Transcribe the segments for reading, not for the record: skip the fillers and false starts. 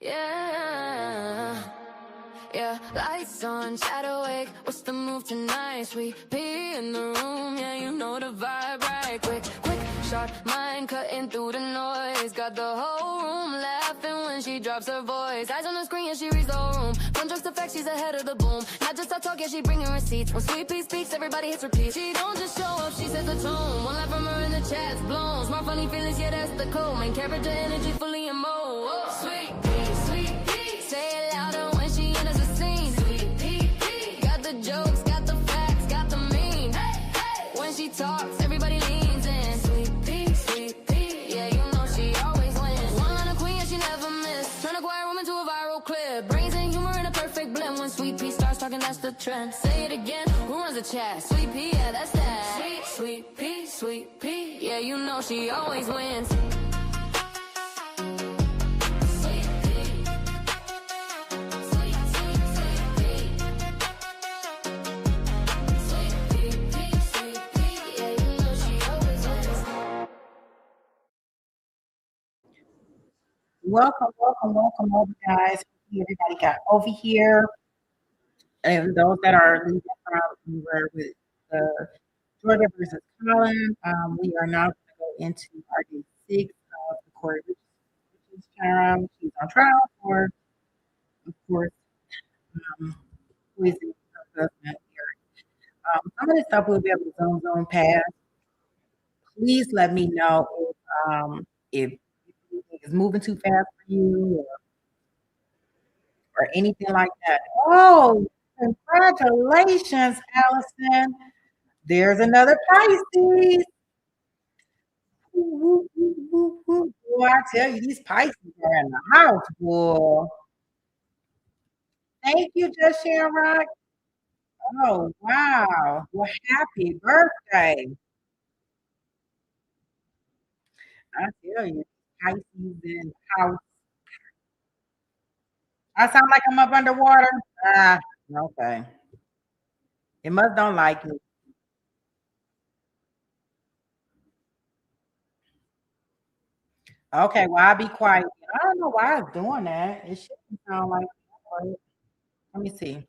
Yeah. Yeah, lights on, shadow awake. What's the move tonight? Sweet pea in the room, yeah, you know the vibe, right? Quick, sharp mind cutting through the noise. Got the whole room laughing when she drops her voice. Eyes on the screen, yeah, she reads the whole room. From drugs to facts, she's ahead of the boom. Not just her talk, yeah, she bringing receipts. When Sweet Pea speaks, everybody hits repeat. She don't just show up, she sets the tone. One laugh from her in the chat's blown. Smart, funny feelings, yeah, that's the code. Main character energy fully in mode. Whoa. Sweet pea, say it louder when she enters the scene. Sweet pea, got the jokes, got the facts, got the mean. When she talks, everybody leans in. Sweet pea, yeah, you know she always wins. One line of queen, yeah, she never miss. Turn a quiet room into a viral clip. Brains and humor in a perfect blend. When Sweet Pea starts talking, that's the trend. Say it again, who runs the chat? Sweet Pea, yeah, that's that. Sweet pea, yeah, you know she always wins. Welcome, over, guys. Everybody got over here. And those that are leaving from, we were with Georgia versus Colin. We are now going to go into our day 6 of the Kouri Richins trial. She's on trial for, of course, poisoning her husband. Some of this stuff we'll be able to zone past. Please let me know if it's moving too fast for you or anything like that. Oh, congratulations, Allison. There's another Pisces. Boy, I tell you, these Pisces are in the house, boy. Thank you, Just Shamrock. Oh, wow. Well, happy birthday. I tell you, Pisces in the house. I sound like I'm up underwater. Ah, okay. It must don't like me. Okay, well, I'll be quiet. I don't know why it's doing that. It shouldn't sound like that. Let me see.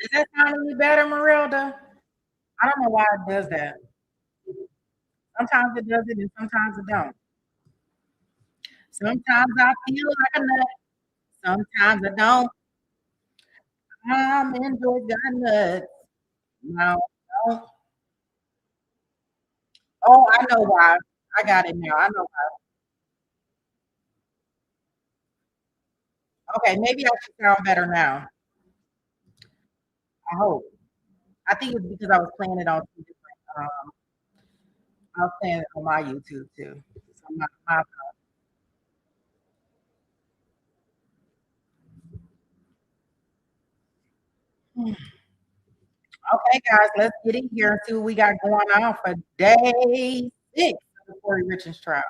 Does that sound any better, Marilda? I don't know why it does that. Sometimes it does it and sometimes it don't. Sometimes I feel like a nut. Sometimes I don't. I'm enjoy got nuts. No, no. Oh, I know why. I got it now. I know why. Okay, maybe I should sound better now. I hope. I think it's because I was playing it on two different. I was playing it on my YouTube too. So okay, guys, let's get in here and see what we got going on for day 6 of the Kouri Richins trial.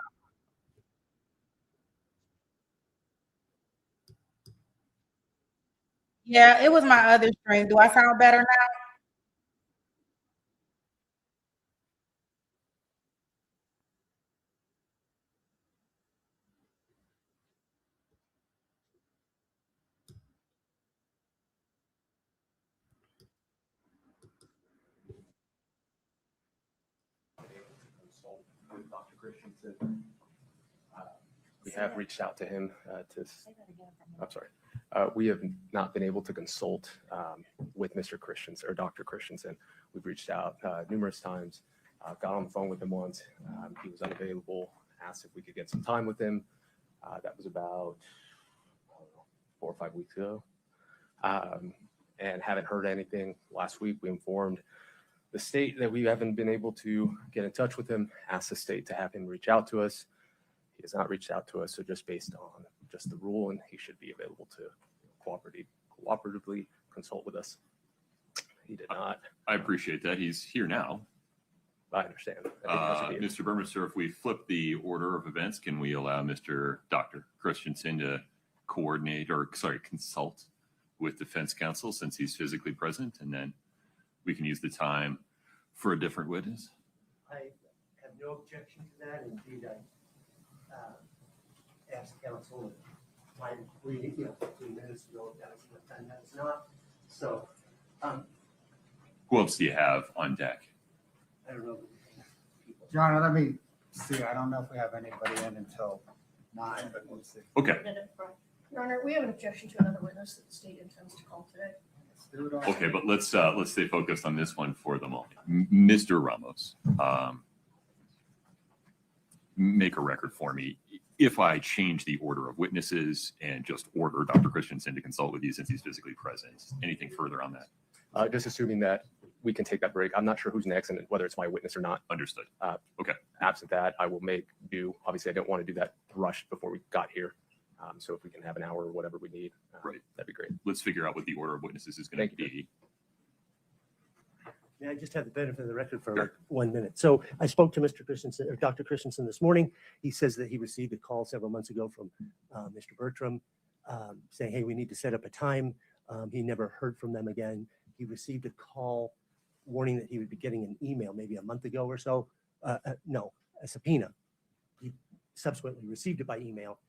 Yeah, it was my other stream. Do I sound better now? With Dr. Christensen. We have reached out to him I'm sorry. We have not been able to consult with Mr. Christensen or Dr. Christensen. We've reached out numerous times. Got on the phone with him once. He was unavailable. Asked if we could get some time with him. That was about 4 or 5 weeks ago. And haven't heard anything. Last week, we informed the state that we haven't been able to get in touch with him. Asked the state to have him reach out to us. He has not reached out to us. So just based on just the rule, and he should be available to cooperatively consult with us. He did not. I appreciate that. He's here now. I understand. Mr. Burmester, if we flip the order of events, can we allow Dr. Christensen to consult with defense counsel since he's physically present, and then we can use the time for a different witness. I have no objection to that. Indeed, I asked counsel why we, 15 minutes ago, that was enough time. That's not. So, Who else do you have on deck? I don't know. Your Honor, let me see. I don't know if we have anybody in until 9, but we'll see. Okay. Your Honor, we have an objection to another witness that the state intends to call today. Let's do it all. Okay, but let's stay focused on this one for the moment. Mr. Ramos, make a record for me. If I change the order of witnesses and just order Dr. Christensen to consult with you since he's physically present, anything further on that? Just assuming that we can take that break. I'm not sure who's next and whether it's my witness or not. Understood. Absent that, I will make do. Obviously, I don't want to do that rushed before we got here. So if we can have an hour or whatever we need, Right. that'd be great. Let's figure out what the order of witnesses is going to Thank you. be. May I just have the benefit of the record for Sure. like 1 minute? So I spoke to Mr. Christensen or Dr. Christensen this morning. He says that he received a call several months ago from Mr. Bertram saying, hey, we need to set up a time. He never heard from them again. He received a call warning that he would be getting an email maybe a month ago or so. No, a subpoena. He subsequently received it by email.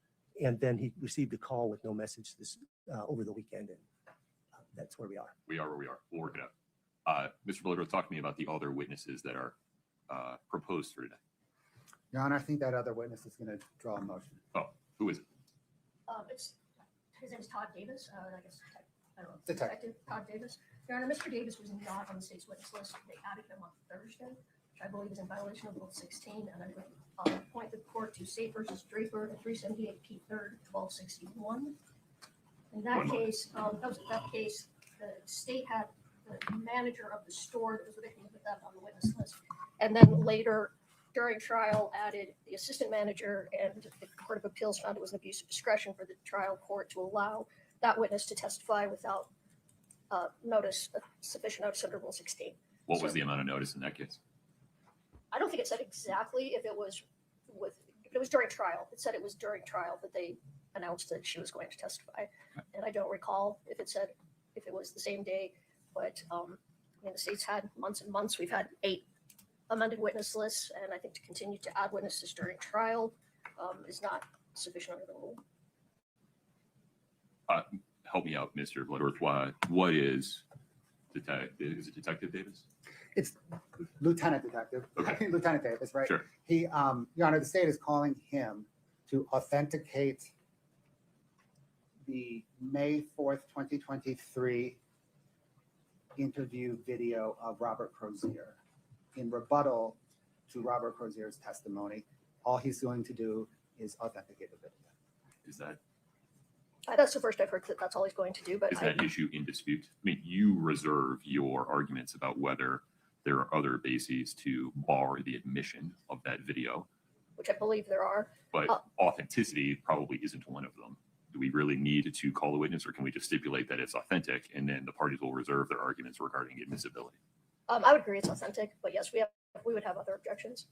And then he received a call with no message this over the weekend. And that's where we are. We are where we are. We'll work it out. Mr. Bolero, talk to me about the other witnesses that are proposed for today. Your Honor, I think that other witness is going to draw a motion. Who is it? His name is Todd Davis. I guess, I don't know, Detective. Todd Davis. Your Honor, Mr. Davis was not on the state's witness list. They added him on Thursday, which I believe is in violation of Rule 16. And I would point the court to State versus Draper at 378 P. 3rd, 1261. In that case, the state had the manager of the store that was with him with them on the witness list. And then later during trial added the assistant manager, and the Court of Appeals found it was an abuse of discretion for the trial court to allow that witness to testify without sufficient notice under Rule 16. What was the amount of notice in that case? I don't think it said exactly if it was during trial. It said it was during trial that they announced that she was going to testify. And I don't recall if it was the same day, but the state's had months and months. We've had 8 amended witness lists, and I think to continue to add witnesses during trial is not sufficient under the rule. Help me out, Mr. Bloodworth. What is is it Detective Davis? It's Lieutenant Detective. Okay. Lieutenant Davis, right? Sure. He, Your Honor, the state is calling him to authenticate the May 4th, 2023 interview video of Robert Crosier in rebuttal to Robert Crosier's testimony. All he's going to do is authenticate the video. Is that That's the first I've heard that that's all he's going to do. But is that issue in dispute? I mean, you reserve your arguments about whether there are other bases to bar the admission of that video, which I believe there are. but authenticity probably isn't one of them. Do we really need to call a witness, or can we just stipulate that it's authentic and then the parties will reserve their arguments regarding admissibility? I would agree it's authentic, but yes, we would have other objections.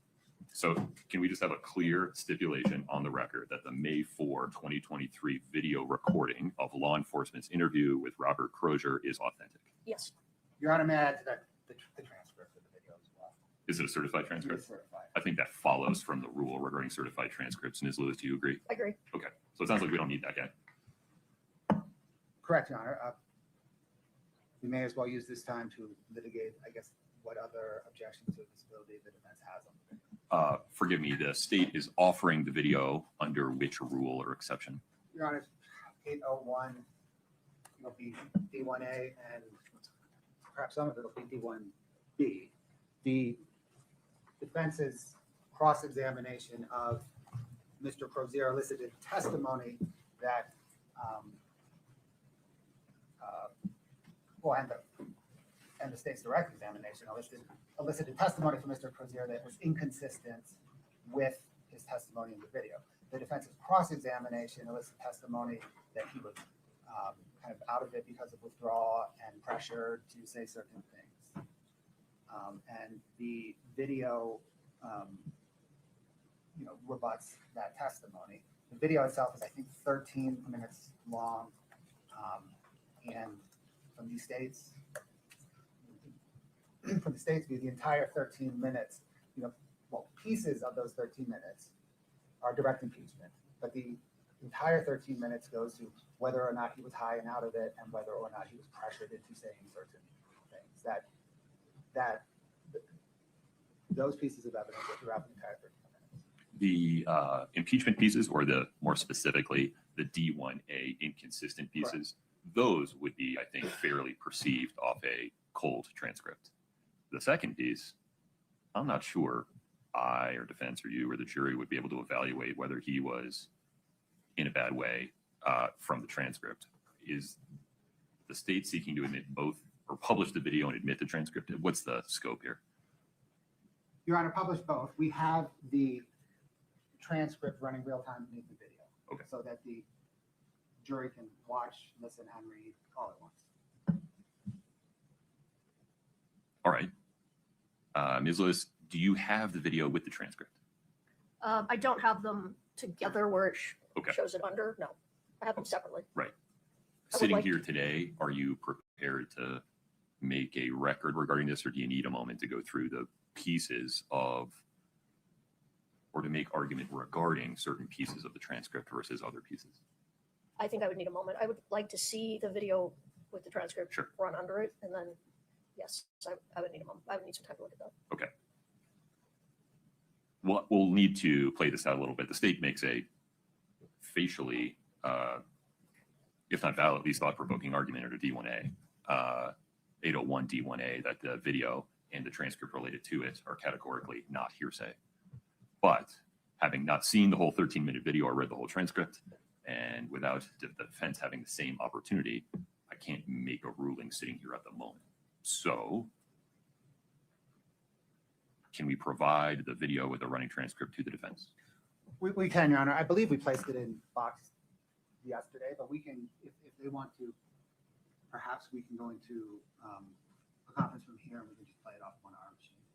So can we just have a clear stipulation on the record that the May 4, 2023 video recording of law enforcement's interview with Robert Crosier is authentic? Yes. Your Honor, may I add to that the transcript of the video as well? Is it a certified transcript? It's certified. I think that follows from the rule regarding certified transcripts. Ms. Lewis, do you agree? I agree. Okay. So it sounds like we don't need that guy. Correct, Your Honor. We may as well use this time to litigate, I guess, what other objections to admissibility the defense has on the video. Forgive me, the state is offering the video under which rule or exception? Your Honor, 801, it'll be D1A, and perhaps some of it will be D1B. The defense's cross-examination of Mr. Crosier elicited testimony that, and the state's direct examination elicited testimony from Mr. Crosier that was inconsistent with his testimony in the video. The defense's cross-examination elicited testimony that he was kind of out of it because of withdrawal and pressure to say certain things. And the video, rebuts that testimony. The video itself is, I think, 13 minutes long, And from the state's view, the entire 13 minutes, pieces of those 13 minutes are direct impeachment, but the entire 13 minutes goes to whether or not he was high and out of it, and whether or not he was pressured into saying certain things. Those pieces of evidence are throughout the entire 13 minutes. The impeachment pieces, or the more specifically, the D1A inconsistent pieces, Correct. Those would be, I think, fairly perceived off a cold transcript. The second piece, I'm not sure I or defense or you or the jury would be able to evaluate whether he was in a bad way from the transcript. Is the state seeking to admit both, or publish the video and admit the transcript? What's the scope here? Your Honor, publish both. We have the transcript running real time beneath the video. Okay. So that the jury can watch, listen, and read all at once. All right. Ms. Lewis, do you have the video with the transcript? I don't have them together where it Okay. shows it under. No, I have them separately. Right. I would Sitting like here today, are you prepared to make a record regarding this, or do you need a moment to go through the pieces of, or to make argument regarding certain pieces of the transcript versus other pieces? I think I would need a moment. I would like to see the video with the transcript Sure. run under it, and then, yes, I would need a moment. I would need some time to look at that. Okay. We'll need to play this out a little bit. The state makes a facially, if not valid, at least thought-provoking argument under D1A, 801 D1A, that the video and the transcript related to it are categorically not hearsay. But having not seen the whole 13-minute video or read the whole transcript, and without the defense having the same opportunity, I can't make a ruling sitting here at the moment. So can we provide the video with a running transcript to the defense? We can, Your Honor. I believe we placed it in box yesterday, but we can, if they want to, perhaps we can go into a conference room here and we can just play it off one of our machines.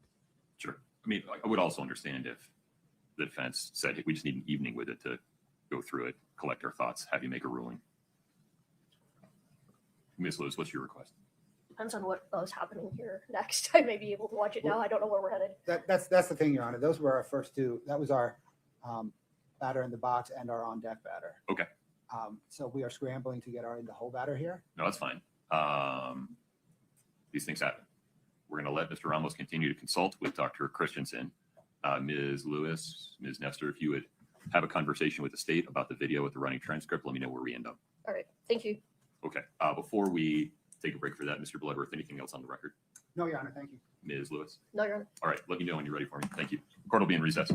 Sure. I mean, I would also understand if the defense said, hey, we just need an evening with it to go through it, collect our thoughts, have you make a ruling. Ms. Lewis, what's your request? Depends on what is happening here next. I may be able to watch it now. I don't know where we're headed. That's the thing, Your Honor. Those were our first two. That was our batter in the box and our on deck batter. Okay. So we are scrambling to get our in the whole batter here. No, that's fine. These things happen. We're going to let Mr. Ramos continue to consult with Dr. Christensen. Ms. Lewis, Ms. Nestor, if you would have a conversation with the state about the video with the running transcript, let me know where we end up. All right. Thank you. Okay. Before we take a break for that, Mr. Bloodworth, anything else on the record? No, Your Honor. Thank you. Ms. Lewis? No, Your Honor. All right. Let me know when you're ready for me. Thank you. Court will be in recess.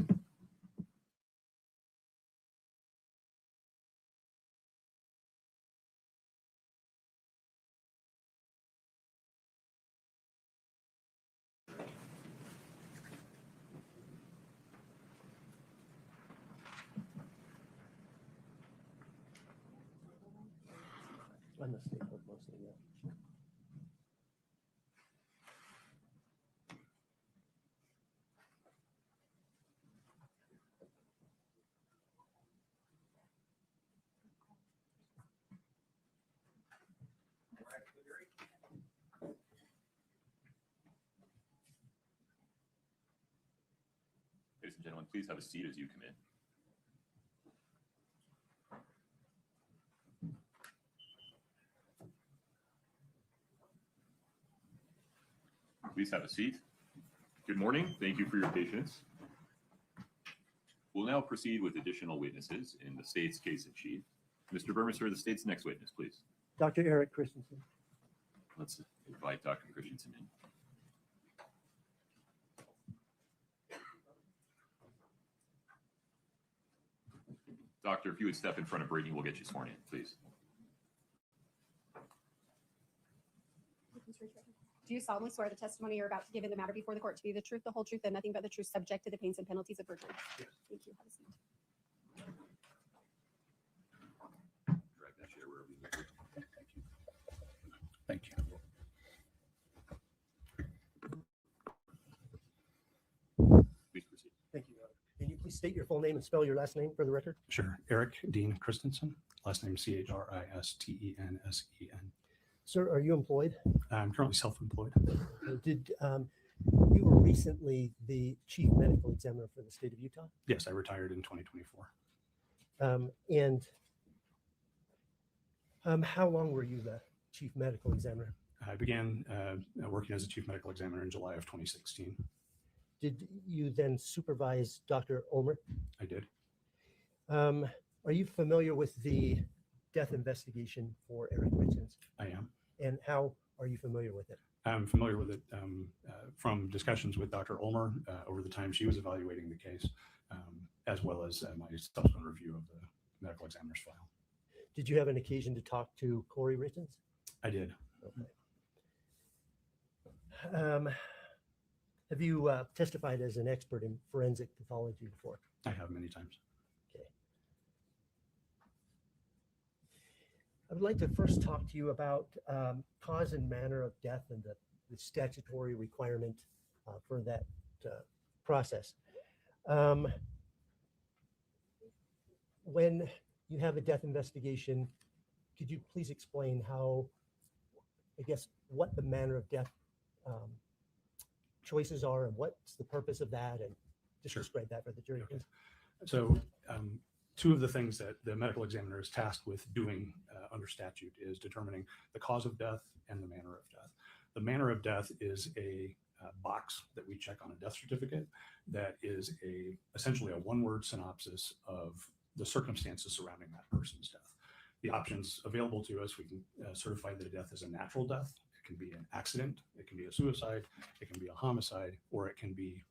I'm the state court mostly, yeah. Ladies and gentlemen, please have a seat as you come in. Please have a seat. Good morning. Thank you for your patience. We'll now proceed with additional witnesses in the state's case in chief. Mr. Burmester, the state's next witness, please. Dr. Eric Christensen. Let's invite Dr. Christensen in. Doctor, if you would step in front of Brittany, we'll get you sworn in, please. Do you solemnly swear the testimony you're about to give in the matter before the court to be the truth, the whole truth, and nothing but the truth, subject to the pains and penalties of perjury? Yes. Thank you. Have a seat. Drag that chair wherever you like. Thank you. Please proceed. Thank you, Your Honor. Can you please state your full name and spell your last name for the record? Sure. Eric Dean Christensen, last name Christensen. Sir, are you employed? I'm currently self-employed. Did you were recently the chief medical examiner for the state of Utah? Yes, I retired in 2024. How long were you the chief medical examiner? I began working as a chief medical examiner in July of 2016. Did you then supervise Dr. Ulmer? I did. Are you familiar with the death investigation for Eric Richins? I am. And how are you familiar with it? I'm familiar with it from discussions with Dr. Ulmer over the time she was evaluating the case, as well as my subsequent review of the medical examiner's file. Did you have an occasion to talk to Kouri Richins? I did. Okay. Have you testified as an expert in forensic pathology before? I have many times. Okay. I would like to first talk to you about cause and manner of death and the statutory requirement for that process. When you have a death investigation, could you please explain how, I guess, what the manner of death choices are and what's the purpose of that, and just describe that for the jury. Okay. So two of the things that the medical examiner is tasked with doing under statute is determining the cause of death and the manner of death. The manner of death is a box that we check on a death certificate that is essentially a one-word synopsis of the circumstances surrounding that person's death. The options available to us, we can certify that a death is a natural death. It can be an accident, it can be a suicide, it can be a homicide, or it can be,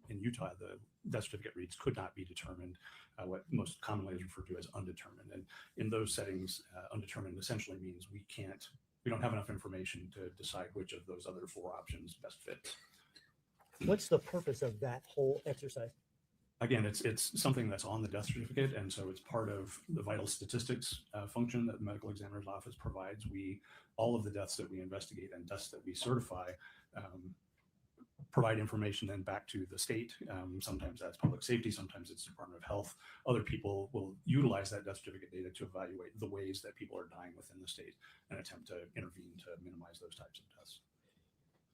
in Utah, the death certificate reads could not be determined, what most commonly is referred to as undetermined. And in those settings, undetermined essentially means we don't have enough information to decide which of those other four options best fits. What's the purpose of that whole exercise? Again, it's something that's on the death certificate, and so it's part of the vital statistics function that the medical examiner's office provides. All of the deaths that we investigate and deaths that we certify provide information then back to the state. Sometimes that's public safety, sometimes it's Department of Health. Other people will utilize that death certificate data to evaluate the ways that people are dying within the state and attempt to intervene to minimize those types of deaths.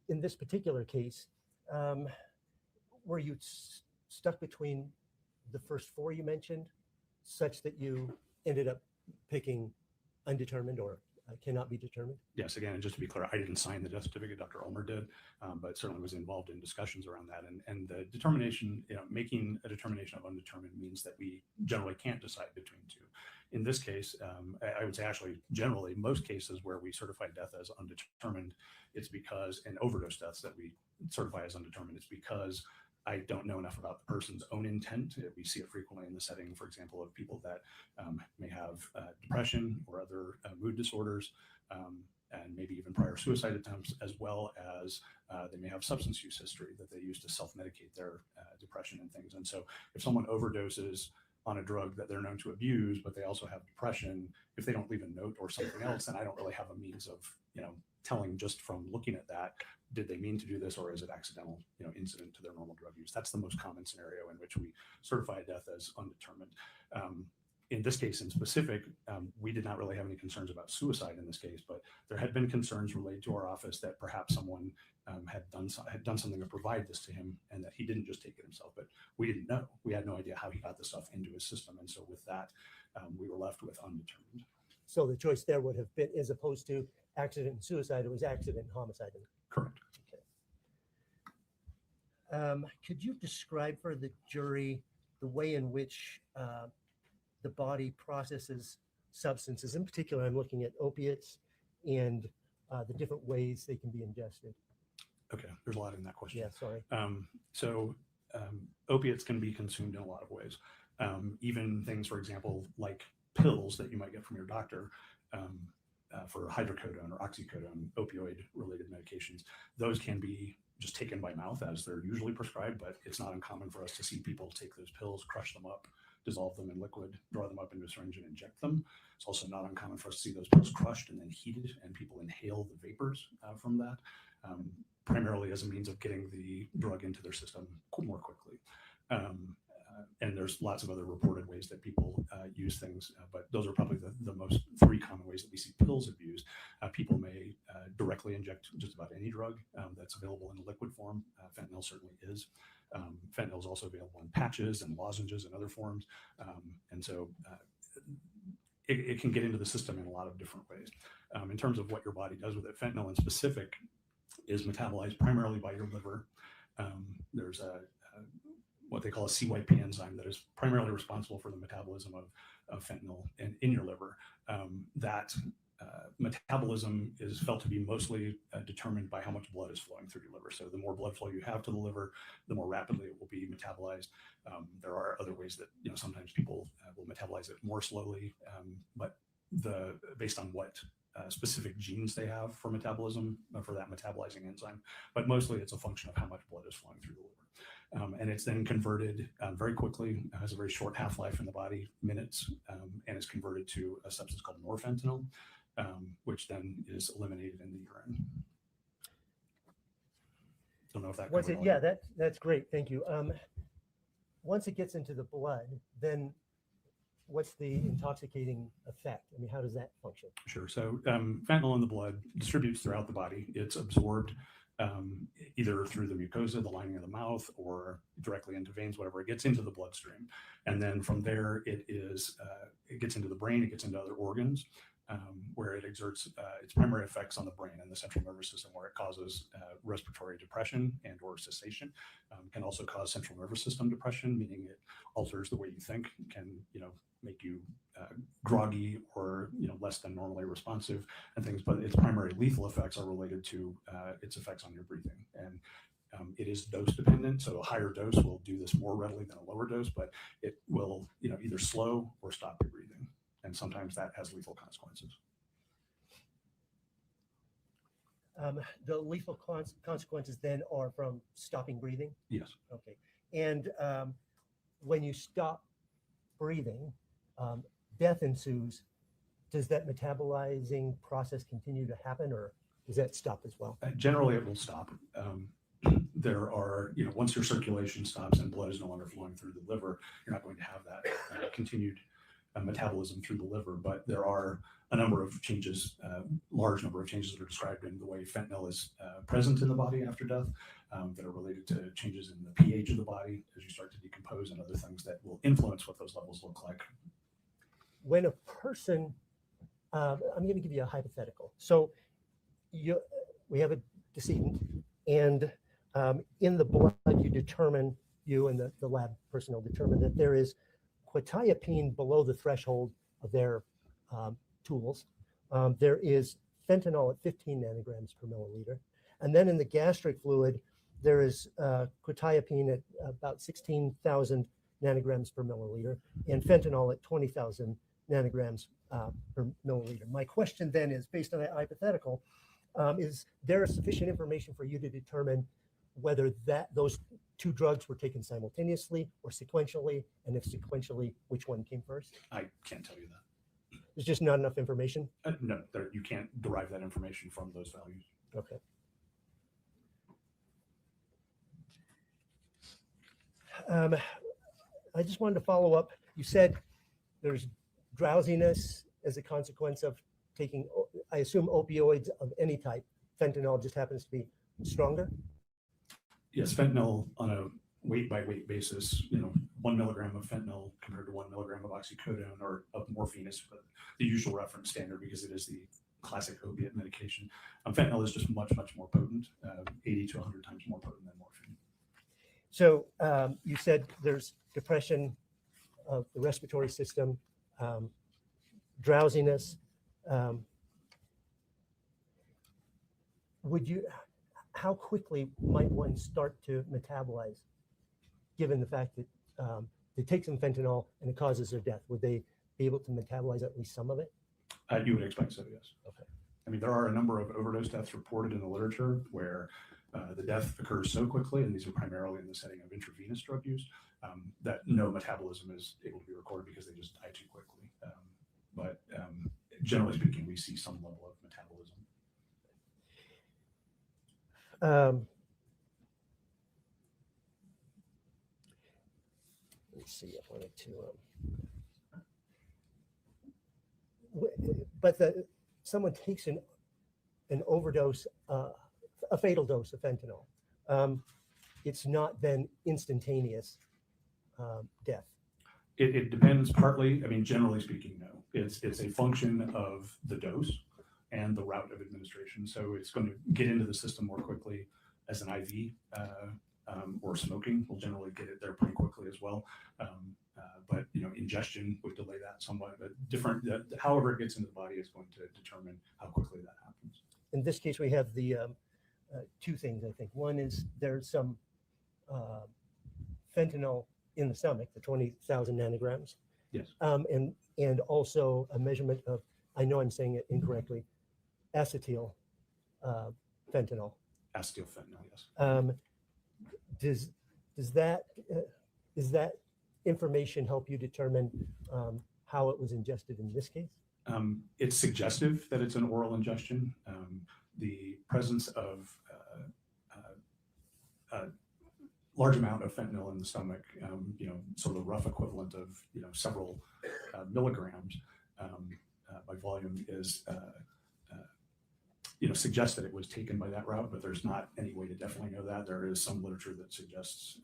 In this particular case, were you stuck between the first four you mentioned, such that you ended up picking undetermined or cannot be determined? Yes, again, and just to be clear, I didn't sign the death certificate, Dr. Ulmer did, but certainly was involved in discussions around that. And the determination, making a determination of undetermined means that we generally can't decide between two. In this case, I would say actually generally most cases where we certify death as undetermined, it's because in overdose deaths that we certify as undetermined, it's because I don't know enough about the person's own intent. We see it frequently in the setting, for example, of people that may have depression or other mood disorders, and maybe even prior suicide attempts, as well as they may have substance use history that they use to self-medicate their depression and things. And so if someone overdoses on a drug that they're known to abuse, but they also have depression, if they don't leave a note or something else, then I don't really have a means of, telling just from looking at that, did they mean to do this, or is it accidental, incident to their normal drug use? That's the most common scenario in which we certify a death as undetermined. In this case in specific, we did not really have any concerns about suicide in this case, but there had been concerns related to our office that perhaps someone had done something to provide this to him, and that he didn't just take it himself. But we didn't know. We had no idea how he got the stuff into his system, and so with that, we were left with undetermined. So the choice there would have been, as opposed to accident and suicide, it was accident and homicide. Correct. Okay. Could you describe for the jury the way in which the body processes substances? In particular, I'm looking at opiates and the different ways they can be ingested. Okay, there's a lot in that question. Yeah, sorry. Opiates can be consumed in a lot of ways. Even things, for example, like pills that you might get from your doctor for hydrocodone or oxycodone, opioid-related medications, those can be just taken by mouth as they're usually prescribed, but it's not uncommon for us to see people take those pills, crush them up, dissolve them in liquid, draw them up into a syringe and inject them. It's also not uncommon for us to see those pills crushed and then heated, and people inhale the vapors from that, primarily as a means of getting the drug into their system more quickly. And there's lots of other reported ways that people use things, but those are probably the most three common ways that we see pills abused. People may directly inject just about any drug that's available in liquid form. Fentanyl certainly is. Fentanyl is also available in patches and lozenges and other forms. And so it can get into the system in a lot of different ways. In terms of what your body does with it, fentanyl in specific is metabolized primarily by your liver. There's what they call a CYP enzyme that is primarily responsible for the metabolism of fentanyl in your liver. That metabolism is felt to be mostly determined by how much blood is flowing through your liver. So the more blood flow you have to the liver, the more rapidly it will be metabolized. There are other ways that sometimes people will metabolize it more slowly, but based on what specific genes they have for metabolism for that metabolizing enzyme. But mostly it's a function of how much blood is flowing through the liver. And it's then converted very quickly, has a very short half-life in the body, minutes, and is converted to a substance called norfentanyl, which then is eliminated in the urine. Don't know if that Once covered it, all yeah, your- that's great. Thank you. Once it gets into the blood, then what's the intoxicating effect? I mean, how does that function? Sure. So fentanyl in the blood distributes throughout the body. It's absorbed either through the mucosa, the lining of the mouth, or directly into veins, whatever. It gets into the bloodstream. And then from there, it gets into the brain, it gets into other organs, where it exerts its primary effects on the brain and the central nervous system, where it causes respiratory depression and or cessation. Can also cause central nervous system depression, meaning it alters the way you think, can make you groggy or less than normally responsive and things. But its primary lethal effects are related to its effects on your breathing. And it is dose dependent, so a higher dose will do this more readily than a lower dose, but it will either slow or stop your breathing. And sometimes that has lethal consequences. The lethal consequences then are from stopping breathing? Yes. Okay. And when you stop breathing, death ensues. Does that metabolizing process continue to happen, or does that stop as well? Generally, it will stop. There are, once your circulation stops and blood is no longer flowing through the liver, you're not going to have that continued metabolism through the liver. But there are a number of changes, large number of changes that are described in the way fentanyl is present in the body after death that are related to changes in the pH of the body as you start to decompose and other things that will influence what those levels look like. When a person, I'm going to give you a hypothetical. So we have a decedent, and in the blood, you and the lab personnel determine that there is quetiapine below the threshold of their tools. There is fentanyl at 15 nanograms per milliliter. And then in the gastric fluid, there is quetiapine at about 16,000 nanograms per milliliter and fentanyl at 20,000 nanograms per milliliter. My question then is, based on that hypothetical, is there sufficient information for you to determine whether those two drugs were taken simultaneously or sequentially, and if sequentially, which one came first? I can't tell you that. There's just not enough information? No, you can't derive that information from those values. Okay. I just wanted to follow up. You said there's drowsiness as a consequence of taking, I assume, opioids of any type. Fentanyl just happens to be stronger? Yes, fentanyl on a weight by weight basis, 1 milligram of fentanyl compared to 1 milligram of oxycodone or of morphine is the usual reference standard because it is the classic opiate medication. Fentanyl is just much, much more potent, 80 to 100 times more potent than morphine. So you said there's depression of the respiratory system, drowsiness. How quickly might one start to metabolize, given the fact that they take some fentanyl and it causes their death? Would they be able to metabolize at least some of it? You would expect so, yes. Okay. I mean, there are a number of overdose deaths reported in the literature where the death occurs so quickly, and these are primarily in the setting of intravenous drug use, that no metabolism is able to be recorded because they just die too quickly. But generally speaking, we see some level of metabolism. Let's see, I wanted to, but someone takes an overdose, a fatal dose of fentanyl. It's not then instantaneous death. It depends partly. I mean, generally speaking, no. It's a function of the dose and the route of administration. So it's going to get into the system more quickly as an IV, or smoking will generally get it there pretty quickly as well. But ingestion would delay that somewhat. But however it gets into the body is going to determine how quickly that happens. In this case, we have the two things, I think. One is there's some fentanyl in the stomach, the 20,000 nanograms. Yes. And also a measurement of, I know I'm saying it incorrectly, acetyl fentanyl. Acetylfentanyl, yes. Does that is that information help you determine how it was ingested in this case? It's suggestive that it's an oral ingestion. The presence of a large amount of fentanyl in the stomach, sort of the rough equivalent of several milligrams by volume is suggests that it was taken by that route, but there's not any way to definitely know that. There is some literature that suggests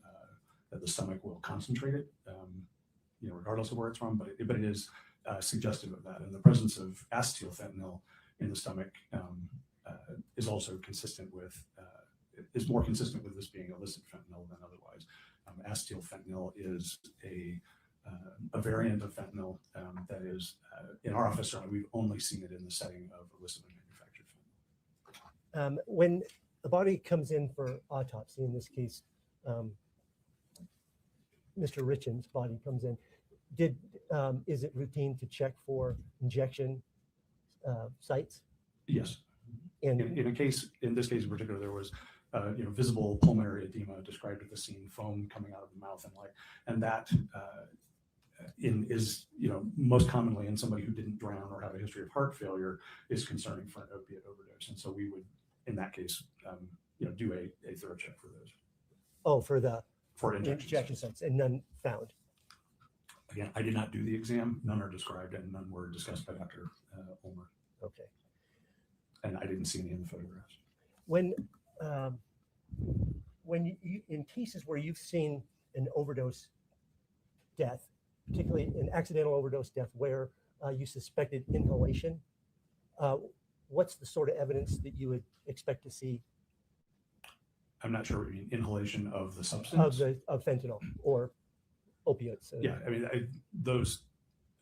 that the stomach will concentrate it, regardless of where it's from, but it is suggestive of that. And the presence of acetylfentanyl in the stomach is also consistent with, is more consistent with this being illicit fentanyl than otherwise. Acetylfentanyl is a variant of fentanyl that is, in our office, certainly we've only seen it in the setting of illicitly manufactured fentanyl. When a body comes in for autopsy, in this case, Mr. Richins' body comes in, is it routine to check for injection sites? Yes. And In this case in particular, there was visible pulmonary edema described at the scene, foam coming out of the mouth and that is most commonly in somebody who didn't drown or have a history of heart failure is concerning for an opiate overdose. And so we would, in that case, do a thorough check for those. Oh, for injection sites, and none found. Again, I did not do the exam. None are described and none were discussed by Dr. Ulmer. Okay. And I didn't see any in the photographs. When you, in cases where you've seen an overdose death, particularly an accidental overdose death where you suspected inhalation, what's the sort of evidence that you would expect to see? I'm not sure what you mean, inhalation of the substance? Of fentanyl or opiates. Yeah,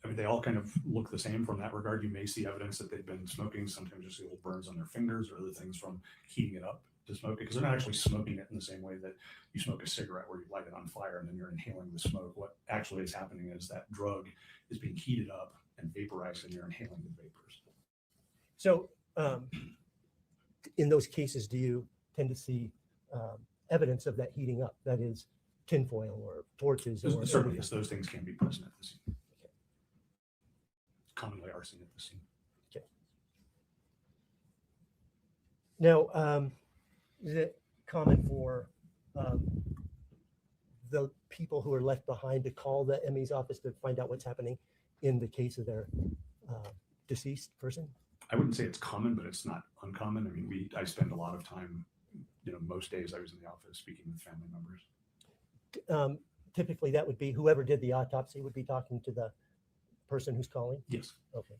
they all kind of look the same from that regard. You may see evidence that they've been smoking. Sometimes you see little burns on their fingers or other things from heating it up to smoke it, because they're not actually smoking it in the same way that you smoke a cigarette where you light it on fire and then you're inhaling the smoke. What actually is happening is that drug is being heated up and vaporized and you're inhaling the vapors. So in those cases, do you tend to see evidence of that heating up? That is tinfoil or torches? Or certainly, yes, those things can be present at the scene. Okay. Commonly are seen at the scene. Okay. Now, is it common for the people who are left behind to call the ME's office to find out what's happening in the case of their deceased person? I wouldn't say it's common, but it's not uncommon. I mean, I spend a lot of time, most days I was in the office speaking with family members. Typically, that would be whoever did the autopsy would be talking to the person who's calling? Yes. Okay.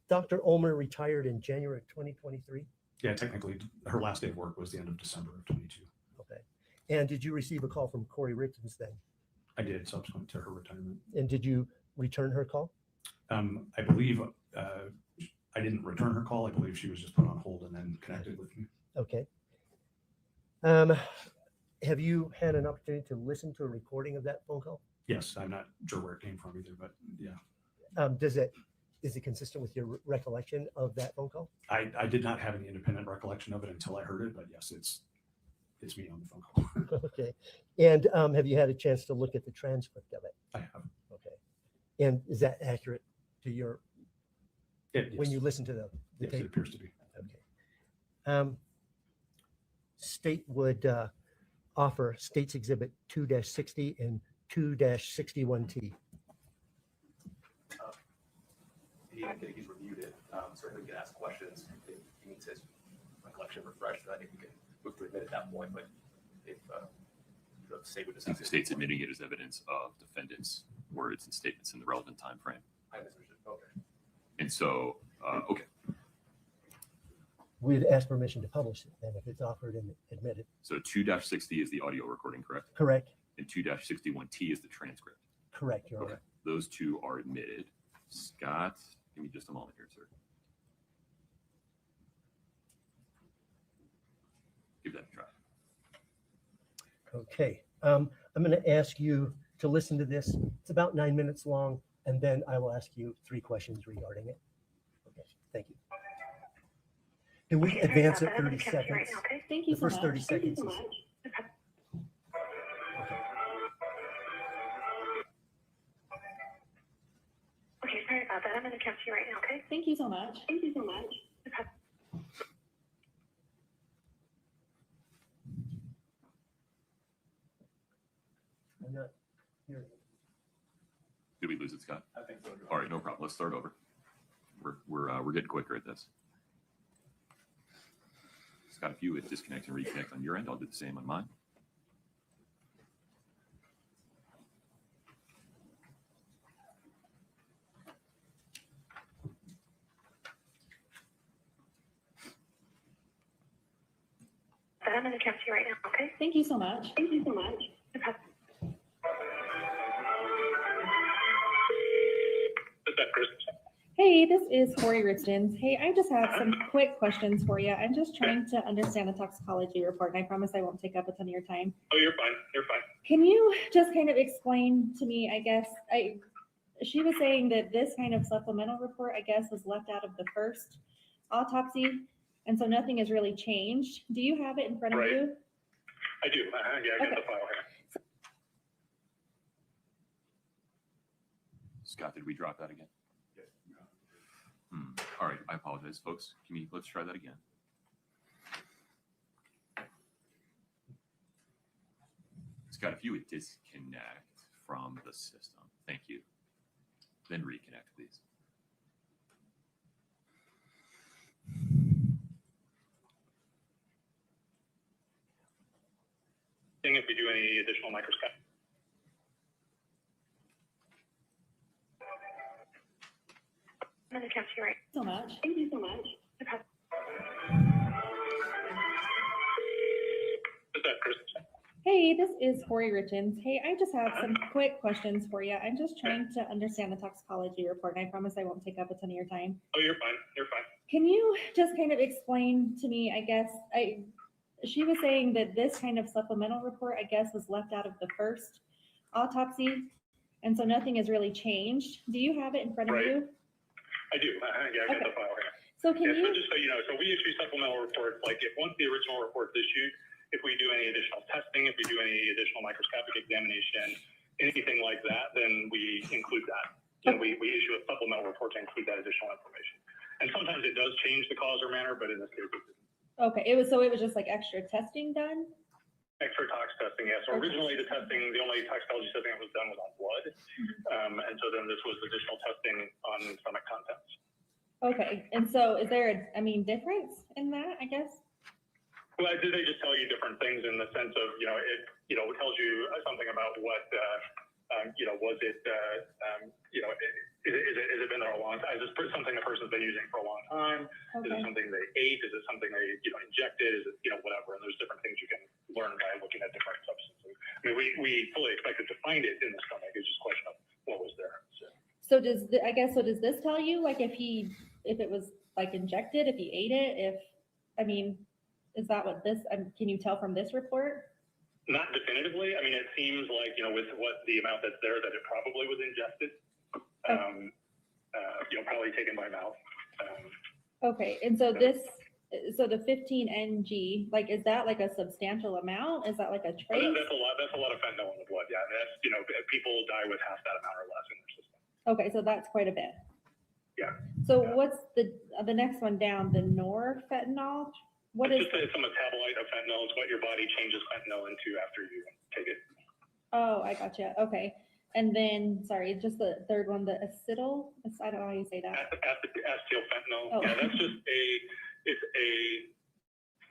Dr. Ulmer retired in January of 2023? Yeah, technically, her last day of work was the end of December of 22. Okay. And did you receive a call from Kouri Richins then? I did, subsequent to her retirement. And did you return her call? I believe I didn't return her call. I believe she was just put on hold and then connected with me. Okay. Have you had an opportunity to listen to a recording of that phone call? Yes, I'm not sure where it came from either, but yeah. Is it consistent with your recollection of that phone call? I did not have any independent recollection of it until I heard it, but yes, it's me on the phone call. Okay. And have you had a chance to look at the transcript of it? I have. Okay. And is that accurate to your, Yes. when you listen to the Yes, tape? it appears to be. Okay. State would offer States Exhibit 2-60 and 2-61T. He's reviewed it. Certainly, we can ask questions if he needs his recollection refreshed. I think we can move to admit at that point. But if the state would I think the decide, state's admitting it as evidence of defendant's words and statements in the relevant time frame. I misunderstood. Okay. And so, okay, We'd ask permission to publish it then if it's offered and admitted. so 2-60 is the audio recording, correct? Correct? And 2-61T is the transcript. Correct, Your Okay, Honor. those two are admitted. Scott, give me just a moment here, sir. Give that a try. Okay. I'm going to ask you to listen to this. It's about 9 minutes long, and then I will ask you 3 questions regarding it. Okay, thank you. Can we advance it 30 seconds? Thank you The so first much. 30 Thank you seconds so is- much. Okay, sorry about that. I'm going to catch you right now, okay? Thank you so much. Thank you so much. I'm not hearing. Did we lose it, Scott? I think so. All right, no problem. Let's start over. We're getting quicker at this. Scott, if you would disconnect and reconnect on your end, I'll do the same on mine. I'm going to catch you right now, okay? Thank you so much. Thank you so much. Hey, this is Kouri Richins. Hey, I just have some quick questions for you. I'm just trying to understand the toxicology report, and I promise I won't take up a ton of your time. Oh, you're fine. You're fine. Can you just kind of explain to me, I guess, she was saying that this kind of supplemental report, I guess, was left out of the first autopsy, and so nothing has really changed. Do you have it in front of Right. you? I do. Yeah, I got Okay. the file here. Scott, did we drop that again? All right, I apologize, folks. Let's try that again. Scott, if you would disconnect from the system, thank you. Then reconnect, please. Seeing if we do any additional microscope. I'm going to catch you right so much. Thank you so much. Is that Christensen? Hey, this is Kouri Richins. Hey, I just have some quick questions for you. I'm just trying to understand the toxicology report, and I promise I won't take up a ton of your time. Oh, you're fine. You're fine. Can you just kind of explain to me, I guess, she was saying that this kind of supplemental report, I guess, was left out of the first autopsy, and so nothing has really changed. Do you have it in front of Right. you? I do. Yeah, I got Okay. the file here. So can Yeah, so you, just so you know, so we issue supplemental reports, like if once the original report's issued, if we do any additional testing, if we do any additional microscopic examination, anything like that, then we include that. You know, we issue a supplemental report to include that additional information. And sometimes it does change the cause or manner, but in this case, it didn't. okay, it was just like extra testing done? Extra tox testing, yeah. So Okay. originally the testing, the only toxicology testing that was done was on blood. And so then this was additional testing on stomach contents. Okay, and so is there difference in that, I guess? Well, did they just tell you different things in the sense of, it tells you something about what, was it, is it been there a long time? Is this something the person's been using for a long time? Is it Okay, something they ate? Is it something they, injected? Is it, whatever? And there's different things you can learn by looking at different substances. I mean, we fully expected to find it in the stomach. It's just a question of what was there. so does this tell you, like, if it was like injected, if he ate it, is that what this, can you tell from this report? Not definitively. I mean, it seems like, with what the amount that's there, that it probably was ingested. Probably taken by mouth. Okay, and so so the 15 ng, like, is that like a substantial amount? Is that like a trace? That's a lot of fentanyl in the blood. Yeah, and that's, people die with half that amount or less in their system. Okay, so that's quite a bit. Yeah. So Yeah. what's the next one down, the norfentanyl? What is, It's a metabolite of fentanyl. It's what your body changes fentanyl into after you take it. Oh, I gotcha. Okay. And then, sorry, just the third one, the acetyl, I don't know how you say that. Acetyl fentanyl. Oh. Yeah, that's just it's a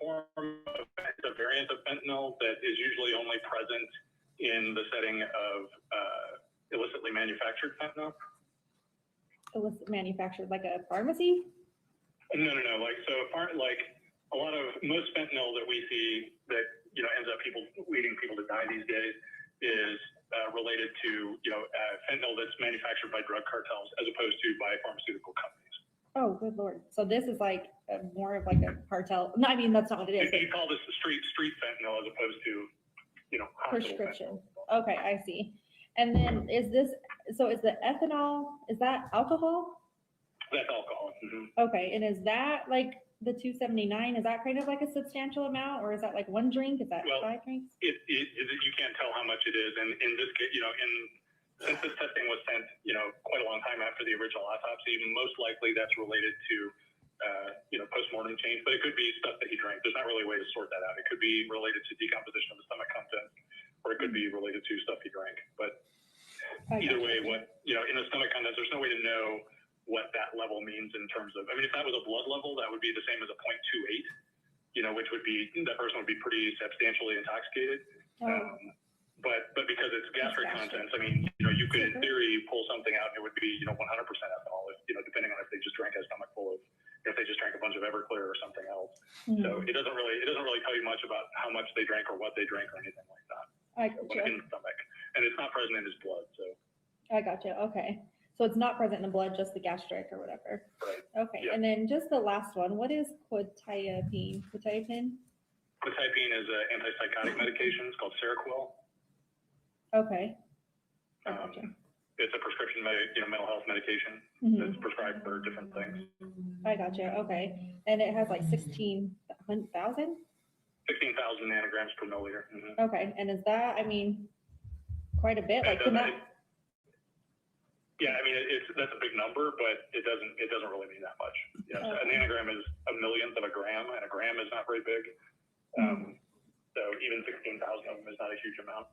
form of, it's a variant of fentanyl that is usually only present in the setting of illicitly manufactured fentanyl. Illicit manufactured, like a pharmacy? No. Like, so like a lot of most fentanyl that we see that, you know, ends up leading people to die these days is related to, you know, fentanyl that's manufactured by drug cartels as opposed to by pharmaceutical companies. Oh, good Lord. So this is like more of like a cartel. No, I mean, that's not what it is. You call this the street fentanyl as opposed to, you know, Prescription. fentanyl. Okay, I see. And then is the ethanol, is that alcohol? That's alcohol. Mm-hmm. Okay, and is that like the 279? Is that kind of like a substantial amount, or is that like one drink? Is that 5 drinks? You can't tell how much it is. And in this case, you know, since this testing was sent, you know, quite a long time after the original autopsy, most likely that's related to, you know, postmortem change, but it could be stuff that he drank. There's not really a way to sort that out. It could be related to decomposition of the stomach contents, or it could be related to stuff he drank. But either way, you know, in the stomach contents, there's no way to know what that level means in terms of, I mean, if that was a blood level, that would be the same as a 0.28, you know, which would be, that person would be pretty substantially intoxicated. But because it's gastric contents, I mean, you know, you could in theory pull something out and it would be, you know, 100% ethanol, if, you know, depending on if they just drank a stomach full of, if they just drank a bunch of Everclear or something else. Mm-hmm. So it doesn't really tell you much about how much they drank or what they drank or anything like that. I gotcha. In the stomach. And it's not present in his blood, so. I gotcha. Okay. So it's not present in the blood, just the gastric or whatever. Right. Okay. Yeah. And then just the last one, what is quetiapine? Quetiapine? Quetiapine is an antipsychotic medication. It's called Seroquel. Okay. I gotcha. It's a prescription, mental health medication that's prescribed for different things. I gotcha. Okay. And it has like 16,000? 16,000 nanograms per milliliter. Mm-hmm. Okay. And is that, I mean, quite a bit? Like, can that? Yeah, I mean, that's a big number, but it doesn't really mean that much. Yeah, so a nanogram is a millionth of a gram, and a gram is not very big. So even 16,000 of them is not a huge amount.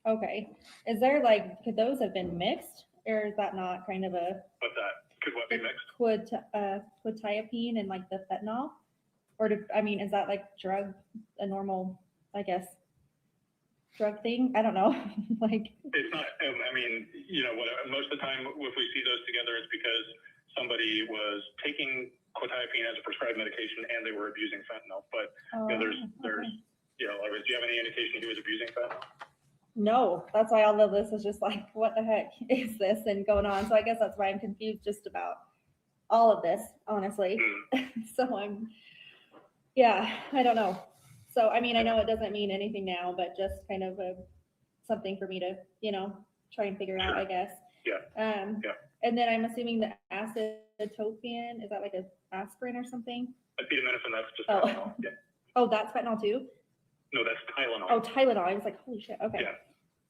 Okay. Is there like, could those have been mixed, or is that not kind of a? But that could what be mixed? Quetiapine and like the fentanyl, or is that like a normal, I guess, drug thing? I don't know. Like, it's not. I mean, you know, most of the time, if we see those together, it's because somebody was taking quetiapine as a prescribed medication and they were abusing fentanyl. But you know, there's, you know, do you have any indication he was abusing fentanyl? No, that's why all of this is just like, what the heck is this and going on? So I guess that's why I'm confused just about all of this, honestly. So I don't know. So, I mean, I know it doesn't mean anything now, but just kind of something for me to, you know, try and figure out, I guess. Yeah. And then I'm assuming the acetopin, is that like a aspirin or something? Acetaminophen, that's just Tylenol. Yeah. Oh, that's fentanyl too? No, that's Tylenol. Oh, Tylenol. I was like, holy shit. Okay. Yeah.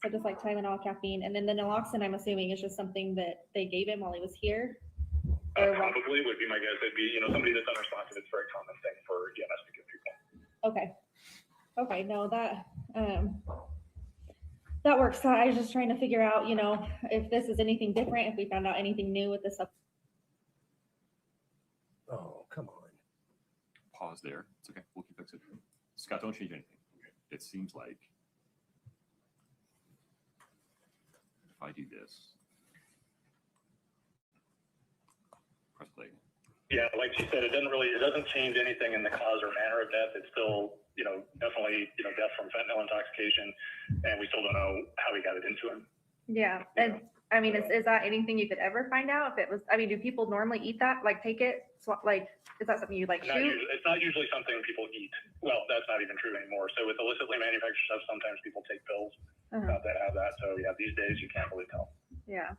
So just like Tylenol, caffeine. And then the naloxone, I'm assuming, is just something that they gave him while he was here? Probably would be my guess. It'd be, you know, somebody that's unresponsive. It's a very common thing for EMS to give people. Okay. No, that works. So I was just trying to figure out, you know, if this is anything different, if we found out anything new with this. Oh, come on. Pause there. It's okay. We'll keep fixing it. Scott, don't change anything. It seems like if I do this, press play. Yeah, like she said, it doesn't change anything in the cause or manner of death. It's still, you know, definitely, you know, death from fentanyl intoxication, and we still don't know how he got it into him. Yeah. And I mean, is that anything you could ever find out if it was, I mean, do people normally eat that? Like take it? Like, is that something you like shoot? It's not usually something people eat. Well, that's not even true anymore. So with illicitly manufactured stuff, sometimes people take pills that have that. So yeah, these days you can't really tell. Yeah.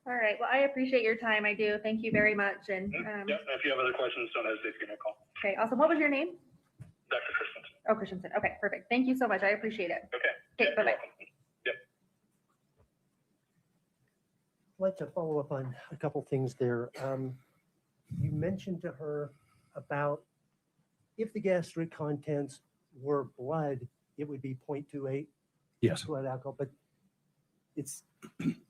All right. Well, I appreciate your time. I do. Thank you very much. And yep. If you have other questions, don't hesitate to give me a call. Okay. Awesome. What was your name? Dr. Christensen. Oh, Christensen. Okay. Perfect. Thank you so much. I appreciate it. Okay. Okay. Bye-bye. Yep. I'd like to follow up on a couple things there. You mentioned to her about if the gastric contents were blood, it would be 0.28 Yes. blood alcohol. But it's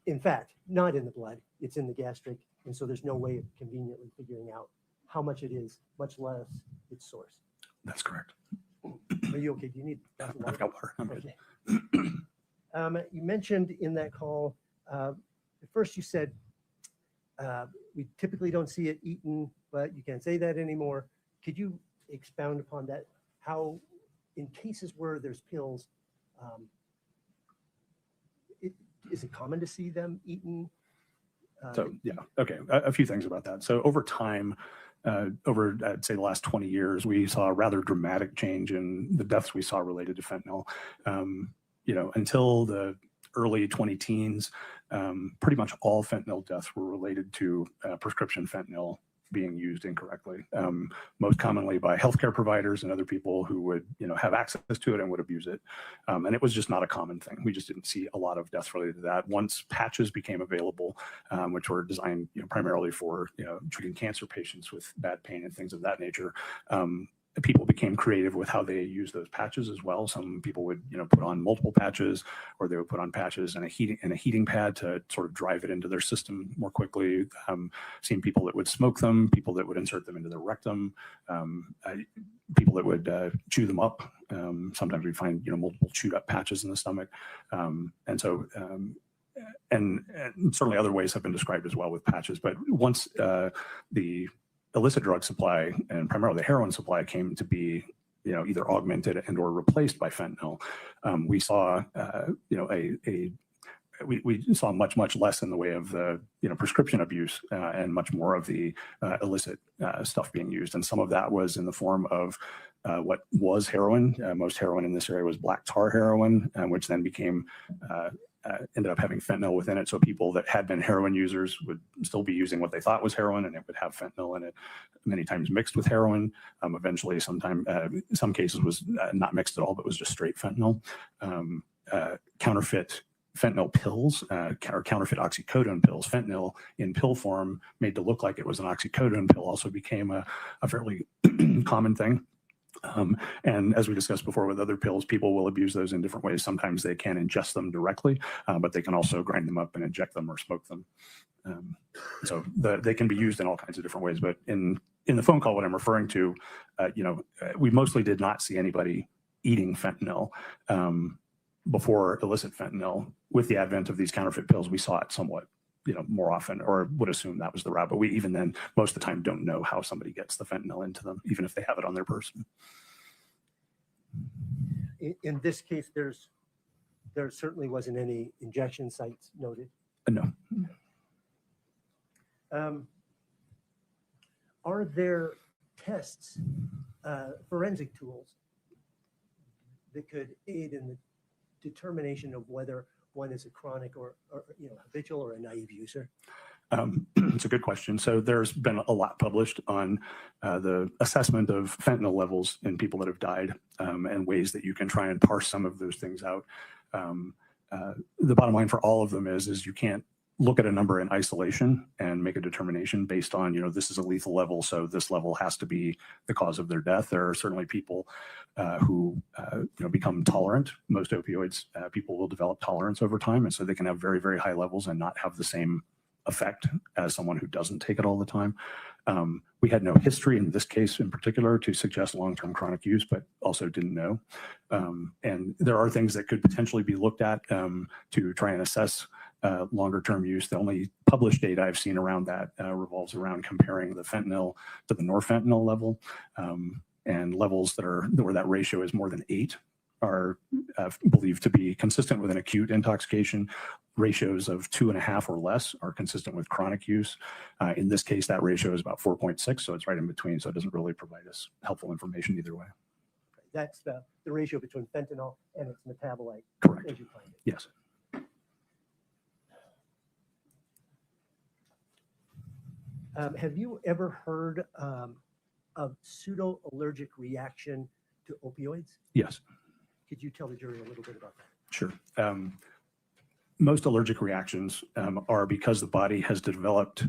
in fact not in the blood, it's in the gastric. And so there's no way of conveniently figuring out how much it is, much less its source. That's correct. Are you okay? Do you need I've got water. I'm good. Okay. You mentioned in that call, at first you said, we typically don't see it eaten, but you can't say that anymore. Could you expound upon that? How, in cases where there's pills, is it common to see them eaten? So yeah, okay, a few things about that. So over time, over I'd say the last 20 years, we saw a rather dramatic change in the deaths we saw related to fentanyl. You know, until the early 2010s, pretty much all fentanyl deaths were related to prescription fentanyl being used incorrectly, most commonly by healthcare providers and other people who would, you know, have access to it and would abuse it. And it was just not a common thing. We just didn't see a lot of deaths related to that. Once patches became available, which were designed, you know, primarily for, you know, treating cancer patients with bad pain and things of that nature, people became creative with how they use those patches as well. Some people would, you know, put on multiple patches, or they would put on patches and a heating pad to sort of drive it into their system more quickly. Seen people that would smoke them, people that would insert them into their rectum, people that would chew them up. Sometimes we'd find, you know, multiple chewed up patches in the stomach. And certainly other ways have been described as well with patches. But once the illicit drug supply and primarily the heroin supply came to be, you know, either augmented and or replaced by fentanyl, we saw, you know, we saw much less in the way of the, you know, prescription abuse and much more of the illicit stuff being used. And some of that was in the form of what was heroin. Most heroin in this area was black tar heroin, which then became ended up having fentanyl within it. So people that had been heroin users would still be using what they thought was heroin, and it would have fentanyl in it, many times mixed with heroin. Eventually, some cases was not mixed at all, but was just straight fentanyl. Counterfeit fentanyl pills, or counterfeit oxycodone pills. Fentanyl in pill form made to look like it was an oxycodone pill also became a fairly common thing. And as we discussed before with other pills, people will abuse those in different ways. Sometimes they can ingest them directly, but they can also grind them up and inject them or smoke them. So they can be used in all kinds of different ways. But in the phone call, what I'm referring to, you know, we mostly did not see anybody eating fentanyl before illicit fentanyl. With the advent of these counterfeit pills, we saw it somewhat, you know, more often, or would assume that was the route. But we even then, most of the time, don't know how somebody gets the fentanyl into them, even if they have it on their person. In this case, there certainly wasn't any injection sites noted. No. Are there tests, forensic tools that could aid in the determination of whether one is a chronic or you know, habitual or a naive user? It's a good question. So there's been a lot published on the assessment of fentanyl levels in people that have died, and ways that you can try and parse some of those things out. The bottom line for all of them is you can't look at a number in isolation and make a determination based on, you know, this is a lethal level, so this level has to be the cause of their death. There are certainly people who you know, become tolerant. Most opioids, people will develop tolerance over time, and so they can have very, very high levels and not have the same effect as someone who doesn't take it all the time. We had no history in this case in particular to suggest long-term chronic use, but also didn't know. And there are things that could potentially be looked at to try and assess longer-term use. The only published data I've seen around that revolves around comparing the fentanyl to the norfentanyl level, and levels where that ratio is more than 8 are believed to be consistent with an acute intoxication. Ratios of 2.5 or less are consistent with chronic use. In this case, that ratio is about 4.6, so it's right in between, so it doesn't really provide us helpful information either way. That's the ratio between fentanyl and its metabolite. Correct. As you find it. Yes. Have you ever heard of pseudo-allergic reaction to opioids? Yes. Could you tell the jury a little bit about that? Sure. Most allergic reactions are because the body has developed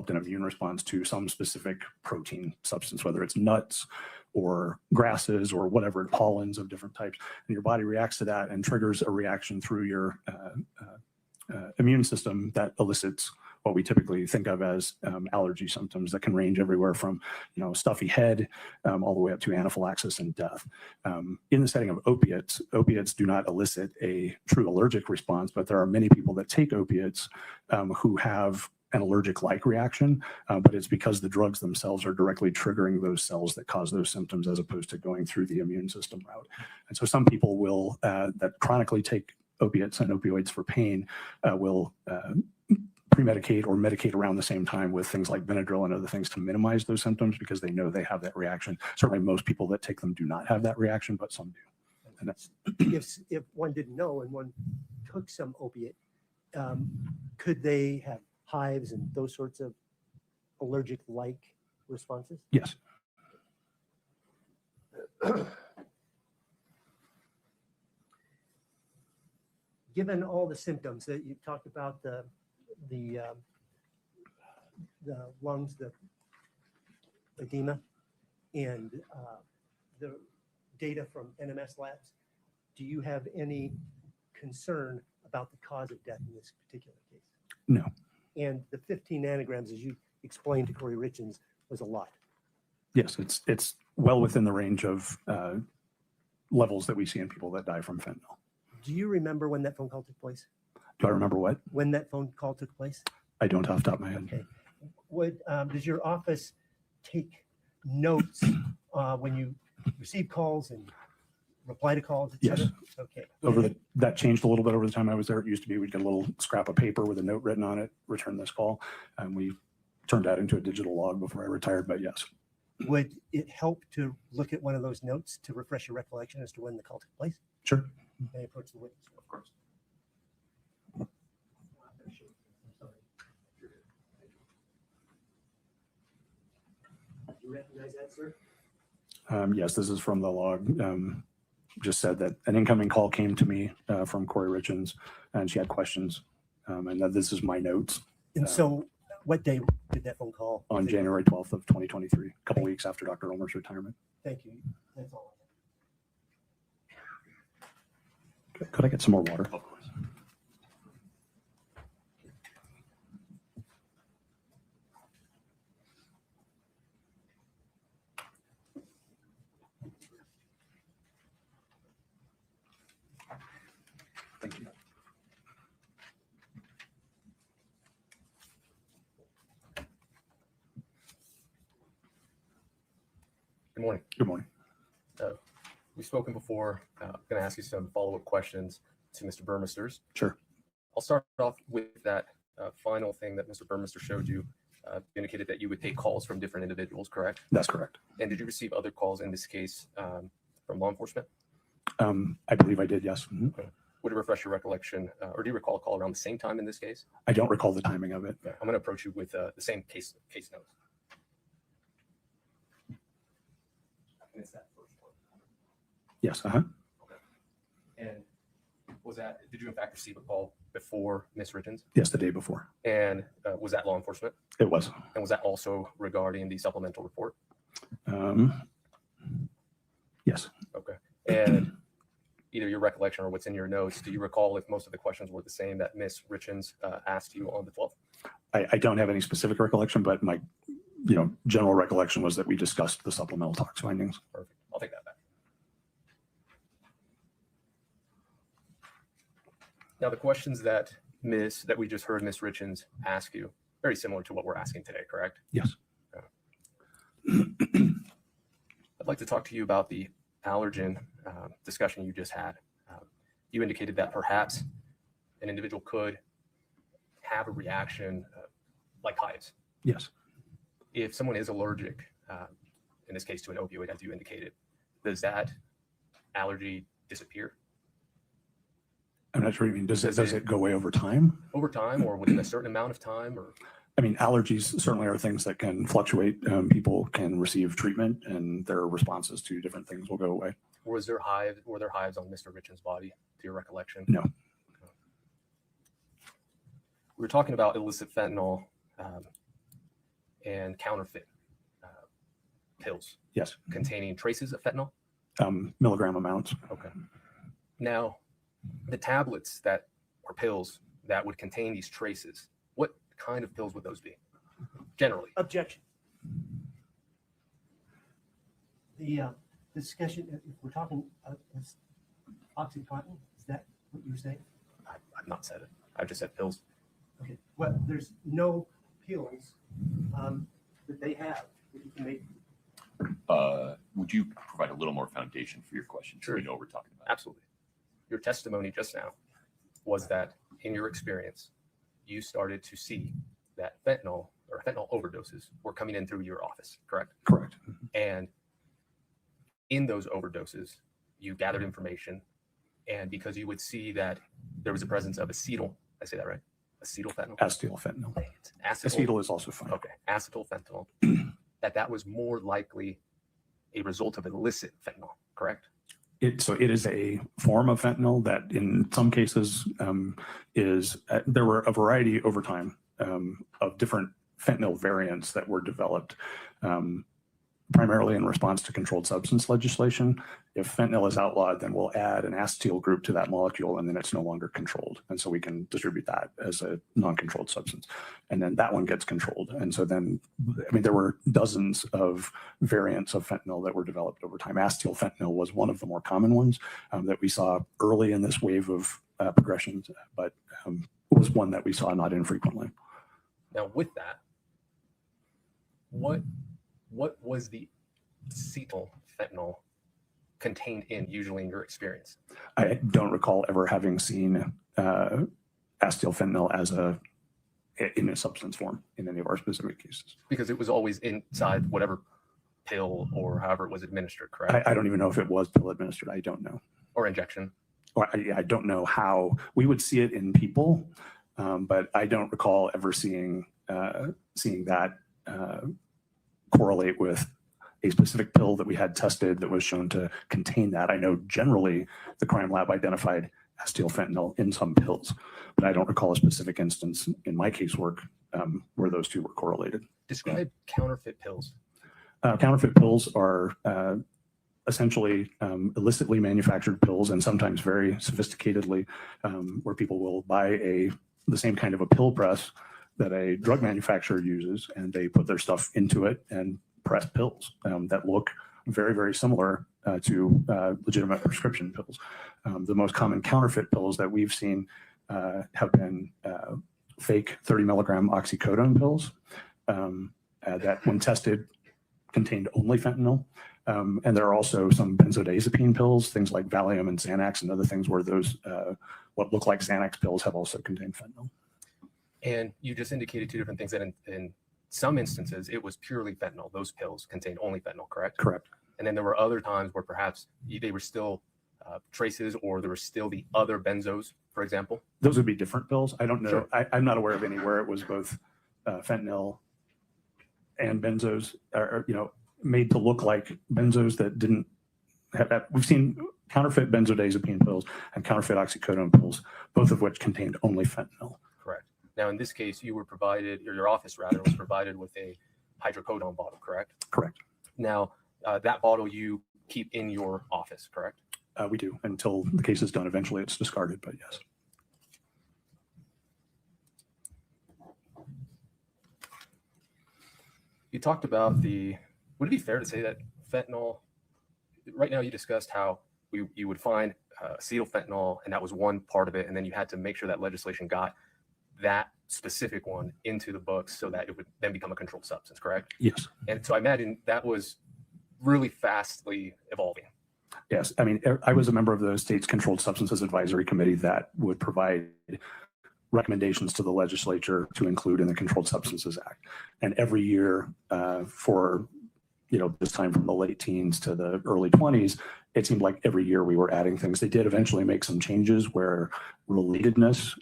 an immune response to some specific protein substance, whether it's nuts or grasses or whatever, pollens of different types, and your body reacts to that and triggers a reaction through your immune system that elicits what we typically think of as allergy symptoms that can range everywhere from, stuffy head all the way up to anaphylaxis and death. In the setting of opiates do not elicit a true allergic response, but there are many people that take opiates who have an allergic-like reaction, but it's because the drugs themselves are directly triggering those cells that cause those symptoms as opposed to going through the immune system route. And so some people will, that chronically take opiates and opioids for pain, will pre-medicate or medicate around the same time with things like Benadryl and other things to minimize those symptoms because they know they have that reaction. Certainly most people that take them do not have that reaction, but some do. And that's if one didn't know and one took some opiate, could they have hives and those sorts of allergic-like responses? yes. Given all the symptoms that you talked about, the lungs, the edema, and the data from NMS labs, do you have any concern about the cause of death in this particular case? No. And the 15 nanograms, as you explained to Kouri Richins, was a lot. Yes, it's well within the range of levels that we see in people that die from fentanyl. Do you remember when that phone call took place? Do I remember what? When that phone call took place? I don't off the top of my head. Okay. Does your office take notes when you receive calls and reply to calls, et cetera? Yes. Okay. That changed a little bit over the time I was there. It used to be we'd get a little scrap of paper with a note written on it, return this call. And we turned that into a digital log before I retired, but yes. Would it help to look at one of those notes to refresh your recollection as to when the call took place? Sure. May I approach the witness? Of course. Do you recognize that, sir? Yes, this is from the log. Just said that an incoming call came to me from Kouri Richins, and she had questions, and that this is my notes. And so what day did that phone call? On January 12th of 2023, a couple weeks after Dr. Ulmer's retirement. Thank you. That's all. Could I get some more water? Of course. Thank you. Good morning. Good morning. We've spoken before. I'm going to ask you some follow-up questions to Mr. Burmisters. Sure. I'll start off with that final thing that Mr. Burmister showed you. Indicated that you would take calls from different individuals, correct? That's correct. And did you receive other calls in this case from law enforcement? I believe I did, yes. Mhm. Okay. Would it refresh your recollection, or do you recall a call around the same time in this case? I don't recall the timing of it. Okay. I'm going to approach you with the same case notes. And it's that first one. Yes. Okay. And did you in fact receive a call before Ms. Richins? Yes, the day before. And was that law enforcement? It was. And was that also regarding the supplemental report? Yes. Okay. And either your recollection or what's in your notes, do you recall if most of the questions were the same that Ms. Richins asked you on the 12th? I don't have any specific recollection, but my general recollection was that we discussed the supplemental tox findings. Perfect. I'll take that back. Now, the questions that we just heard Ms. Richins ask you, very similar to what we're asking today, correct? Yes. I'd like to talk to you about the allergen discussion you just had. You indicated that perhaps an individual could have a reaction like hives. Yes. If someone is allergic, in this case to an opioid, as you indicated, does that allergy disappear? I'm not sure what you mean. Does it go away over time? Over time or within a certain amount of time? Or I mean, allergies certainly are things that can fluctuate. People can receive treatment and their responses to different things will go away. were there hives on Mr. Richins' body, to your recollection? No. We were talking about illicit fentanyl and counterfeit pills. Yes. Containing traces of fentanyl? Milligram amounts. Okay. Now, the tablets that are pills that would contain these traces, what kind of pills would those be, generally? Objection. The discussion, if we're talking Oxycontin, is that what you're saying? I've not said it. I've just said pills. Okay. Well, there's no pills that they have that you can make. Would you provide a little more foundation for your question? So we know what we're talking about. Absolutely. Your testimony just now was that in your experience, you started to see that fentanyl or fentanyl overdoses were coming in through your office, correct? Correct. And in those overdoses, you gathered information, and because you would see that there was a presence of acetyl, I say that right? Acetyl fentanyl? Acetyl fentanyl. Acetyl is also fine. Okay, acetyl fentanyl, that was more likely a result of illicit fentanyl, correct? So it is a form of fentanyl that in some cases there were a variety over time of different fentanyl variants that were developed primarily in response to controlled substance legislation. If fentanyl is outlawed, then we'll add an acetyl group to that molecule, and then it's no longer controlled. And so we can distribute that as a non-controlled substance. And then that one gets controlled. And so then, I mean, there were dozens of variants of fentanyl that were developed over time. Acetyl fentanyl was one of the more common ones that we saw early in this wave of progression, but was one that we saw not infrequently. Now with that, what was the acetyl fentanyl contained in usually in your experience? I don't recall ever having seen acetyl fentanyl as in a substance form in any of our specific cases. Because it was always inside whatever pill or however it was administered, correct? I don't even know if it was pill administered. I don't know. Or injection? Or I don't know how we would see it in people, but I don't recall ever seeing that correlate with a specific pill that we had tested that was shown to contain that. I know generally the crime lab identified acetyl fentanyl in some pills, but I don't recall a specific instance in my casework where those two were correlated. Describe counterfeit pills. Counterfeit pills are essentially illicitly manufactured pills, and sometimes very sophisticatedly, where people will buy the same kind of a pill press that a drug manufacturer uses, and they put their stuff into it and press pills that look very, very similar to legitimate prescription pills. The most common counterfeit pills that we've seen have been fake 30 milligram oxycodone pills that when tested contained only fentanyl. And there are also some benzodiazepine pills, things like Valium and Xanax and other things where those what look like Xanax pills have also contained fentanyl. And you just indicated two different things, that in some instances, it was purely fentanyl. Those pills contained only fentanyl, correct? Correct. And then there were other times where perhaps they were still traces, or there were still the other benzos, for example? Those would be different pills. I don't know. Sure. I'm not aware of any where it was both fentanyl and benzos are, made to look like benzos that didn't have that. We've seen counterfeit benzodiazepine pills and counterfeit oxycodone pills, both of which contained only fentanyl. Correct. Now, in this case, you were provided, or your office rather, was provided with a hydrocodone bottle, correct? Correct. Now, that bottle you keep in your office, correct? We do until the case is done. Eventually it's discarded, but yes. You talked about would it be fair to say that fentanyl, right now you discussed how you would find acetyl fentanyl, and that was one part of it, and then you had to make sure that legislation got that specific one into the books so that it would then become a controlled substance, correct? Yes. And so I imagine that was really fastly evolving. Yes. I mean, I was a member of the state's Controlled Substances Advisory Committee that would provide recommendations to the legislature to include in the Controlled Substances Act. And every year for, this time from the late teens to the early 20s, it seemed like every year we were adding things. They did eventually make some changes where relatedness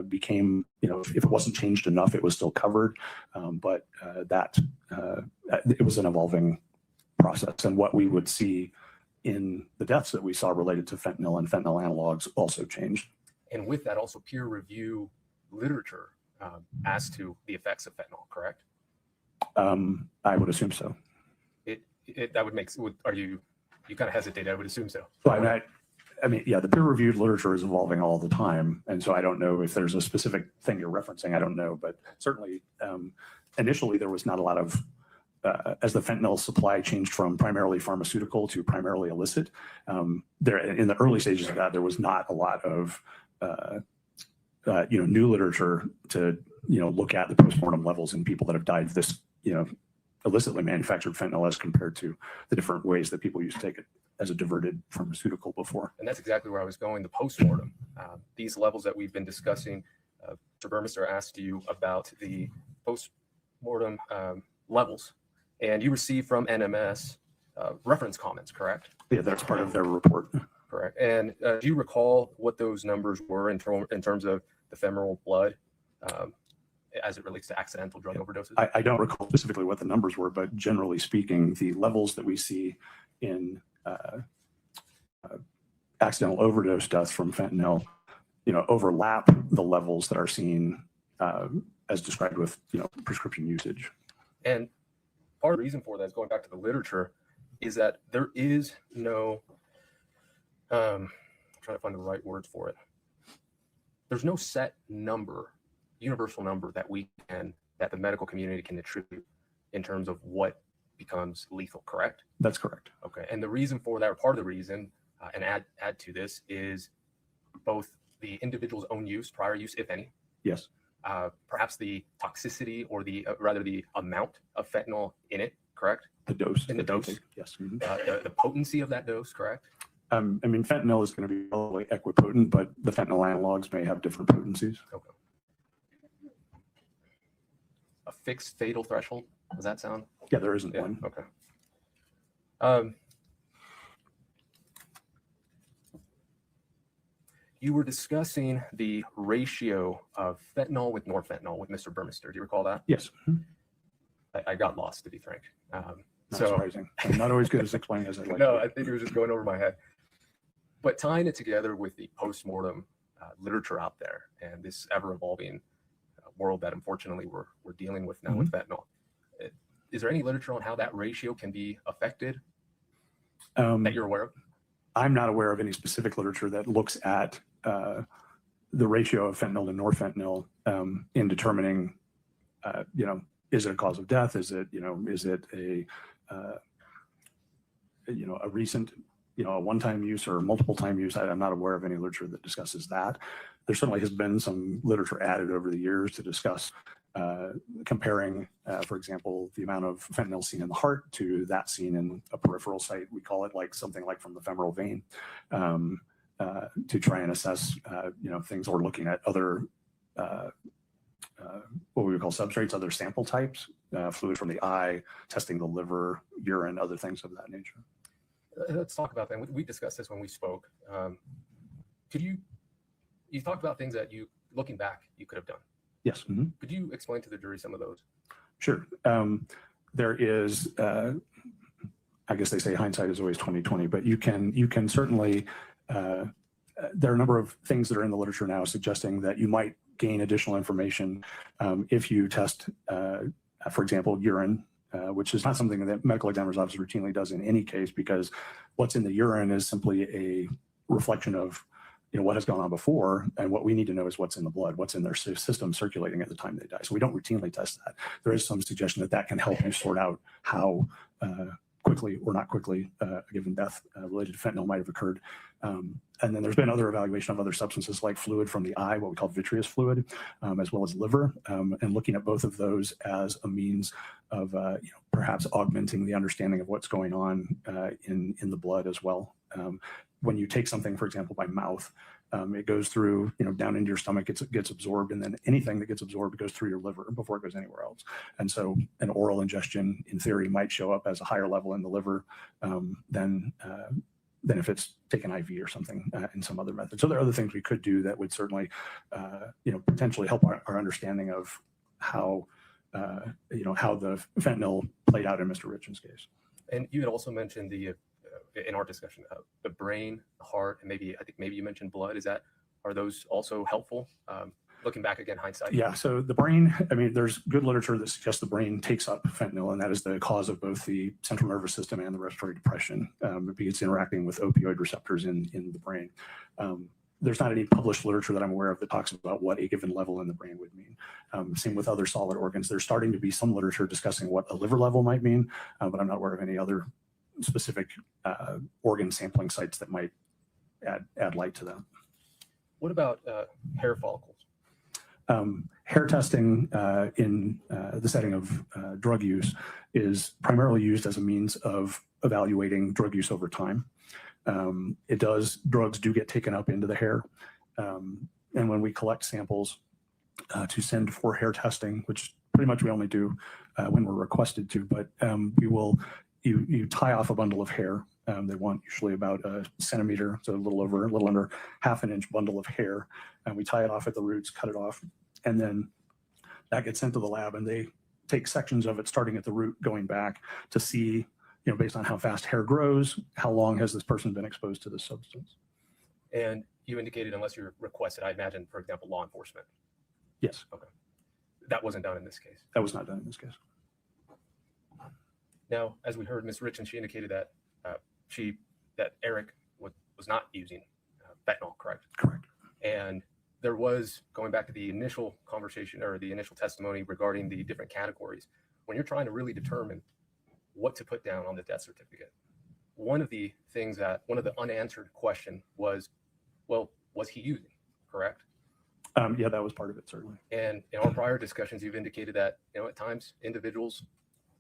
became, if it wasn't changed enough, it was still covered. But it was an evolving process. And what we would see in the deaths that we saw related to fentanyl and fentanyl analogs also changed. And with that, also peer review literature as to the effects of fentanyl, correct? I would assume so. That would make, you kind of hesitate, I would assume so. Well, I mean, yeah, the peer-reviewed literature is evolving all the time, and so I don't know if there's a specific thing you're referencing. I don't know, but certainly initially there was not a lot of, as the fentanyl supply changed from primarily pharmaceutical to primarily illicit. There in the early stages of that, there was not a lot of new literature to look at the postmortem levels in people that have died of this illicitly manufactured fentanyl as compared to the different ways that people used to take it as a diverted pharmaceutical before. And that's exactly where I was going, the postmortem. These levels that we've been discussing, Mr. Burmester asked you about the postmortem levels, and you received from NMS reference comments, correct? Yeah, that's part of their report. Correct. And do you recall what those numbers were in terms of the femoral blood as it relates to accidental drug overdoses? I don't recall specifically what the numbers were, but generally speaking, the levels that we see in accidental overdose deaths from fentanyl, overlap the levels that are seen as described with, prescription usage. And part of the reason for that is going back to the literature is that there is no, I'm trying to find the right words for it. There's no set number, universal number that the medical community can attribute in terms of what becomes lethal, correct? That's correct. Okay. And the reason for that, or part of the reason, and add to this, is both the individual's own use, prior use, if any. Yes. Perhaps the toxicity or rather the amount of fentanyl in it, correct? The dose. In the dose. Yes. The potency of that dose, correct? I mean, fentanyl is going to be probably equipotent, but the fentanyl analogs may have different potencies. Okay. A fixed fatal threshold, does that sound? Yeah, there isn't one. Okay. You were discussing the ratio of fentanyl with norfentanyl with Mr. Burmester. Do you recall that? Yes. I got lost, to be frank. Not surprising. I'm not always good at explaining as I'd like. No, I think it was just going over my head. But tying it together with the postmortem literature out there and this ever-evolving world that unfortunately we're dealing with now with fentanyl, is there any literature on how that ratio can be affected that you're aware of? I'm not aware of any specific literature that looks at the ratio of fentanyl to norfentanyl in determining, is it a cause of death? Is it a recent, a one-time use or multiple time use? I'm not aware of any literature that discusses that. There certainly has been some literature added over the years to discuss comparing, for example, the amount of fentanyl seen in the heart to that seen in a peripheral site. We call it like something like from the femoral vein to try and assess, things. Or looking at other, what we would call substrates, other sample types, fluid from the eye, testing the liver, urine, other things of that nature. Let's talk about that. We discussed this when we spoke. You talked about things that looking back, you could have done. Yes. Could you explain to the jury some of those? Sure. There is, I guess they say hindsight is always 20/20, but you can certainly, there are a number of things that are in the literature now suggesting that you might gain additional information if you test, for example, urine, which is not something that medical examiner's office routinely does in any case, because what's in the urine is simply a reflection of what has gone on before, and what we need to know is what's in the blood, what's in their system circulating at the time they die. So we don't routinely test that. There is some suggestion that can help you sort out how quickly or not quickly a given death related to fentanyl might have occurred. And then there's been other evaluation of other substances like fluid from the eye, what we call vitreous fluid, as well as liver, and looking at both of those as a means of perhaps augmenting the understanding of what's going on in the blood as well. When you take something, for example, by mouth, it goes through, down into your stomach, it gets absorbed, and then anything that gets absorbed goes through your liver before it goes anywhere else. And so an oral ingestion, in theory, might show up as a higher level in the liver than if it's taken IV or something in some other method. So there are other things we could do that would certainly, potentially help our understanding of how the fentanyl played out in Mr. Richins' case. And you had also mentioned in our discussion, the brain, the heart, and maybe you mentioned blood. Are those also helpful? looking back again, hindsight. Yeah, so the brain, I mean, there's good literature that suggests the brain takes up fentanyl, and that is the cause of both the central nervous system and the respiratory depression. It's interacting with opioid receptors in the brain. There's not any published literature that I'm aware of that talks about what a given level in the brain would mean. Same with other solid organs. There's starting to be some literature discussing what a liver level might mean, but I'm not aware of any other specific organ sampling sites that might add light to that. What about hair follicles? Hair testing in the setting of drug use is primarily used as a means of evaluating drug use over time. Drugs do get taken up into the hair. And when we collect samples to send for hair testing, which pretty much we only do when we're requested to, but you tie off a bundle of hair. They want usually about a centimeter, so a little under half an inch bundle of hair. And we tie it off at the roots, cut it off, and then that gets sent to the lab, and they take sections of it starting at the root going back to see, based on how fast hair grows, how long has this person been exposed to this substance. And you indicated unless you're requested, I imagine, for example, law enforcement. Yes. Okay. That wasn't done in this case. That was not done in this case. Now, as we heard, Ms. Richins, she indicated that that Eric was not using fentanyl, correct? Correct. And there was, going back to the initial conversation or the initial testimony regarding the different categories, when you're trying to really determine what to put down on the death certificate, one of the unanswered question was, well, was he using, correct? Yeah, that was part of it, certainly. And in our prior discussions, you've indicated that, at times individuals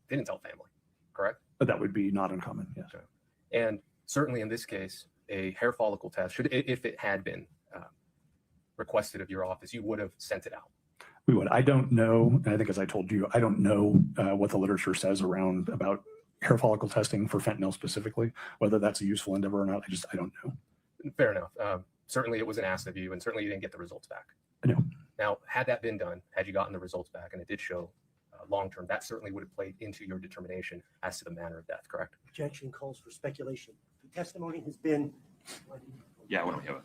didn't tell family, correct? But that would be not uncommon, yes. Okay. And certainly in this case, a hair follicle test, if it had been requested of your office, you would have sent it out. We would. I don't know, and I think as I told you, I don't know what the literature says about hair follicle testing for fentanyl specifically, whether that's a useful endeavor or not. I don't know. Fair enough. Certainly it wasn't asked of you, and certainly you didn't get the results back. No. Now, had that been done, had you gotten the results back, and it did show long-term, that certainly would have played into your determination as to the manner of death, correct? Objection calls for speculation. The testimony has been. Yeah, why don't we have a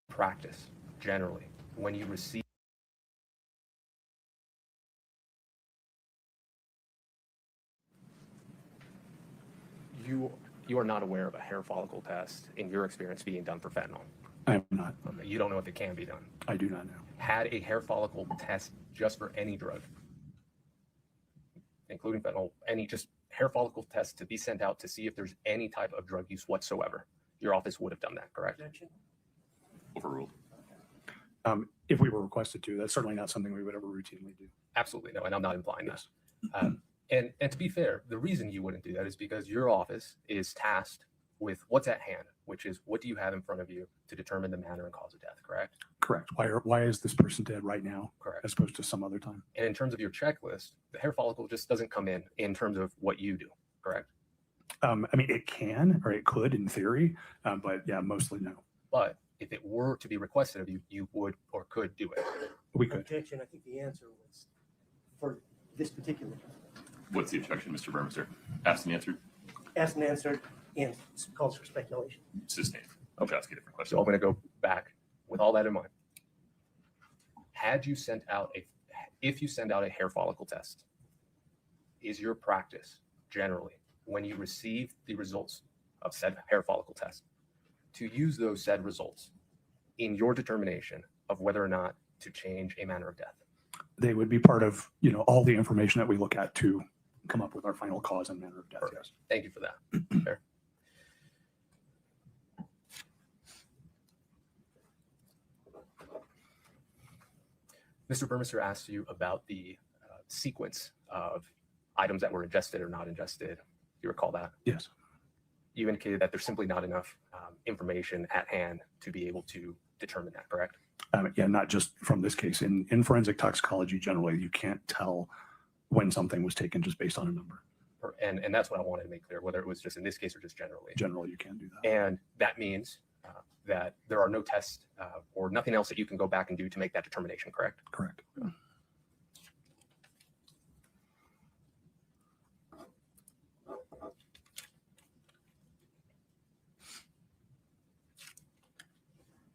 practice generally when you receive you are not aware of a hair follicle test in your experience being done for fentanyl. I am not. Okay. You don't know if it can be done. I do not know. Had a hair follicle test just for any drug, including fentanyl, any just hair follicle test to be sent out to see if there's any type of drug use whatsoever, your office would have done that, correct? Objection. overruled. If we were requested to, that's certainly not something we would ever routinely do. Absolutely no, and I'm not implying that. And to be fair, the reason you wouldn't do that is because your office is tasked with what's at hand, which is what do you have in front of you to determine the manner and cause of death, correct? Correct. Why is this person dead right now, Correct. as opposed to some other time? And in terms of your checklist, the hair follicle just doesn't come in terms of what you do, correct? I mean, it can or it could in theory, but yeah, mostly no. But if it were to be requested of you, you would or could do it. We could. Objection. I think the answer was for this particular. What's the objection, Mr. Burmester? Asked and answered? Asked and answered, and calls for speculation. Sustained. I'll ask you a different question. So I'm going to go back with all that in mind. If you send out a hair follicle test, is your practice generally when you receive the results of said hair follicle test to use those said results in your determination of whether or not to change a manner of death? They would be part of, all the information that we look at to come up with our final cause and manner of death. Perfect. Yes. Thank you for that. Fair. Mr. Burmester asked you about the sequence of items that were ingested or not ingested. You recall that? Yes. You indicated that there's simply not enough information at hand to be able to determine that, correct? Yeah, not just from this case. In forensic toxicology, generally, you can't tell when something was taken just based on a number. And that's what I wanted to make clear, whether it was just in this case or just generally. Generally, you can do that. And that means that there are no tests or nothing else that you can go back and do to make that determination, correct? Correct.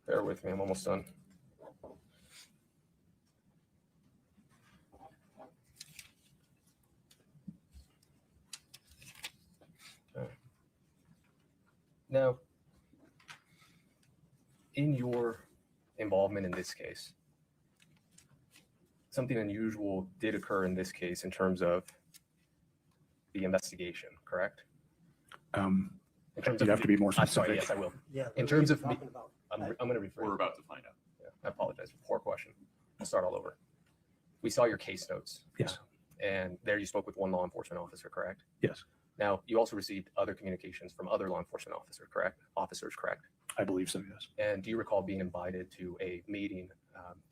Bear with me, I'm almost done. Okay. Now, in your involvement in this case, something unusual did occur in this case in terms of the investigation, correct? In terms you have to be more I'm specific. sorry, yes, I will. Yeah. In what terms are of you me- talking about? I'm going to rephrase. We're about to find out. Yeah, I apologize. Poor question. I'll start all over. We saw your case notes. Yes. And there you spoke with one law enforcement officer, correct? Yes, Now, you also received other communications from other law enforcement officers, correct? I believe so, yes. And do you recall being invited to a meeting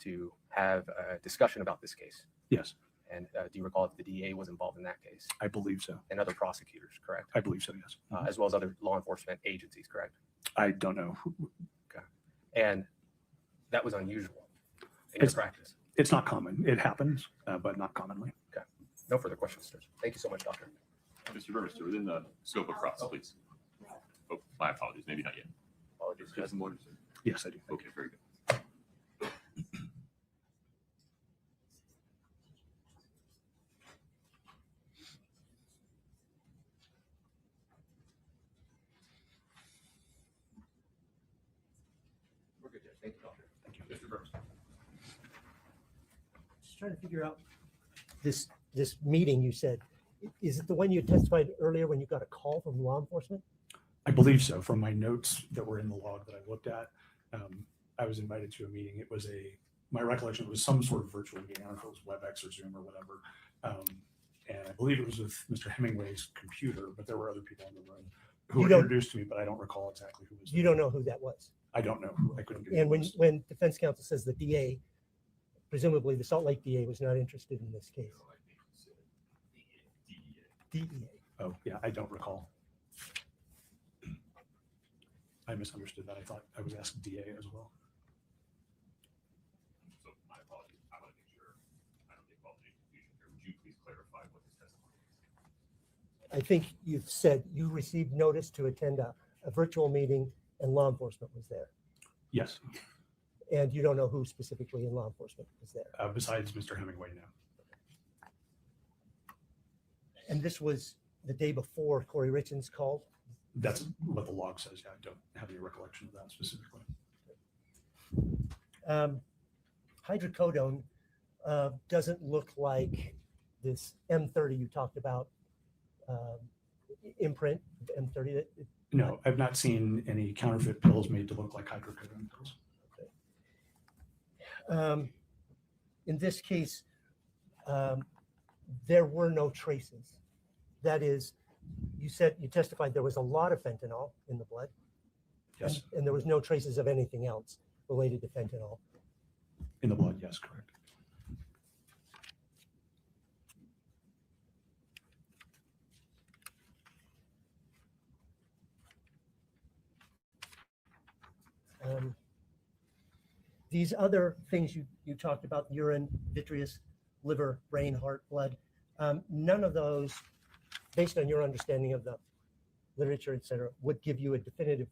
to have a discussion about this case? Yes, And do you recall if the DA was involved in that case I believe so. and other prosecutors, correct? I believe so, yes. As well as other law enforcement agencies, correct? I don't know. And that was unusual in your practice. It's not common. It happens, but not commonly. Okay. No further questions, sir. Thank you so much, Doctor. Mr. Burmester, within the scope of cross, please. Oh, my apologies. Maybe not yet. Apologies. Do you have some more to say? Yes, I do. Okay, very good. We're good, Judge. Thank you, Doctor. Thank you. Mr. Burmester. Just trying to figure out this meeting you said. Is it the one you testified earlier when you got a call from law enforcement? I believe so. From my notes that were in the log that I looked at, I was invited to a meeting. It was my recollection, it was some sort of virtual meeting. I don't know if it was WebEx or Zoom or whatever. And I believe it was with Mr. Hemingway's computer, but there were other people in the room who You were don't- introduced to me, but I don't recall exactly who was You there. don't know who that was. I don't know who. I couldn't get And who it was. when defense counsel says the DA, presumably the Salt Lake DA was not interested in this case. DEA. Oh, yeah, I don't recall. I misunderstood that. I thought I was asked DA as well. So my apologies. I want to make sure I don't get involved in any confusion here. Would you please clarify what this testimony is? I think you've said you received notice to attend a virtual meeting and law enforcement was there. Yes, And you don't know who specifically in law enforcement was there. besides Mr. Hemingway now. And this was the day before Kouri Richins called. That's what the log says. Yeah, I don't have any recollection of that specifically. Hydrocodone doesn't look like this M30 you talked about, imprint M30. No, I've not seen any counterfeit pills made to look like hydrocodone pills. In this case, there were no traces. That is, you testified there was a lot of fentanyl in the blood. Yes, And there was no traces of anything else related to fentanyl. in the blood. Yes, correct. These other things you talked about, urine, vitreous, liver, brain, heart, blood, none of those, based on your understanding of the literature, et cetera, would give you a definitive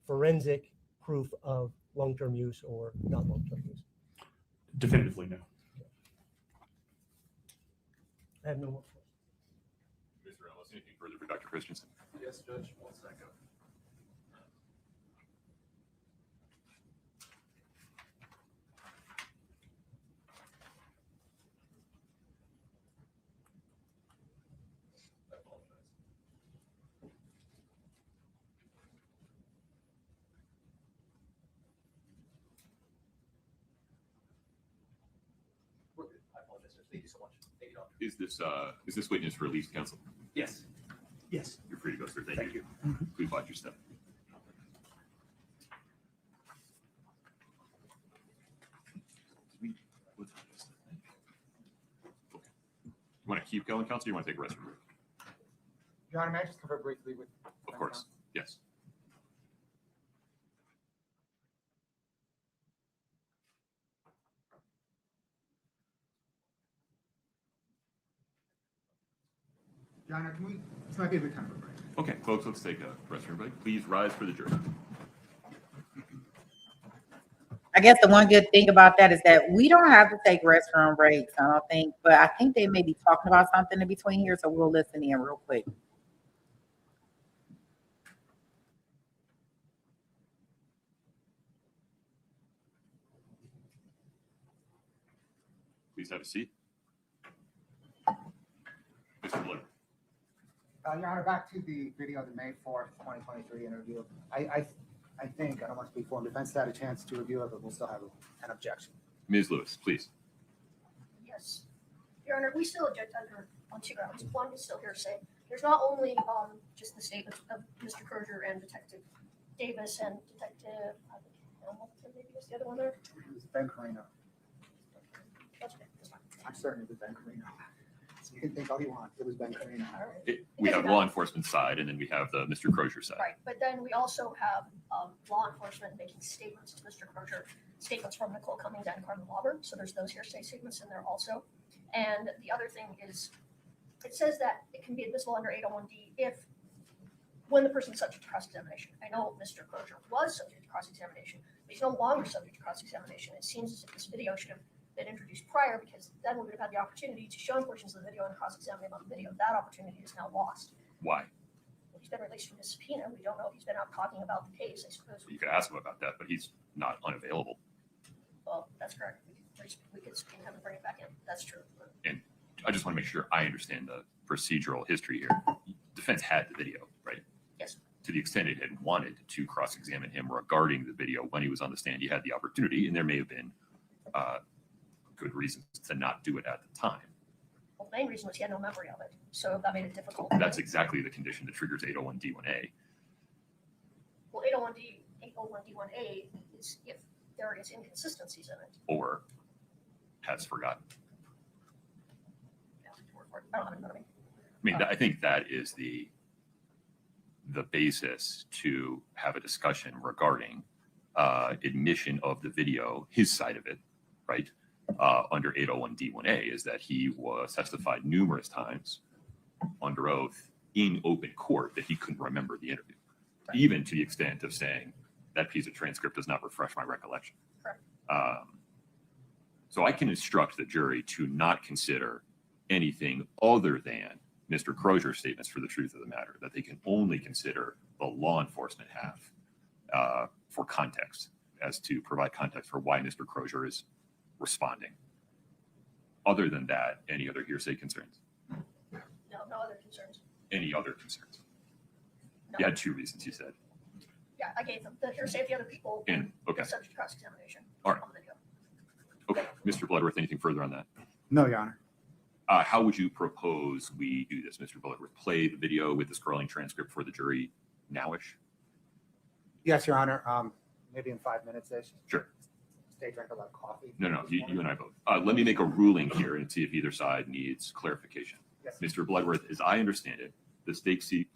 forensic proof of long-term use or not long-term use. Definitively, no. I have no more. Mr. Ellis, anything further for Dr. Christensen? Yes, Judge. 1 second. I apologize. We're good. I apologize, Judge. Thank you so much. Thank you, Doctor. Is this witness released, counsel? Yes. Yes. You're free to go, sir. Thank Thank you. Please watch your step. want to keep going, counsel? Or you want to take a restroom break? Your Honor, may I just confer briefly with? Of course. Yes. Your Honor, this might be a good time for a break. Okay, folks, let's take a restroom break. Please rise for the jury. I guess the one good thing about that is that we don't have to take restroom breaks, I don't think, but I think they may be talking about something in between here, so we'll listen in real quick. Please have a seat. Mr. Blair. Your Honor, back to the video of the May 4th, 2023 interview. I think, I don't want to speak for him, defense had a chance to review it, but we'll still have an objection. Ms. Lewis, please. Yes. Your Honor, we still object on two grounds. One is still hearsay. There's not only just the statements of Mr. Crozier and Detective Davis and Detective Hamilton, maybe was the other one there? It was Ben Carino. That's okay, that's fine. I'm certain it was Ben Carino. So you can think all you want. It was Ben Carino. All right. We have law enforcement side, and then we have the Mr. Crozier side. Right, but then we also have law enforcement making statements to Mr. Crozier, statements from Nicole Cummings and Carmen Lauber. So there's those hearsay statements in there also. And the other thing is, it says that it can be admissible under 801D if, when the person's subject to cross-examination. I know Mr. Crozier was subject to cross-examination, but he's no longer subject to cross-examination. It seems as if this video should have been introduced prior, because then we would have had the opportunity to show him portions of the video and cross-examine him on the video. That opportunity is now lost. Why? He's been released from his subpoena. We don't know if he's been out talking about the case. I suppose. You could ask him about that, but he's not unavailable. Well, that's correct. We could subpoena him and bring it back in. That's true. And I just want to make sure I understand the procedural history here. Defense had the video, right? Yes. To the extent it had wanted to cross-examine him regarding the video when he was on the stand, he had the opportunity, and there may have been good reasons to not do it at the time. Well, the main reason was he had no memory of it, so that made it difficult. That's exactly the condition that triggers 801D1A. Well, 801D1A is if there is inconsistencies in it. Or has forgotten. Yeah, I don't have it in front of me. I mean, I think that is the basis to have a discussion regarding admission of the video, his side of it, right? Under 801D1A, is that he was testified numerous times under oath in open court that he couldn't remember the interview, right. Even to the extent of saying that piece of transcript does not refresh my recollection. Correct. So I can instruct the jury to not consider anything other than Mr. Crozier's statements for the truth of the matter, that they can only consider the law enforcement have for context, as to provide context for why Mr. Crozier is responding. Other than that, any other hearsay concerns? No other concerns. Any other concerns? No. You had two reasons, you said. Yeah, I gave them the hearsay of the other people. And okay. Subject to cross-examination. All right. On the video. Okay, Mr. Bloodworth, anything further on that? No, Your Honor. How would you propose we do this, Mr. Bloodworth? Play the video with the scrolling transcript for the jury nowish? Yes, Your Honor. Maybe in 5 minutes-ish. Sure. Stay drink a lot of coffee. No, you and I both. Let me make a ruling here and see if either side needs clarification. Yes. Mr. Bloodworth, as I understand it, the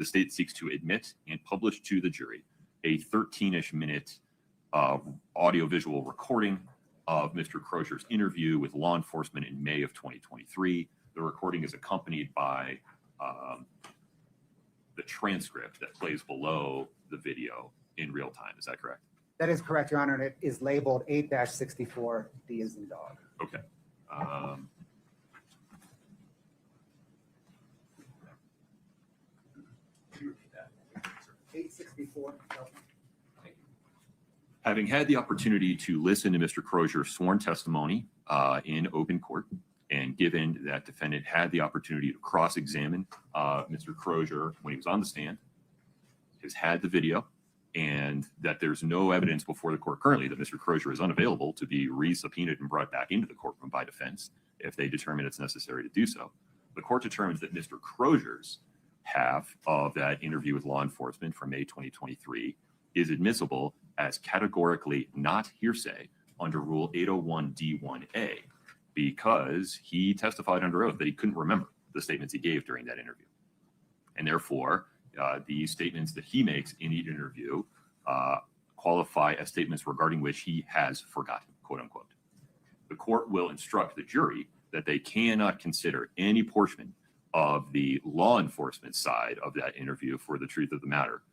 state seeks to admit and publish to the jury a 13-ish minute audiovisual recording of Mr. Crozier's interview with law enforcement in May of 2023. The recording is accompanied by the transcript that plays below the video in real time. Is that correct? That is correct, Your Honor, and it is labeled 8-64, D as in dog. Okay. 864. Having had the opportunity to listen to Mr. Crozier's sworn testimony in open court, and given that defendant had the opportunity to cross-examine Mr. Crozier when he was on the stand, has had the video, and that there's no evidence before the court currently that Mr. Crozier is unavailable to be re-subpoenaed and brought back into the courtroom by defense if they determine it's necessary to do so. The court determines that Mr. Crozier's half of that interview with law enforcement from May 2023 is admissible as categorically not hearsay under Rule 801D1A, because he testified under oath that he couldn't remember the statements he gave during that interview. And therefore, the statements that he makes in each interview qualify as statements regarding which he has forgotten, quote unquote. The court will instruct the jury that they cannot consider any portion of the law enforcement side of that interview for the truth of the matter,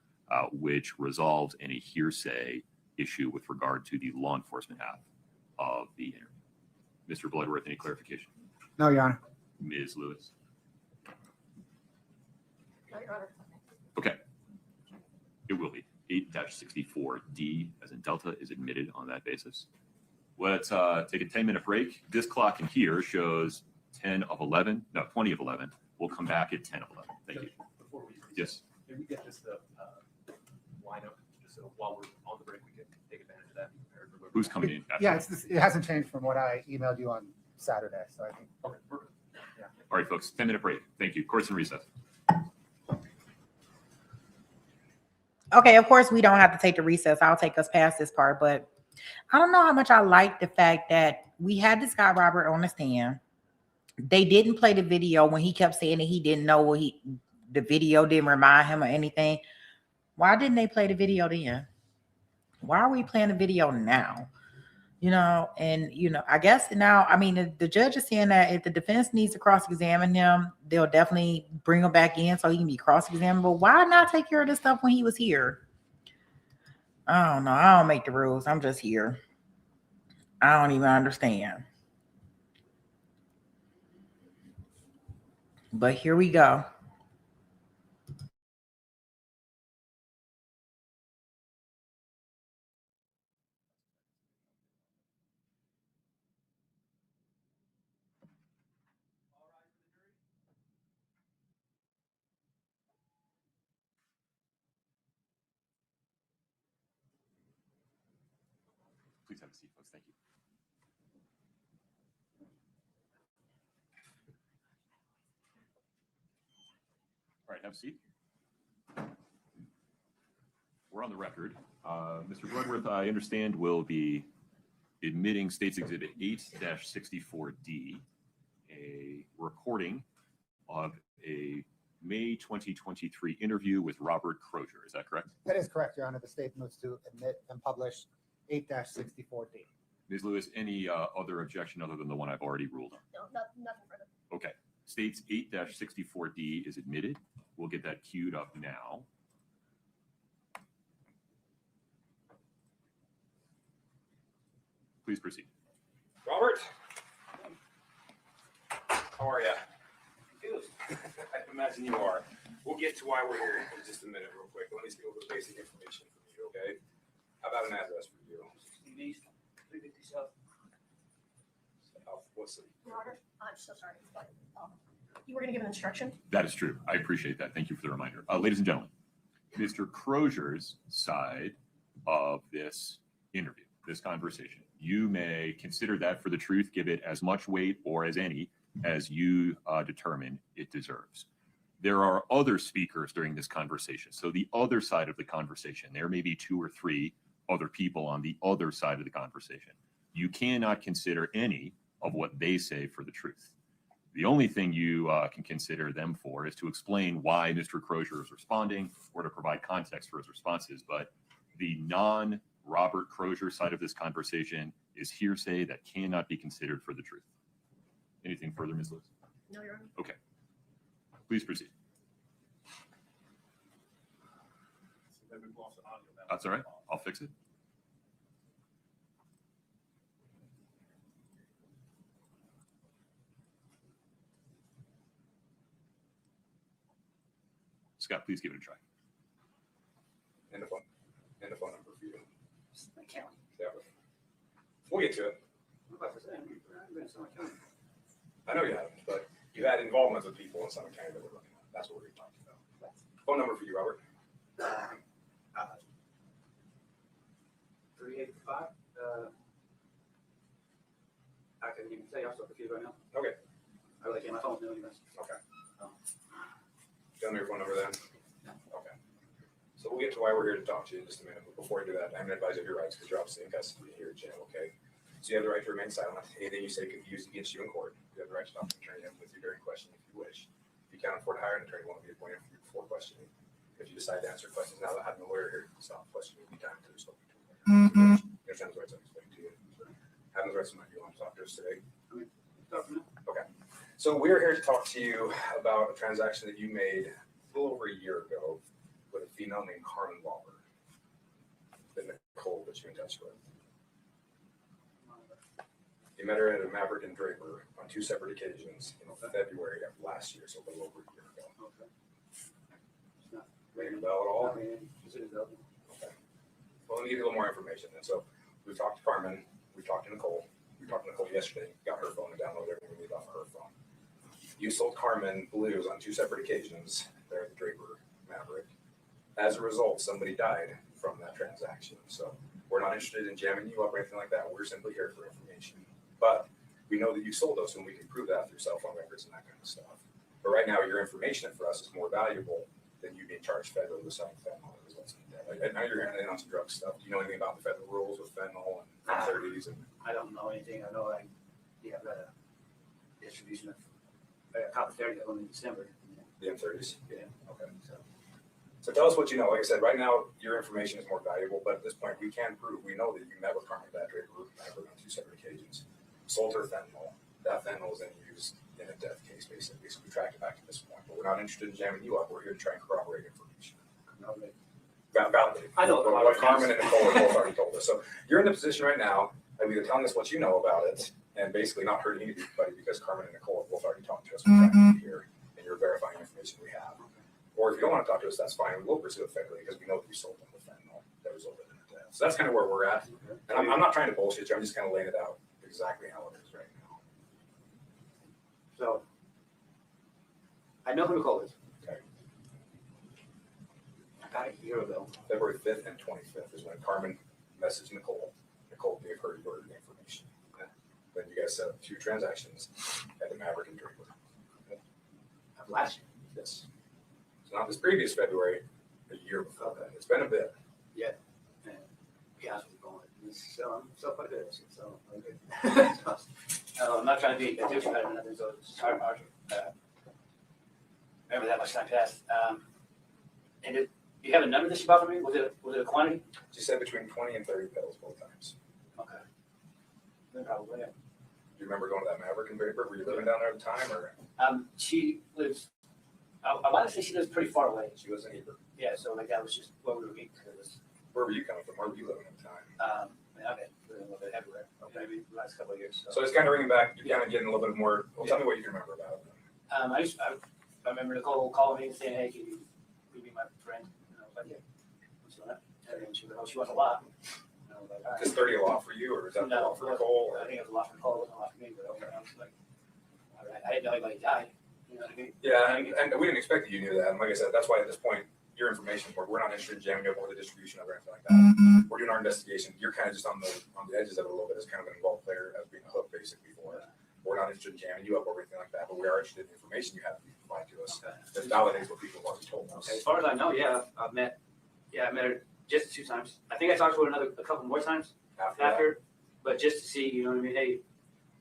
which resolves any hearsay issue with regard to the law enforcement half of the interview. Mr. Bloodworth, any clarification? No, Your Honor. Ms. Lewis? No, Your Honor. Okay. It will be. 8-64D, as in Delta, is admitted on that basis. Let's take a 10-minute break. This clock in here shows 20 of 11. We'll come back at 10 of 11. Thank you. Before we Yes. Can we get just the lineup, just so while we're on the break, we can take advantage of that? Who's coming in? Yeah, it hasn't changed from what I emailed you on Saturday, so I think. Okay, perfect. Yeah. All right, folks, 10-minute break. Thank you. Court's in recess. Okay, of course, we don't have to take the recess. I'll take us past this part, but I don't know how much I like the fact that we had this guy, Robert, on the stand. They didn't play the video when he kept saying that he didn't know what the video didn't remind him or anything. Why didn't they play the video then? Why are we playing the video now? You know, and, you know, I guess now, I mean, the judge is saying that if the defense needs to cross-examine him, they'll definitely bring him back in so he can be cross-examined. But why not take care of this stuff when he was here? I don't know. I don't make the rules. I'm just here. I don't even understand. But here we go. Please have a seat, folks. Thank you. All right, have a seat. We're on the record. Mr. Bloodworth, I understand, will be admitting State's Exhibit 8-64D, a recording of a May 2023 interview with Robert Crozier. Is that correct? That is correct, Your Honor. The state moves to admit and publish 8-64D. Ms. Lewis, any other objection other than the one I've already ruled on? No, nothing further. Okay. State's 8-64D is admitted. We'll get that queued up now. Please proceed. Robert, how are you? Confused. I imagine you are. We'll get to why we're here in just a minute real quick. Let me see over the basic information from you, okay? How about an address for you? East, 350 South. What city? Your Honor, I'm so sorry, but you were going to give an instruction? That is true. I appreciate that. Thank you for the reminder. Ladies and gentlemen, Mr. Crozier's side of this interview, this conversation, you may consider that for the truth, give it as much weight or as any as you determine it deserves. There are other speakers during this conversation. So the other side of the conversation, there may be 2 or 3 other people on the other side of the conversation. You cannot consider any of what they say for the truth. The only thing you can consider them for is to explain why Mr. Crozier is responding or to provide context for his responses. But the non-Robert Crozier side of this conversation is hearsay that cannot be considered for the truth. Anything further, Ms. Lewis? No, Your Honor. Okay. Please proceed. That's all right. I'll fix it. Scott, please give it a try. And the phone number for you. Yeah. We'll get to it. I know you haven't, but you had involvement with people in Summit County that we're looking at. That's what we're talking about. Phone number for you, Robert. 385. I can even say I'm so confused right now. Okay. I really can't. My phone's doing this. Okay. Tell me your phone number then. Okay. So we'll get to why we're here to talk to you in just a minute. But before we do that, I'm going to advise you of your rights because you're obviously in custody here at jail, okay? So you have the right to remain silent. Anything you say could be used against you in court. You have the right to talk to an attorney with you during questioning if you wish. If you can't afford to hire an attorney, one will be appointed for you before questioning. If you decide to answer questions now that having a lawyer here, stop questioning anytime until you're spoken to. You understand the rights I've explained to you. Having the rights of you want to talk to us today. Okay. So we're here to talk to you about a transaction that you made a little over a year ago with a female named Carmen Waller that Nicole that you in touch with. You met her at a Maverick and Draper on 2 separate occasions in February of last year, so a little over a year ago. Okay. Ring a bell at all? Okay. Well, let me give you a little more information then. So we talked to Carmen, we talked to Nicole. We talked to Nicole yesterday, got her phone and downloaded everything we need off of her phone. You sold Carmen blues on 2 separate occasions there at the Draper Maverick. As a result, somebody died from that transaction. So we're not interested in jamming you up or anything like that. We're simply here for information. But we know that you sold those and we can prove that through cell phone records and that kind of stuff. But right now, your information for us is more valuable than you being charged federally with selling fentanyl. Now you're hearing in on some drug stuff. Do you know anything about the federal rules with fentanyl and 30s? And I don't know anything. I know you have a distribution of copper 30 that went in December. The M30s? Yeah. Okay. So tell us what you know. Like I said, right now, your information is more valuable, but at this point, we can prove, we know that you met with Carmen that Draper on 2 separate occasions, sold her fentanyl. That fentanyl was then used in a death case, basically. So we tracked it back to this point, but we're not interested in jamming you up. We're here to try and corroborate information. Validate. I know what Carmen and Nicole have both already told us. So you're in the position right now of either telling us what you know about it and basically not hurting anybody because Carmen and Nicole have both already talked to us. We're trying to be here and you're verifying information we have. Or if you don't want to talk to us, that's fine. We will pursue it federally because we know that you sold them with fentanyl that resulted in a death. So that's kind of where we're at. And I'm not trying to bullshit you. I'm just kind of laying it out exactly how it is right now. So I know who Nicole is. Okay. About a year ago. February 5th and 25th is when Carmen messaged Nicole. Nicole gave her your information. Then you guys set up 2 transactions at the Maverick and Draper. Of last year. Yes. So not this previous February, a year before. Okay. It's been a bit. Yeah. And yeah, that's what's going. So quite good. So good. I'm not trying to be a douche about it or nothing, so it's hard. Remember that much time passed. And do you have a number that she bought for me? Was it a quantity? She said between 20 and 30 pills both times. Okay. Then probably, yeah. Do you remember going to that Maverick and Draper? Were you living down there at the time, or? She lives, I want to say she lives pretty far away. She was in Heber. Yeah, so like that was just where we were meeting. Where were you coming from? Where were you living at the time? I've been living a little bit everywhere. Okay. Maybe the last couple of years. So it's kind of ringing back. You're kind of getting a little bit more. Well, tell me what you can remember about it. I remember Nicole calling me and saying, "Hey, can you be my friend?" And I was like, "Yeah." So that, and she was like, "Oh, she wants a lot." And I was like, "All right." Is 30 a lot for you, or is that a lot for Nicole? I think it was a lot for Nicole. It wasn't a lot for me, but okay. I was like, "All right." I didn't know anybody died. You know what I mean? Yeah, and we didn't expect that you knew that. And like I said, that's why at this point, your information, we're not interested in jamming up or the distribution of it or anything like that. We're doing our investigation. You're kind of just on the edges of it a little bit as kind of an involved player, as being a hook basically for it. We're not interested in jamming you up or anything like that, but we are interested in the information you have to provide to us that validates what people have already told us. Okay, as far as I know, I met her just 2 times. I think I talked to her a couple more times after, but just to see, you know what I mean? Hey,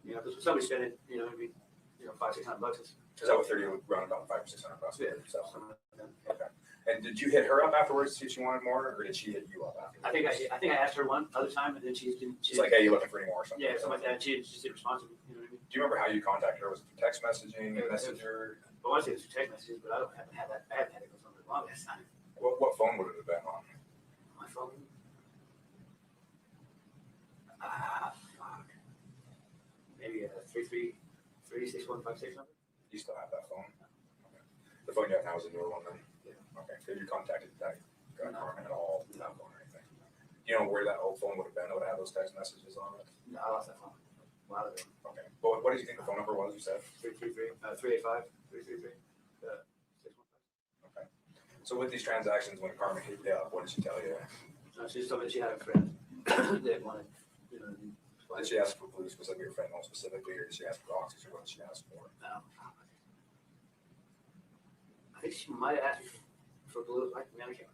you know, because somebody spending, you know what I mean, $500-600. Is that what 30 around about $500 or $600 bucks? Yeah. Okay. And did you hit her up afterwards to see if she wanted more, or did she hit you up afterwards? I think I asked her one other time, and then she's like, "Hey, you looking for any more?" Or something. Yeah, something like that. She just didn't respond to me. You know what I mean? Do you remember how you contacted her? Was it through text messaging, Messenger? I want to say it was through text messages, but I haven't had that. I haven't had it go for the longest time. What phone would it have been on? My phone. Fuck. Maybe a 333-6156 number. You still have that phone? Okay. The phone you have now is a newer one then? Yeah. Okay. Have you contacted that guy Carmen at all? Not phone or anything? Do you know where that old phone would have been that would have those text messages on it? No, I lost that phone. A while ago. Okay. Well, what did you think the phone number was? You said 385-333-615. Okay. So with these transactions, when Carmen hit you up, what did she tell you? She just told me she had a friend that wanted, you know. Did she ask for blue specifically, or fentanyl specifically, or did she ask for oxys, or what did she ask for? I think she might have asked me for blue. I can't remember.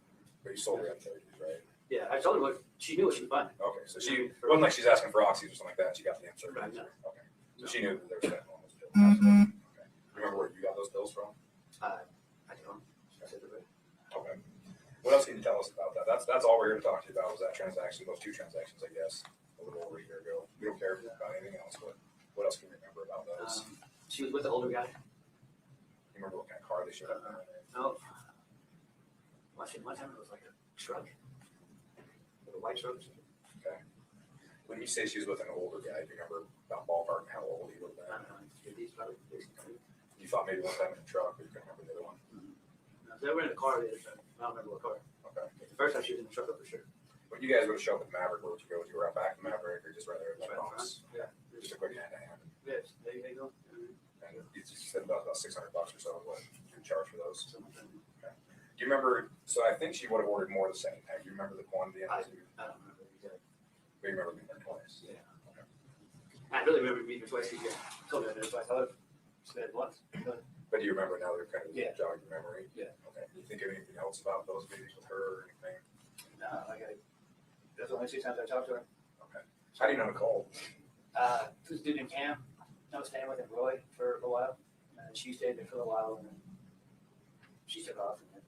But you sold her M30s, right? Yeah, I told her what she knew what she was buying. Okay, so it wasn't like she's asking for oxys or something like that. She got the answer. Right, no. Okay, so she knew that there was fentanyl in those pills. Mhm. Okay. Remember where you got those pills from? I don't. I said the Okay. What else can you tell us about that? That's all we're here to talk to you about was that transaction, those two transactions, I guess, a little over a year ago. We don't care about anything else, but what else can you remember about those? She was with the older guy. You remember what kind of car they showed up in? No. One time it was like a truck. With a white truck. Okay. When you say she was with an older guy, do you remember about ballpark how old he would have I been? don't know. He's probably You thought maybe one time in a truck, but you couldn't remember the other one. They were in the car the other time. I don't remember what car. Okay. The first time she was in the truck for sure. When you guys would have shown up at Maverick, where would you go? You were out back in Maverick, or just right there at the box? Yeah. Just a quick hand to hand. Yes, there you go. And you said about $600 or so. What you charge for those? Something like that. Okay. Do you remember? So I think she would have ordered more the second time. Do you remember the quantity? I don't remember exactly. But you remember being there twice. Yeah. Okay. I really remember meeting her twice. She told me I did it twice. I would have said it once. But do you remember now? They're kind of Yeah. jogging your memory. Yeah. Okay. Do you think of anything else about those meetings with her or anything? No, that's the only 6 times I talked to her. Okay. How do you know Nicole? This dude named Cam. I was staying with him, Roy, for a while. And she stayed there for a while, and then she took off, and then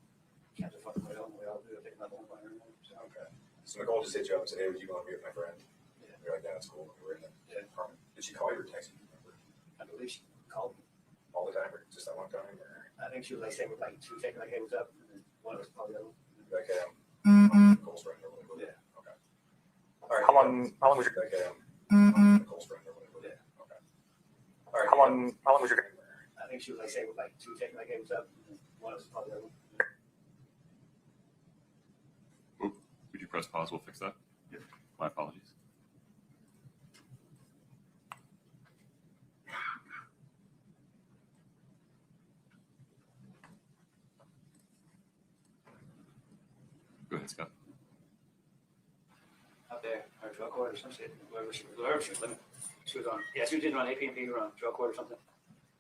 Cam just fucking went home. We all picked him up one point or another. So, Okay. So Nicole just hit you up and said, "Hey, would you want to meet with my friend?" Yeah. You're like, "Yeah, that's cool." We were in the apartment. Did she call you or text you? Remember? I believe she called me. All the time, or just that one time? Or I think she was like, saying, like, she was taking, like, hey, what's up? And then one of us called the other one. like, hey, Mhm. I'm Nicole's friend or whatever. Yeah. Okay. All right. How long was your Like, hey, I'm Nicole's friend or whatever. Yeah. Okay. All right. how long was your I think she was like saying, like, she was taking, like, hey, what's up? And then one of us called the other one. Would you press pause? We'll fix that. Yeah. My apologies. Go ahead, Scott. Out there, or drug court or some shit, whoever she was living. She was on, yeah, she didn't run APMP or on drug court or something.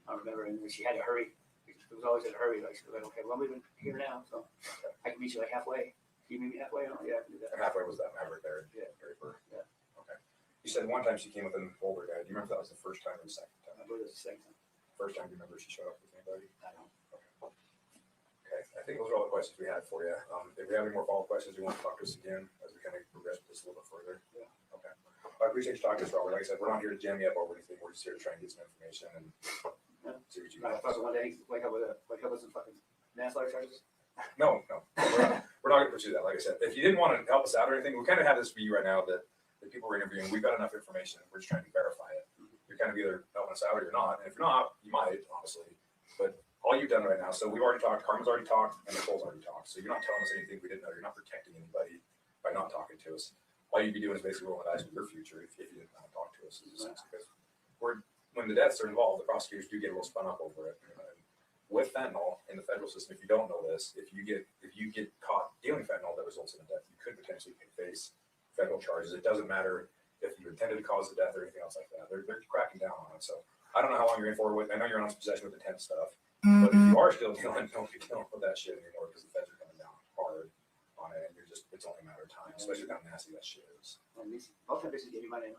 I don't remember, and she had to hurry. It was always in a hurry, like, she was like, okay, well, I'm leaving here now, so I can meet you like halfway. Can you meet me halfway? Oh, yeah, I can do that. And halfway was that Maverick there? Yeah. Very first. Yeah. Okay. You said one time she came with an older guy. Do you remember if that was the first time or the second time? I believe it was the second time. First time, do you remember she showed up with anybody? I don't know. Okay, I think those are all the questions we had for you. If we have any more follow-up questions, you want to talk to us again as we kind of progress with this a little bit further? Yeah. Okay. I appreciate you talking to us, Robert. Like I said, we're not here to jam you up over anything. We're just here to try and get some information and see what you I got. thought one day, wake up with some fucking manslaughter charges. No, we're not going to pursue that. Like I said, if you didn't want to help us out or anything, we kind of have this view right now that the people we're interviewing, we've got enough information. We're just trying to verify it. You're kind of either helping us out or you're not. And if you're not, you might, honestly. But all you've done right now, so we've already talked, Carmen's already talked, and Nicole's already talked. So you're not telling us anything we didn't know. You're not protecting anybody by not talking to us. All you'd be doing is basically rolling the dice with your future if you didn't want to talk to us. Because when the deaths are involved, the prosecutors do get a little spun up over it. And with fentanyl in the federal system, if you don't know this, if you get caught dealing fentanyl that results in a death, you could potentially face federal charges. It doesn't matter if you intended to cause the death or anything else like that. They're cracking down on it. So I don't know how long you're in for with. I know you're on possession with intent stuff, but if you are still dealing, don't be dealing with that shit anymore because the feds are coming down hard on it, and it's only a matter of time, especially how nasty that shit is. Most of this is giving my name.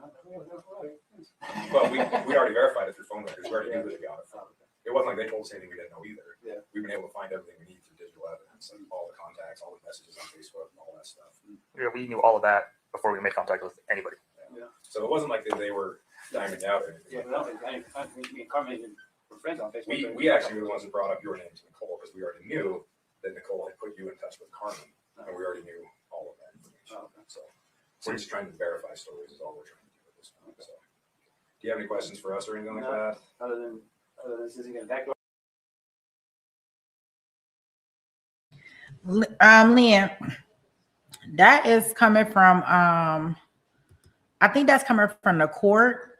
Well, we already verified it through phone records. We already knew that they got it. It wasn't like they told us anything we didn't know either. Yeah. We've been able to find everything we need through digital evidence and all the contacts, all the messages on Facebook, and all that stuff. Yeah, we knew all of that before we made contact with anybody. Yeah. So it wasn't like they were diming out or anything. Yeah, but I don't think me and Carmen even were friends on Facebook. We actually were the ones that brought up your name to Nicole because we already knew that Nicole had put you in touch with Carmen, and we already knew all of that information. Oh, okay. So we're just trying to verify stories is all we're trying to do at this point. So do you have any questions for us or anything like that? Other than this isn't going to backdoor. Lynn, that is coming from I think that's coming from the court,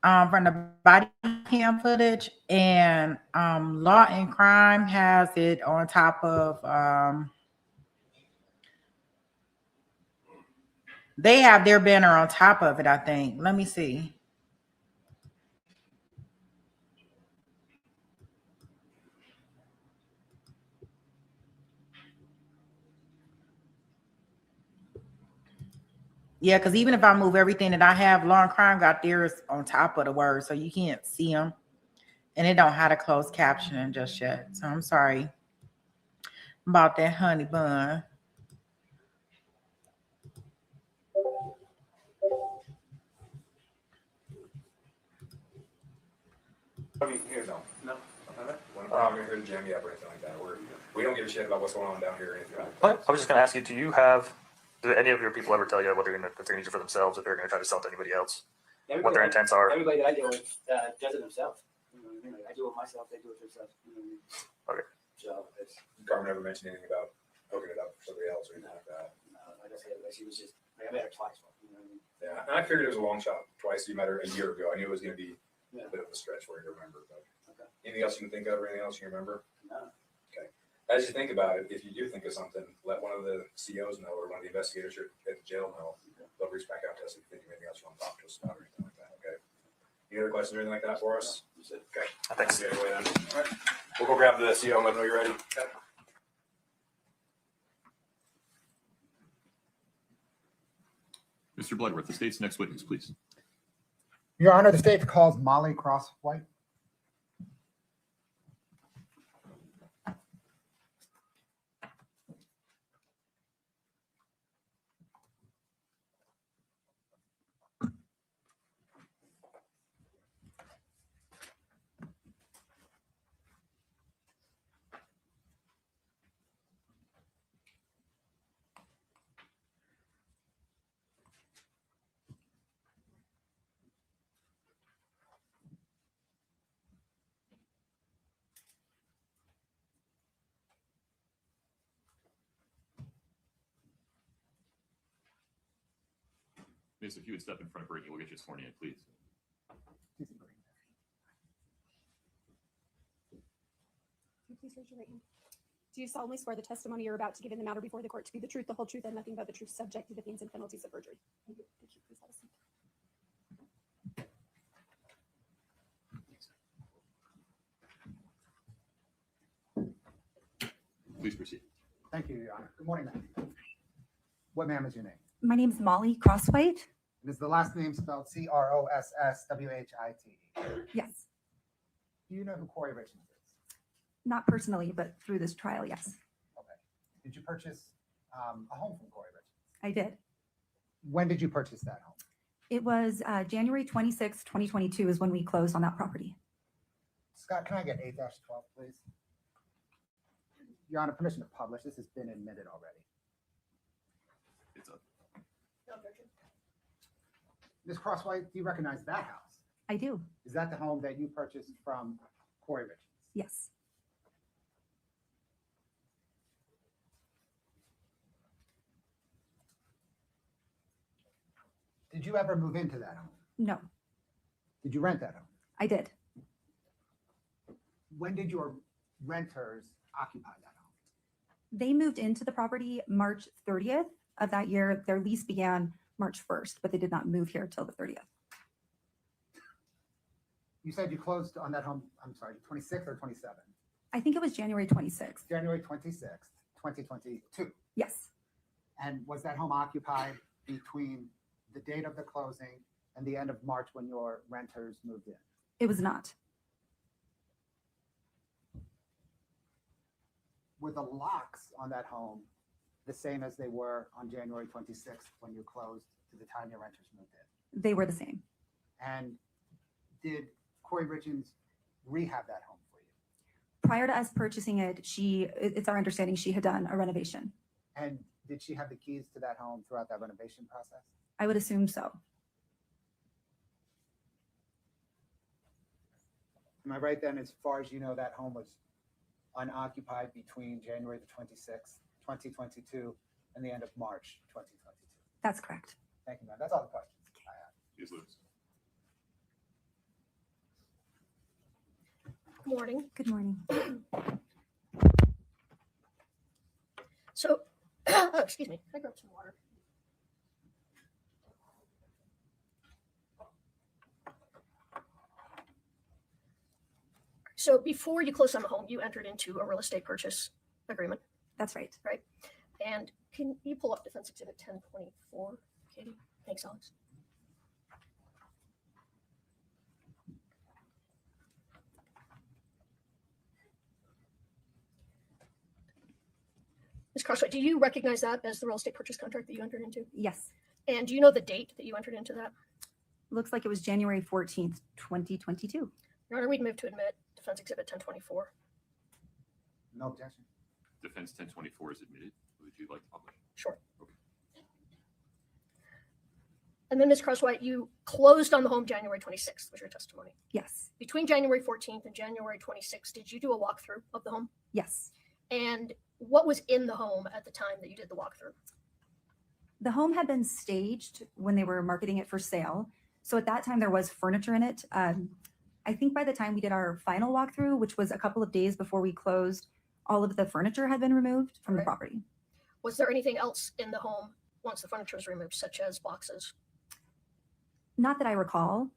from the body cam footage, and Law and Crime has it on top of they have their banner on top of it, I think. Let me see. Yeah, because even if I move everything that I have, law and crime got theirs on top of the word, so you can't see them. And it don't have a closed captioning just yet. So I'm sorry about that, honey bun. Here, no. We're not here to jam you up or anything like that. We don't give a shit about what's going on down here or anything like that. I was just going to ask you, do any of your people ever tell you what they're going to use it for themselves, if they're going to try to sell it to anybody else? What their intents are? Everybody that I deal with does it themselves. You know what I mean? Like, I do it myself, they do it themselves. You know what I mean? Okay. So it's, Carmen never mentioned anything about hooking it up for somebody else or anything like that. like I said, she was just, like, I met her twice. You know what I mean? Yeah, and I figured it was a long shot. Twice you met her a year ago. I knew it was going to be Yeah. a bit of a stretch for you to remember. But Okay. anything else you can think of, or anything else you remember? No. Okay. As you think about it, if you do think of something, let one of the COs know, or one of the investigators at the jail know. They'll reach back out to us if you think of anything else you want to talk to us about or anything like that. Okay. Any other questions or anything like that for us? Okay. Thanks. Anyway, then. All right. We'll go grab the CO and let them know you're ready. Okay. Mr. Bloodworth, the state's next witness, please. Your Honor, the state calls Molly Crosswite. Miss, if you would step in front of Brittany, we'll get you sworn in, please. Please raise your right hand. Do you solemnly swear the testimony you're about to give in the matter before the court to be the truth, the whole truth, and nothing but the truth, subject to the pains and penalties of perjury? Thank you. Thank you. Please have a seat. Please proceed. Thank you, Your Honor. Good morning, ma'am. What, ma'am, is your name? My name is Molly Crosswite. Is the last name spelled Crosswhite? Yes, Do you know who Kouri Richins is? not personally, but through this trial, yes, Okay. Did you purchase a home from Kouri Richins? I did. When did you purchase that home? It was January 26, 2022 is when we closed on that property. Scott, can I get 8-12, please? Your Honor, permission to publish. This has been admitted already. It's up. No objection. Ms. Crosswhite, do you recognize that house? I do, Is that the home that you purchased from Kouri Richins? yes. Did you ever move into that home? No, Did you rent that home? I did. When did your renters occupy that home? They moved into the property March 30th of that year. Their lease began March 1st, but they did not move here till the 30th. You said you closed on that home, I'm sorry, 26 or 27? I think it was January 26th. January 26th, 2022. Yes, And was that home occupied between the date of the closing and the end of March when your renters moved in? it was not. Were the locks on that home the same as they were on January 26th when you closed to the time your renters moved in? They were the same. And did Kouri Richins rehab that home for you? Prior to us purchasing it, it's our understanding she had done a renovation. And did she have the keys to that home throughout that renovation process? I would assume so. Am I right then, as far as you know, that home was unoccupied between January the 26th, 2022 and the end of March 2022? That's correct. Thank you, ma'am. That's all the questions I have. Ms. Lewis. Good morning. Good morning. So, oh, excuse me, can I grab some water? So before you closed on the home, you entered into a real estate purchase agreement. That's right. Right. And can you pull up Defense Exhibit 1024, Katie? Thanks, Alex. Ms. Crosswite, do you recognize that as the real estate purchase contract that you entered into? Yes. And do you know the date that you entered into that? Looks like it was January 14th, 2022. Your Honor, we'd move to admit Defense Exhibit 1024. No objection. Defense 1024 is admitted. Would you like to publish? Sure. Okay. And then, Ms. Crosswhite, you closed on the home January 26th, was your testimony. Yes. Between January 14th and January 26th, did you do a walkthrough of the home? Yes. And what was in the home at the time that you did the walkthrough? The home had been staged when they were marketing it for sale. So at that time, there was furniture in it. I think by the time we did our final walkthrough, which was a couple of days before we closed, all of the furniture had been removed from the property. Was there anything else in the home once the furniture was removed, such as boxes? Not that I recall.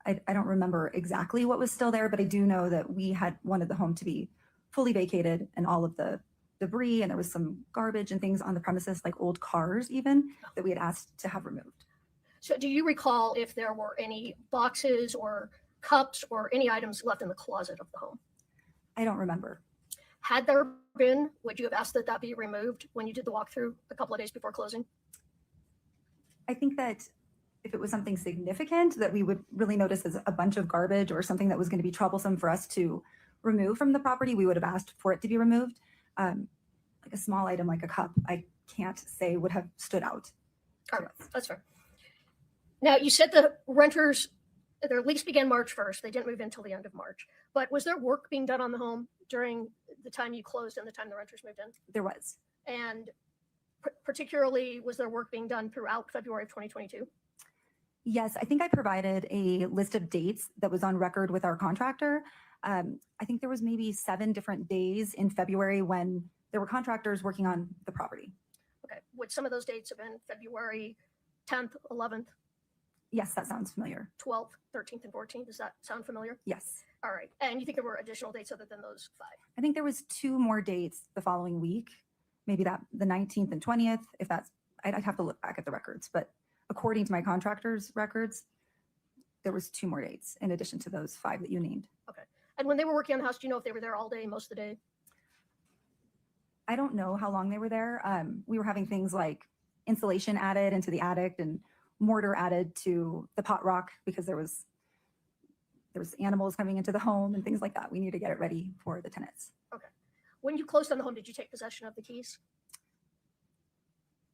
I don't remember exactly what was still there, but I do know that we had wanted the home to be fully vacated and all of the debris, and there was some garbage and things on the premises, like old cars even, that we had asked to have removed. So do you recall if there were any boxes or cups or any items left in the closet of the home? I don't remember. Had there been, would you have asked that that be removed when you did the walkthrough a couple of days before closing? I think that if it was something significant that we would really notice as a bunch of garbage or something that was going to be troublesome for us to remove from the property, we would have asked for it to be removed. Like a small item like a cup, I can't say would have stood out. All right, that's fair. Now, you said the renters, their lease began March 1st. They didn't move in until the end of March. But was there work being done on the home during the time you closed and the time the renters moved in? There was. And particularly, was there work being done throughout February of 2022? Yes, I think I provided a list of dates that was on record with our contractor. I think there was maybe 7 different days in February when there were contractors working on the property. Okay, would some of those dates have been February 10th, 11th? Yes, that sounds familiar. 12th, 13th, and 14th. Does that sound familiar? Yes. All right. And you think there were additional dates other than those 5? I think there was 2 more dates the following week, maybe that the 19th and 20th, if that's, I'd have to look back at the records, but according to my contractor's records, there was 2 more dates in addition to those 5 that you named. Okay. And when they were working on the house, do you know if they were there all day, most of the day? I don't know how long they were there. We were having things like insulation added into the attic and mortar added to the pot rock because there was animals coming into the home and things like that. We need to get it ready for the tenants. Okay. When you closed on the home, did you take possession of the keys?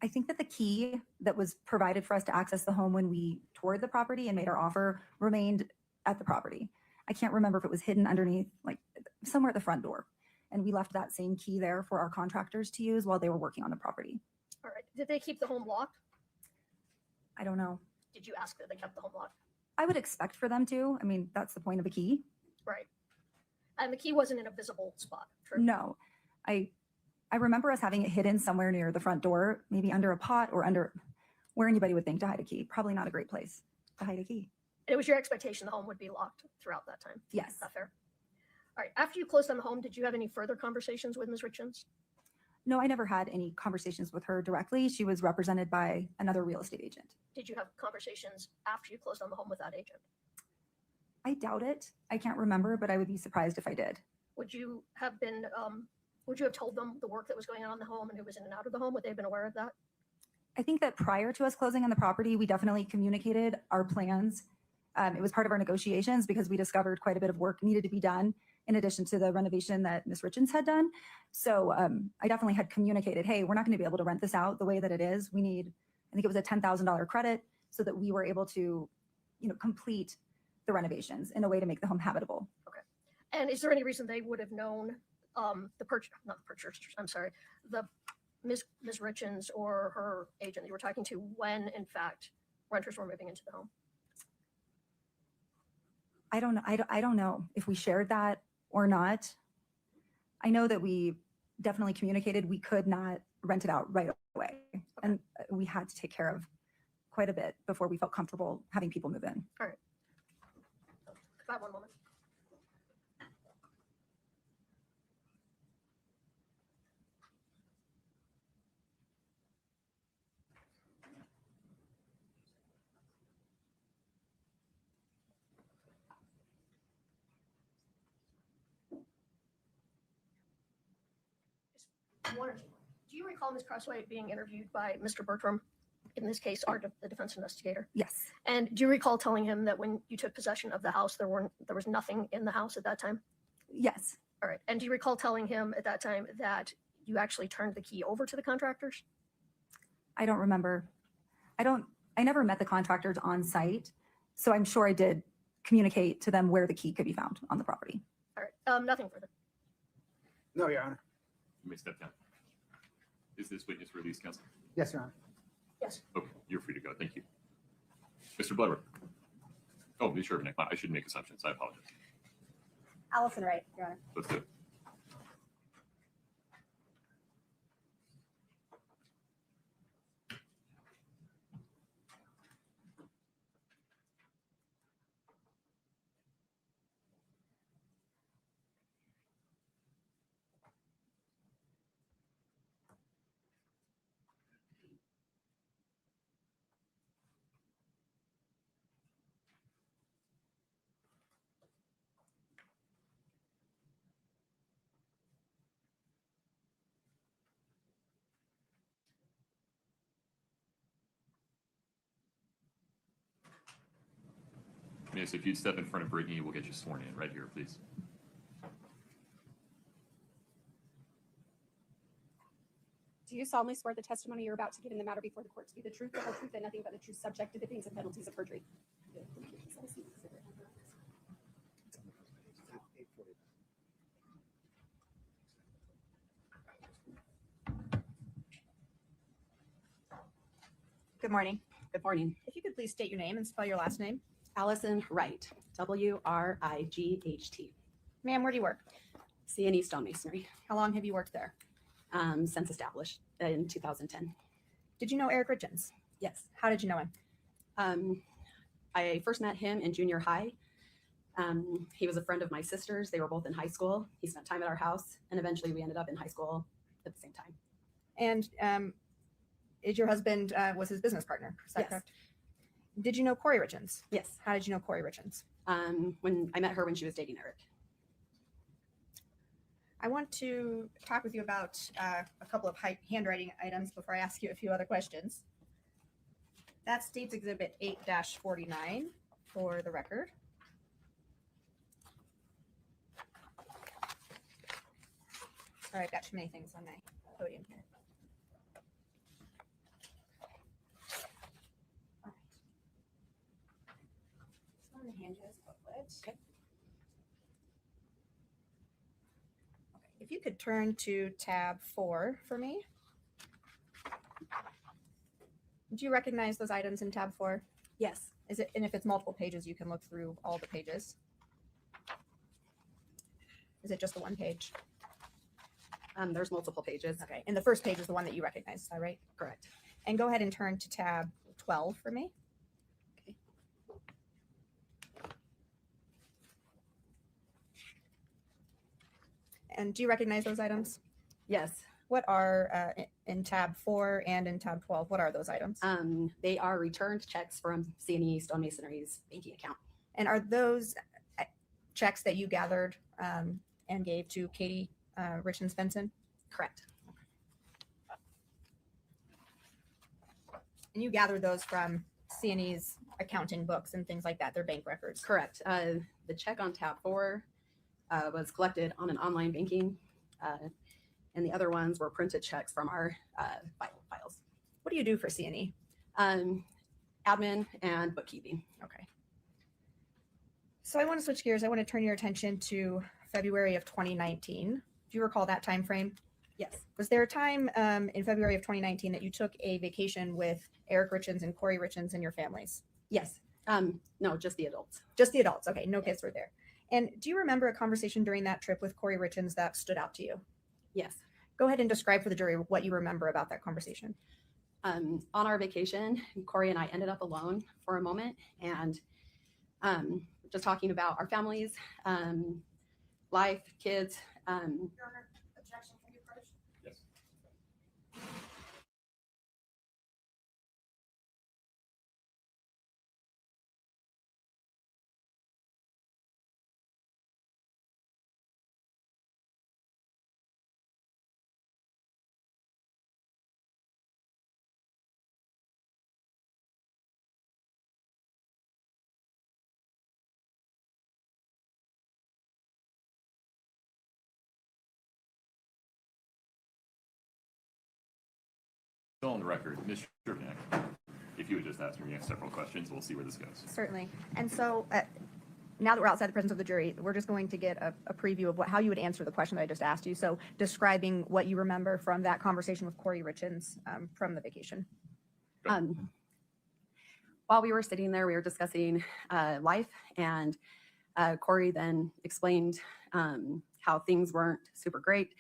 I think that the key that was provided for us to access the home when we toured the property and made our offer remained at the property. I can't remember if it was hidden underneath, like somewhere at the front door. And we left that same key there for our contractors to use while they were working on the property. All right. Did they keep the home locked? I don't know. Did you ask that they kept the home locked? I would expect for them to. I mean, that's the point of a key. Right. And the key wasn't in a visible spot. True. No. I remember us having it hidden somewhere near the front door, maybe under a pot or under where anybody would think to hide a key. Probably not a great place to hide a key. And it was your expectation the home would be locked throughout that time? Yes. Is that fair? All right. After you closed on the home, did you have any further conversations with Ms. Richins? No, I never had any conversations with her directly. She was represented by another real estate agent. Did you have conversations after you closed on the home with that agent? I doubt it. I can't remember, but I would be surprised if I did. Would you have been, would you have told them the work that was going on in the home and who was in and out of the home? Would they have been aware of that? I think that prior to us closing on the property, we definitely communicated our plans. It was part of our negotiations because we discovered quite a bit of work needed to be done in addition to the renovation that Ms. Richins had done. So I definitely had communicated, hey, we're not going to be able to rent this out the way that it is. We need, I think it was a $10,000 credit so that we were able to, complete the renovations in a way to make the home habitable. Okay. And is there any reason they would have known the Ms. Richins or her agent you were talking to when, in fact, renters were moving into the home? I don't know. I don't know if we shared that or not. I know that we definitely communicated we could not rent it out right away. Okay. And we had to take care of quite a bit before we felt comfortable having people move in. All right. About 1 moment. One or two. Do you recall Ms. Crosswite being interviewed by Mr. Bertram? In this case, the defense investigator. Yes. And do you recall telling him that when you took possession of the house, there was nothing in the house at that time? Yes. All right. And do you recall telling him at that time that you actually turned the key over to the contractors? I don't remember. I never met the contractors on site, so I'm sure I did communicate to them where the key could be found on the property. All right. Nothing further. No, Your Honor. You may step down. Is this witness released, counsel? Yes, Your Honor. Yes. Okay, you're free to go. Thank you. Mr. Blubber. Oh, Ms. Sherman, I shouldn't make assumptions. I apologize. Allison Wright, Your Honor. Let's do it. Miss, if you'd step in front of Brittany, we'll get you sworn in right here, please. Do you solemnly swear the testimony you're about to give in the matter before the court to be the truth, the whole truth, and nothing but the truth, subject to the things and penalties of perjury? Good morning. Good morning. If you could please state your name and spell your last name. Allison Wright, Wright. Ma'am, where do you work? C&E Stonemasonry. How long have you worked there? Since established in 2010. Did you know Eric Richins? Yes. How did you know him? I first met him in junior high. He was a friend of my sister's. They were both in high school. He spent time at our house, and eventually we ended up in high school at the same time. And is your husband was his business partner? Is that Yes. correct? Did you know Kouri Richins? Yes. How did you know Kouri Richins? When I met her when she was dating Eric. I want to talk with you about a couple of handwriting items before I ask you a few other questions. That states Exhibit 8-49 for the record. Sorry, I've got too many things on my podium here. All right. So I'm going to hand you this booklet. Okay. If you could turn to tab 4 for me. Do you recognize those items in tab 4? Yes. Is it, and if it's multiple pages, you can look through all the pages. Is it just the one page? There's multiple pages. Okay. And the first page is the one that you recognize, is that right? Correct. And go ahead and turn to tab 12 for me. Okay. And do you recognize those items? Yes. What are in tab 4 and in tab 12? What are those items? They are returned checks from C&E Stonemasonry's banking account. And are those checks that you gathered and gave to Katie Richins Benson? Correct. And you gathered those from C&E's accounting books and things like that, their bank records? Correct. The check on tab 4 was collected on an online banking, and the other ones were printed checks from our files. What do you do for C&E? Admin and bookkeeping. Okay. So I want to switch gears. I want to turn your attention to February of 2019. Do you recall that time frame? Yes. Was there a time in February of 2019 that you took a vacation with Eric Richins and Kouri Richins and your families? Yes. No, just the adults. Just the adults. Okay. No kids were there. And do you remember a conversation during that trip with Kouri Richins that stood out to you? Yes. Go ahead and describe for the jury what you remember about that conversation. On our vacation, Kouri and I ended up alone for a moment and just talking about our families, life, kids. Your Honor, objection, can you approach? Yes. record, Ms. Shervnak, if you would just ask me several questions, we'll see where this goes. Certainly. And so now that we're outside the presence of the jury, we're just going to get a preview of how you would answer the question that I just asked you. So describing what you remember from that conversation with Kouri Richins from the vacation. While we were sitting there, we were discussing life, and Kouri then explained how things weren't super great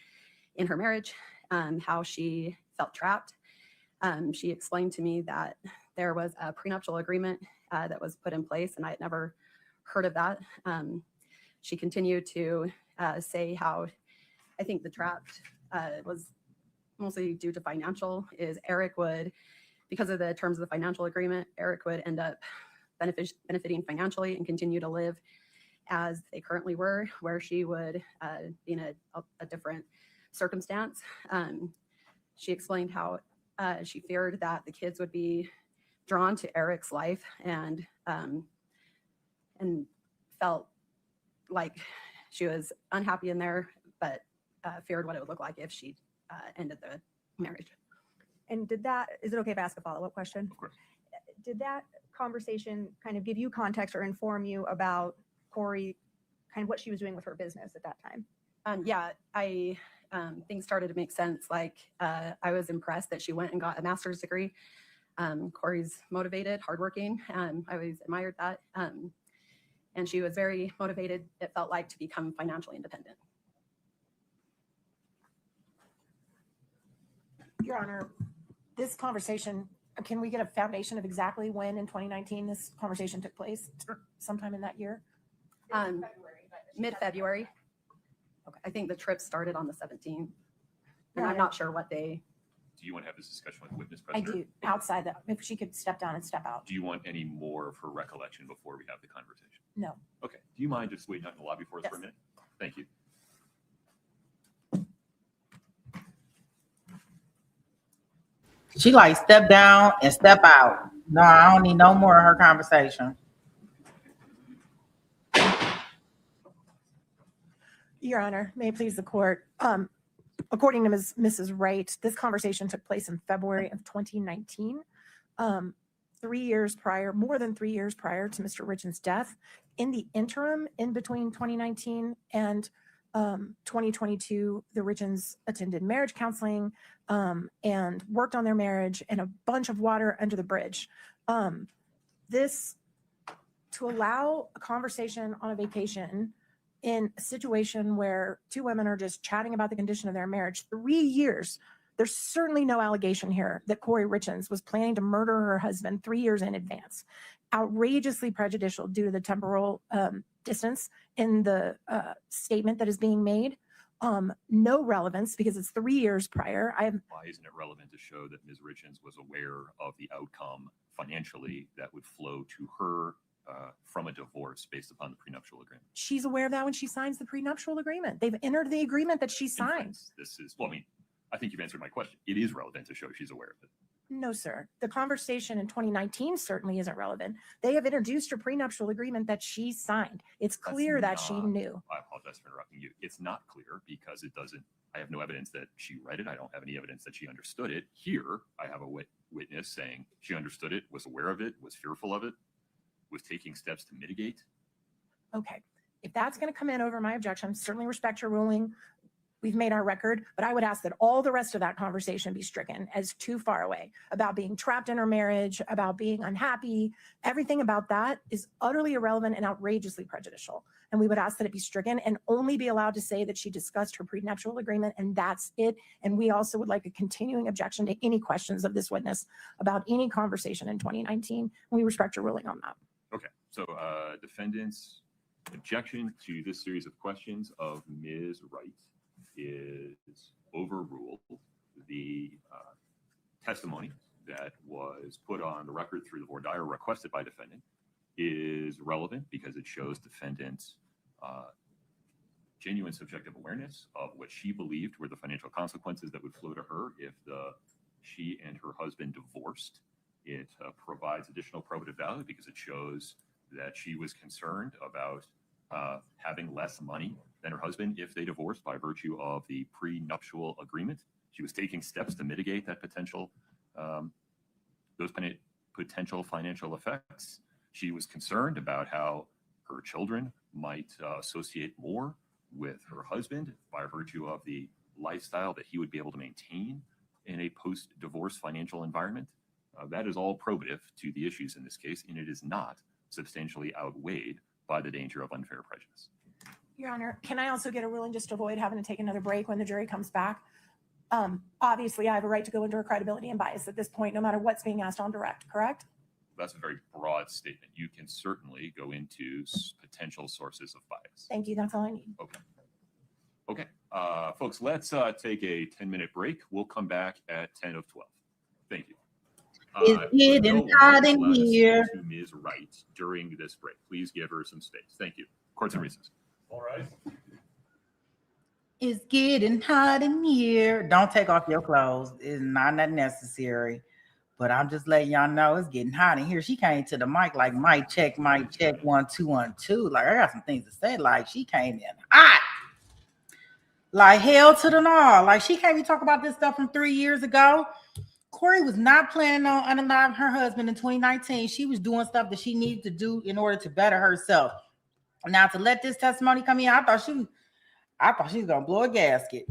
in her marriage, how she felt trapped. She explained to me that there was a prenuptial agreement that was put in place, and I had never heard of that. She continued to say how I think the trapped was mostly due to financial, is Eric would, because of the terms of the financial agreement, Eric would end up benefiting financially and continue to live as they currently were, where she would be in a different circumstance. She explained how she feared that the kids would be drawn to Eric's life and felt like she was unhappy in there, but feared what it would look like if she ended the marriage. And is it okay if I ask a follow-up question? Of course. Did that conversation kind of give you context or inform you about Kouri, kind of what she was doing with her business at that time? Yeah, things started to make sense. Like I was impressed that she went and got a master's degree. Kouri's motivated, hardworking, and I always admired that. And she was very motivated, it felt like, to become financially independent. Your Honor, this conversation, can we get a foundation of exactly when in 2019 this conversation took place? Sometime in that year? Mid-February. Okay. I think the trip started on the 17th. And I'm not sure what day. Do you want to have this discussion with the witness I presenter? do, outside that, if she could step down and step out. Do you want any more of her recollection before we have the conversation? No. Okay. Do you mind just waiting out in the lobby for us for a minute? Thank you. She like step down and step out. No, I don't need no more of her conversation. Your Honor, may it please the court. According to Mrs. Wright, this conversation took place in February of 2019, 3 years prior, more than 3 years prior to Mr. Richins' death. In the interim, in between 2019 and 2022, the Richins attended marriage counseling and worked on their marriage, and a bunch of water under the bridge. This, to allow a conversation on a vacation in a situation where two women are just chatting about the condition of their marriage, 3 years, there's certainly no allegation here that Kouri Richins was planning to murder her husband 3 years in advance. Outrageously prejudicial due to the temporal distance in the statement that is being made. No relevance because it's 3 years prior. Why isn't it relevant to show that Ms. Richins was aware of the outcome financially that would flow to her from a divorce based upon the prenuptial agreement? She's aware of that when she signs the prenuptial agreement. They've entered the agreement that she signed. This is, well, I mean, I think you've answered my question. It is relevant to show she's aware of it. No, sir. The conversation in 2019 certainly isn't relevant. They have introduced a prenuptial agreement that she signed. It's clear that she knew. I apologize for interrupting you. It's not clear because it doesn't, I have no evidence that she read it. I don't have any evidence that she understood it. Here, I have a witness saying she understood it, was aware of it, was fearful of it, was taking steps to mitigate. Okay. If that's going to come in over my objection, certainly respect your ruling. We've made our record, but I would ask that all the rest of that conversation be stricken as too far away, about being trapped in her marriage, about being unhappy. Everything about that is utterly irrelevant and outrageously prejudicial. And we would ask that it be stricken and only be allowed to say that she discussed her prenuptial agreement, and that's it. And we also would like a continuing objection to any questions of this witness about any conversation in 2019. We respect your ruling on that. Okay, so defendant's objection to this series of questions of Ms. Wright is overruled. The testimony that was put on the record through the voir dire requested by defendant is relevant because it shows defendant's genuine subjective awareness of what she believed were the financial consequences that would flow to her if she and her husband divorced. It provides additional probative value because it shows that she was concerned about having less money than her husband if they divorced by virtue of the prenuptial agreement. She was taking steps to mitigate that potential those potential financial effects. She was concerned about how her children might associate more with her husband by virtue of the lifestyle that he would be able to maintain in a post-divorce financial environment. That is all probative to the issues in this case, and it is not substantially outweighed by the danger of unfair prejudice. Your Honor, can I also get a ruling just to avoid having to take another break when the jury comes back? Obviously, I have a right to go into her credibility and bias at this point, no matter what's being asked on direct, correct? That's a very broad statement. You can certainly go into potential sources of bias. Thank you. That's all I need. Okay. Okay. Folks, let's take a 10-minute break. We'll come back at 10 of 12. Thank you. It's getting hot in here. To Ms. Wright during this break. Please give her some space. Thank you. Court's in recess. All right. It's getting hot in here. Don't take off your clothes. It's not that necessary. But I'm just letting y'all know it's getting hot in here. She came to the mic like, mic check, 1 2 1 2. Like, I got some things to say. Like, she came in hot. Like, hell to the no. Like, she can't be talking about this stuff from 3 years ago. Kouri was not planning on unaliving her husband in 2019. She was doing stuff that she needed to do in order to better herself. Now, to let this testimony come in, I thought she was gonna blow a gasket,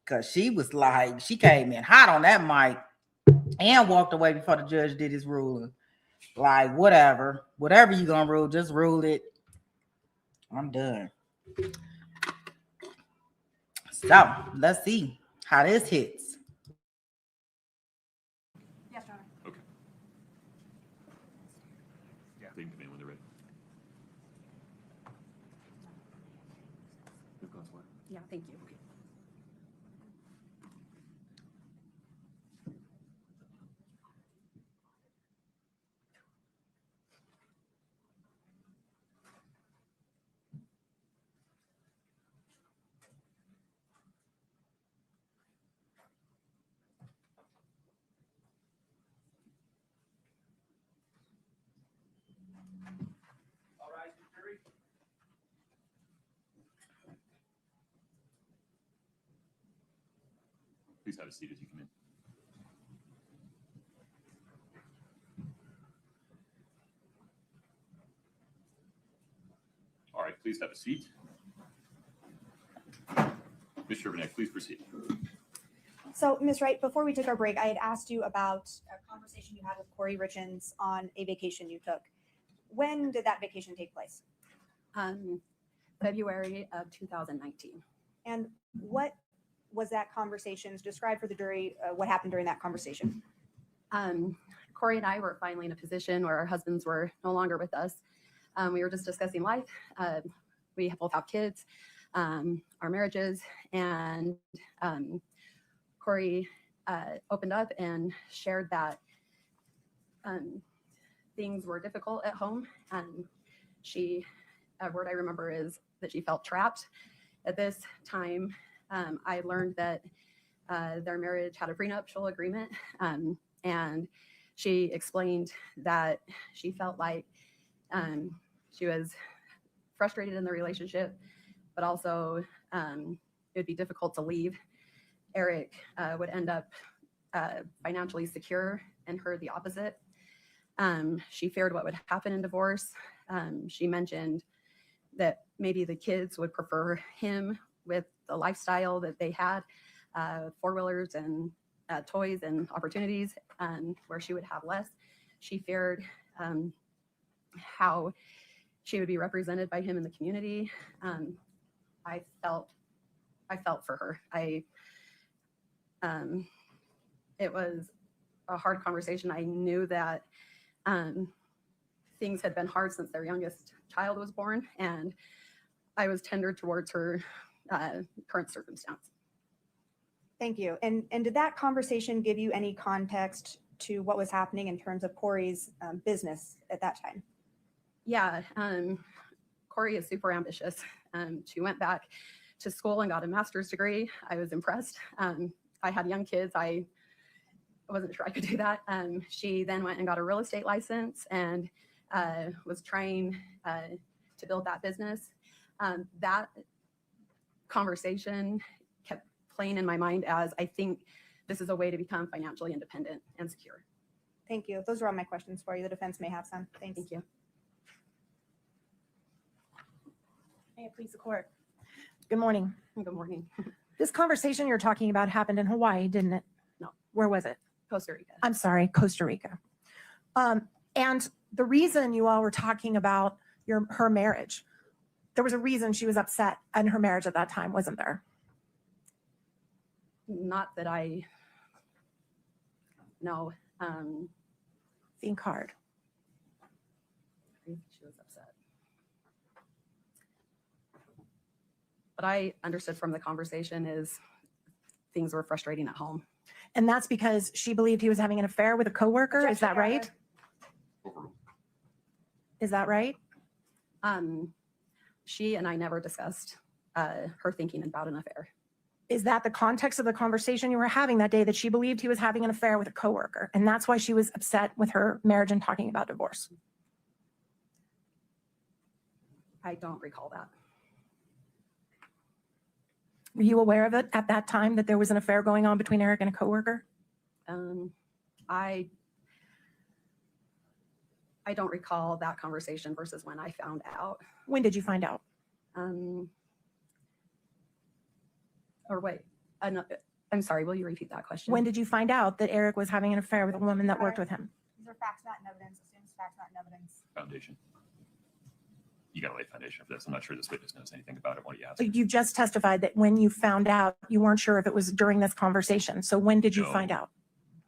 because she was like, she came in hot on that mic and walked away before the judge did his ruling. Like, whatever you gonna rule, just rule it. I'm done. So let's see how this hits. Yes, Your Honor. Okay. Yeah, they can come in when they're ready. Yeah, thank you. All right, jury. Please have a seat as you come in. All right, please have a seat. Mr. Burnett, please proceed. So, Ms. Wright, before we took our break, I had asked you about a conversation you had with Kouri Richins on a vacation you took. When did that vacation take place? February of 2019. And what was that conversation? Describe for the jury what happened during that conversation. Kouri and I were finally in a position where our husbands were no longer with us. We were just discussing life. We both have kids, our marriages, and Kouri opened up and shared that things were difficult at home. And a word I remember is that she felt trapped. At this time, I learned that their marriage had a prenuptial agreement, and she explained that she felt like she was frustrated in the relationship, but also it would be difficult to leave. Eric would end up financially secure, and her the opposite. She feared what would happen in divorce. She mentioned that maybe the kids would prefer him with the lifestyle that they had, four-wheelers and toys and opportunities, where she would have less. She feared how she would be represented by him in the community. I felt for her. It was a hard conversation. I knew that things had been hard since their youngest child was born, and I was tender towards her current circumstance. Thank you. And did that conversation give you any context to what was happening in terms of Kouri's business at that time? Yeah, Kouri is super ambitious. She went back to school and got a master's degree. I was impressed. I had young kids. I wasn't sure I could do that. She then went and got a real estate license and was trying to build that business. That conversation kept playing in my mind as I think this is a way to become financially independent and secure. Thank you. Those are all my questions for you. The defense may have some. Thanks. Thank you. May it please the court. Good morning. Good morning. This conversation you're talking about happened in Hawaii, didn't it? No. Where was it? Costa Rica. I'm sorry, Costa Rica. And the reason you all were talking about her marriage, there was a reason she was upset in her marriage at that time, wasn't there? Not that I know. Think hard. I think she was upset. What I understood from the conversation is things were frustrating at home. And that's because she believed he was having an affair with a coworker. Is that right? Is that right? She and I never discussed her thinking about an affair. Is that the context of the conversation you were having that day, that she believed he was having an affair with a coworker, and that's why she was upset with her marriage and talking about divorce? I don't recall that. Were you aware of it at that time, that there was an affair going on between Eric and a coworker? I don't recall that conversation versus when I found out. When did you find out? Or wait, I'm sorry, will you repeat that question? When did you find out that Eric was having an affair with a woman that worked with him? These are facts, not evidence. Assumes facts, not evidence. Foundation. You got to lay foundation for this. I'm not sure this witness knows anything about it. What do you ask? You just testified that when you found out, you weren't sure if it was during this conversation. So when did you find out?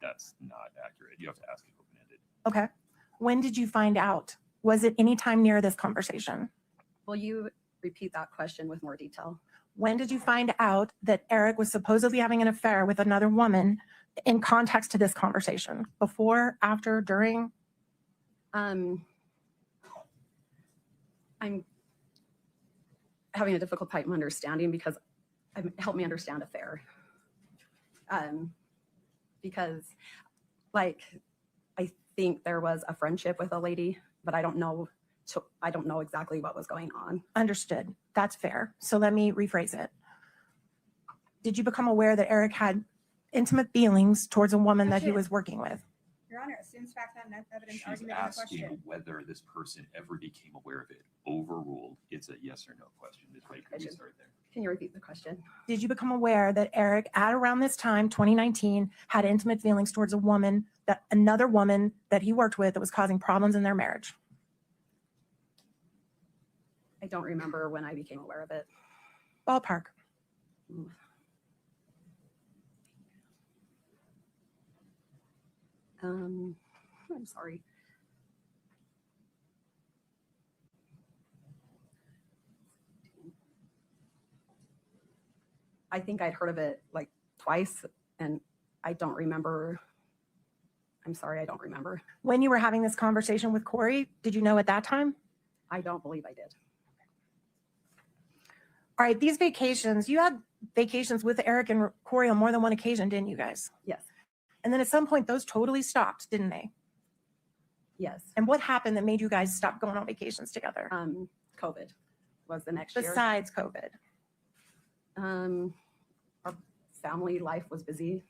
That's not accurate. You have to ask it open-ended. Okay. When did you find out? Was it any time near this conversation? Will you repeat that question with more detail? When did you find out that Eric was supposedly having an affair with another woman in context to this conversation? Before, after, during? I'm having a difficult time understanding because help me understand affair. Because like, I think there was a friendship with a lady, but I don't know exactly what was going on. Understood. That's fair. So let me rephrase it. Did you become aware that Eric had intimate feelings towards a woman that he was working with? Your Honor, assumes facts, not evidence. She's Argument on the asking question. whether this person ever became aware of it. Overruled. It's a yes or no question. This way could we start there? Can you repeat the question? Did you become aware that Eric, at around this time, 2019, had intimate feelings towards a woman, that another woman that he worked with, that was causing problems in their marriage? I don't remember when I became aware of it. Ballpark. I'm sorry. I think I'd heard of it like twice, and I don't remember. I'm sorry, I don't remember. When you were having this conversation with Kouri, did you know at that time? I don't believe I did. All right, these vacations, you had vacations with Eric and Kouri on more than one occasion, didn't you guys? Yes. And then at some point, those totally stopped, didn't they? Yes. And what happened that made you guys stop going on vacations together? COVID was the next year. Besides COVID. Our family life was busy.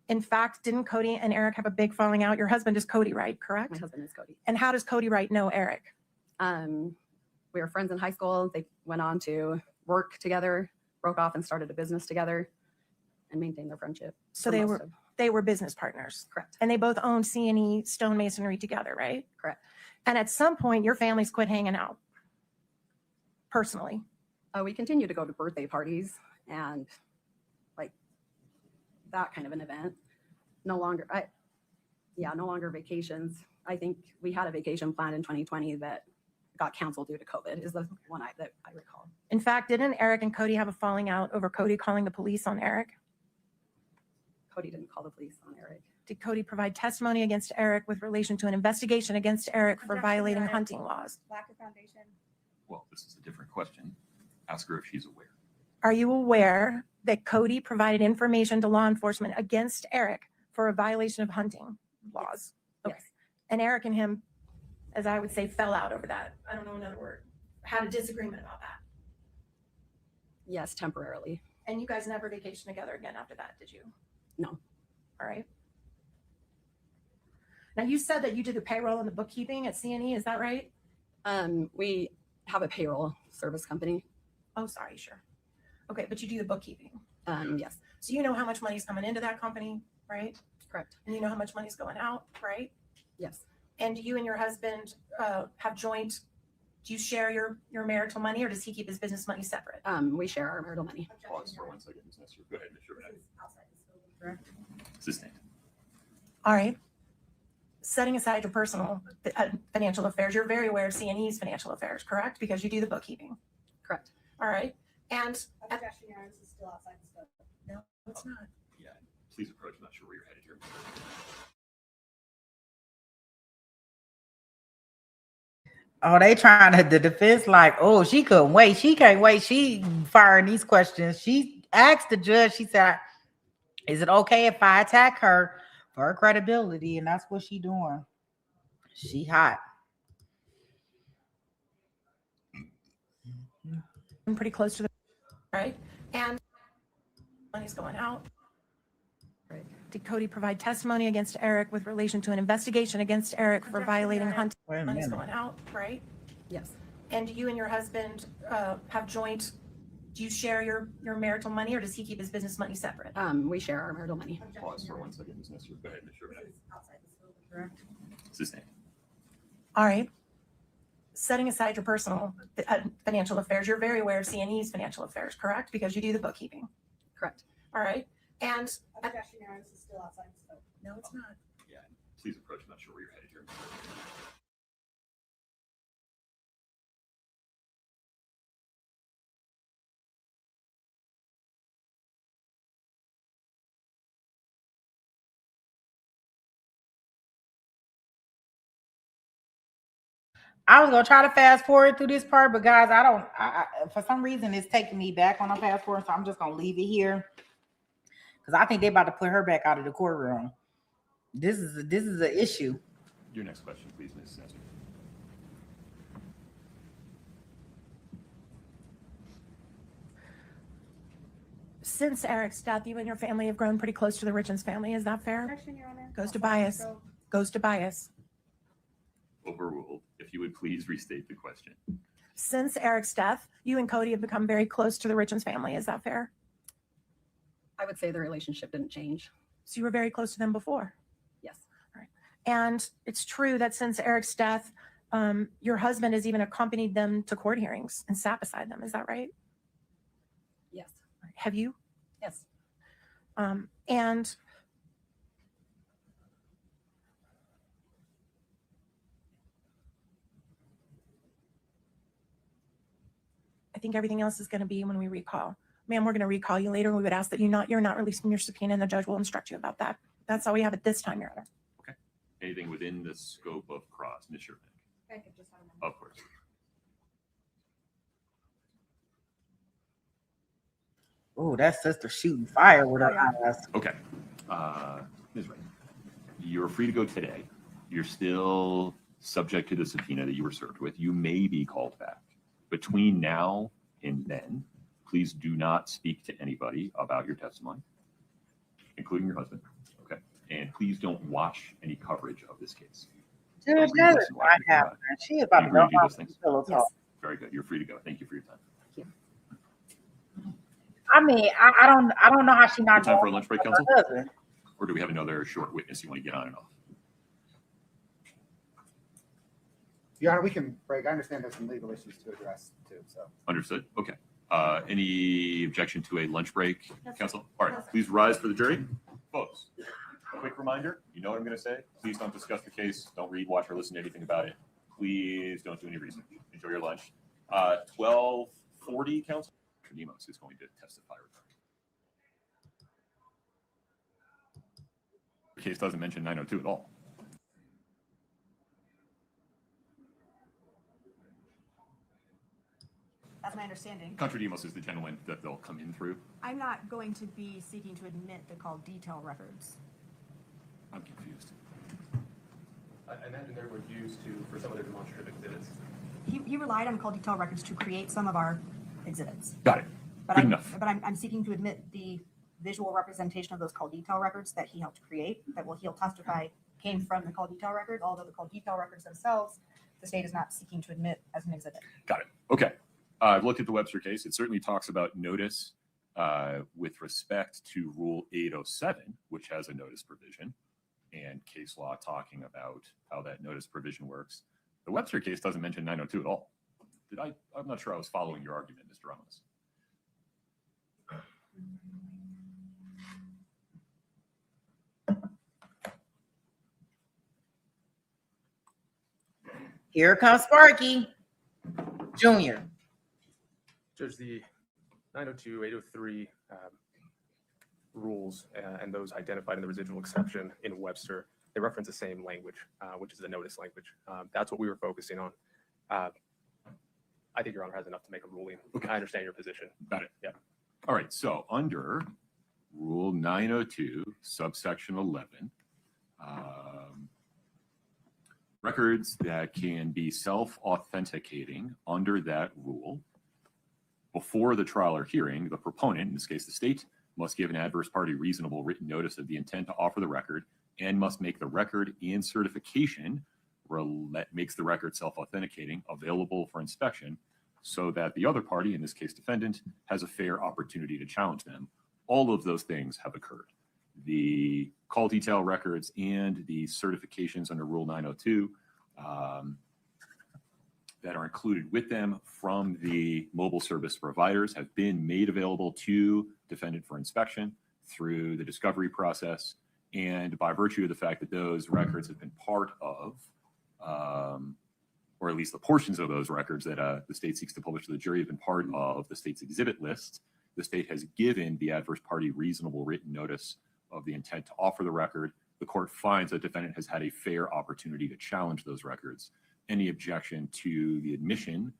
In fact, didn't Cody and Eric have a big falling out? Your husband is Cody Wright, correct? My husband is Cody. And how does Cody Wright know Eric? We were friends in high school. They went on to work together, broke off and started a business together, and maintained their friendship. So they were business partners. Correct. And they both owned C&E stonemasonry together, right? Correct. And at some point, your families quit hanging out. Personally. We continue to go to birthday parties and like that kind of an event. No longer vacations. I think we had a vacation planned in 2020 that got canceled due to COVID is the one that I recall. In fact, didn't Eric and Cody have a falling out over Cody calling the police on Eric? Cody didn't call the police on Eric. Did Cody provide testimony against Eric with relation to an investigation against Eric for violating hunting laws? Lack of foundation. Well, this is a different question. Ask her if she's aware. Are you aware that Cody provided information to law enforcement against Eric for a violation of hunting laws? Yes. Okay. And Eric and him, as I would say, fell out over that. I don't know another word. Had a disagreement about that. Yes, temporarily. And you guys never vacationed together again after that, did you? No. Now, you said that you did the payroll and the bookkeeping at CNE, is that right? We have a payroll service company. Oh, sorry, sure. Okay, but you do the bookkeeping. Yes, So you know how much money's coming into that company, right? correct. And you know how much money's going out, right? Yes. And you and your husband have joint, do you share your marital money, or does he keep his business money separate? We share our marital money. Pause for 1 second, Ms. Nestor. Go ahead, Mr. Burnett. Sustained. All right. Setting aside your personal financial affairs, you're very aware of CNE's financial affairs, correct? Because you do the bookkeeping. Correct. All right. And This is still outside the scope. no, it's not. Yeah, please approach. I'm not sure where you're headed here. Oh, they trying to the defense like, oh, she couldn't wait. She can't wait. She firing these questions. She asked the judge, she said, is it okay if I attack her for her credibility? And that's what she doing. She hot. I'm pretty close to the right. And money's going out. Right. Did Cody provide testimony against Eric with relation to an investigation against Eric for violating hunting? Wait a Money's minute. going out, right? Yes. And you and your husband have joint, do you share your marital money, or does he keep his business money separate? We share our marital money. Pause for 1 second, Ms. Nestor. Go ahead, Mr. Burnett. Outside the scope, correct? Sustained. All right. Setting aside your personal financial affairs, you're very aware of CNE's financial affairs, correct? Because you do the bookkeeping. Correct. All right. And This is still outside the scope. no, it's not. Yeah, please approach. I'm not sure where you're headed here. I was gonna try to fast forward through this part, but guys, I for some reason it's taking me back on a fast forward, so I'm just gonna leave it here because I think they're about to put her back out of the courtroom. This is an issue. Your next question, please, Ms. Nestor. Since Eric's death, you and your family have grown pretty close to the Richins family. Is that fair? Objection, Your Honor. Goes to Outside the bias. scope. Goes to bias. Overruled. If you would please restate the question. Since Eric's death, you and Cody have become very close to the Richins family. Is that fair? I would say the relationship didn't change. So you were very close to them before. Yes. And it's true that since Eric's death, your husband has even accompanied them to court hearings and sat beside them. Is that right? Yes. Have you? Yes. And I think everything else is going to be when we recall. Ma'am, we're going to recall you later. We would ask that you're not releasing your subpoena, and the judge will instruct you about that. That's all we have at this time, Your Honor. Okay. Anything within the scope of cross, Ms. Sherman? I could just have a moment. Of course. Oh, that sister shooting fire with her eyes. Okay. Ms. Wright, you're free to go today. You're still subject to the subpoena that you were served with. You may be called back. Between now and then, please do not speak to anybody about your testimony, including your husband. Okay. And please don't watch any coverage of this case. Judge, that is not happening. She is about to You agree go to do off those the things? pillow Yes. talk. Very good. You're free to go. Thank you for your time. I mean, I don't know how she not Time for a going lunch break, with her counsel? husband. Or do we have another short witness you want to get on and off? Your Honor, we can break. I understand there's some legal issues to address too, so. Understood. Okay. Any objection to a lunch break, No, sir. counsel? All right, please rise for the jury. Folks, quick reminder, you know what I'm going to say. Please don't discuss the case. Don't read, watch, or listen to anything about it. Please don't do any research. Enjoy your lunch. 12:40, counsel. Kotromos is going to testify. The case doesn't mention 902 at all. That's my understanding. Kotromos is the gentleman that they'll come in through. I'm not going to be seeking to admit the call detail records. I'm confused. I imagine they were used for some of their demonstrative exhibits. He relied on call detail records to create some of our exhibits. Got it. But Good enough. But I'm seeking to admit the visual representation of those call detail records that he helped create, that he'll testify came from the call detail record, although the call detail records themselves, the state is not seeking to admit as an exhibit. Got it. Okay. I've looked at the Webster case. It certainly talks about notice with respect to Rule 807, which has a notice provision, and case law talking about how that notice provision works. The Webster case doesn't mention 902 at all. I'm not sure I was following your argument, Mr. Ramos. Here comes Sparky Jr. Judge, the 902, 803 rules and those identified in the residual exception in Webster, they reference the same language, which is the notice language. That's what we were focusing on. I think Your Honor has enough to make a ruling. I understand your position. Got it. Yeah. All right. So under Rule 902, subsection 11, records that can be self-authenticating under that rule before the trial or hearing, the proponent, in this case the state, must give an adverse party reasonable written notice of the intent to offer the record and must make the record and certification makes the record self-authenticating available for inspection so that the other party, in this case defendant, has a fair opportunity to challenge them. All of those things have occurred. The call detail records and the certifications under Rule 902 that are included with them from the mobile service providers have been made available to defendant for inspection through the discovery process. And by virtue of the fact that those records have been part of, or at least the portions of those records that the state seeks to publish to the jury have been part of the state's exhibit list, the state has given the adverse party reasonable written notice of the intent to offer the record. The court finds that defendant has had a fair opportunity to challenge those records. Any objection to the admission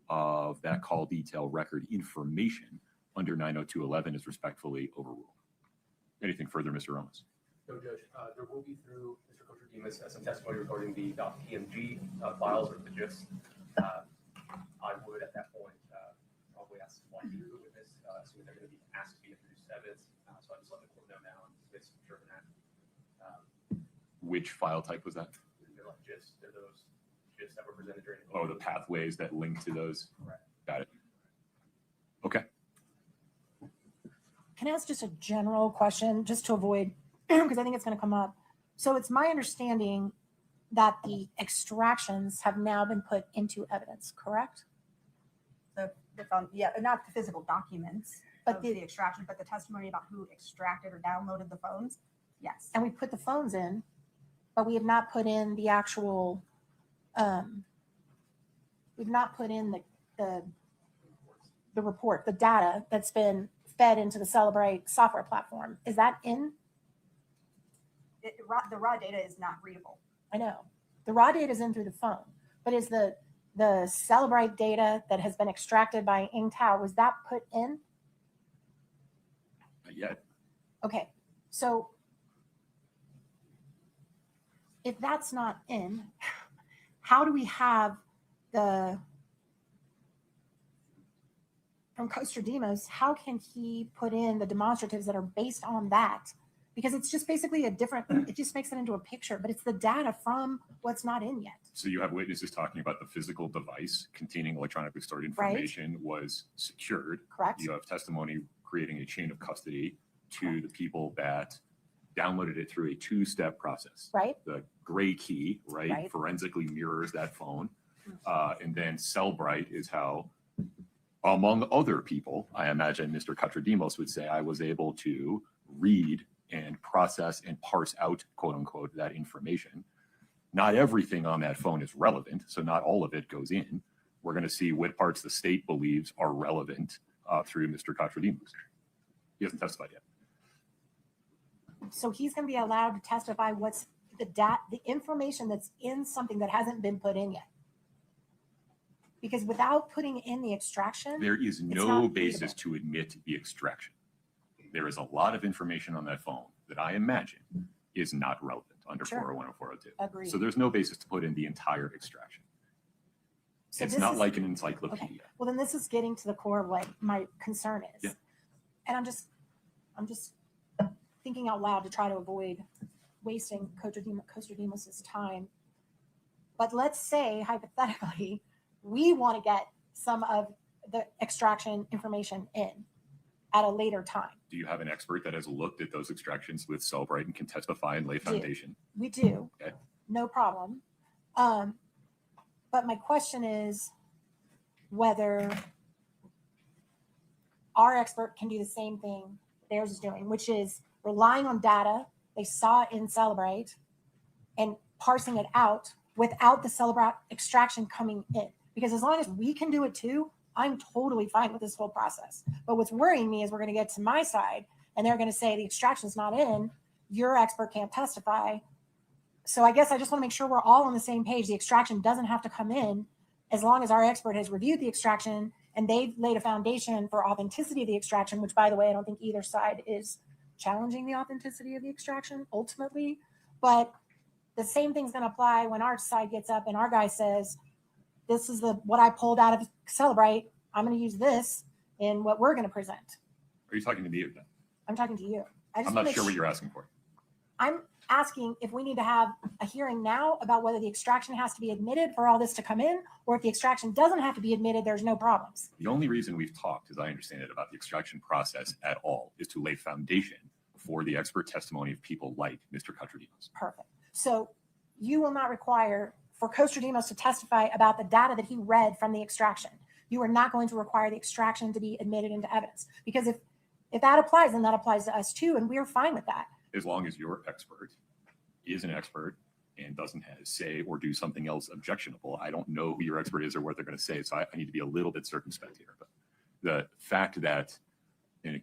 of that call detail record information under 902.11 is respectfully overruled. Anything further, Mr. Ramos? No, Judge. There will be through Mr. Cotromos some testimony regarding the .pmg files or the gist. I would at that point probably ask one to the witness, assuming they're going to be asked to be introduced evidence. So I just let the court know now and get some sure of that. Which file type was that? They're like gist. They're those gists that were presented during Oh, the pathways that link to those. Correct. Got it. Okay. Can I ask just a general question just to avoid, because I think it's going to come up. So it's my understanding that the extractions have now been put into evidence, correct? Yeah, not the physical documents, but the extraction, but the testimony about who extracted or downloaded the phones. Yes. And we put the phones in, but we have not put in the actual, we've not put in the report, the data that's been fed into the Celebrate software platform. Is that in? The raw data is not readable. I know. The raw data is in through the phone, but is the Celebrate data that has been extracted by Ingtao, was that put in? Not yet. Okay, so if that's not in, how do we have from Cotromos, how can he put in the demonstratives that are based on that? Because it's just basically it just makes it into a picture, but it's the data from what's not in yet. So you have witnesses talking about the physical device containing electronically stored information was secured. Correct. You have testimony creating a chain of custody to the people that downloaded it through a two-step process. Right. The gray key, right, forensically mirrors that phone. And then Cellbrite is how, among other people, I imagine Mr. Cotromos would say, I was able to read and process and parse out, quote unquote, that information. Not everything on that phone is relevant, so not all of it goes in. We're going to see what parts the state believes are relevant through Mr. Cotromos. He hasn't testified yet. So he's going to be allowed to testify what's the information that's in something that hasn't been put in yet. Because without putting in the extraction, there is no basis to admit the extraction. There is a lot of information on that phone that I imagine is not relevant under 401 or 402. Agreed. So there's no basis to put in the entire extraction. So it's this not is- like an encyclopedia. Okay. Well, then this is getting to the core of what my concern is. Yeah. And I'm just, I'm just thinking out loud to try to avoid wasting Kotromos's time. But let's say, hypothetically, we want to get some of the extraction information in at a later time. Do you have an expert that has looked at those extractions with Cellbrite and can testify and lay foundation? We do. Okay. No problem. But my question is whether our expert can do the same thing theirs is doing, which is relying on data they saw in Cellbrite and parsing it out without the Cellbrite extraction coming in. Because as long as we can do it too, I'm totally fine with this whole process. But what's worrying me is we're going to get to my side and they're going to say the extraction's not in, your expert can't testify. So I guess I just want to make sure we're all on the same page. The extraction doesn't have to come in as long as our expert has reviewed the extraction and they've laid a foundation for authenticity of the extraction, which, by the way, I don't think either side is challenging the authenticity of the extraction ultimately. But the same thing's going to apply when our side gets up and our guy says, this is what I pulled out of Cellbrite. I'm going to use this in what we're going to present. Are you talking to me again? I'm talking to you. I'm not sure what you're asking for. I'm asking if we need to have a hearing now about whether the extraction has to be admitted for all this to come in, or if the extraction doesn't have to be admitted, there's no problems. The only reason we've talked, as I understand it, about the extraction process at all is to lay foundation for the expert testimony of people like Mr. Cotromos. Perfect. So you will not require for Cotromos to testify about the data that he read from the extraction. You are not going to require the extraction to be admitted into evidence, because if that applies, then that applies to us too, and we're fine with that. As long as your expert is an expert and doesn't have say or do something else objectionable. I don't know who your expert is or what they're going to say, so I need to be a little bit circumspect here. But the fact that a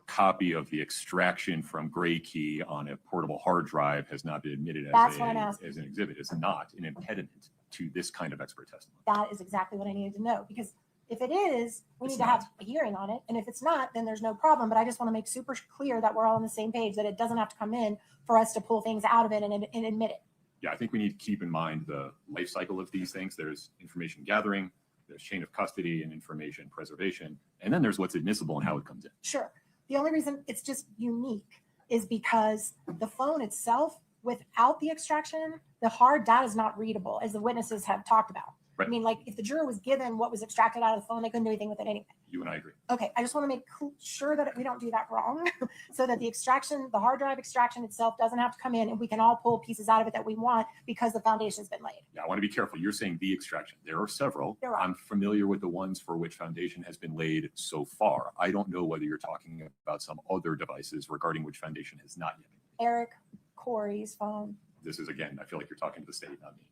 copy of the extraction from Gray Key on a portable hard drive has not been admitted as an exhibit is not an impediment to this kind of expert testimony. That is exactly what I needed to know, because if it is, we need to have a hearing on it. And if it's not, then there's no problem. But I just want to make super clear that we're all on the same page, that it doesn't have to come in for us to pull things out of it and admit it. Yeah, I think we need to keep in mind the life cycle of these things. There's information gathering, there's chain of custody and information preservation, and then there's what's admissible and how it comes in. Sure. The only reason it's just unique is because the phone itself, without the extraction, the hard data is not readable, as the witnesses have talked about. Right. I mean, like if the juror was given what was extracted out of the phone, they couldn't do anything with it anyway. You and I agree. Okay, I just want to make sure that we don't do that wrong, so that the extraction, the hard drive extraction itself doesn't have to come in and we can all pull pieces out of it that we want because the foundation's been laid. Yeah, I want to be careful. You're saying the extraction. There are several. I'm familiar with the ones for which foundation has been laid so far. I don't know whether you're talking about some other devices regarding which foundation has not yet been. Eric Kouri's phone. This is, again, I feel like you're talking to the state, not me.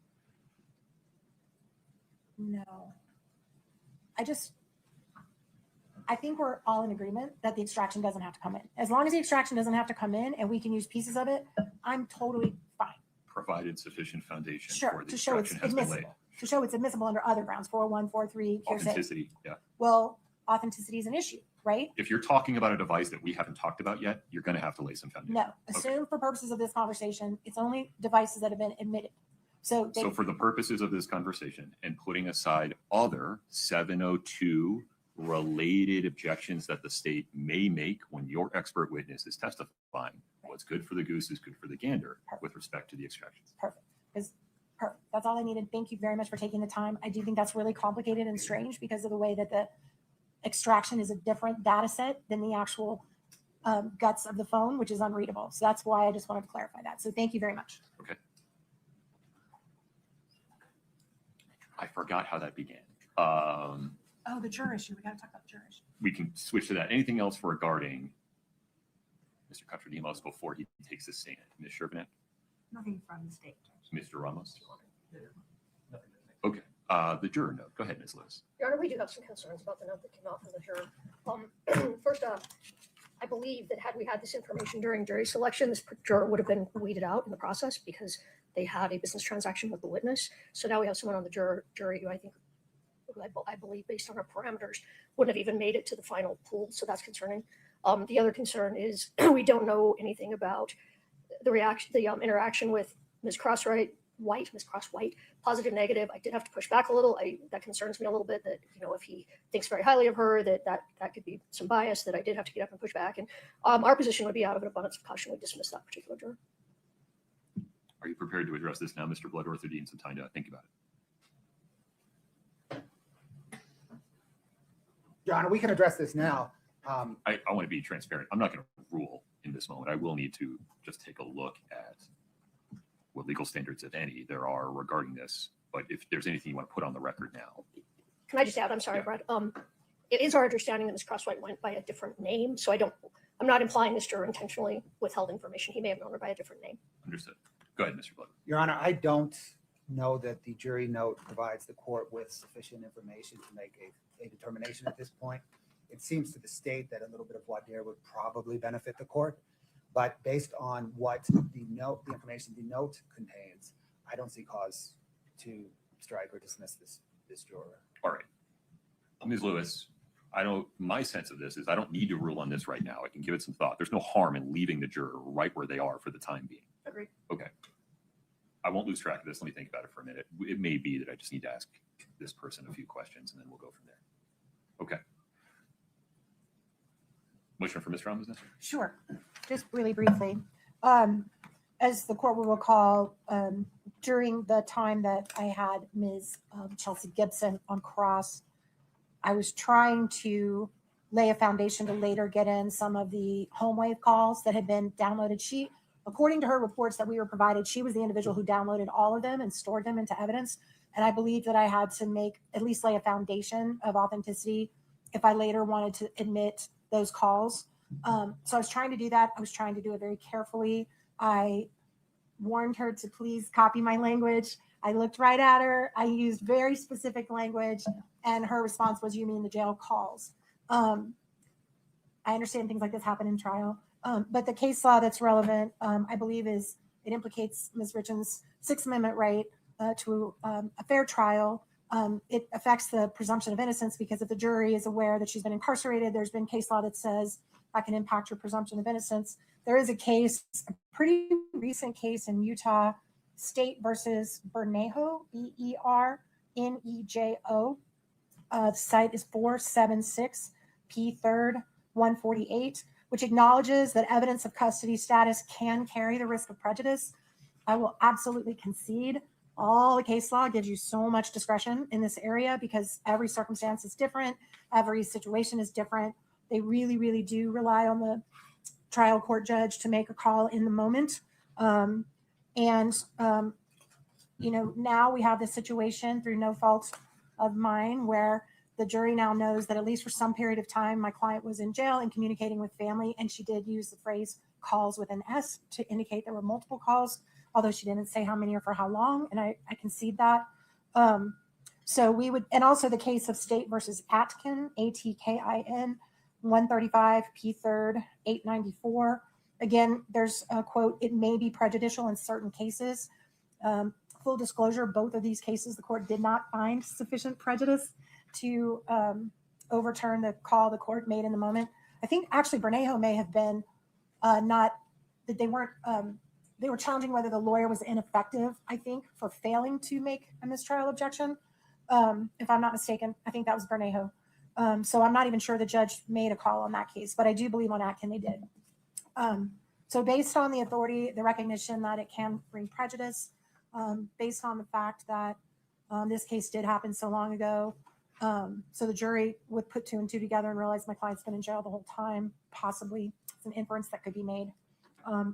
No. I think we're all in agreement that the extraction doesn't have to come in. As long as the extraction doesn't have to come in and we can use pieces of it, I'm totally fine. Provided sufficient foundation sure, for the to show it's extraction has been laid. admissible. To show it's admissible under other grounds, 401, 403, hearsay. Authenticity, yeah. Well, authenticity is an issue, right? If you're talking about a device that we haven't talked about yet, you're going to have to lay some foundation. No. Assume for purposes of this conversation, it's only devices that have been admitted. So for the purposes of this conversation and putting aside other 702 related objections that the state may make when your expert witness is testifying, what's good for the goose is good for the gander with respect to the extractions. Perfect. Perfect. That's all I needed. Thank you very much for taking the time. I do think that's really complicated and strange because of the way that the extraction is a different data set than the actual guts of the phone, which is unreadable. So that's why I just wanted to clarify that. So thank you very much. Okay. I forgot how that began. Oh, the juror issue. We got to talk about the juror issue. We can switch to that. Anything else regarding Mr. Cotromos before he takes the stand? Ms. Shervanet? Nothing from the state. Mr. Ramos? Okay. The juror note. Go ahead, Ms. Lewis. Your Honor, we do have some concerns about the note that came out from the juror. First off, I believe that had we had this information during jury selection, this juror would have been weeded out in the process because they had a business transaction with the witness. So now we have someone on the jury who I believe, based on our parameters, wouldn't have even made it to the final pool. So that's concerning. The other concern is we don't know anything about the interaction with Ms. Crosswright White, Ms. Crosswite, positive, negative. I did have to push back a little. That concerns me a little bit that, if he thinks very highly of her, that could be some bias that I did have to get up and push back. And our position would be out of an abundance of caution, we dismiss that particular juror. Are you prepared to address this now, Mr. Bloodworth, or do you need some time to think about it? Your Honor, we can address this now. I want to be transparent. I'm not going to rule in this moment. I will need to just take a look at what legal standards, if any, there are regarding this. But if there's anything you want to put on the record now. Can I just add, I'm sorry, Brad. It is our understanding that Ms. Crosswhite went by a different name. So I'm not implying this juror intentionally withheld information. He may have known her by a different name. Understood. Go ahead, Mr. Blood. Your Honor, I don't know that the jury note provides the court with sufficient information to make a determination at this point. It seems to the state that a little bit of voir dire would probably benefit the court, but based on what the information the note contains, I don't see cause to strike or dismiss this juror. All right. Ms. Lewis, my sense of this is I don't need to rule on this right now. I can give it some thought. There's no harm in leaving the juror right where they are for the time being. Agreed. Okay. I won't lose track of this. Let me think about it for a minute. It may be that I just need to ask this person a few questions and then we'll go from there. Okay. Motion for Ms. Ramos? Sure. Just really briefly. As the court will recall, during the time that I had Ms. Chelsea Gibson on cross, I was trying to lay a foundation to later get in some of the home wave calls that had been downloaded. According to her reports that we were provided, she was the individual who downloaded all of them and stored them into evidence. And I believe that I had to at least lay a foundation of authenticity if I later wanted to admit those calls. So I was trying to do that. I was trying to do it very carefully. I warned her to please copy my language. I looked right at her. I used very specific language, and her response was, "You mean the jail calls?" I understand things like this happen in trial, but the case law that's relevant, I believe, it implicates Ms. Richins' Sixth Amendment right to a fair trial. It affects the presumption of innocence because if the jury is aware that she's been incarcerated, there's been case law that says that can impact your presumption of innocence. There is a pretty recent case in Utah, State versus Bernejo, Bernejo. The site is 476 P 3rd 148, which acknowledges that evidence of custody status can carry the risk of prejudice. I will absolutely concede all the case law gives you so much discretion in this area because every circumstance is different. Every situation is different. They really, really do rely on the trial court judge to make a call in the moment. Now we have this situation through no fault of mine where the jury now knows that at least for some period of time, my client was in jail and communicating with family. And she did use the phrase calls with an S to indicate there were multiple calls, although she didn't say how many or for how long. And I concede that. So we would, and also the case of State versus Atkin, Atkin, 135 P 3rd 894. Again, there's a quote, "It may be prejudicial in certain cases." Full disclosure, both of these cases, the court did not find sufficient prejudice to overturn the call the court made in the moment. I think actually Bernejo may have been not, that they weren't, they were challenging whether the lawyer was ineffective, I think, for failing to make a mistrial objection. If I'm not mistaken, I think that was Bernejo. So I'm not even sure the judge made a call on that case, but I do believe on Atkin they did. So based on the authority, the recognition that it can bring prejudice, based on the fact that this case did happen so long ago, so the jury would put two and two together and realize my client's been in jail the whole time, possibly it's an inference that could be made.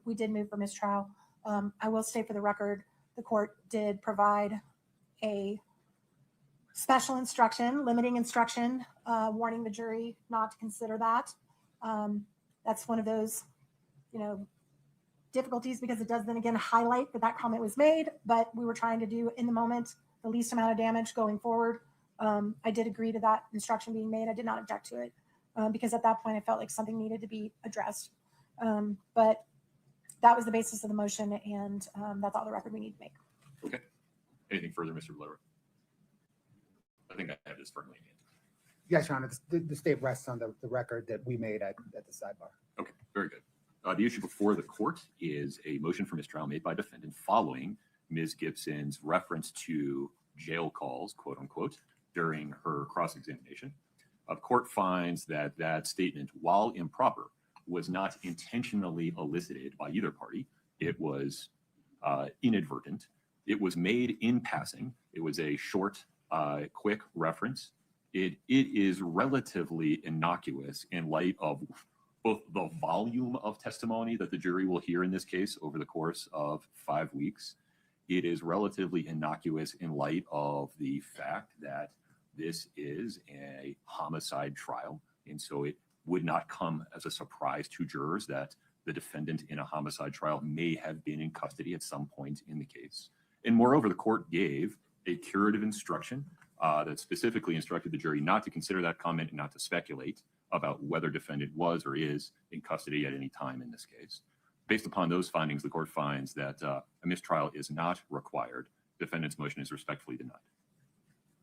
We did move for mistrial. I will state for the record, the court did provide a special instruction, limiting instruction, warning the jury not to consider that. That's one of those, difficulties because it does then again highlight that comment was made, but we were trying to do in the moment the least amount of damage going forward. I did agree to that instruction being made. I did not object to it because at that point I felt like something needed to be addressed. But that was the basis of the motion, and that's all the record we need to make. Okay. Anything further, Mr. Blower? I think I have this firmly in hand. Yes, Your Honor, the state rests on the record that we made at the sidebar. Okay, very good. The issue before the court is a motion for mistrial made by defendant following Ms. Gibson's reference to jail calls, quote unquote, during her cross-examination. The court finds that that statement, while improper, was not intentionally elicited by either party. It was inadvertent. It was made in passing. It was a short, quick reference. It is relatively innocuous in light of both the volume of testimony that the jury will hear in this case over the course of 5 weeks. It is relatively innocuous in light of the fact that this is a homicide trial. And so it would not come as a surprise to jurors that the defendant in a homicide trial may have been in custody at some point in the case. And moreover, the court gave a curative instruction that specifically instructed the jury not to consider that comment and not to speculate about whether defendant was or is in custody at any time in this case. Based upon those findings, the court finds that a mistrial is not required. Defendant's motion is respectfully denied.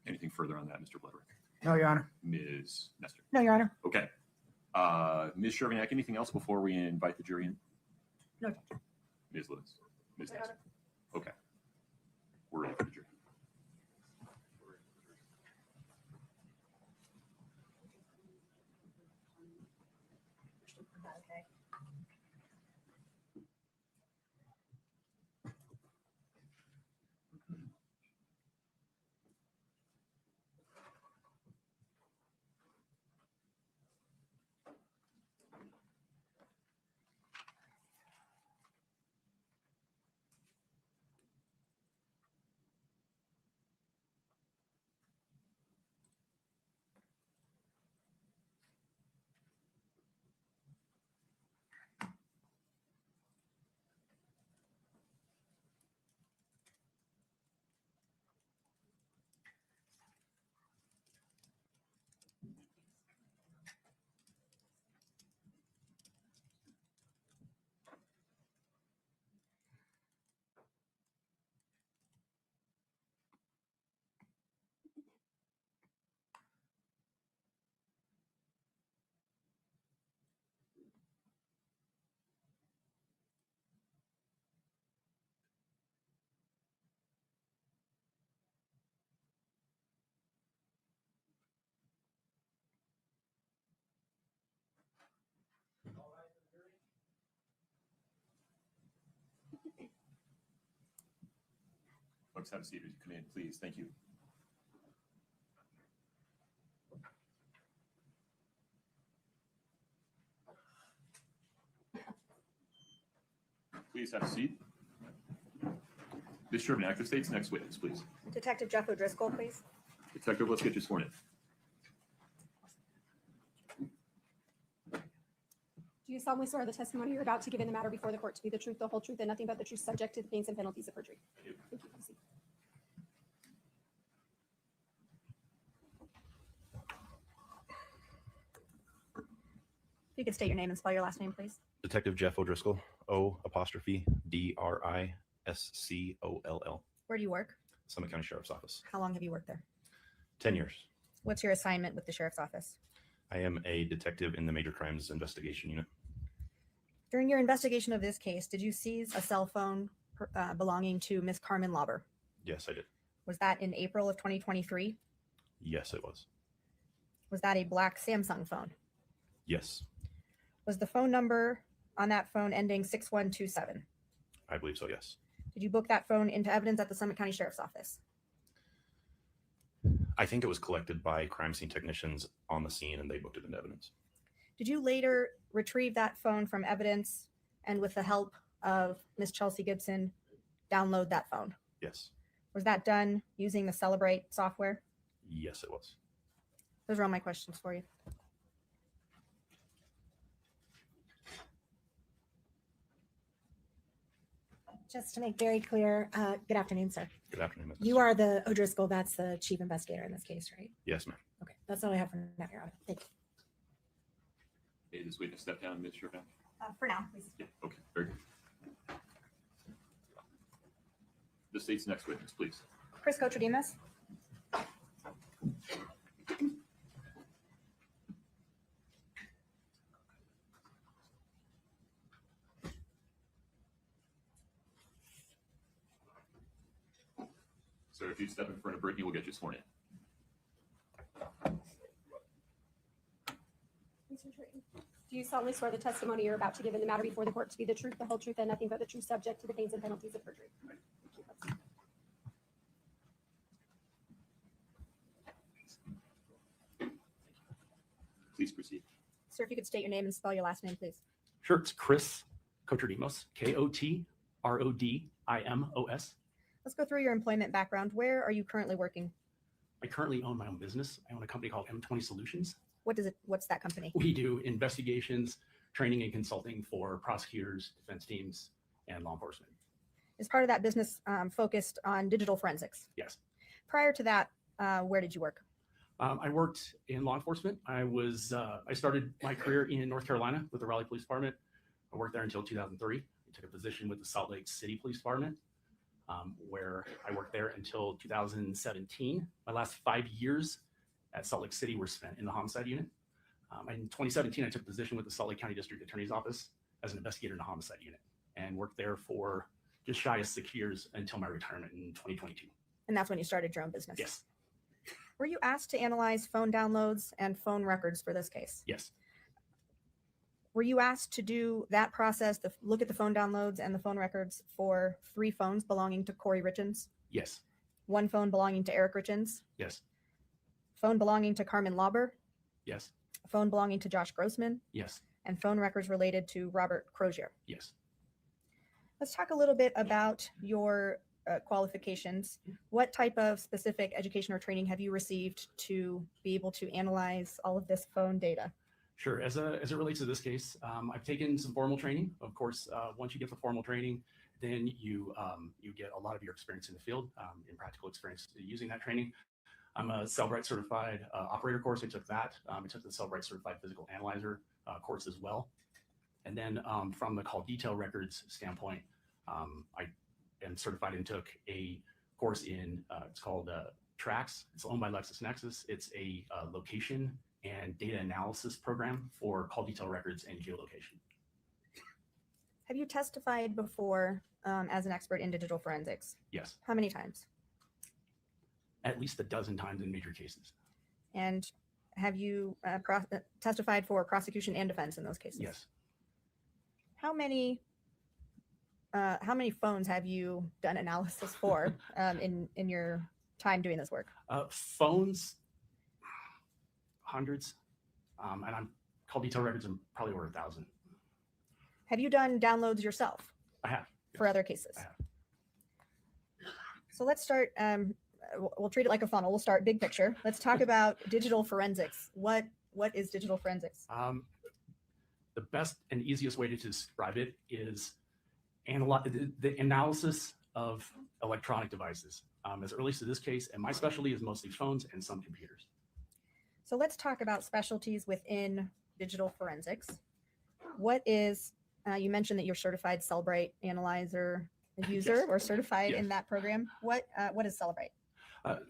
Anything further on that, Mr. Blederick? No, Your Honor. Ms. Nestor? No, Your Honor. Okay. Ms. Chervignac, anything else before we invite the jury in? No. Ms. Lewis? Ms. Nestor? Okay. We're ready for the jury. Folks, have a seat as you come in, please. Thank you. Please have a seat. Ms. Chervignac, the state's next witness, please. Detective Jeff O'Driscoll, please. Detective, let's get you sworn in. Do you solemnly swear the testimony you're about to give in the matter before the court to be the truth, the whole truth, and nothing but the truth, subject to the pains and penalties of perjury? Thank you. Have a seat. If you could state your name and spell your last name, please. Detective Jeff O'Driscoll, O''DRISCOLL. Where do you work? Summit County Sheriff's Office. How long have you worked there? 10 years. What's your assignment with the sheriff's office? I am a detective in the Major Crimes Investigation Unit. During your investigation of this case, did you seize a cell phone belonging to Miss Carmen Lauber? Yes, I did. Was that in April of 2023? Yes, it was. Was that a black Samsung phone? Yes, Was the phone number on that phone ending 6127? I believe so, yes. Did you book that phone into evidence at the Summit County Sheriff's Office? I think it was collected by crime scene technicians on the scene and they booked it into evidence. Did you later retrieve that phone from evidence and with the help of Miss Chelsea Gibson, download that phone? Yes. Was that done using the Celebrate software? Yes, it was. Those are all my questions for you. Just to make very clear, good afternoon, sir. Good afternoon, Ms. You are the O'Driscoll, that's the chief investigator in this case, right? Yes, ma'am. Okay, that's all I have for now, Your Honor. Thank you. Hey, this witness step down, Ms. Chervignac? For now, please. Yeah, okay, very good. The state's next witness, please. Chris Cotromos. if you step in front of Brittany, we'll get you sworn in. Mr. Drayton, do you solemnly swear the testimony you're about to give in the matter before the court to be the truth, the whole truth, and nothing but the truth, subject to the pains and penalties of perjury? Thank you. Please proceed. Sir, if you could state your name and spell your last name, please. Sure, it's Chris Kotromos, Kotrodimos. Let's go through your employment background. Where are you currently working? I currently own my own business. I own a company called M20 Solutions. What's that company? We do investigations, training, and consulting for prosecutors, defense teams, and law enforcement. Is part of that business focused on digital forensics? Yes. Prior to that, where did you work? I worked in law enforcement. I started my career in North Carolina with the Raleigh Police Department. I worked there until 2003. I took a position with the Salt Lake City Police Department, where I worked there until 2017. My last 5 years at Salt Lake City were spent in the homicide unit. In 2017, I took a position with the Salt Lake County District Attorney's Office as an investigator in the homicide unit and worked there for just shy of 6 years until my retirement in 2022. And that's when you started your own business? Yes. Were you asked to analyze phone downloads and phone records for this case? Yes. Were you asked to do that process, look at the phone downloads and the phone records for 3 phones belonging to Kouri Richins? Yes. 1 phone belonging to Eric Richins? Yes. Phone belonging to Carmen Lauber? Yes. A phone belonging to Josh Grossman? Yes. And phone records related to Robert Crozier? Yes. Let's talk a little bit about your qualifications. What type of specific education or training have you received to be able to analyze all of this phone data? Sure. As it relates to this case, I've taken some formal training. Of course, once you get the formal training, then you get a lot of your experience in the field, in practical experience using that training. I'm a Wright certified operator course. I took that. I took the Wright certified physical analyzer course as well. And then from the call detail records standpoint, I am certified and took a course in, it's called TRAX. It's owned by LexisNexis. It's a location and data analysis program for call detail records and geolocation. Have you testified before as an expert in digital forensics? Yes. How many times? At least a dozen times in major cases. And have you testified for prosecution and defense in those cases? Yes. How many phones have you done analysis for in your time doing this work? Phones, hundreds, and I'm call detail records and probably over 1,000. Have you done downloads yourself? I have. For other cases? I have. So let's start, we'll treat it like a funnel. We'll start big picture. Let's talk about digital forensics. What is digital forensics? The best and easiest way to describe it is the analysis of electronic devices. As it relates to this case, and my specialty is mostly phones and some computers. So let's talk about specialties within digital forensics. What is, you mentioned that you're certified Cellbrite analyzer user or certified in that program. What is Cellbrite?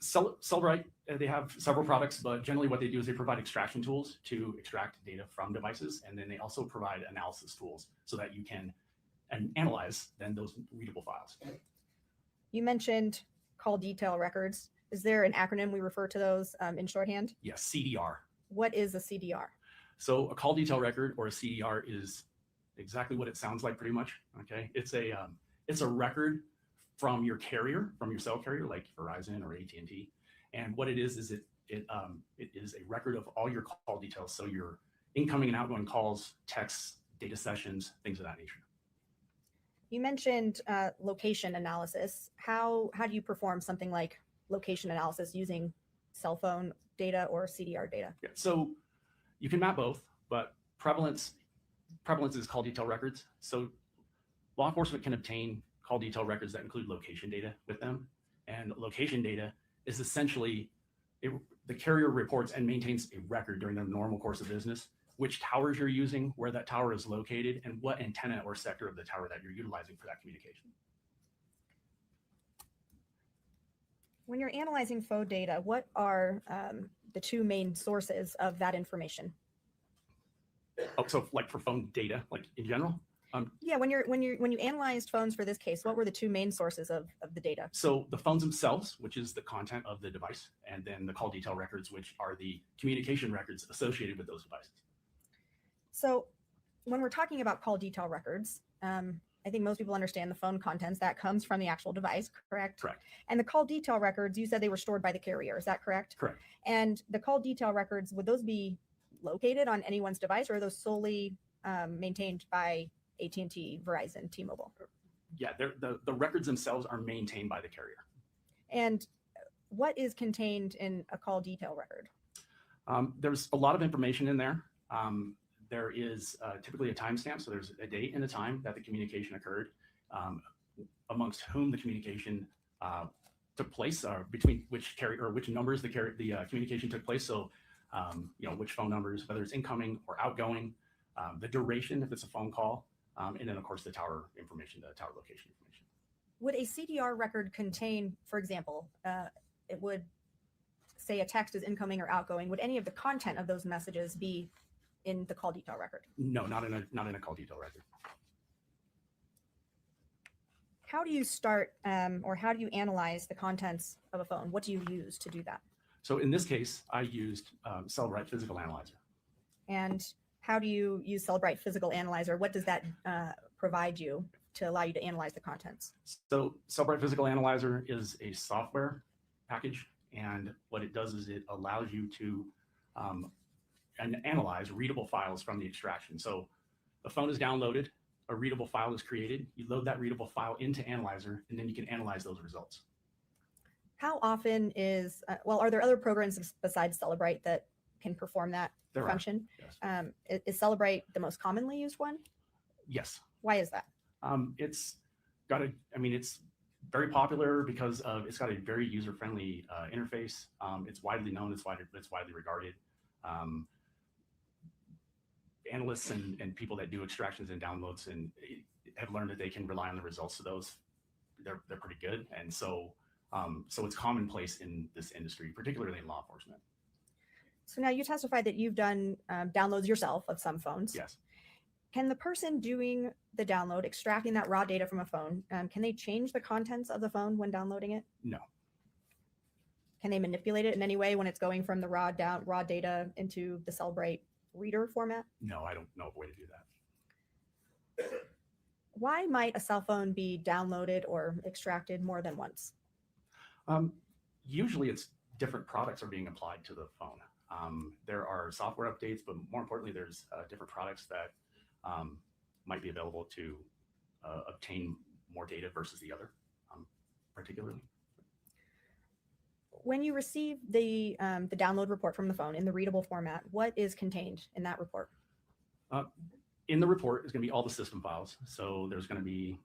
Cellbrite, they have several products, but generally what they do is they provide extraction tools to extract data from devices. And then they also provide analysis tools so that you can analyze then those readable files. You mentioned call detail records. Is there an acronym we refer to those in shorthand? Yes, CDR. What is a CDR? So a call detail record or a CDR is exactly what it sounds like pretty much. Okay, it's a record from your carrier, from your cell carrier like Verizon or AT&T. And what it is it is a record of all your call details. So your incoming and outgoing calls, texts, data sessions, things of that nature. You mentioned location analysis. How do you perform something like location analysis using cell phone data or CDR data? Yeah, so you can map both, but prevalence is call detail records. So law enforcement can obtain call detail records that include location data with them. And location data is essentially, the carrier reports and maintains a record during their normal course of business, which towers you're using, where that tower is located, and what antenna or sector of the tower that you're utilizing for that communication. When you're analyzing phone data, what are the 2 main sources of that information? Oh, so like for phone data, like in general? Yeah, when you analyzed phones for this case, what were the two main sources of the data? So the phones themselves, which is the content of the device, and then the call detail records, which are the communication records associated with those devices. So when we're talking about call detail records, I think most people understand the phone contents that comes from the actual device, correct? Correct. And the call detail records, you said they were stored by the carrier, is that correct? Correct. And the call detail records, would those be located on anyone's device, or are those solely maintained by AT&T, Verizon, T-Mobile? Yeah, the records themselves are maintained by the carrier. And what is contained in a call detail record? There's a lot of information in there. There is typically a timestamp, so there's a date and a time that the communication occurred, amongst whom the communication took place, between which carrier or which numbers the communication took place. So, which phone numbers, whether it's incoming or outgoing, the duration if it's a phone call, and then of course the tower information, the tower location information. Would a CDR record contain, for example, it would say a text is incoming or outgoing? Would any of the content of those messages be in the call detail record? No, not in a call detail record. How do you start or how do you analyze the contents of a phone? What do you use to do that? So in this case, I used Wright Physical Analyzer. And how do you use Wright Physical Analyzer? What does that provide you to allow you to analyze the contents? So Wright Physical Analyzer is a software package, and what it does is it allows you to analyze readable files from the extraction. So the phone is downloaded, a readable file is created, you load that readable file into Analyzer, and then you can analyze those results. How often is, are there other programs besides Wright that can perform that There function? Are, yes. Is Wright the most commonly used one? Yes. Why is that? It's very popular because it's got a very user-friendly interface. It's widely known, it's widely regarded. Analysts and people that do extractions and downloads and have learned that they can rely on the results of those. They're pretty good, and so it's commonplace in this industry, particularly in law enforcement. So now you testified that you've done downloads yourself of some phones. Yes. Can the person doing the download, extracting that raw data from a phone, can they change the contents of the phone when downloading it? No. Can they manipulate it in any way when it's going from the raw data into the Wright reader format? No, I don't know a way to do that. Why might a cell phone be downloaded or extracted more than once? Usually it's different products are being applied to the phone. There are software updates, but more importantly, there's different products that might be available to obtain more data versus the other, particularly. When you receive the download report from the phone in the readable format, what is contained in that report? In the report is going to be all the system files. So there's going to be,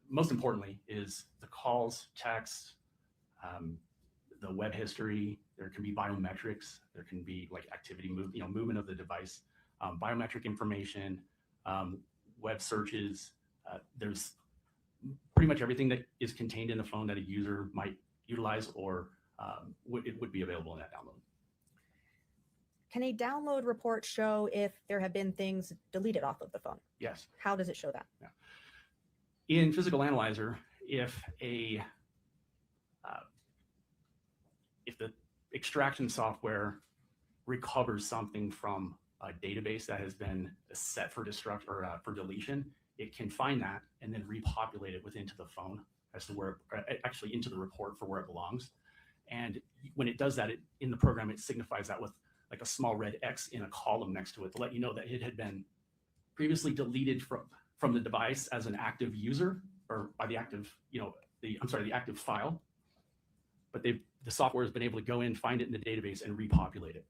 most importantly, is the calls, texts, the web history. There can be biometrics. There can be like activity, movement of the device, biometric information, web searches. There's pretty much everything that is contained in the phone that a user might utilize or it would be available in that download. Can a download report show if there have been things deleted off of the phone? Yes. How does it show that? Yeah. In Physical Analyzer, if the extraction software recovers something from a database that has been set for destruct or for deletion, it can find that and then repopulate it within the phone as to where, actually into the report for where it belongs. And when it does that, in the program, it signifies that with like a small red X in a column next to it to let you know that it had been previously deleted from the device as an active user or by the active, the active file. But the software has been able to go in, find it in the database and repopulate it.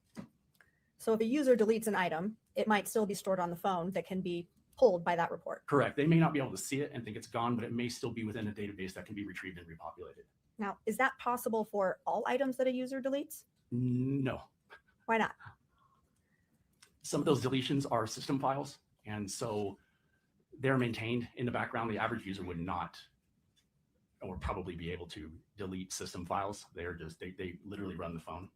So if a user deletes an item, it might still be stored on the phone that can be pulled by that report. Correct. They may not be able to see it and think it's gone, but it may still be within a database that can be retrieved and repopulated. Now, is that possible for all items that a user deletes? No. Why not? Some of those deletions are system files, and so they're maintained in the background. The average user would not or probably be able to delete system files. They're just, they literally run the phone.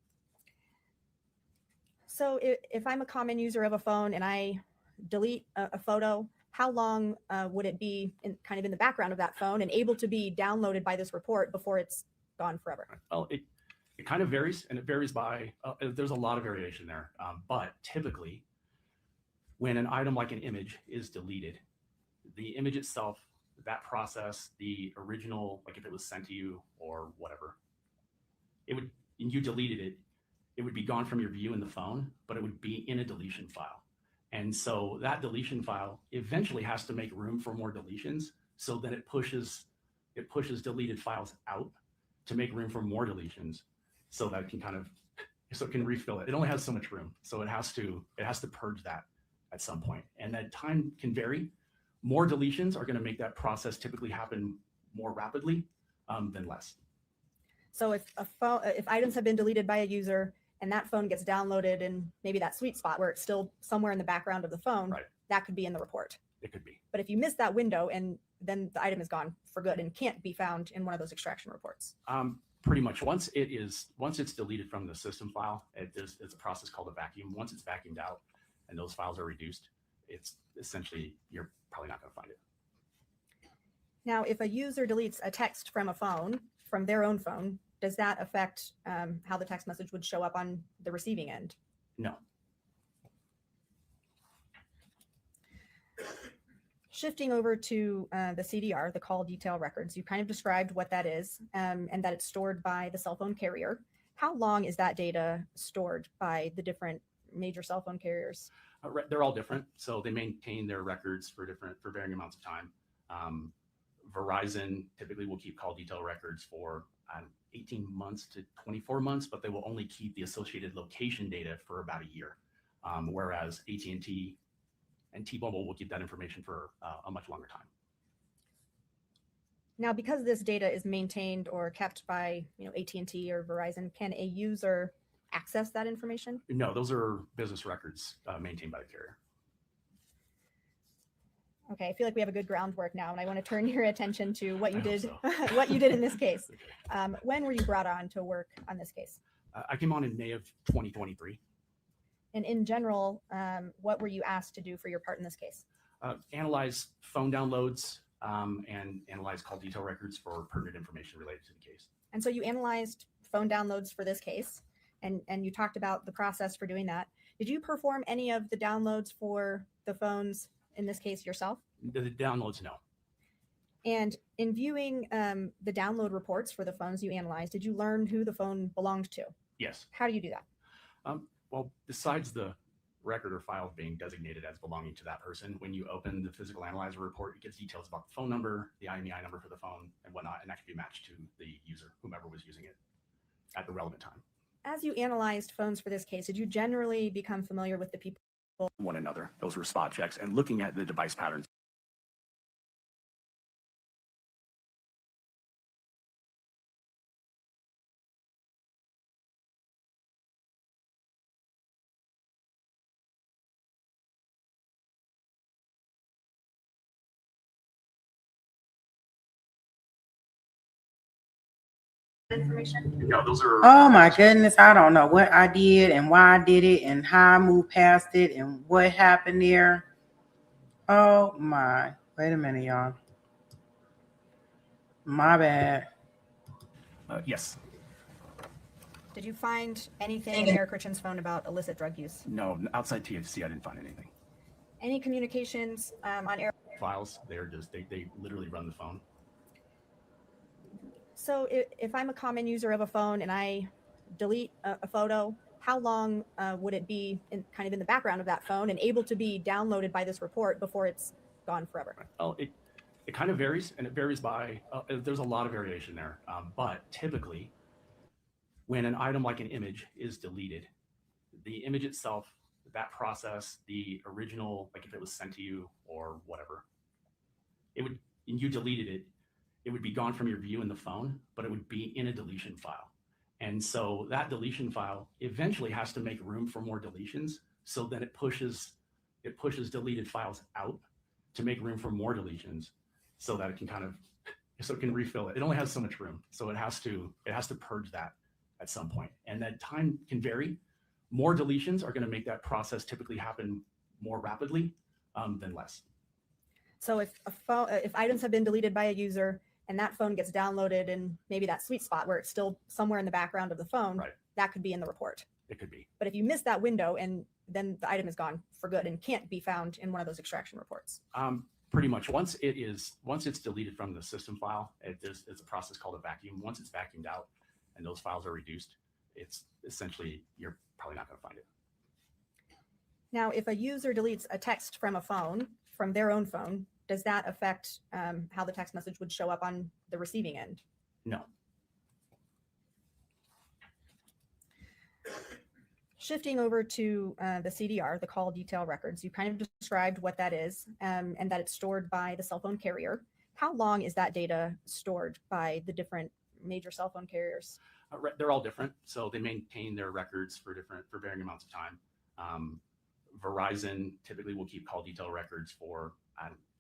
So if I'm a common user of a phone and I delete a photo, how long would it be kind of in the background of that phone and able to be downloaded by this report before it's gone forever? Well, it kind of varies, and it varies by, there's a lot of variation there. But typically, when an item like an image is deleted, the image itself, that process, the original, like if it was sent to you or whatever, and you deleted it, it would be gone from your view in the phone, but it would be in a deletion file. And so that deletion file eventually has to make room for more deletions, so that it pushes deleted files out to make room for more deletions, so that it can it can refill it. It only has so much room, so it has to purge that at some point, and that time can vary. More deletions are going to make that process typically happen more rapidly than less. So if items have been deleted by a user and that phone gets downloaded in maybe that sweet spot where it's still somewhere in the background of the phone, right, that could be in the report. It could be. But if you miss that window and then the item is gone for good and can't be found in one of those extraction reports. Pretty much once it's deleted from the system file, it's a process called a vacuum. Once it's vacuumed out and those files are reduced, it's essentially, you're probably not going to find it. Now, if a user deletes a text from a phone, from their own phone, does that affect how the text message would show up on the receiving end? No. Shifting over to the CDR, the call detail records, you kind of described what that is and that it's stored by the cell phone carrier. How long is that data stored by the different major cell phone carriers? They're all different, so they maintain their records for varying amounts of time. Verizon typically will keep call detail records for 18 months to 24 months, but they will only keep the associated location data for about a year, whereas AT&T and T-Mobile will keep that information for a much longer time. Now, because this data is maintained or kept by AT&T or Verizon, can a user access that information? No, those are business records maintained by the carrier. Okay, I feel like we have a good groundwork now, and I want to turn your attention to what you did, what you did in this case. When were you brought on to work on this case? I came on in May of 2023. And in general, what were you asked to do for your part in this case? Analyze phone downloads and analyze call detail records for pertinent information related to the case. And so you analyzed phone downloads for this case, and you talked about the process for doing that. Did you perform any of the downloads for the phones in this case yourself? The downloads, no. And in viewing the download reports for the phones you analyzed, did you learn who the phone belonged to? Yes. How do you do that? Well, besides the record or file being designated as belonging to that person, when you open the physical analyzer report, it gives details about the phone number, the IMEI number for the phone, and whatnot, and that can be matched to the user, whomever was using it at the relevant time. As you analyzed phones for this case, did you generally become familiar with the people? One another. Those were spot checks and looking at the device patterns. Information? No, those are. Oh my goodness, I don't know what I did and why I did it and how I moved past it and what happened there. Oh my, wait a minute, y'all. My bad. Yes. Did you find anything in Eric Richins' phone about illicit drug use? No, outside THC, I didn't find anything. Any communications on Eric? Files, they're just, they literally run the phone. So if I'm a common user of a phone and I delete a photo, how long would it be kind of in the background of that phone and able to be downloaded by this report before it's gone forever? Well, it kind of varies, and it varies by, there's a lot of variation there. But typically, when an item like an image is deleted, the image itself, that process, the original, like if it was sent to you or whatever, and you deleted it, it would be gone from your view in the phone, but it would be in a deletion file. And so that deletion file eventually has to make room for more deletions, so that it pushes deleted files out to make room for more deletions, so that it can refill it. It only has so much room, so it has to purge that at some point. And that time can vary. More deletions are going to make that process typically happen more rapidly than less. So if items have been deleted by a user and that phone gets downloaded in maybe that sweet spot where it's still somewhere in the background of the phone, Right. that could be in the report. It could be. But if you miss that window and then the item is gone for good and can't be found in one of those extraction reports. Pretty much once it's deleted from the system file, it's a process called a vacuum. Once it's vacuumed out and those files are reduced, it's essentially, you're probably not going to find it. Now, if a user deletes a text from a phone, from their own phone, does that affect how the text message would show up on the receiving end? No. Shifting over to the CDR, the call detail records, you kind of described what that is and that it's stored by the cell phone carrier. How long is that data stored by the different major cell phone carriers? They're all different, so they maintain their records for varying amounts of time. Verizon typically will keep call detail records for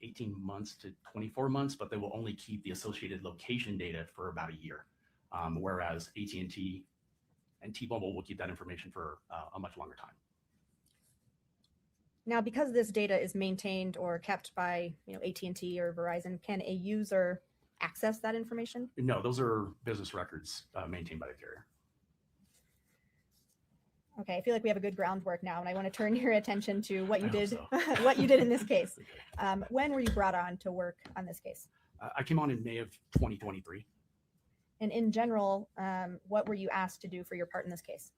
18 months to 24 months, but they will only keep the associated location data for about a year, whereas AT&T and T-Mobile will keep that information for a much longer time. Now, because this data is maintained or kept by AT&T or Verizon, can a user access that information? No, those are business records maintained by the carrier. Okay, I feel like we have a good groundwork now, and I want to turn your attention to what you I hope did, so. what you did in this case. When were you brought on to work on this case? I came on in May of 2023. And in general, what were you asked to do for your part in this case?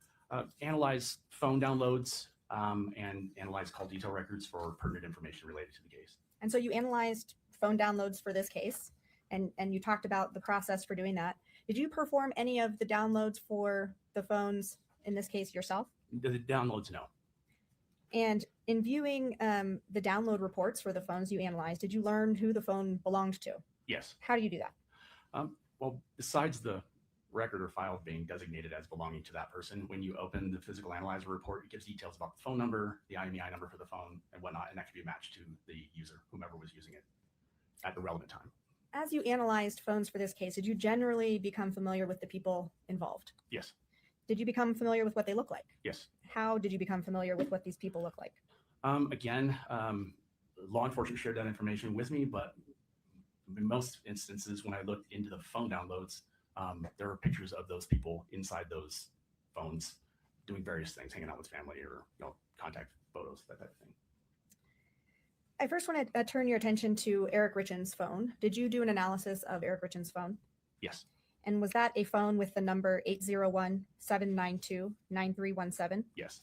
Analyze phone downloads and analyze call detail records for pertinent information related to the case. And so you analyzed phone downloads for this case, and you talked about the process for doing that. Did you perform any of the downloads for the phones in this case yourself? The downloads, no. And in viewing the download reports for the phones you analyzed, did you learn who the phone belonged to? Yes. How do you do that? Well, besides the record or file being designated as belonging to that person, when you open the physical analyzer report, it gives details about the phone number, the IMEI number for the phone, and whatnot, and that can be matched to the user, whomever was using it at the relevant time. As you analyzed phones for this case, did you generally become familiar with the people involved? Yes. Did you become familiar with what they look like? Yes. How did you become familiar with what these people look like? Again, law enforcement shared that information with me, but in most instances, when I looked into the phone downloads, there were pictures of those people inside those phones doing various things, hanging out with family or contact photos, that type of thing. I first want to turn your attention to Eric Richins' phone. Did you do an analysis of Eric Richins' phone? Yes. And was that a phone with the number 801-792-9317? Yes.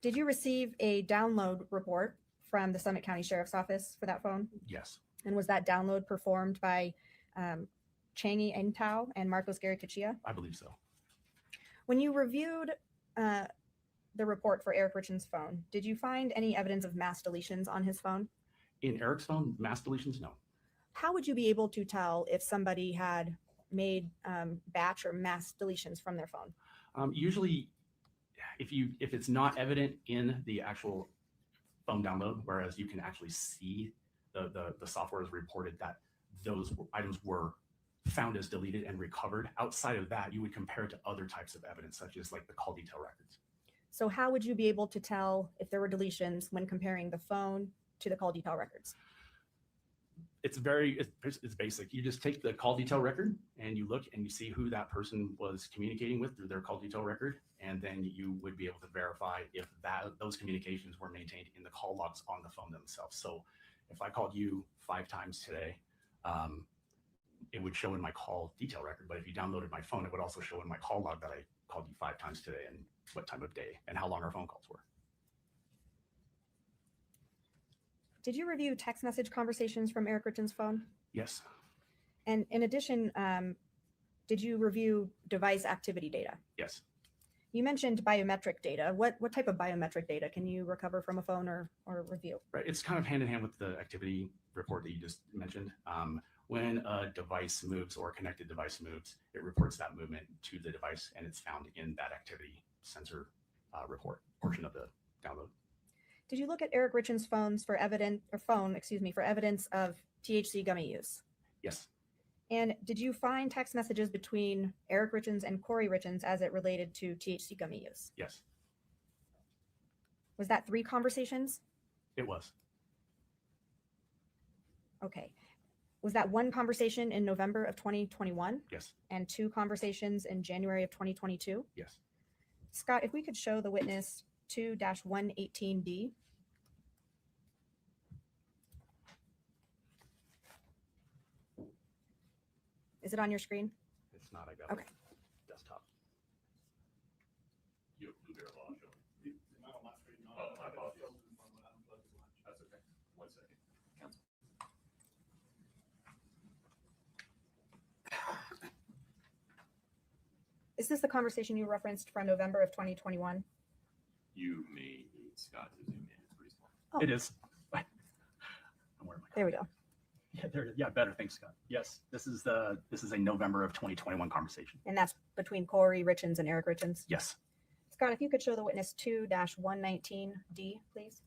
Did you receive a download report from the Summit County Sheriff's Office for that phone? Yes. And was that download performed by Changi Entau and Marcos Garicachia? I believe so. When you reviewed the report for Eric Richins' phone, did you find any evidence of mass deletions on his phone? In Eric's phone, mass deletions, no. How would you be able to tell if somebody had made batch or mass deletions from their phone? Usually, if it's not evident in the actual phone download, whereas you can actually see the software has reported that those items were found as deleted and recovered. Outside of that, you would compare it to other types of evidence, such as like the call detail records. So how would you be able to tell if there were deletions when comparing the phone to the call detail records? It's basic. You just take the call detail record and you look and you see who that person was communicating with through their call detail record, and then you would be able to verify if those communications were maintained in the call logs on the phone themselves. So if I called you 5 times today, it would show in my call detail record, but if you downloaded my phone, it would also show in my call log that I called you 5 times today and what time of day and how long our phone calls were. Did you review text message conversations from Eric Richins' phone? Yes. And in addition, did you review device activity data? Yes. You mentioned biometric data. What type of biometric data can you recover from a phone or review? Right. It's kind of hand in hand with the activity report that you just mentioned. When a device moves or a connected device moves, it reports that movement to the device, and it's found in that activity sensor report portion of the download. Did you look at Eric Richins' phone for evidence of THC gummy use? Yes. And did you find text messages between Eric Richins and Kouri Richins as it related to THC gummy use? Yes. Was that 3 conversations? It was. Okay. Was that one conversation in November of 2021 Yes. and 2 conversations in January of 2022? Yes. Scott, if we could show the witness 2-118D. Is it on your screen? It's not. I got Okay. the desktop. You have Blueberry Law showing. Oh, my apologies. That's okay. 1 second. Counsel. Is this the conversation you referenced from November of 2021? You may need Scott to zoom in. It's pretty small. Oh. It is. I'm wearing my There we go. Yeah, yeah, better. Thanks, Scott. Yes, this is a November of 2021 conversation. And that's between Kouri Richins and Eric Richins? Yes. Scott, if you could show the witness 2-119D, please.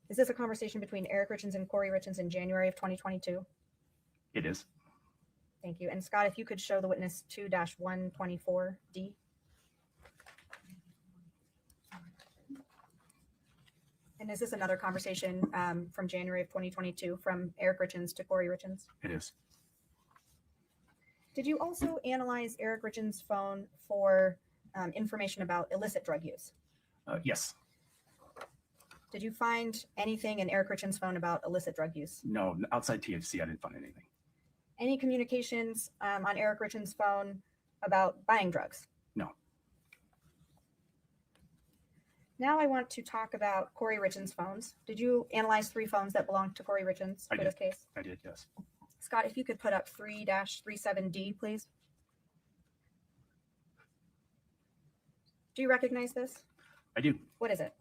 Is this a conversation between Eric Richins and Kouri Richins in January of 2022? It is. Thank you. And Scott, if you could show the witness 2-124D. And is this another conversation from January of 2022 from Eric Richins to Kouri Richins? It is. Did you also analyze Eric Richins' phone for information about illicit drug use? Yes. Did you find anything in Eric Richins' phone about illicit drug use? No, outside THC, I didn't find anything. Any communications on Eric Richins' phone about buying drugs? No. Now I want to talk about Kouri Richins' phones. Did you analyze 3 phones that belonged to Kouri Richins for this case? I did, yes. Scott, if you could put up 3-37D, please. Do you recognize this? I do. What is it?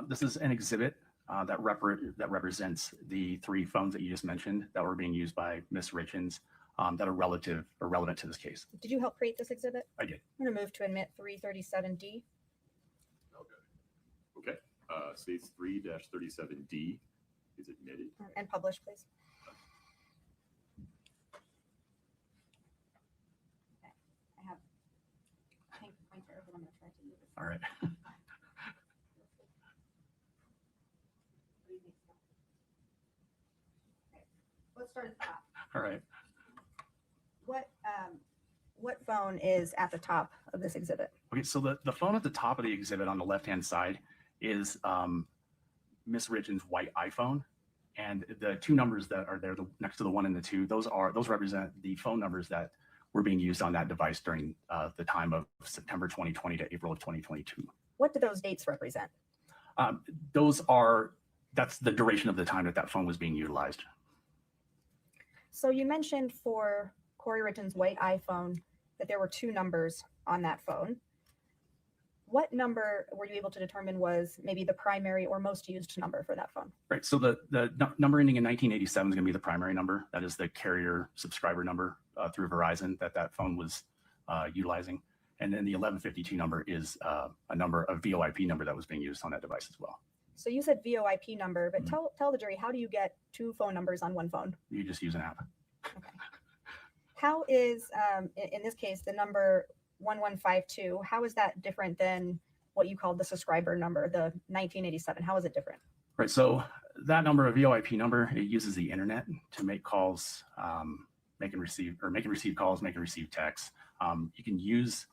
This is an exhibit that represents the 3 phones that you just mentioned that were being used by Ms. Richins that are relevant to this case. Did you help create this exhibit? I did. I'm going to move to admit 337D. Okay. States 3-37D is admitted. And publish, please. Okay. I have a pink pointer, but I'm going to try to use it. All right. Let's start at the top. All right. What phone is at the top of this exhibit? Okay, so the phone at the top of the exhibit on the left-hand side is Ms. Richins' white iPhone. And the 2 numbers that are there next to the 1 and the 2, those represent the phone numbers that were being used on that device during the time of September 2020 to April of 2022. What do those dates represent? That's the duration of the time that phone was being utilized. So you mentioned for Kouri Richins' white iPhone that there were 2 numbers on that phone. What number were you able to determine was maybe the primary or most used number for that phone? Right, so the number ending in 1987 is going to be the primary number. That is the carrier subscriber number through Verizon that phone was utilizing. And then the 1152 number is a VoIP number that was being used on that device as well. So you said VoIP number, but tell the jury, how do you get 2 phone numbers on 1 phone? You just use an app. Okay. How is, in this case, the number 1152, how is that different than what you called the subscriber number, the 1987? How is it different? Right, so that number, a VoIP number, it uses the internet to make calls, make and receive calls, make and receive texts. You can use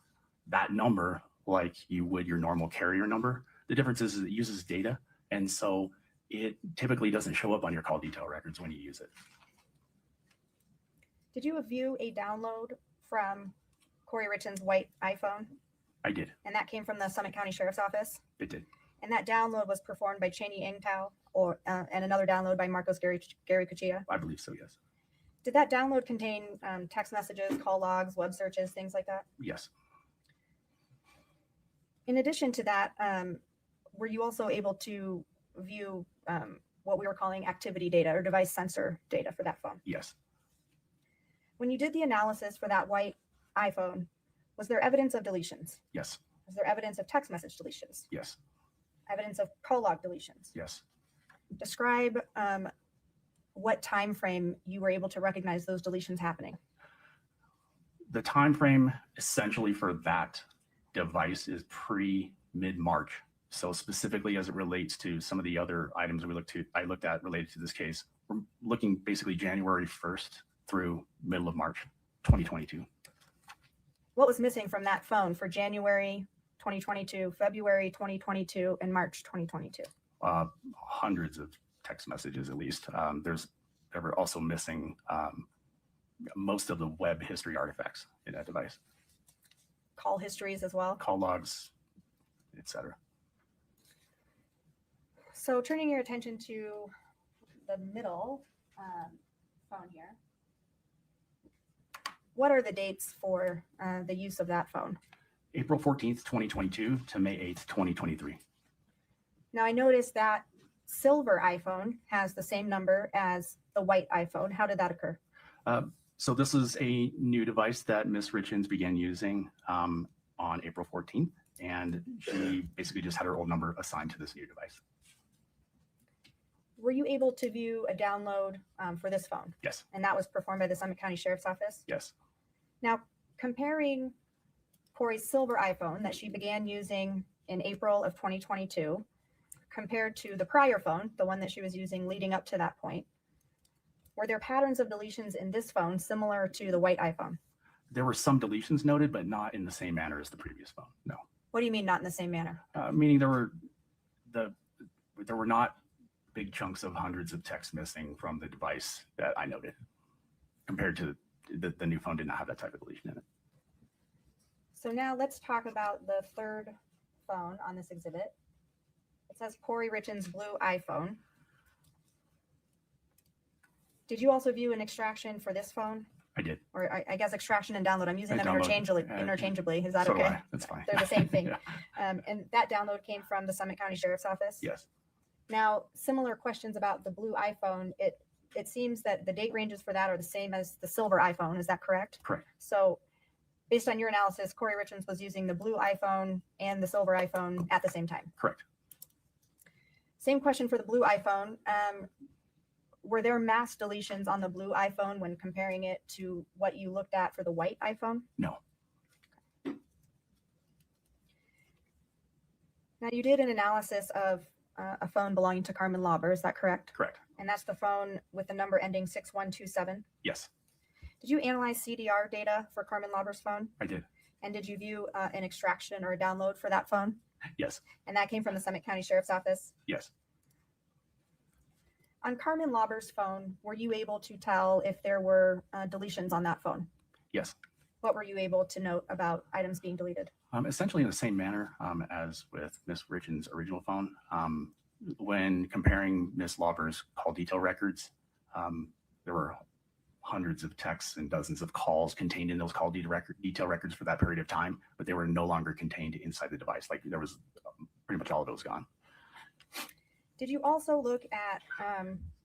that number like you would your normal carrier number. The difference is it uses data, and so it typically doesn't show up on your call detail records when you use it. Did you view a download from Kouri Richins' white iPhone? I did. And that came from the Summit County Sheriff's Office? It did. And that download was performed by Cheney Engtao and another download by Marcos Gary Cuchilla? I believe so, yes. Did that download contain text messages, call logs, web searches, things like that? Yes. In addition to that, were you also able to view what we were calling activity data or device sensor data for that phone? Yes. When you did the analysis for that white iPhone, was there evidence of deletions? Yes. Was there evidence of text message deletions? Yes. Evidence of call log deletions? Yes. Describe what time frame you were able to recognize those deletions happening. The time frame essentially for that device is mid-March So specifically as it relates to some of the other items I looked at related to this case, we're looking basically January 1st through middle of March 2022. What was missing from that phone for January 2022, February 2022, and March 2022? Hundreds of text messages at least. They were also missing most of the web history artifacts in that device. Call histories as well? Call logs, etc. So turning your attention to the middle phone here. What are the dates for the use of that phone? April 14th, 2022 to May 8th, 2023. Now I noticed that silver iPhone has the same number as the white iPhone. How did that occur? So this is a new device that Ms. Richins began using on April 14th, and she basically just had her old number assigned to this new device. Were you able to view a download for this phone? Yes. And that was performed by the Summit County Sheriff's Office? Yes. Now, comparing Kouri's silver iPhone that she began using in April of 2022 compared to the prior phone, the one that she was using leading up to that point, were there patterns of deletions in this phone similar to the white iPhone? There were some deletions noted, but not in the same manner as the previous phone. No. What do you mean not in the same manner? Meaning there were not big chunks of hundreds of text missing from the device that I noted, compared to the new phone did not have that type of deletion in it. So now let's talk about the third phone on this exhibit. It says Kouri Richins' blue iPhone. Did you also view an extraction for this phone? I did. Or I guess extraction and download. I'm using them interchangeably. Is that so okay? That's fine. They're the same thing. Yeah. And that download came from the Summit County Sheriff's Office? Yes. Now, similar questions about the blue iPhone. It seems that the date ranges for that are the same as the silver iPhone. Is that correct? Correct. So based on your analysis, Kouri Richins was using the blue iPhone and the silver iPhone at the same time? Correct. Same question for the blue iPhone. Were there mass deletions on the blue iPhone when comparing it to what you looked at for the white iPhone? No. Now, you did an analysis of a phone belonging to Carmen Lauber, is that correct? Correct. And that's the phone with the number ending 6127? Yes. Did you analyze CDR data for Carmen Lauber's phone? I did. And did you view an extraction or a download for that phone? Yes. And that came from the Summit County Sheriff's Office? Yes. On Carmen Lauber's phone, were you able to tell if there were deletions on that phone? Yes. What were you able to note about items being deleted? Essentially in the same manner as with Ms. Richins' original phone. When comparing Ms. Lauber's call detail records, there were hundreds of texts and dozens of calls contained in those call detail records for that period of time, but they were no longer contained inside the device. Like there was pretty much all of those gone. Did you also look at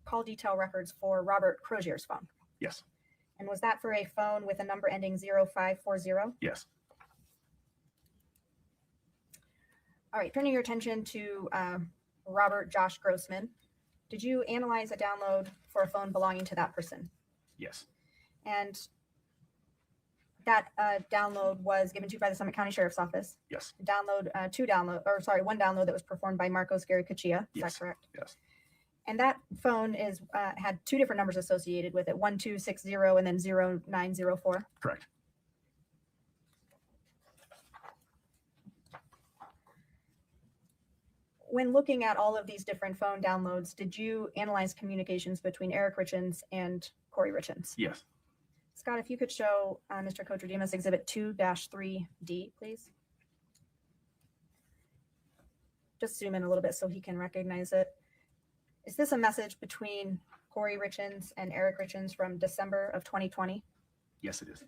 call detail records for Robert Crosier's phone? Yes. And was that for a phone with a number ending 0540? Yes. All right, turning your attention to Robert Josh Grossman. Did you analyze a download for a phone belonging to that person? Yes. And that download was given to you by the Summit County Sheriff's Office? Yes. One download that was performed by Marcos Garicachia. Is that correct? Yes. And that phone had two different numbers associated with it, 1260 and then 0904. Correct. When looking at all of these different phone downloads, did you analyze communications between Eric Richins and Kouri Richins? Yes. Scott, if you could show Mr. Cotromos Exhibit 2-3D, please. Just zoom in a little bit so he can recognize it. Is this a message between Kouri Richins and Eric Richins from December of 2020? Yes, it is.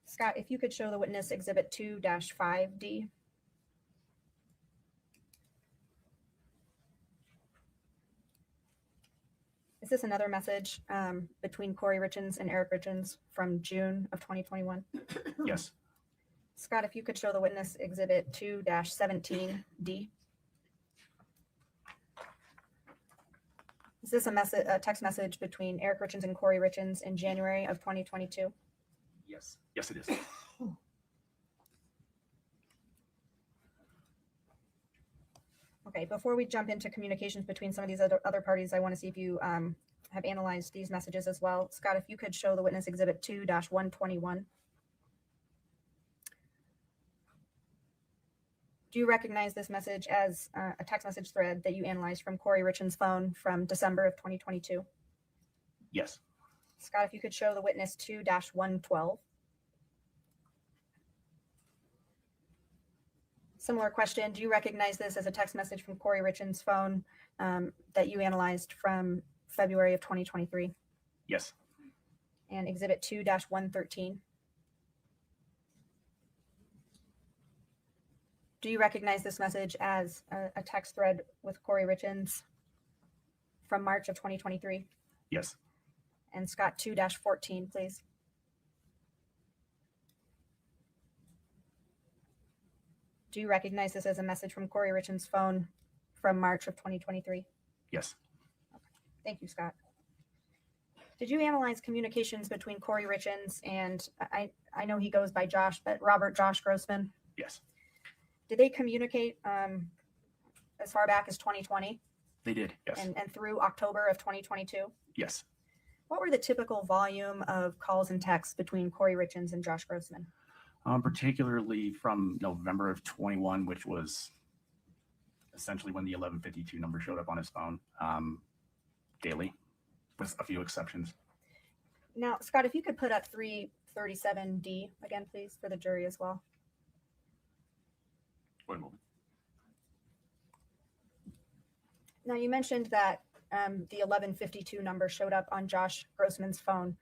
Scott, if you could show the witness Exhibit 2-5D. Is this another message between Kouri Richins and Eric Richins from June of 2021? Yes. Scott, if you could show the witness Exhibit 2-17D. Is this a text message between Eric Richins and Kouri Richins in January of 2022? Yes. Yes, it is. Okay, before we jump into communications between some of these other parties, I want to see if you have analyzed these messages as well. Scott, if you could show the witness exhibit 2-121. Do you recognize this message as a text message thread that you analyzed from Kouri Richins' phone from December of 2022? Yes. Scott, if you could show the witness 2-112. Similar question. Do you recognize this as a text message from Kouri Richins' phone that you analyzed from February of 2023? Yes. And exhibit 2-113. Do you recognize this message as a text thread with Kouri Richins from March of 2023? Yes. And Scott, 2-14, please. Do you recognize this as a message from Kouri Richins' phone from March of 2023? Yes. Thank you, Scott. Did you analyze communications between Kouri Richins and, I know he goes by Josh, but Robert Josh Grossman? Yes. Did they communicate as far back as 2020? They did. Yes. And through October of 2022? Yes. What were the typical volume of calls and texts between Kouri Richins and Josh Grossman? Particularly from November of 21, which was essentially when the 1152 number showed up on his phone, daily, with a few exceptions. Now, Scott, if you could put up 337D again, please, for the jury as well. One moment. Now, you mentioned that the 1152 number showed up on Josh Grossman's phone.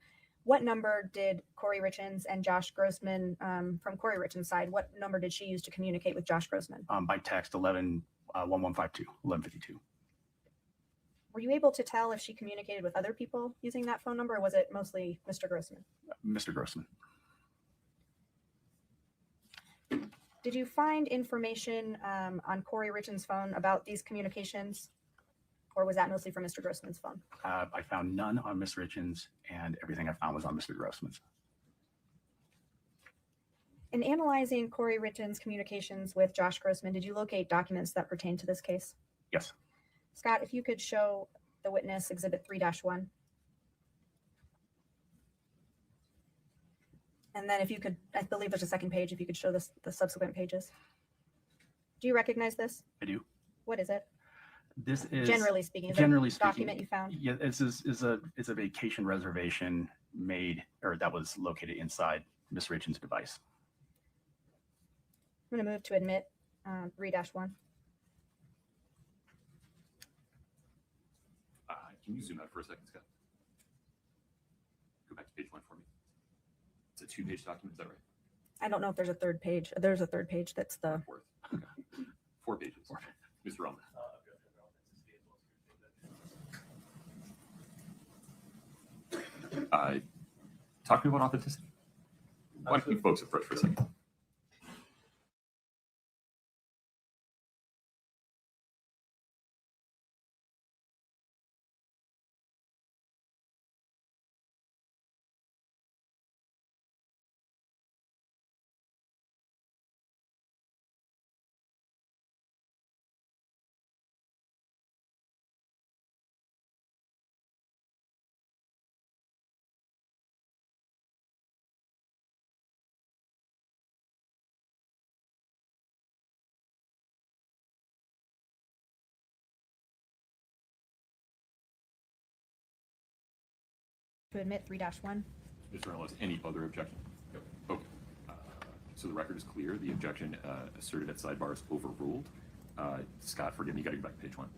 What number did Kouri Richins and Josh Grossman, from Kouri Richins' side, what number did she use to communicate with Josh Grossman? By text, 1152. Were you able to tell if she communicated with other people using that phone number, or was it mostly Mr. Grossman? Mr. Grossman. Did you find information on Kouri Richins' phone about these communications, or was that mostly from Mr. Grossman's phone? I found none on Ms. Richins, and everything I found was on Mr. Grossman's. In analyzing Kouri Richins' communications with Josh Grossman, did you locate documents that pertain to this case? Yes. Scott, if you could show the witness exhibit 3-1. And then if you could, I believe there's a second page, if you could show the subsequent pages. Do you recognize this? I do. What is it? This is Generally speaking, is generally it a speaking, document you found? Yeah, it's a vacation reservation made, or that was located inside Ms. Richins' device. I'm going to move to admit 3-1. Can you zoom out for a second, Scott? Go back to page 1 for me. It's a 2-page document, is that right? I don't know if there's a third page. There's a third page that's the... Fourth. Okay. 4 pages. Mr. Roman. Talk to me about authenticity. Why don't you folks approach for a second? To admit 3-1. Mr. Ellis, any other objection? Okay. So the record is clear. The objection asserted at sidebar is overruled. Scott, forgive me, you got to go back to page 1.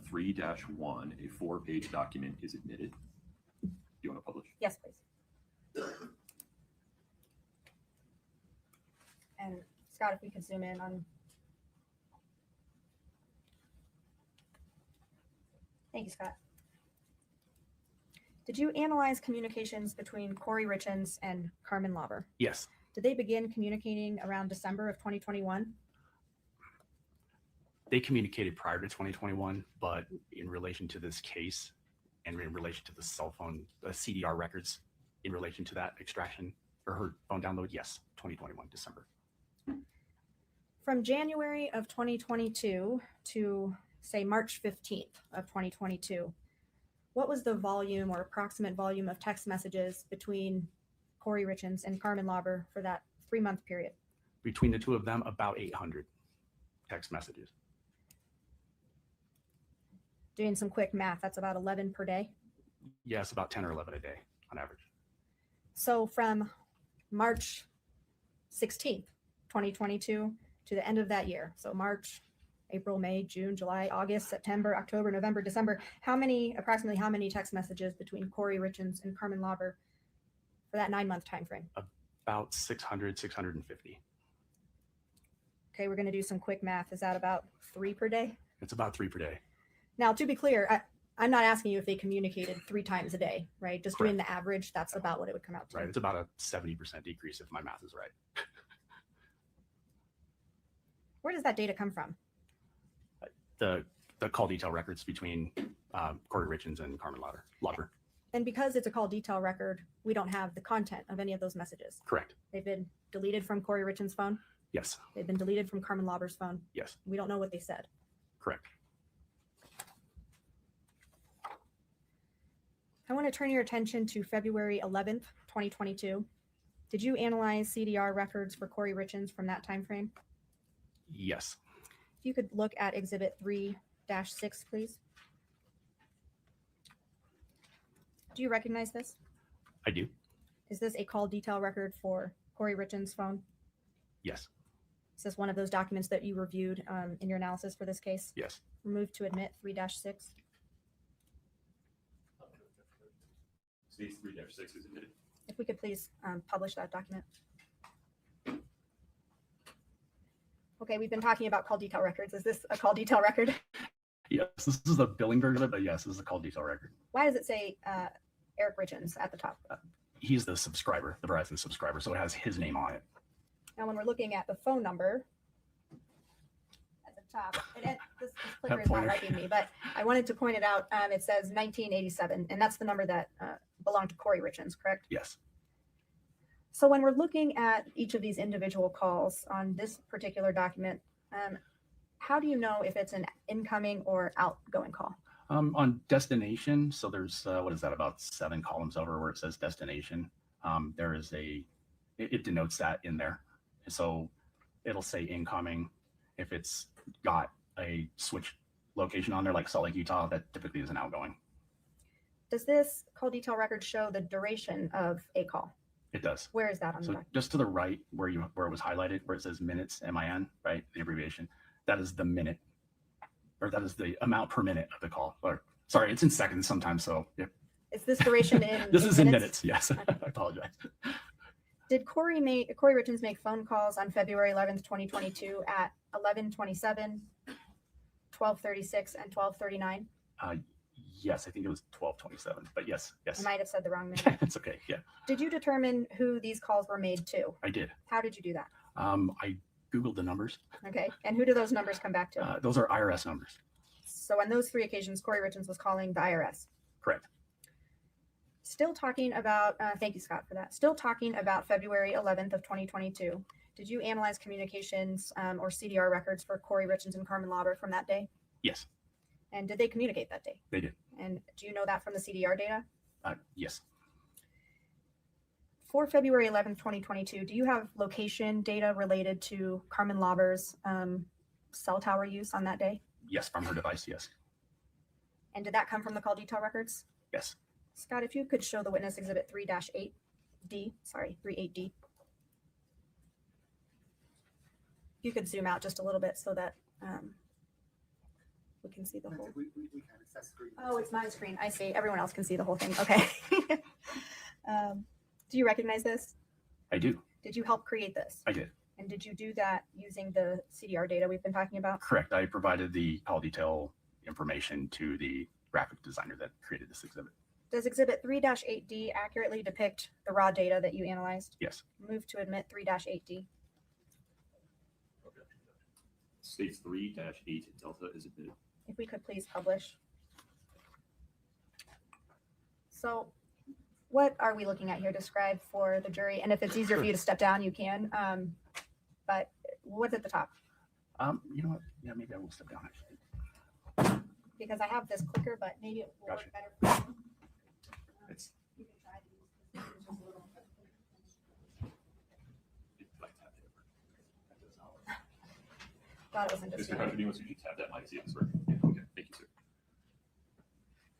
3-1, a 4-page document is admitted. Do you want to publish? Yes, please. And Scott, if we could zoom in on... Thank you, Scott. Did you analyze communications between Kouri Richins and Carmen Lauber? Yes. Did they begin communicating around December of 2021? They communicated prior to 2021, but in relation to this case and in relation to the cell phone, CDR records, in relation to that extraction or her phone download, yes, 2021, December. From January of 2022 to say March 15th of 2022, what was the volume or approximate volume of text messages between Kouri Richins and Carmen Lauber for that 3-month period? Between the two of them, about 800 text messages. Doing some quick math, that's about 11 per day. Yes, about 10 or 11 a day on average. So from March 16th, 2022 to the end of that year, so March, April, May, June, July, August, September, October, November, December, approximately how many text messages between Kouri Richins and Carmen Lauber for that 9-month time frame? About 600, 650. Okay, we're going to do some quick math. Is that about 3 per day? It's about 3 per day. Now, to be clear, I'm not asking you if they communicated 3 times a day, right? Just doing the average, that's about what it would come out to. Right. It's about a 70% decrease if my math is right. Where does that data come from? The call detail records between Kouri Richins and Carmen Lauber. And because it's a call detail record, we don't have the content of any of those messages. Correct. They've been deleted from Kouri Richins' phone. Yes. They've been deleted from Carmen Lauber's phone. Yes. We don't know what they said. Correct. I want to turn your attention to February 11th, 2022. Did you analyze CDR records for Kouri Richins from that time frame? Yes. If you could look at Exhibit 3-6, please. Do you recognize this? I do. Is this a call detail record for Kouri Richins' phone? Yes. Is this one of those documents that you reviewed in your analysis for this case? Yes. Remove to admit 3-6. States 3-6 is admitted. If we could please publish that document. Okay, we've been talking about call detail records. Is this a call detail record? Yes, this is the billing version of it, but yes, this is a call detail record. Why does it say Eric Richins at the top? He's the subscriber, the Verizon subscriber, so it has his name on it. Now, when we're looking at the phone number at the top, this clicker is not liking me, but I wanted to point it out. It says 1987, and that's the number that belonged to Kouri Richins, correct? Yes. So when we're looking at each of these individual calls on this particular document, how do you know if it's an incoming or outgoing call? On destination, so there's, what is that, about 7 columns over where it says destination. There is it denotes that in there. So it'll say incoming. If it's got a switch location on there, like Salt Lake, Utah, that typically is an outgoing. Does this call detail record show the duration of a call? It does. Where is that on the So document? just to the right where it was highlighted, where it says minutes, MIN, right, the abbreviation, that is the minute, or that is the amount per minute of the call. Or sorry, it's in seconds sometimes. So yeah. Is this duration in This is in minutes. minutes? Yes. I apologize. Did Kouri Richins make phone calls on February 11th, 2022 at 11:27, 12:36, and 12:39? Yes, I think it was 12:27, but yes. I might have said the wrong minute. It's okay. Yeah, Did you determine who these calls were made to? I did. How did you do that? I Googled the numbers. Okay, and who do those numbers come back to? Those are IRS numbers. So on those 3 occasions, Kouri Richins was calling the IRS. Correct. Still talking about, thank you, Scott, for that. Still talking about February 11th of 2022. Did you analyze communications or CDR records for Kouri Richins and Carmen Lauber from that day? Yes, And did they communicate that day? they did. And do you know that from the CDR data? Yes. For February 11th, 2022, do you have location data related to Carmen Lauber's cell tower use on that day? Yes, from her device. Yes. And did that come from the call detail records? Yes. Scott, if you could show the witness exhibit 3-8D, sorry, 38D. You could zoom out just a little bit so that we can see the whole. Oh, it's my screen. I see. Everyone else can see the whole thing. Okay. Do you recognize this? I do. Did you help create this? I did. And did you do that using the CDR data we've been talking about? Correct. I provided the call detail information to the graphic designer that created this exhibit. Does exhibit 3-8D accurately depict the raw data that you analyzed? Yes. Move to admit 3-8D. States 3-8 Delta is admitted. If we could please publish. So what are we looking at here? Describe for the jury. And if it's easier for you to step down, you can. But what's at the top? You know what? Yeah, maybe I will step down actually. Because I have this clicker, but maybe it will Gotcha. work better for you. It's You can try to use this. It's just a little- Thought it was Mr. interesting. Crusher, do you want to just have that mic? See if it's working? Yeah, okay, thank you, sir.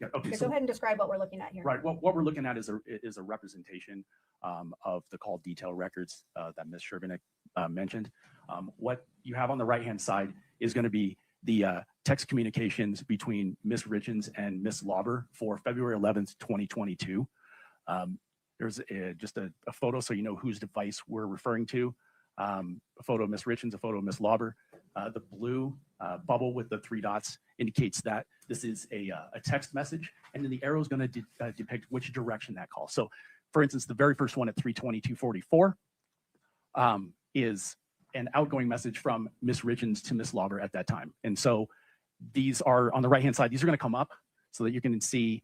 Yeah, okay. Okay, So go ahead and describe what we're looking at here. right, what we're looking at is a representation of the call detail records that Ms. Shervinick mentioned. What you have on the right-hand side is going to be the text communications between Ms. Richins and Ms. Lauber for February 11th, 2022. There's just a photo so you know whose device we're referring to. A photo of Ms. Richins, a photo of Ms. Lauber. The blue bubble with the 3 dots indicates that this is a text message, and then the arrow is going to depict which direction that call. So, for instance, the very first one at 3:22:44 is an outgoing message from Ms. Richins to Ms. Lauber at that time. And so these are on the right-hand side. These are going to come up so that you can see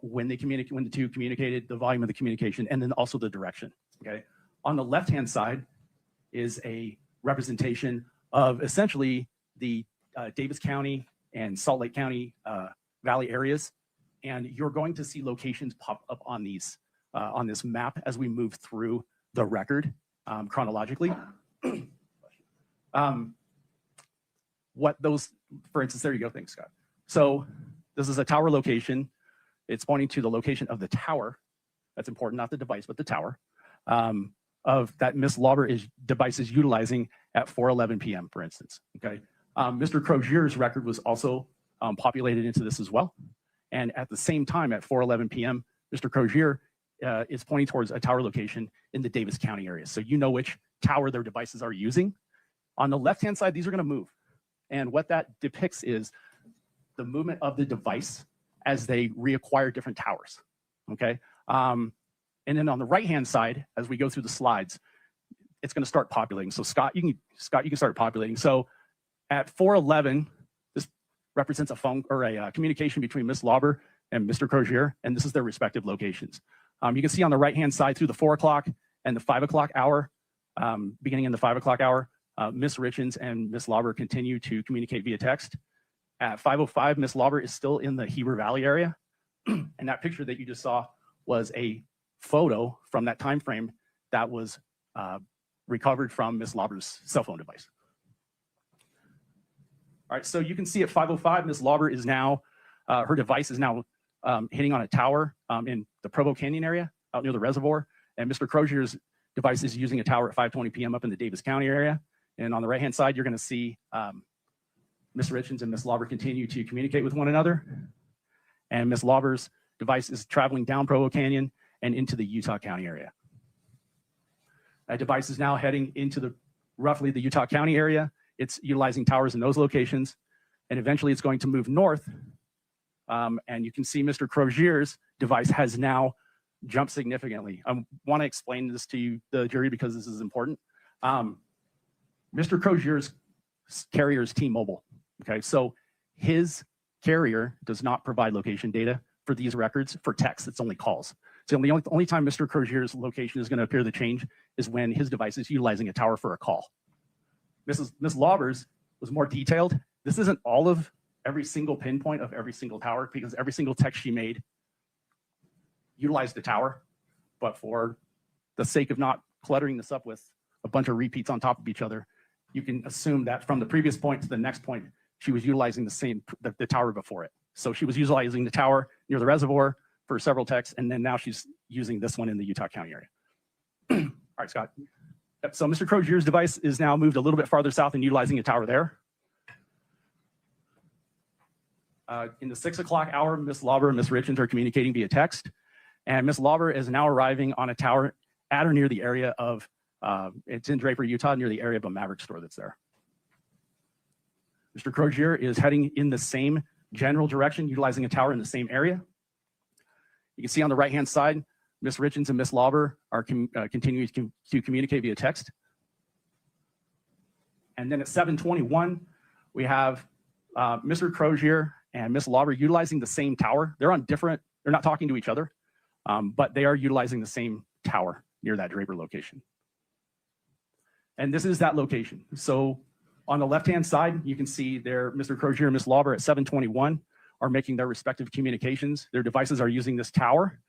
when they communicate, when the two communicated, the volume of the communication, and then also the direction. Okay. On the left-hand side is a representation of essentially the Davis County and Salt Lake County Valley areas. And you're going to see locations pop up on these on this map as we move through the record chronologically. What those, for instance, there you go. Thanks, Scott. So this is a tower location. It's pointing to the location of the tower. That's important, not the device, but the tower of that Ms. Lauber's device is utilizing at 4:11 p.m., for instance. Okay. Mr. Crosier's record was also populated into this as well. And at the same time, at 4:11 p.m., Mr. Crozier is pointing towards a tower location in the Davis County area. So you know which tower their devices are using. On the left-hand side, these are going to move. And what that depicts is the movement of the device as they reacquire different towers. Okay. And then on the right-hand side, as we go through the slides, it's going to start populating. So Scott, you can start populating. So at 4:11, this represents a phone or a communication between Ms. Lauber and Mr. Crozier, and this is their respective locations. You can see on the right-hand side through the 4 o'clock and the 5 o'clock hour, beginning in the 5 o'clock hour, Ms. Richins and Ms. Lauber continue to communicate via text. At 5:05, Ms. Lauber is still in the Heber Valley area. And that picture that you just saw was a photo from that time frame that was recovered from Ms. Lauber's cell phone device. All right, so you can see at 5:05, Ms. Lauber is now, her device is now hitting on a tower in the Provo Canyon area out near the reservoir. And Mr. Crozier's device is using a tower at 5:20 p.m. up in the Davis County area. And on the right-hand side, you're going to see Ms. Richins and Ms. Lauber continue to communicate with one another. And Ms. Lauber's device is traveling down Provo Canyon and into the Utah County area. That device is now heading into roughly the Utah County area. It's utilizing towers in those locations. And eventually it's going to move north. And you can see Mr. Crozier's device has now jumped significantly. I want to explain this to you, the jury, because this is important. Mr. Crozier's carrier is T-Mobile. Okay, so his carrier does not provide location data for these records for text. It's only calls. So the only time Mr. Crozier's location is going to appear to change is when his device is utilizing a tower for a call. Ms. Lauber's was more detailed. This isn't all of every single pinpoint of every single tower, because every single text she made utilized the tower. But for the sake of not cluttering this up with a bunch of repeats on top of each other, you can assume that from the previous point to the next point, she was utilizing the tower before it. So she was utilizing the tower near the reservoir for several texts, and then now she's using this one in the Utah County area. All right, Scott. Yep, so Mr. Crozier's device is now moved a little bit farther south and utilizing a tower there. In the 6 o'clock hour, Ms. Lauber and Ms. Richins are communicating via text, and Ms. Lauber is now arriving on a tower at or near the area of, it's in Draper, Utah, near the area of a Maverick store that's there. Mr. Crozier is heading in the same general direction, utilizing a tower in the same area. You can see on the right-hand side, Ms. Richins and Ms. Lauber are continuing to communicate via text. And then at 7:21, we have Mr. Crozier and Ms. Lauber utilizing the same tower. They're on different, they're not talking to each other, but they are utilizing the same tower near that Draper location. And this is that location. So On the left-hand side, you can see there, Mr. Crozier and Ms. Lauber at 7:21 are making their respective communications. Their devices are using this tower,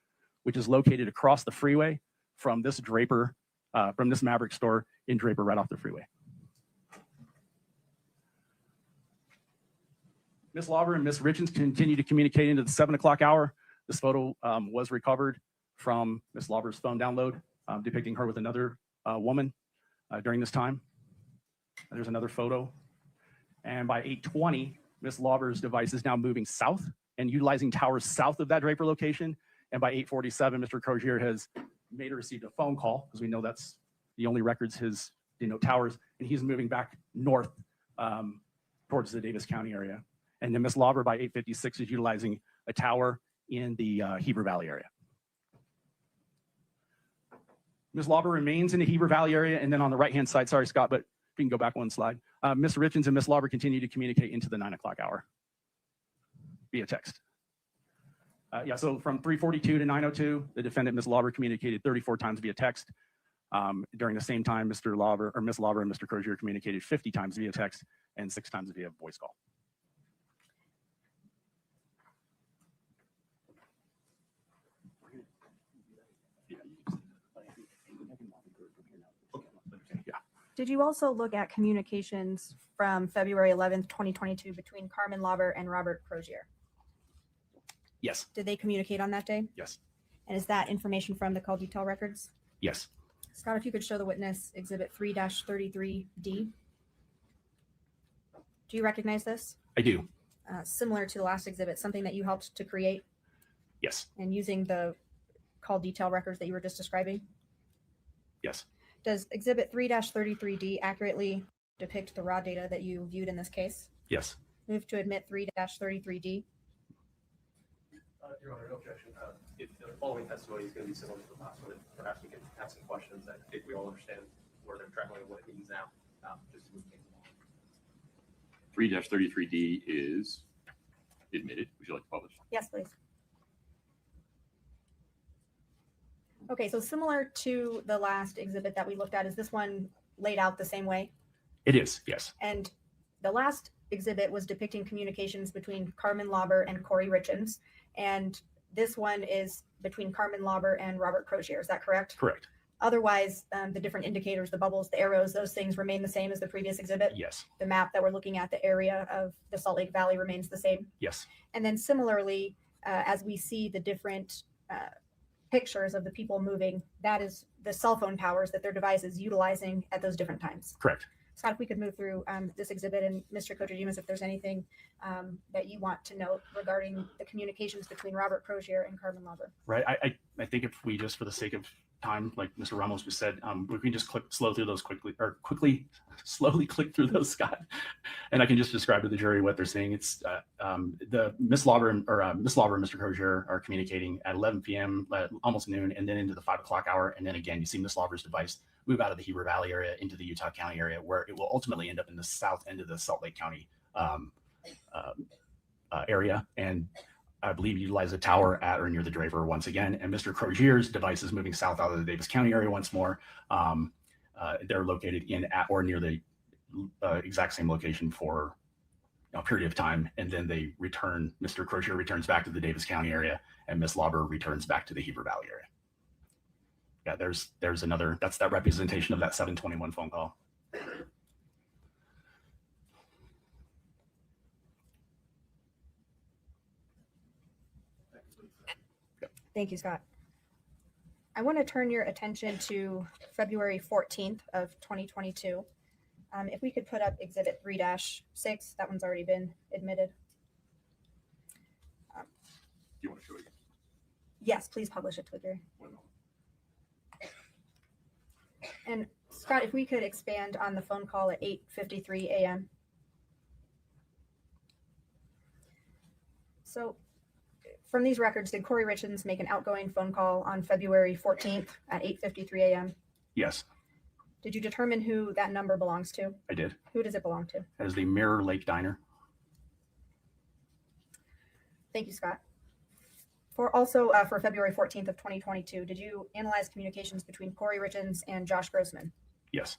which is located across the freeway from this Draper, from this Maverick store in Draper right off the freeway. Ms. Lauber and Ms. Richins continue to communicate into the 7 o'clock hour. This photo was recovered from Ms. Lauber's phone download, depicting her with another woman during this time. There's another photo. And by 8:20, Ms. Lauber's device is now moving south and utilizing towers south of that Draper location. And by 8:47, Mr. Crozier has made or received a phone call, because we know that's the only records his denote towers, and he's moving back north towards the Davis County area. And then Ms. Lauber by 8:56 is utilizing a tower in the Heber Valley area. Ms. Lauber remains in the Heber Valley area, and then on the right-hand side, sorry, Scott, but if you can go back one slide, Ms. Richins and Ms. Lauber continue to communicate into the 9 o'clock hour via text. Yeah, so from 3:42 to 9:02, the defendant, Ms. Lauber, communicated 34 times via text. During the same time, Mr. Lauber or Ms. Lauber and Mr. Crozier communicated 50 times via text and 6 times via voice call. Did you also look at communications from February 11th, 2022 between Carmen Lauber and Robert Crozier? Yes. Did they communicate on that day? Yes. And is that information from the call detail records? Yes. Scott, if you could show the witness exhibit 3-33D. Do you recognize this? I do. Similar to the last exhibit, something that you helped to create Yes. and using the call detail records that you were just describing? Yes. Does exhibit 3-33D accurately depict the raw data that you viewed in this case? Yes. Move to admit 3-33D. Your Honor, no objection. If the following testimony is going to be similar to the last one, perhaps we can ask some questions. I think we all understand where they're traveling and what it means now. Just to move things along. 3-33D is admitted. Would you like to publish? Yes, please. Okay, so similar to the last exhibit that we looked at, is this one laid out the same way? It is, yes. And the last exhibit was depicting communications between Carmen Lauber and Kouri Richins, and this one is between Carmen Lauber and Robert Crozier. Is that correct? Correct. Otherwise, the different indicators, the bubbles, the arrows, those things remain the same as the previous exhibit? Yes. The map that we're looking at, the area of the Salt Lake Valley remains the same? Yes. And then similarly, as we see the different pictures of the people moving, that is the cell phone towers that their device is utilizing at those different times. Correct. Scott, if we could move through this exhibit, and Mr. Kotromos, if there's anything that you want to note regarding the communications between Robert Crozier and Carmen Lauber. Right. I think if we just, for the sake of time, like Mr. Ramos just said, we can just slowly click through those, Scott, and I can just describe to the jury what they're saying. It's the Ms. Lauber and Mr. Crozier are communicating at 11 p.m., almost noon, and then into the 5 o'clock hour, and then again you see Ms. Lauber's device move out of the Heber Valley area into the Utah County area, where it will ultimately end up in the south end of the Salt Lake County area, and I believe utilize a tower at or near the Draper once again. And Mr. Crozier's device is moving south out of the Davis County area once more. They're located in at or near the exact same location for a period of time, and then they return. Mr. Crozier returns back to the Davis County area, and Ms. Lauber returns back to the Heber Valley area. Yeah, there's another. That's that representation of that 721 phone call. Thank you, Scott. I want to turn your attention to February 14th of 2022. If we could put up exhibit 3-6, that one's already been admitted. Do you want to show it? Yes, please publish it to the jury. And Scott, if we could expand on the phone call at 8:53 a.m. So from these records, did Kouri Richins make an outgoing phone call on February 14th at 8:53 a.m.? Yes. Did you determine who that number belongs to? I did. Who does it belong to? That is the Mirror Lake Diner. Thank you, Scott. For February 14th of 2022, did you analyze communications between Kouri Richins and Josh Grossman? Yes.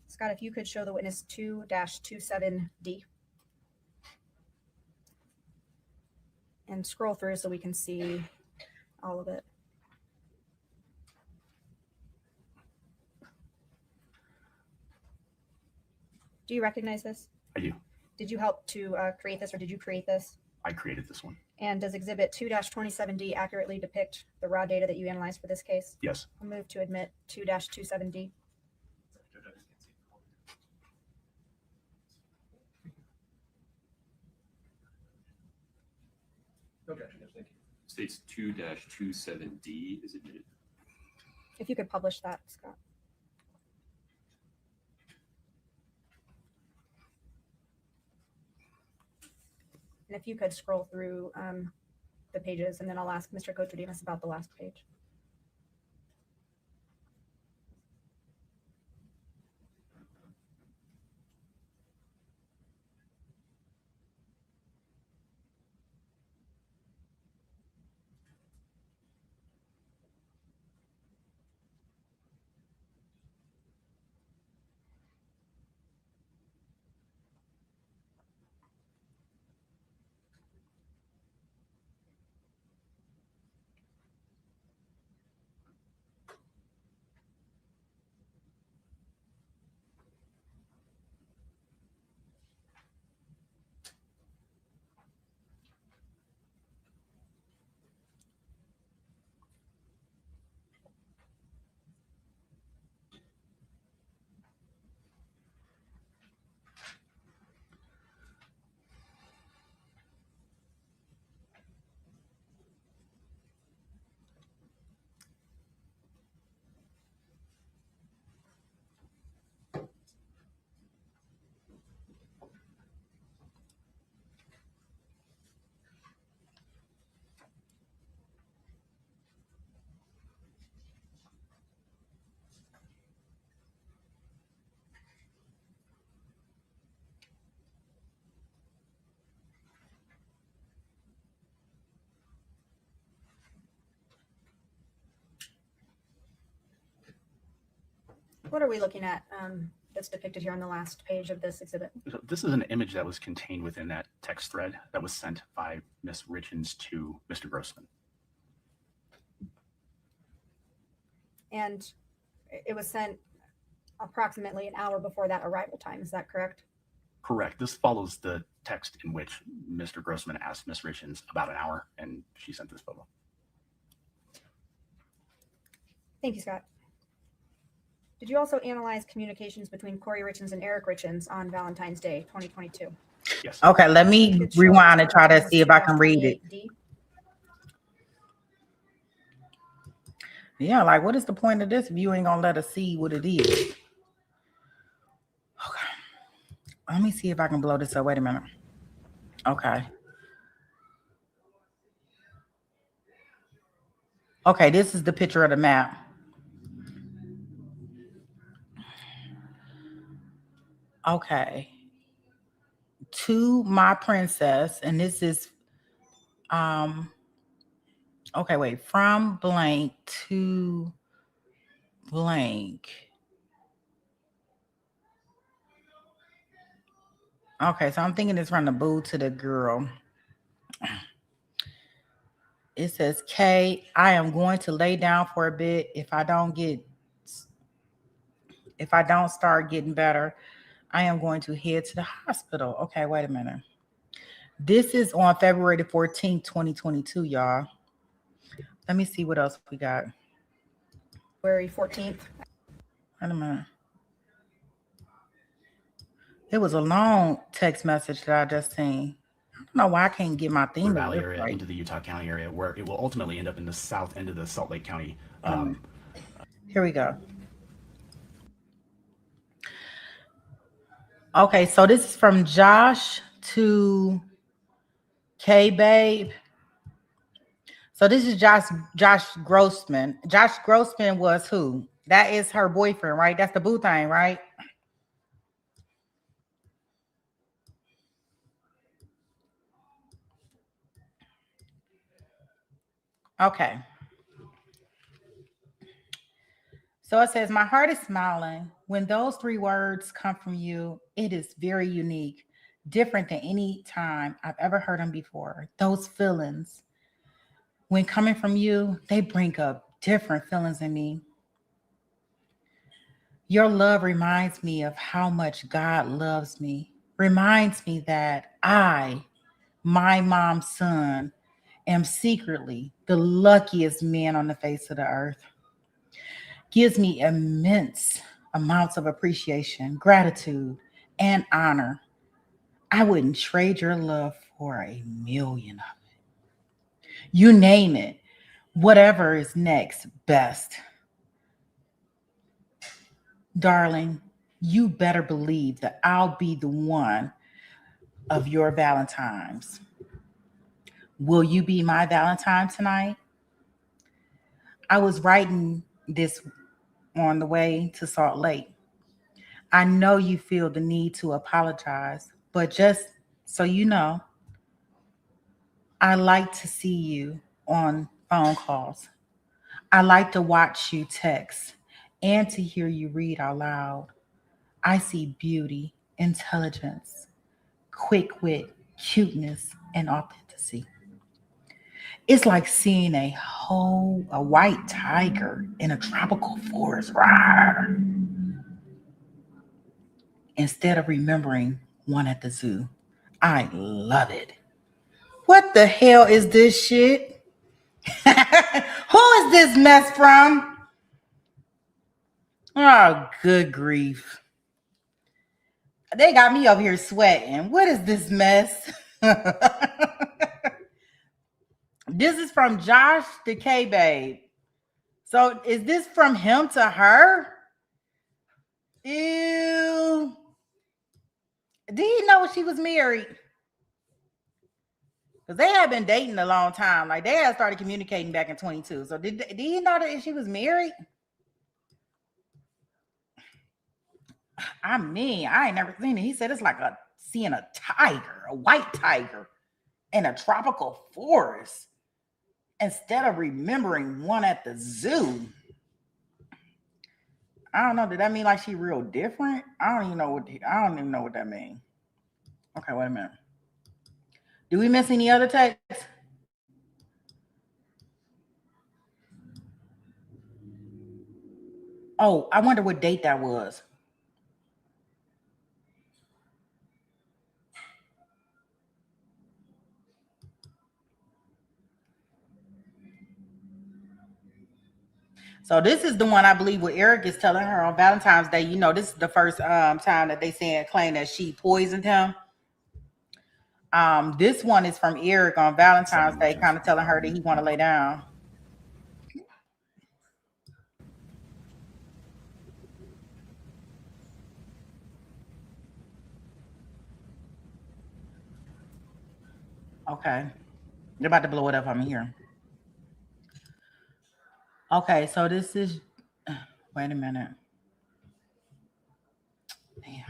Scott, if you could show the witness 2-27D. And scroll through so we can see all of it. Do you recognize this? I do. Did you help to create this, or did you create this? I created this one. And does Exhibit 2-27D accurately depict the raw data that you analyzed for this case? Yes. I'll move to admit 2-27D. States 2-27D is admitted. If you could publish that, Scott. And if you could scroll through the pages, and then I'll ask Mr. Cotromos about the last page. What are we looking at that's depicted here on the last page of this exhibit? So this is an image that was contained within that text thread that was sent by Ms. Richins to Mr. Grossman. And it was sent approximately an hour before that arrival time. Is that correct? Correct. This follows the text in which Mr. Grossman asked Ms. Richins about an hour, and she sent this photo. Thank you, Scott. Did you also analyze communications between Kouri Richins and Eric Richins on Valentine's Day, 2022? Yes. Okay, let me rewind and try to see if I can read it. Yeah, like what is the point of this if you ain't gonna let us see what it is? Okay. Let me see if I can blow this up. Wait a minute. Okay. Okay, this is the picture of the map. Okay. To my princess, and this is okay, wait, from blank to blank. Okay, so I'm thinking it's from the boo to the girl. It says, Kay, I am going to lay down for a bit. If I don't start getting better, I am going to head to the hospital. Okay, wait a minute. This is on February the 14th, 2022, y'all. Let me see what else we got. February 14th. Wait a minute. It was a long text message that I just seen. I don't know why I can't get my thing to Valley look area right. into the Utah County area, where it will ultimately end up in the south end of the Salt Lake County. Here we go. Okay, so this is from Josh to K Babe. So this is Josh Grossman. Josh Grossman was who? That is her boyfriend, right? That's the boo thing, right? Okay. So it says, my heart is smiling. When those 3 words come from you, it is very unique, different than any time I've ever heard them before. Those feelings, when coming from you, they bring up different feelings in me. Your love reminds me of how much God loves me, reminds me that I, my mom's son, am secretly the luckiest man on the face of the earth. Gives me immense amounts of appreciation, gratitude, and honor. I wouldn't trade your love for a million of it. You name it, whatever is next best. Darling, you better believe that I'll be the one of your Valentines. Will you be my Valentine tonight? I was writing this on the way to Salt Lake. I know you feel the need to apologize, but just so you know, I like to see you on phone calls. I like to watch you text and to hear you read out loud. I see beauty, intelligence, quick wit, cuteness, and authenticity. It's like seeing a white tiger in a tropical forest. Rawr. Instead of remembering one at the zoo. I love it. What the hell is this shit? Who is this mess from? Oh, good grief. They got me over here sweating. What is this mess? This is from Josh the K-Babe. So is this from him to her? Ew. Did he know she was married? Because they had been dating a long time. Like they had started communicating back in 22. So did he know that she was married? I mean, I ain't never seen it. He said it's like seeing a tiger, a white tiger in a tropical forest instead of remembering one at the zoo. I don't know. Did that mean like she real different? I don't even know what that means. Okay, wait a minute. Do we miss any other texts? Oh, I wonder what date that was. So this is the one I believe what Eric is telling her on Valentine's Day. You know, this is the first time that they claim that she poisoned him. This one is from Eric on Valentine's Day, kind of telling her that he want to lay down. Okay. They're about to blow it up on me here. Okay, so this is, wait a minute. Damn.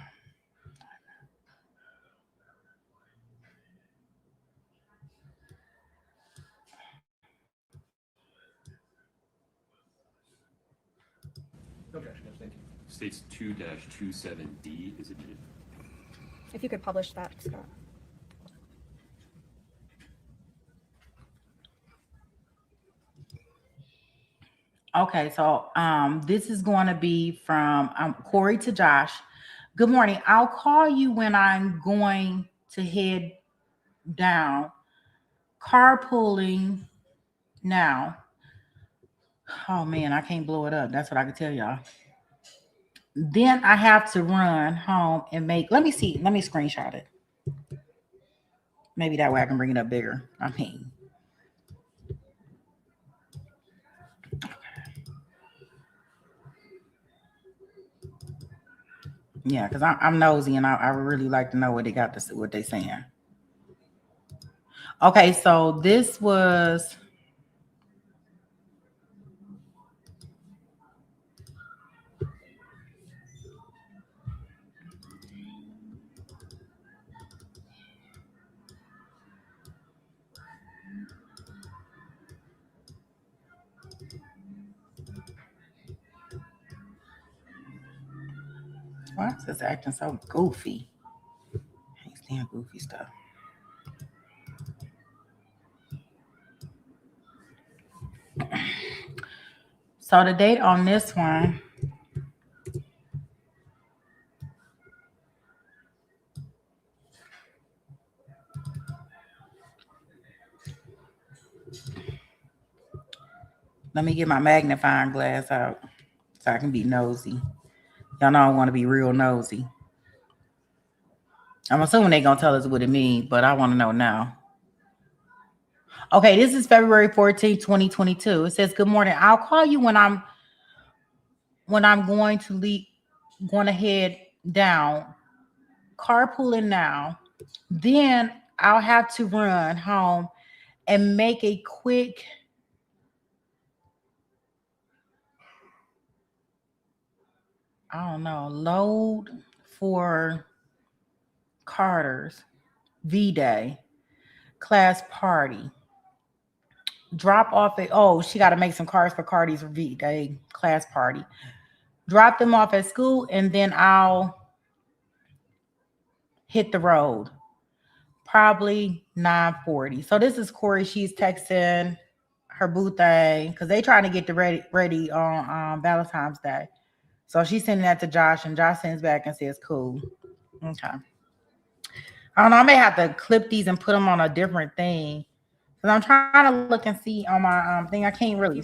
Okay, thank you. States 2-27D is admitted. If you could publish that, Scott. Okay, so this is going to be from Kouri to Josh. Good morning. I'll call you when I'm going to head down. Carpooling now. Oh man, I can't blow it up. That's what I can tell y'all. Then I have to run home and let me see. Let me screenshot it. Maybe that way I can bring it up bigger. I mean. Yeah, because I'm nosy and I would really like to know what they saying. Okay, so this was Why is this acting so goofy? I can't stand goofy stuff. So the date on this one, let me get my magnifying glass out so I can be nosy. Y'all know I want to be real nosy. I'm assuming they're going to tell us what it means, but I want to know now. Okay, this is February 14, 2022. It says, good morning. I'll call you when I'm going to head down, carpooling now. Then I'll have to run home and make a quick load for Carter's V-Day class party. Drop off she got to make some cards for Cardi's V-Day class party. Drop them off at school, and then I'll hit the road. Probably 9:40. So this is Kouri. She's texting her boo thing because they trying to get the ready on Valentine's Day. So she's sending that to Josh, and Josh sends back and says, cool. Okay. I don't know. I may have to clip these and put them on a different thing. Because I'm trying to look and see on my thing. I can't really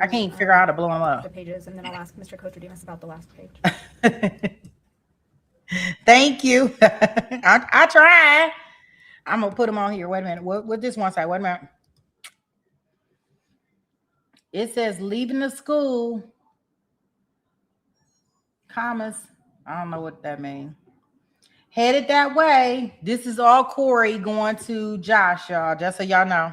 I can't figure out how to blow them up. The pages, and then I'll ask Mr. Kotromos about the last page. Thank you. I tried. I'm going to put them on here. Wait a minute. What this one say? Wait a minute. It says leaving the school, commas. I don't know what that means. Headed that way. This is all Kouri going to Josh, y'all, just so y'all know.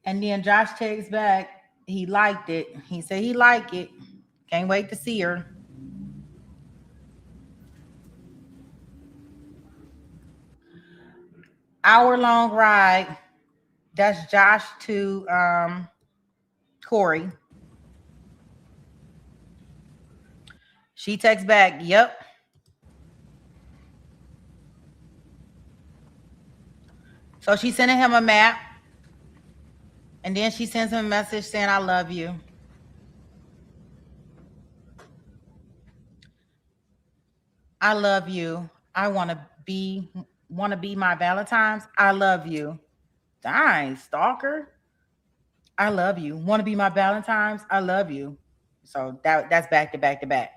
And then Josh takes back, he liked it. He said he liked it. Can't wait to see her. Hour-long ride. That's Josh to Kouri. She texts back, yep. So she's sending him a map. And then she sends him a message saying, I love you. I love you. I want to be my Valentine's. I love you. Dang, stalker. I love you. Want to be my Valentine's? I love you. So that's back to back to back.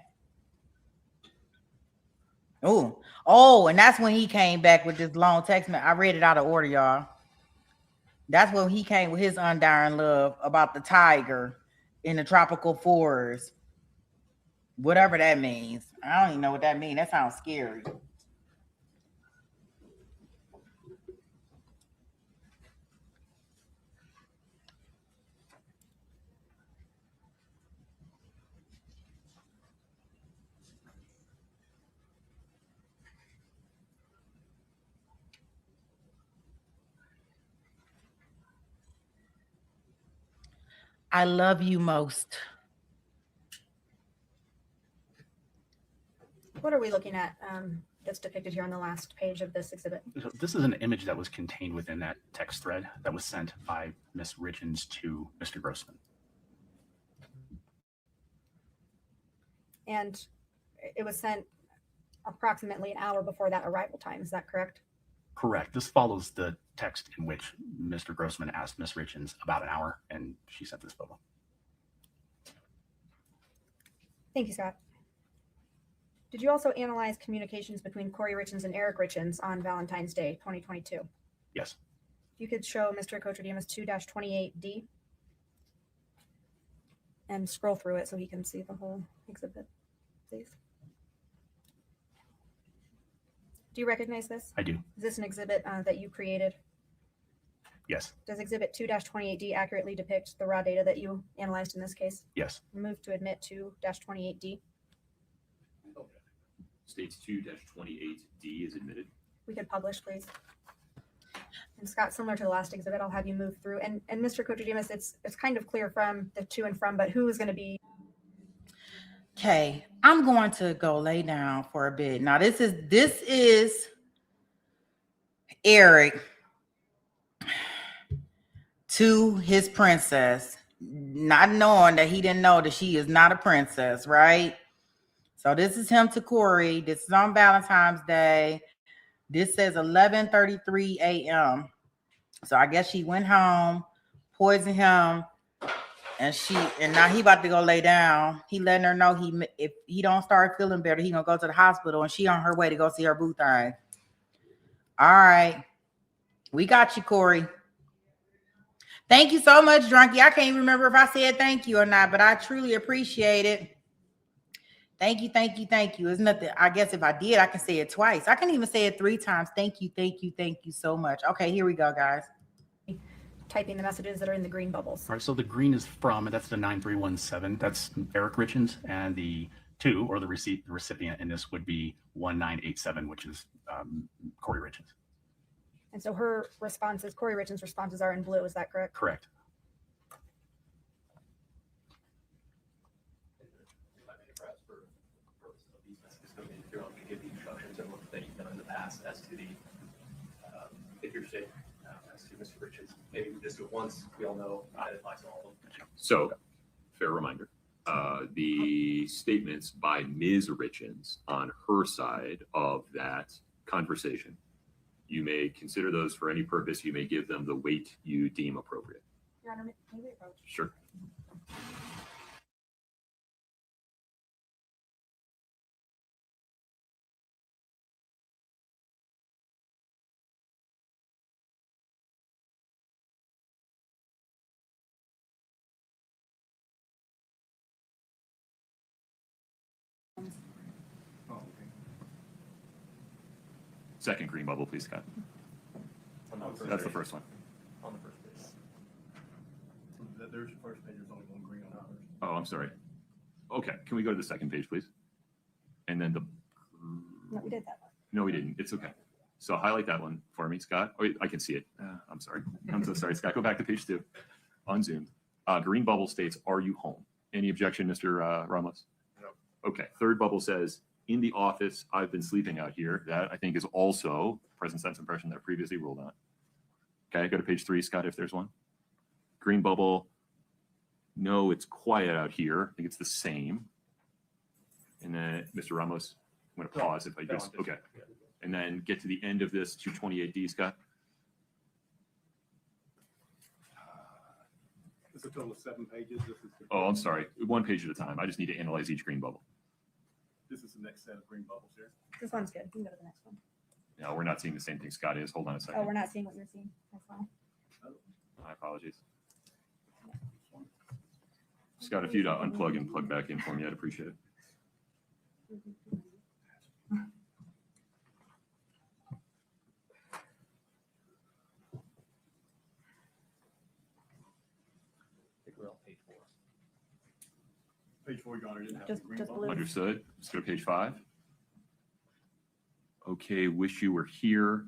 Oh, and that's when he came back with this long text. I read it out of order, y'all. That's when he came with his undying love about the tiger in the tropical forest. Whatever that means. I don't even know what that means. That sounds scary. I love you most. What are we looking at that's depicted here on the last page of this exhibit? So this is an image that was contained within that text thread that was sent by Ms. Richins to Mr. Grossman. And it was sent approximately an hour before that arrival time. Is that correct? Correct. This follows the text in which Mr. Grossman asked Ms. Richins about an hour, and she sent this photo. Thank you, Scott. Did you also analyze communications between Kouri Richins and Eric Richins on Valentine's Day, 2022? Yes. You could show Mr. Kotromos 2-28D and scroll through it so he can see the whole exhibit, please. Do you recognize this? I do. Is this an exhibit that you created? Yes. Does exhibit 2-28D accurately depict the raw data that you analyzed in this case? Yes. Move to admit 2-28D. States 2-28D is admitted. We could publish, please. And Scott, similar to the last exhibit, I'll have you move through. And Mr. Kotromos, it's kind of clear from the to and from, but who is going to be? Okay, I'm going to go lay down for a bit. Now, this is Eric to his princess, not knowing that he didn't know that she is not a princess, right? So this is him to Kouri. This is on Valentine's Day. This says 11:33 a.m. So I guess she went home, poisoned him, and now he about to go lay down. He letting her know if he don't start feeling better, he gonna go to the hospital, and she on her way to go see her boo thing. All right, we got you, Kouri. Thank you so much, Drunky. I can't even remember if I said thank you or not, but I truly appreciate it. Thank you, thank you, thank you. It's nothing. I guess if I did, I can say it twice. I can even say it 3 times. Thank you, thank you, thank you so much. Okay, here we go, guys. Typing the messages that are in the green bubbles. All right, so the green is from, and that's the 9317. That's Eric Richins, and the 2, or the recipient in this would be 1987, which is Kouri Richins. And so her responses, Kouri Richins' responses are in blue. Is that correct? Correct. Give the instructions and what that you've done in the past as to the, if you're safe, as to Mr. Richins. Maybe we just do it once. We all know that it applies to all of them. So, fair reminder, the statements by Ms. Richins on her side of that conversation, you may consider those for any purpose. You may give them the weight you deem appropriate. Your Honor, may we approach? Sure. Second green bubble, please, Scott. That's the first one. On the first page. There's your first page. There's only one green on ours. Oh, I'm sorry. Okay, can we go to the second page, please? And then the. No, we did that one. No, we didn't. It's okay. So highlight that one for me, Scott. Oh, I can see it. I'm sorry. I'm so sorry, Scott. Go back to page 2 on Zoom. Green bubble states, "Are you home?" Any objection, Mr. Ramos? No. Okay. Third bubble says, "In the office, I've been sleeping out here." That, I think, is also present sense impression that previously ruled on. Okay, go to page 3, Scott, if there's one. Green bubble, "No, it's quiet out here." I think it's the same. And then, Mr. Ramos, I'm going to pause if I just, okay. And then get to the end of this 228D, Scott. It's a total of 7 pages. Oh, I'm sorry. One page at a time. I just need to analyze each green bubble. This is the next set of green bubbles here. This one's good. We can go to the next one. No, we're not seeing the same thing Scott is. Hold on a second. Oh, we're not seeing what you're seeing. That's fine. My apologies. Scott, if you'd unplug and plug back in for me, I'd appreciate it. Page 4, Your Honor, didn't have Just- the green just bubble. blue. Understood. Let's go to page 5. Okay, wish you were here.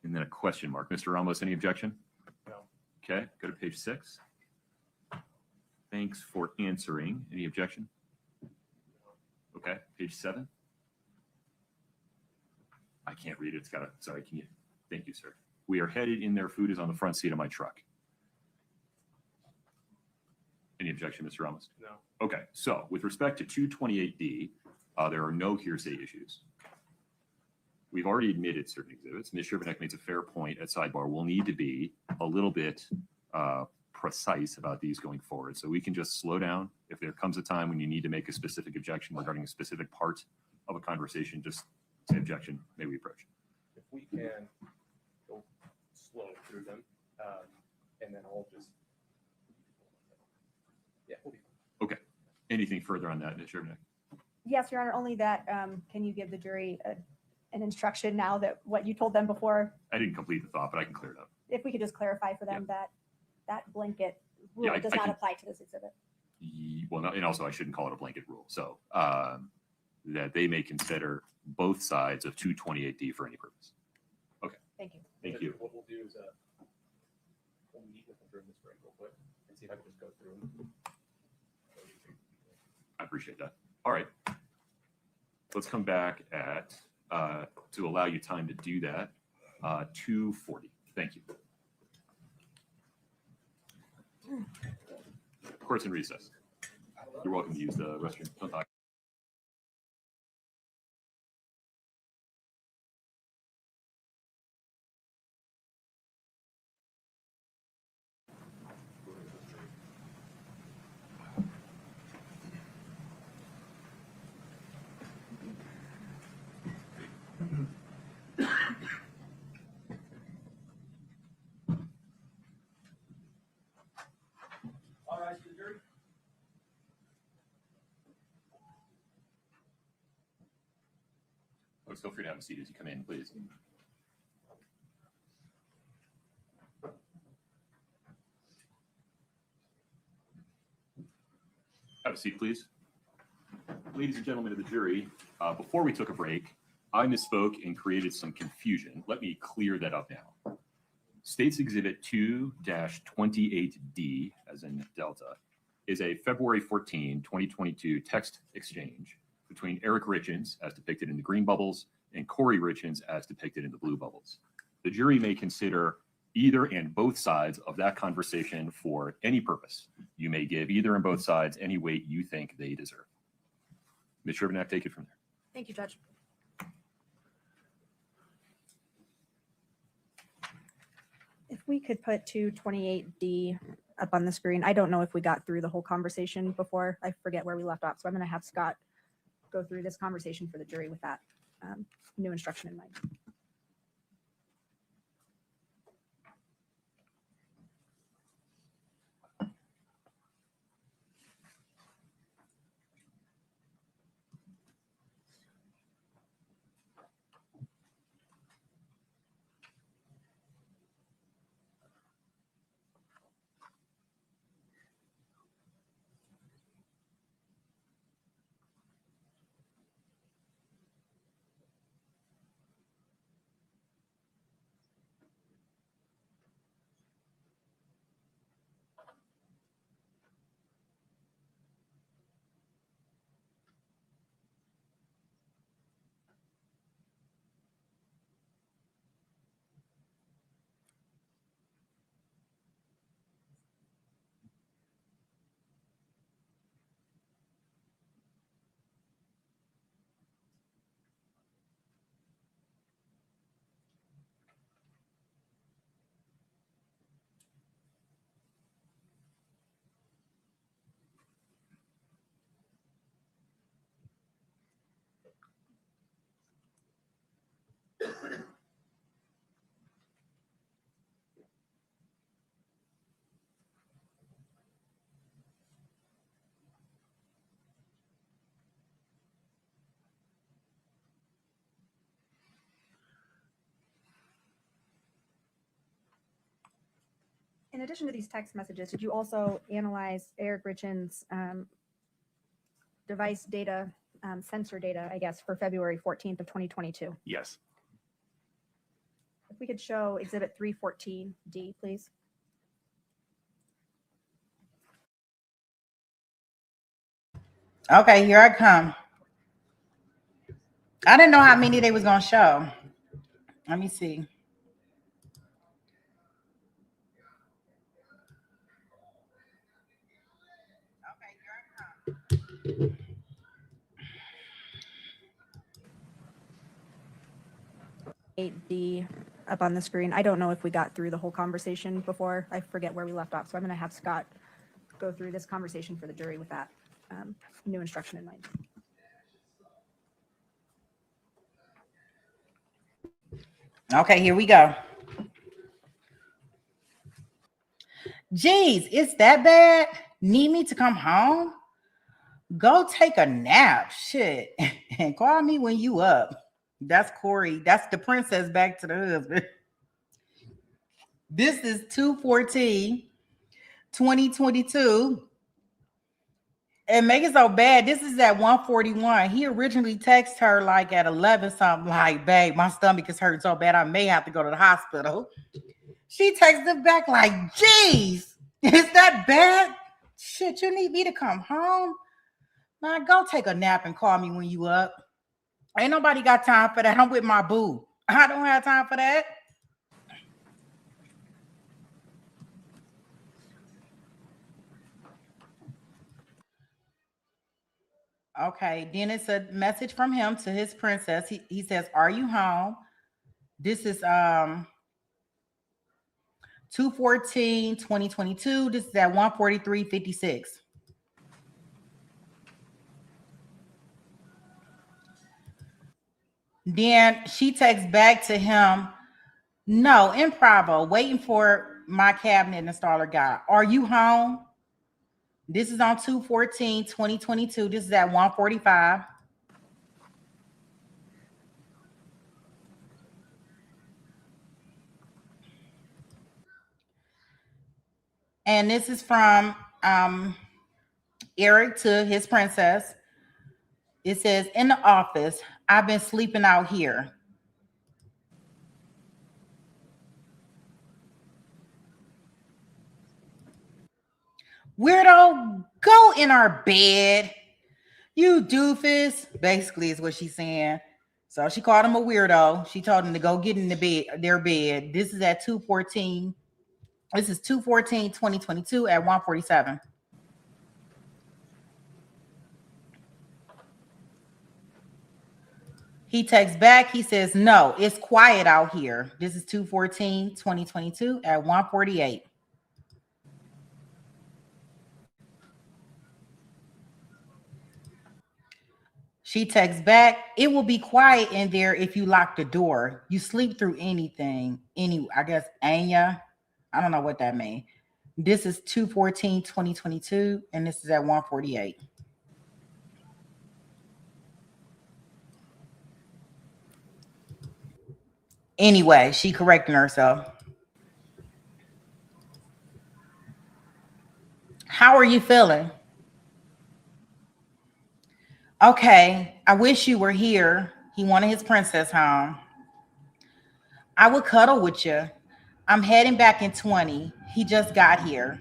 And then a question mark. Mr. Ramos, any objection? No. Okay, go to page 6. Thanks for answering. Any objection? Okay, page 7. I can't read it. It's got a, sorry, can you? Thank you, sir. "We are headed in there. Food is on the front seat of my truck." Any objection, Mr. Ramos? No. Okay, so with respect to 228D, there are no hearsay issues. We've already admitted certain exhibits. Ms. Sherbanek makes a fair point at sidebar. We'll need to be a little bit precise about these going forward. So we can just slow down. If there comes a time when you need to make a specific objection regarding a specific part of a conversation, just say objection, may we approach. If we can go slow through them, and then I'll just. Yeah, we'll be fine. Okay. Anything further on that, Ms. Sherbanek? Yes, Your Honor, only that, can you give the jury an instruction now that what you told them before? I didn't complete the thought, but I can clear it up. If we could just clarify for them that that blanket rule Yeah, I does not can- apply to this exhibit. Well, no, and also I shouldn't call it a blanket rule. So that they may consider both sides of 228D for any purpose. Okay. Thank you. Thank you. What we'll do is we'll meet with them during this break real quick and see if I can just go through them. appreciate that. All right. Let's come back at, to allow you time to do that, 2:40. Thank you. Court's in recess. You're welcome to use the restroom. Don't talk. All rise for the jury. Folks, feel free to have a seat as you come in, please. Have a seat, please. Ladies and gentlemen of the jury, before we took a break, I misspoke and created some confusion. Let me clear that up now. State's Exhibit 2-28D, as in Delta, is a February 14, 2022 text exchange between Eric Richins, as depicted in the green bubbles, and Kouri Richins, as depicted in the blue bubbles. The jury may consider either and both sides of that conversation for any purpose. You may give either and both sides any weight you think they deserve. Ms. Sherbanak, take it from there. Thank you, Judge. If we could put 228D up on the screen. I don't know if we got through the whole conversation before. I forget where we left off. So I'm going to have Scott go through this conversation for the jury with that new instruction in mind. In addition to these text messages, did you also analyze Eric Richins' device data, sensor data, I guess, for February 14th of 2022? Yes. If we could show Exhibit 314D, please. Okay, here I come. I didn't know how many they was gonna show. Let me see. D up on the screen. I don't know if we got through the whole conversation before. I forget where we left off. So I'm going to have Scott go through this conversation for the jury with that new instruction in mind. Okay, here we go. Geez, it's that bad? Need me to come home? Go take a nap. Shit. And call me when you up. That's Kouri. That's the princess back to the husband. This is 2/14/2022. And make it so bad. This is at 1:41. He originally texted her like at 11 something, like, babe, my stomach is hurting so bad I may have to go to the hospital. She texted him back like, geez, is that bad? Shit, you need me to come home? Man, go take a nap and call me when you up. Ain't nobody got time for that. I'm with my boo. I don't have time for that. Okay, then it's a message from him to his princess. He says, "Are you home?" This is 2/14/2022. This is at 1:43:56. Then she texts back to him, "No, improv, waiting for my cabinet installer guy. Are you home?" This is on 2/14/2022. This is at 1:45. And this is from Eric to his princess. It says, "In the office, I've been sleeping out here." Weirdo, go in our bed. You doofus, basically is what she's saying. So she called him a weirdo. She told him to go get in their bed. This is at 2/14. This is 2/14/2022 at 1:47. He texts back. He says, "No, it's quiet out here." This is 2/14/2022 at 1:48. She texts back, "It will be quiet in there if you lock the door. You sleep through anything." I guess Anya. I don't know what that means. This is 2/14/2022, and this is at 1:48. Anyway, she correcting herself. How are you feeling? Okay, I wish you were here. He wanted his princess home. I would cuddle with you. I'm heading back in 20. He just got here.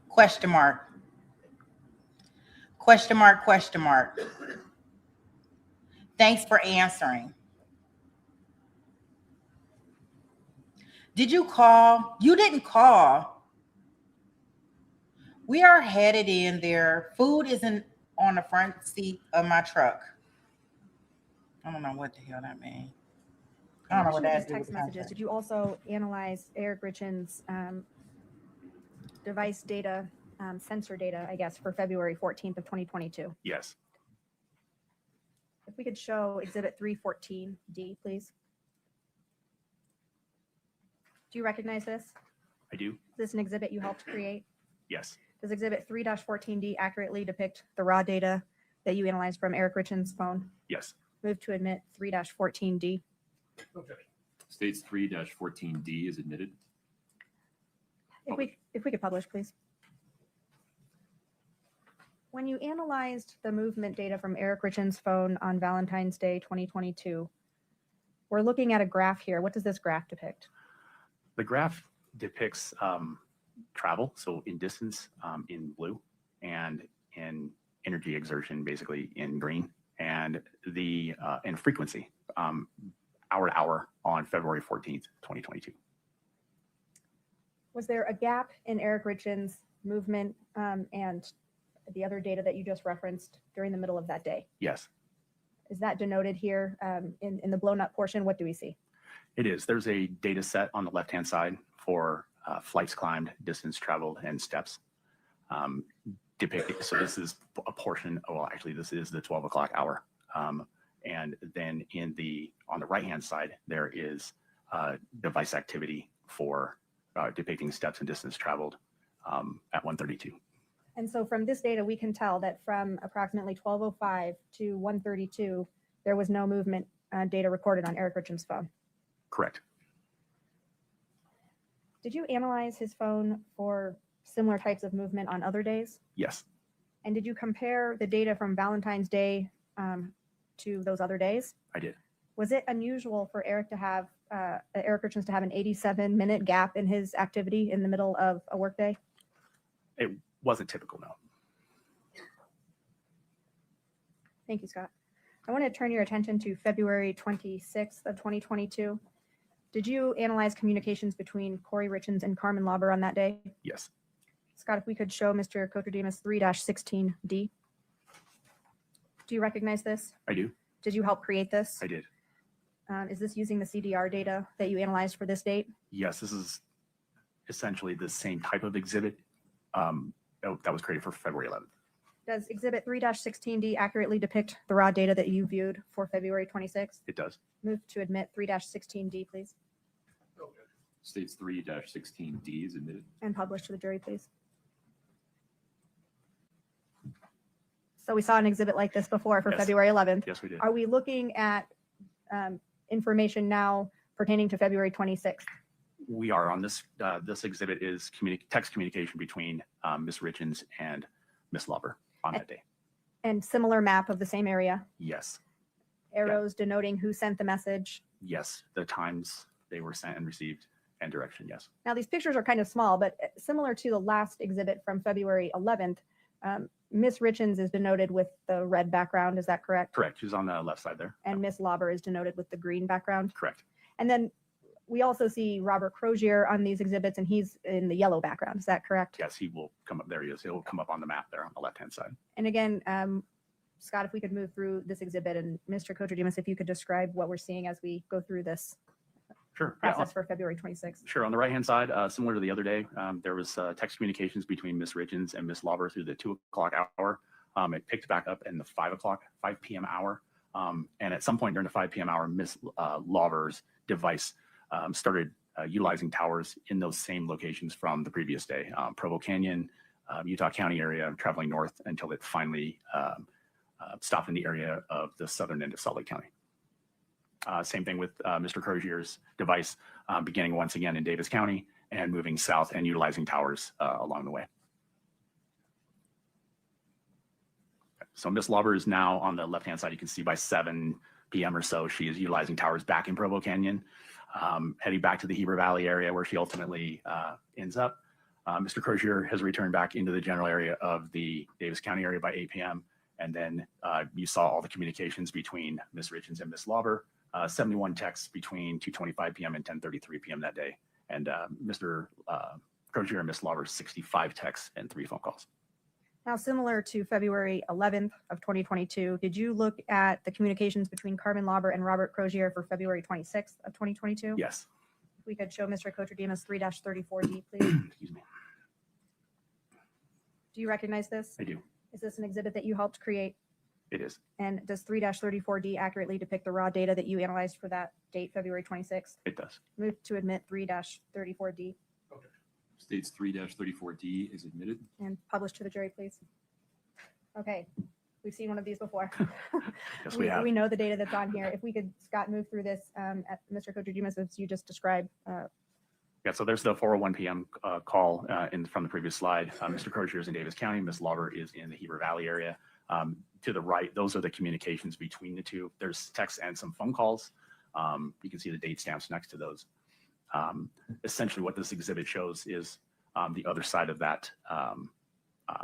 Question mark. Question mark, question mark. Thanks for answering. Did you call? You didn't call. We are headed in there. Food isn't on the front seat of my truck. I don't know what the hell that means. I don't know what that is. Text messages. Did you also analyze Eric Richins' device data, sensor data, I guess, for February 14th of 2022? Yes. If we could show Exhibit 314D, please. Do you recognize this? I do. Is this an exhibit you helped create? Yes. Does Exhibit 3-14D accurately depict the raw data that you analyzed from Eric Richins' phone? Yes. Move to admit 3-14D. Okay. States 3-14D is admitted. If we could publish, please. When you analyzed the movement data from Eric Richins' phone on Valentine's Day 2022, we're looking at a graph here. What does this graph depict? The graph depicts travel, so in distance in blue, and in energy exertion basically in green, and the in frequency hour to hour on February 14th, 2022. Was there a gap in Eric Richins' movement and the other data that you just referenced during the middle of that day? Yes, Is that denoted here in the blown up portion? What do we see? it is. There's a data set on the left-hand side for flights climbed, distance traveled, and steps depicted. So this is a portion. Well, actually, this is the 12 o'clock hour. And then on the right-hand side, there is device activity for depicting steps and distance traveled at 1:32. And so from this data, we can tell that from approximately 12:05 to 1:32, there was no movement data recorded on Eric Richins' phone. Correct. Did you analyze his phone for similar types of movement on other days? Yes. And did you compare the data from Valentine's Day to those other days? I did. Was it unusual for Eric Richins to have an 87-minute gap in his activity in the middle of a workday? It wasn't typical, no. Thank you, Scott. I want to turn your attention to February 26th of 2022. Did you analyze communications between Kouri Richins and Carmen Lauber on that day? Yes, Scott, if we could show Mr. Cotromos 3-16D. Do you recognize this? I do. Did you help create this? I did. Is this using the CDR data that you analyzed for this date? Yes, this is essentially the same type of exhibit that was created for February 11th. Does Exhibit 3-16D accurately depict the raw data that you viewed for February 26th? It does. Move to admit 3-16D, please, States 3-16D is admitted. and publish to the jury, please. So we saw an exhibit like this before for Yes. February 11th. Yes, we did. Are we looking at information now pertaining to February 26th? We are on this. This exhibit is text communication between Ms. Richins and Ms. Lauber on that day. And similar map of the same area, Yes, arrows denoting who sent the message. yes. The times they were sent and received and direction, yes. Now, these pictures are kind of small, but similar to the last exhibit from February 11th, Ms. Richins is denoted with the red background. Is that correct? Correct. She's on the left side there. And Ms. Lauber is denoted with the green background. Correct. And then we also see Robert Crozier on these exhibits, and he's in the yellow background. Is that correct? Yes, he will come up. There he is. He'll come up on the map there on the left-hand side. And again, Scott, if we could move through this exhibit, and Mr. Kotromos, if you could describe what we're seeing as we go through this Sure. process for February 26th. Sure. On the right-hand side, similar to the other day, there was text communications between Ms. Richins and Ms. Lauber through the 2 o'clock hour. It picked back up in the 5 p.m. hour. And at some point during the 5 p.m. hour, Ms. Lauber's device started utilizing towers in those same locations from the previous day, Provo Canyon, Utah County area, traveling north until it finally stopped in the area of the southern end of Salt Lake County. Same thing with Mr. Crozier's device, beginning once again in Davis County and moving south and utilizing towers along the way. So Ms. Lauber is now on the left-hand side. You can see by 7 p.m. or so, she is utilizing towers back in Provo Canyon, heading back to the Heber Valley area where she ultimately ends up. Mr. Crozier has returned back into the general area of the Davis County area by 8 p.m. And then you saw all the communications between Ms. Richins and Ms. Lauber, 71 texts between 2:25 p.m. and 10:33 p.m. that day. And Mr. Crozier and Ms. Lauber, 65 texts and 3 phone calls. Now, similar to February 11th of 2022, did you look at the communications between Carmen Lauber and Robert Crozier for February 26th of 2022? Yes. If we could show Mr. Kotromos 3-34D, please. Excuse me. Do you recognize this? I do. Is this an exhibit that you helped create? It is. And does 3-34D accurately depict the raw data that you analyzed for that date, February 26th? It does. Move to admit 3-34D States 3-34D is admitted. and publish to the jury, please. Okay, we've seen one of these before. Yes, we have. We know the data that's on here. If we could, Scott, move through this at Mr. Kotromos, as you just described. Yeah, so there's the 4:01 p.m. Call from the previous slide. Mr. Crozier is in Davis County. Ms. Lauber is in the Heber Valley area. To the right, those are the communications between the two. There's text and some phone calls. You can see the date stamps next to those. Essentially, what this exhibit shows is the other side of that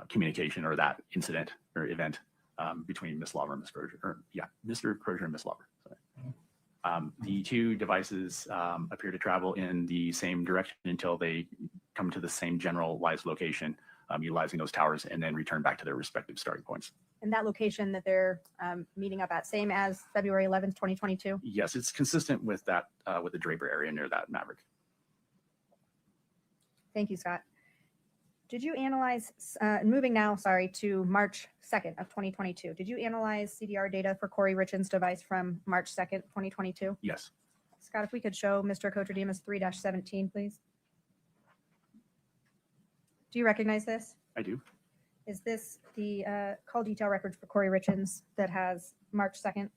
communication or that incident or event between Ms. Lauber and Ms. Crozier. Mr. Crozier and Ms. Lauber. Sorry. The two devices appear to travel in the same direction until they come to the same generalized location, utilizing those towers, and then return back to their respective starting points. And that location that they're meeting up at, same as February 11th, 2022? Yes, it's consistent with that, with the Draper area near that Maverick. Thank you, Scott. Did you analyze, moving now, sorry, to March 2nd of 2022, did you analyze CDR data for Kouri Richins' device from March 2nd, 2022? Yes. Scott, if we could show Mr. Kotromos 3-17, please. Do you recognize this? I do. Is this the call detail records for Kouri Richins that has March 2nd?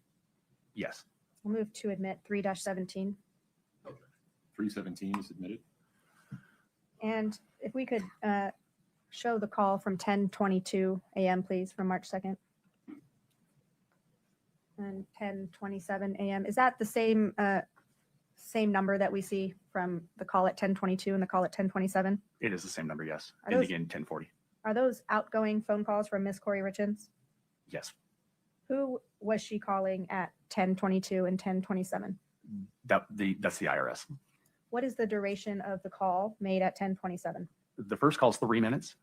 Yes. We'll move to admit 3-17. 317 is admitted. And if we could show the call from 10:22 a.m., please, from March 2nd. And 10:27 a.m. Is that the same number that we see from the call at 10:22 and the call at 10:27? It is the same number, yes. Are And those- again, 1040. Are those outgoing phone calls from Miss Kouri Richins? Yes, Who was she calling at 10:22 and 10:27? that's the IRS. What is the duration of the call made at 10:27? The first call is 3 minutes,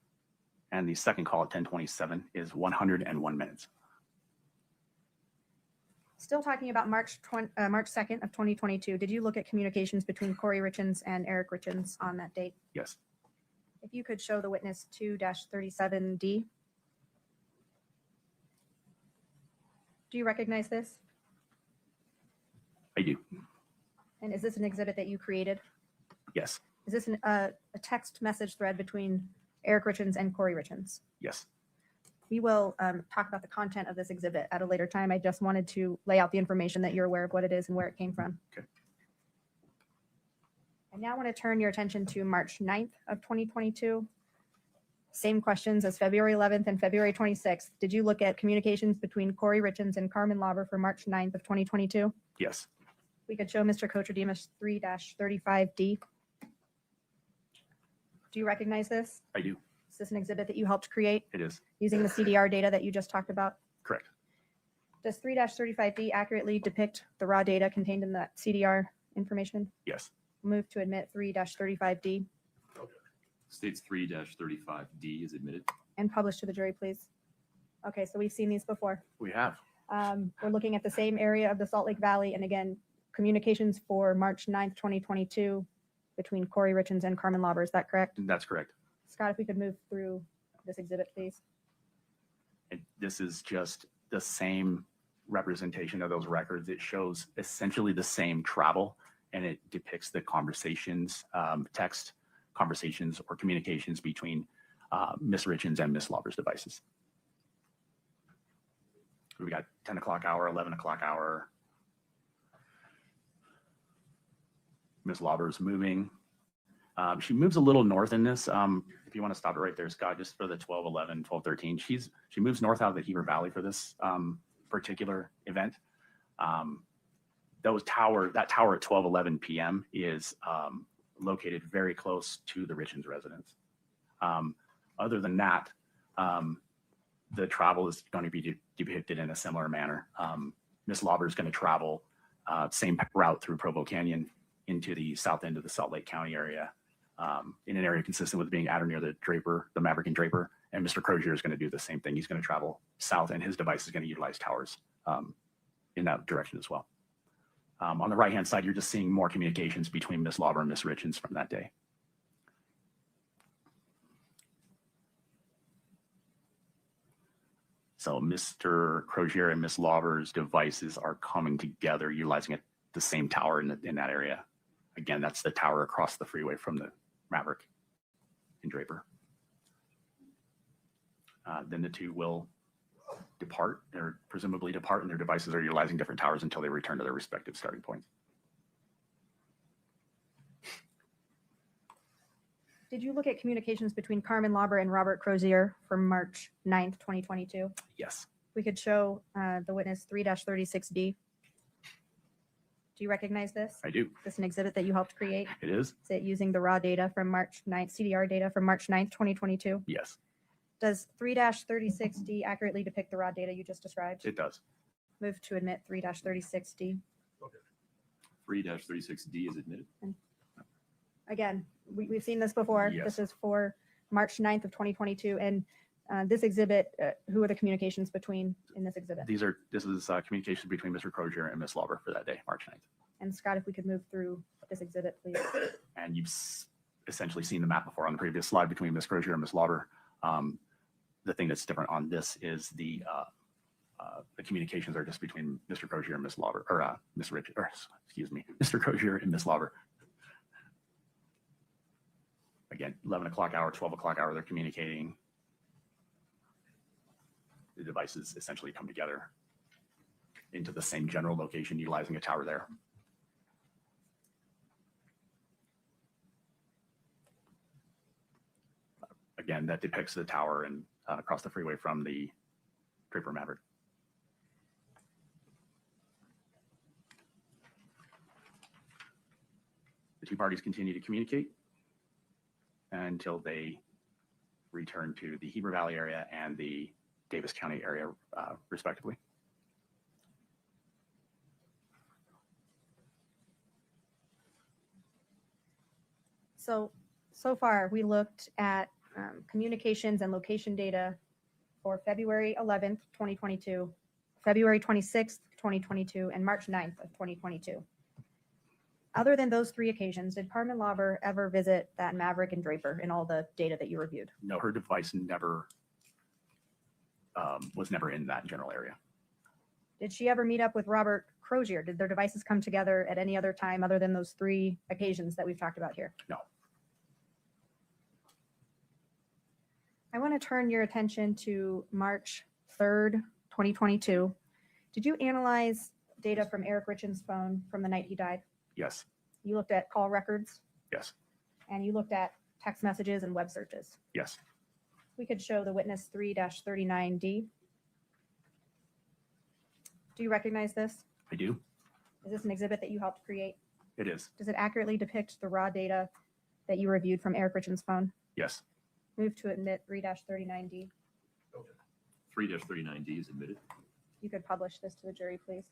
and the second call at 10:27 is 101 minutes. Still talking about March 2nd of 2022. Did you look at communications between Kouri Richins and Eric Richins on that date? Yes, If you could show the witness 2-37D. Do you recognize this? I do. And is this an exhibit that you created? Yes, Is this a text message thread between Eric Richins and Kouri Richins? yes. We will talk about the content of this exhibit at a later time. I just wanted to lay out the information that you're aware of what it is and where it came from. Okay. I now want to turn your attention to March 9th of 2022. Same questions as February 11th and February 26th. Did you look at communications between Kouri Richins and Carmen Lauber for March 9th of 2022? Yes, We could show Mr. Cotromos 3-35D. Do you recognize this? I do. Is this an exhibit that you helped create It is. using the CDR data that you just talked about? Correct. Does 3-35D accurately depict the raw data contained in that CDR information? Yes, Move to admit 3-35D States 3-35D is admitted. and publish to the jury, please. Okay, so we've seen these before. we have. We're looking at the same area of the Salt Lake Valley, and again, communications for March 9th, 2022 between Kouri Richins and Carmen Lauber. Is that correct? That's correct. Scott, if we could move through this exhibit, please. And this is just the same representation of those records. It shows essentially the same travel, and it depicts the conversations, text conversations or communications between Miss Richins and Miss Lauber's devices. We got 10 o'clock hour, 11 o'clock hour. Miss Lauber's moving. She moves a little north in this. If you want to stop it right there, Scott, just for the 12, 11, 12, 13. She moves north out of the Heber Valley for this particular event. That tower at 12, 11 p.m. is located very close to the Richins residence. Other than that, the travel is going to be depicted in a similar manner. Miss Lauber is going to travel same route through Provo Canyon into the south end of the Salt Lake County area, in an area consistent with being at or near the Draper, the Maverick and Draper. And Mr. Crosier is going to do the same thing. He's going to travel south, and his device is going to utilize towers in that direction as well. On the right-hand side, you're just seeing more communications between Miss Lauber and Miss Richins from that day. So Mr. Crosier and Miss Lauber's devices are coming together, utilizing the same tower in that area. Again, that's the tower across the freeway from the Maverick and Draper. Then the two will depart, or presumably depart, and their devices are utilizing different towers until they return to their respective starting points. Did you look at communications between Carmen Lauber and Robert Crosier from March 9th, 2022? Yes. We could show the witness 3-36D. Do you recognize this? I do. Is this an exhibit that you helped create? It is? Is it using the raw data from March 9th, CDR data from March 9th, 2022? Yes, Does 3-36D accurately depict the raw data you just described? it does. Move to admit 3-36D. 3-36D is admitted. Again, we've seen this before. Yes. This is for March 9th of 2022. And this exhibit, who are the communications between in this exhibit? This is communication between Mr. Crosier and Miss Lauber for that day, March 9th. And Scott, if we could move through this exhibit, please. And you've essentially seen the map before on the previous slide between Miss Crosier and Miss Lauber. The thing that's different on this is the communications are just between Mr. Crosier and Miss Lauber, or Mr. Crosier and Miss Lauber. Again, 11 o'clock hour, 12 o'clock hour, they're communicating. The devices essentially come together into the same general location, utilizing a tower there. Again, that depicts the tower and across the freeway from the Draper Maverick. The two parties continue to communicate until they returned to the Heber Valley area and the Davis County area, respectively. So far, we looked at communications and location data for February 11th, 2022, February 26th, 2022, and March 9th of 2022. Other than those 3 occasions, did Carmen Lauber ever visit that Maverick and Draper in all the data that you reviewed? No, her device never was never in that general area. Did she ever meet up with Robert Crozier? Did their devices come together at any other time other than those 3 occasions that we've talked about here? No. I want to turn your attention to March 3rd, 2022. Did you analyze data from Eric Richins' phone from the night he died? Yes. You looked at call records Yes. and you looked at text messages and web searches. Yes. We could show the witness 3-39D. Do you recognize this? I do. Is this an exhibit that you helped create? It is. Does it accurately depict the raw data that you reviewed from Eric Richins' phone? Yes. Move to admit 3-39D. 3-39D is admitted. You could publish this to the jury, please.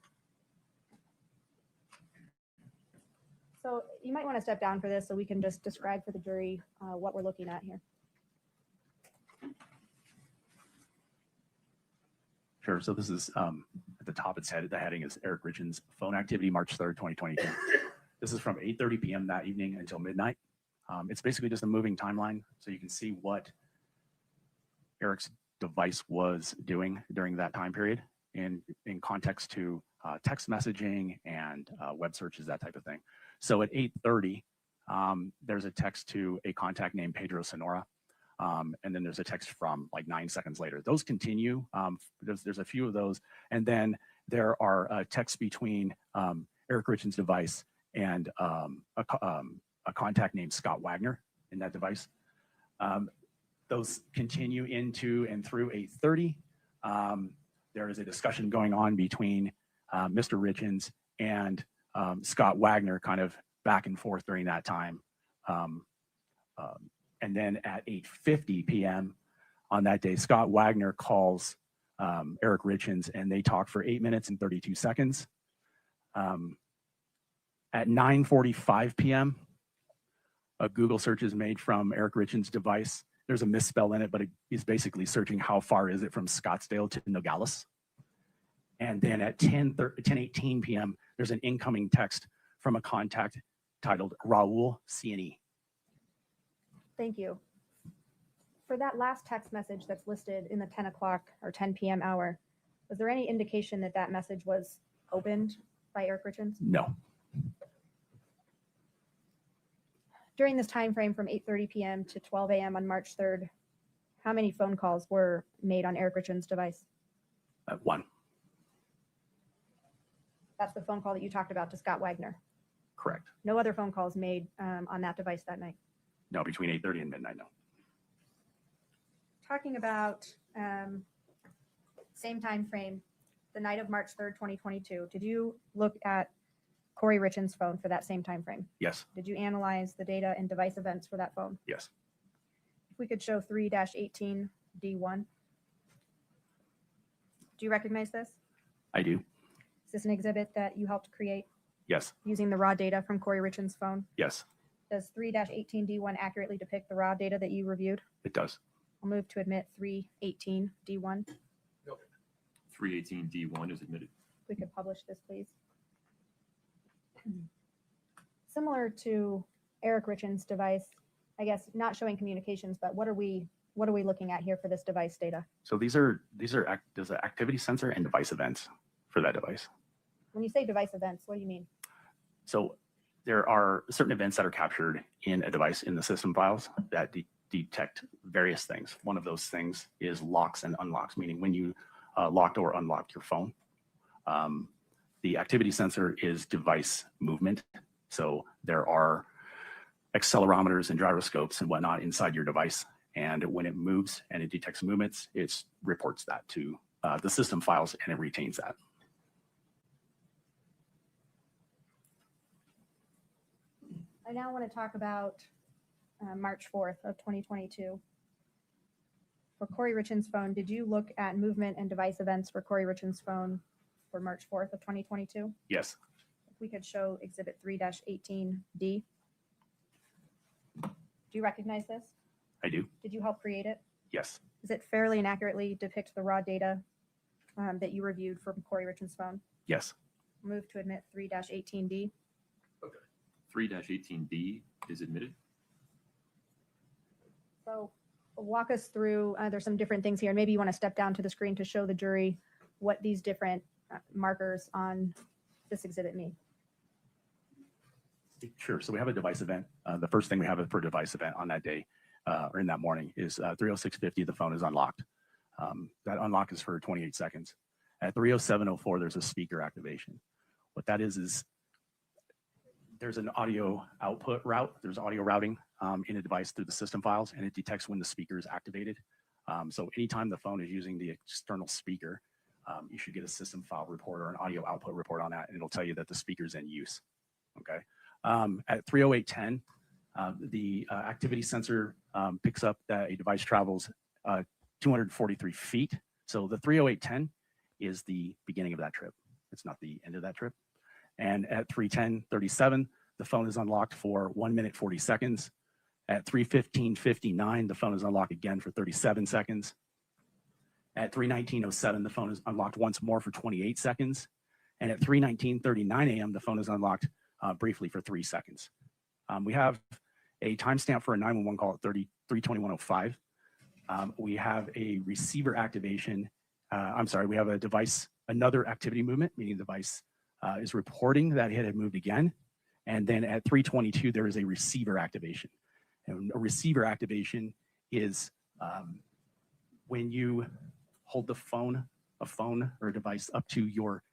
So you might want to step down for this so we can just describe for the jury what we're looking at here. Sure. So this is at the top, the heading is Eric Richins' phone activity, March 3rd, 2022. This is from 8:30 p.m. that evening until midnight. It's basically just a moving timeline. So you can see what Eric's device was doing during that time period in context to text messaging and web searches, that type of thing. So at 8:30, there's a text to a contact named Pedro Sonora. And then there's a text from like 9 seconds later. Those continue. There's a few of those. And then there are texts between Eric Richins' device and a contact named Scott Wagner in that device. Those continue into and through 8:30. There is a discussion going on between Mr. Richins and Scott Wagner, kind of back and forth during that time. And then at 8:50 p.m. on that day, Scott Wagner calls Eric Richins and they talk for 8 minutes and 32 seconds. At 9:45 p.m., a Google search is made from Eric Richins' device. There's a misspell in it, but it is basically searching how far is it from Scottsdale to Nogales. And then at 10:18 p.m., there's an incoming text from a contact titled Raul C&E. Thank you. For that last text message that's listed in the 10 o'clock or 10 p.m. hour, was there any indication that that message was opened by Eric Richins? No. During this time frame from 8:30 p.m. to 12 a.m. on March 3rd, how many phone calls were made on Eric Richins' device? 1. That's the phone call that you talked about to Scott Wagner. Correct. No other phone calls made on that device that night. No, between 8:30 and midnight, no. Talking about same time frame, the night of March 3rd, 2022, did you look at Kouri Richins' phone for that same time frame? Yes. Did you analyze the data and device events for that phone? Yes. If we could show 3-18D1. Do you recognize this? I do. Is this an exhibit that you helped create Yes. using the raw data from Kouri Richins' phone? Yes, Does 3-18D1 accurately depict the raw data that you reviewed? it does. I'll move to admit 3-18D1. 318D1 is admitted. We could publish this, please. Similar to Eric Richins' device, I guess not showing communications, but what are we looking at here for this device data? So there's an activity sensor and device events for that device. When you say device events, what do you mean? So there are certain events that are captured in a device in the system files that detect various things. One of those things is locks and unlocks, meaning when you locked or unlocked your phone. The activity sensor is device movement. So there are accelerometers and gyroscopes and whatnot inside your device. And when it moves and it detects movements, it reports that to the system files and it retains that. I now want to talk about March 4th of 2022. For Kouri Richins' phone, did you look at movement and device events for Kouri Richins' phone for March 4th of 2022? Yes, If we could show Exhibit 3-18D. Do you recognize this? I do. Did you help create it? Yes, Does it fairly and accurately depict the raw data that you reviewed from Kouri Richins' phone? yes. Move to admit 3-18D. 3-18D is admitted. So walk us through, there's some different things here. And maybe you want to step down to the screen to show the jury what these different markers on this exhibit mean. Sure. So we have a device event. The first thing we have for a device event on that day or in that morning is 3:06:50, the phone is unlocked. That unlock is for 28 seconds. At 3:07:04, there's a speaker activation. What that is there's an audio output route. There's audio routing in a device through the system files, and it detects when the speaker is activated. So anytime the phone is using the external speaker, you should get a system file report or an audio output report on that, and it'll tell you that the speaker's in use. Okay. At 3:08:10, the activity sensor picks up that a device travels 243 feet. So the 3:08:10 is the beginning of that trip. It's not the end of that trip. And at 3:10:37, the phone is unlocked for 1 minute 40 seconds. At 3:15:59, the phone is unlocked again for 37 seconds. At 3:19:07, the phone is unlocked once more for 28 seconds. And at 3:19:39 a.m., the phone is unlocked briefly for 3 seconds. We have a timestamp for a 911 call at 3:21:05. We have a receiver activation. We have a device, another activity movement, meaning the device is reporting that it had moved again. And then at 3:22, there is a receiver activation. And a receiver activation is when you hold a phone or a device up to your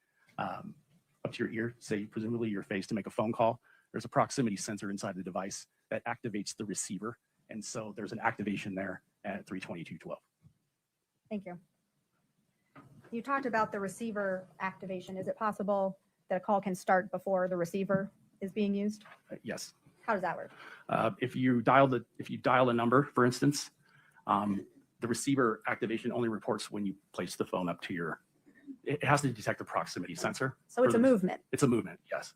ear, say presumably your face, to make a phone call. There's a proximity sensor inside the device that activates the receiver. And so there's an activation there at 3:22:12. Thank you. You talked about the receiver activation. Is it possible that a call can start before the receiver is being used? Yes. How does that work? If you dial a number, for instance, the receiver activation only reports when you place the phone up to your. It has to detect the proximity sensor. So it's a the- movement. It's a movement. Yes.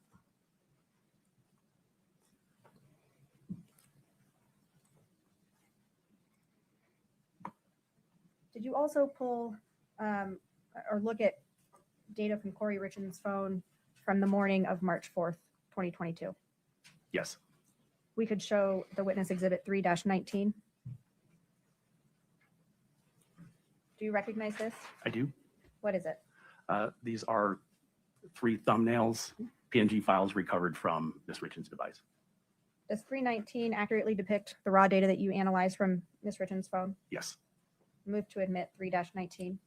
Did you also pull or look at data from Kouri Richins' phone from the morning of March 4th, 2022? Yes. We could show the witness exhibit 3-19. Do you recognize this? I do. What is it? These are 3 thumbnails, PNG files recovered from Ms. Richins' device. Does 319 accurately depict the raw data that you analyzed from Ms. Richins' phone? Yes. Move to admit 3-19.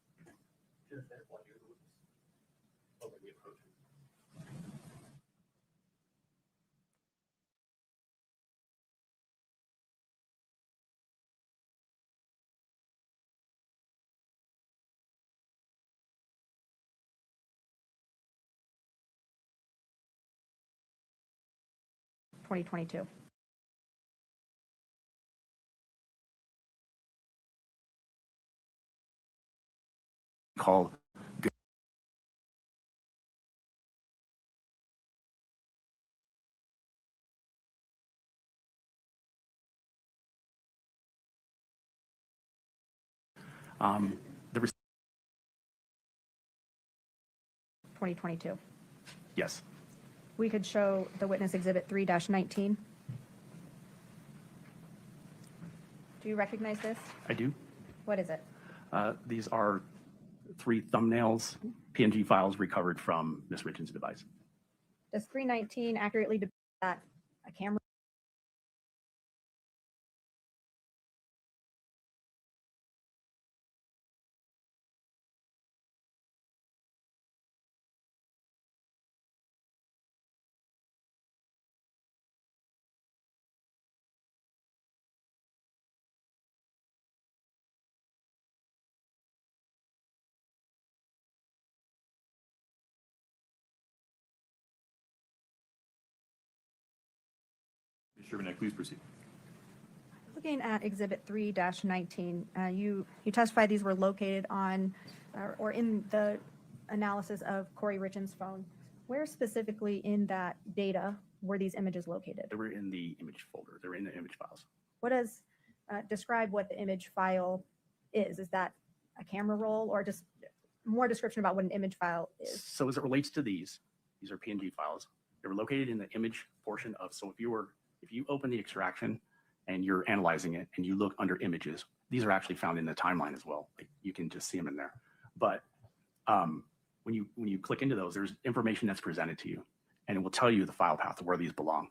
(2022). Call. The 2022. Yes. We could show the witness exhibit 3-19. Do you recognize this? I do. What is it? These are 3 thumbnails, PNG files recovered from Ms. Richins' device. Does 319 accurately depict that a camera? Ms. Sherman, please proceed. Looking at Exhibit 3-19, you testified these were located on or in the analysis of Kouri Richins' phone. Where specifically in that data were these images located? They were in the image folder. They were in the image files. What does describe what the image file is? Is that a camera roll or just more description about what an image file is? So as it relates to these are PNG files. They were located in the image portion of, so if you open the extraction and you're analyzing it and you look under images, these are actually found in the timeline as well. Like you can just see them in there. But when you click into those, there's information that's presented to you, and it will tell you the file path of where these belong,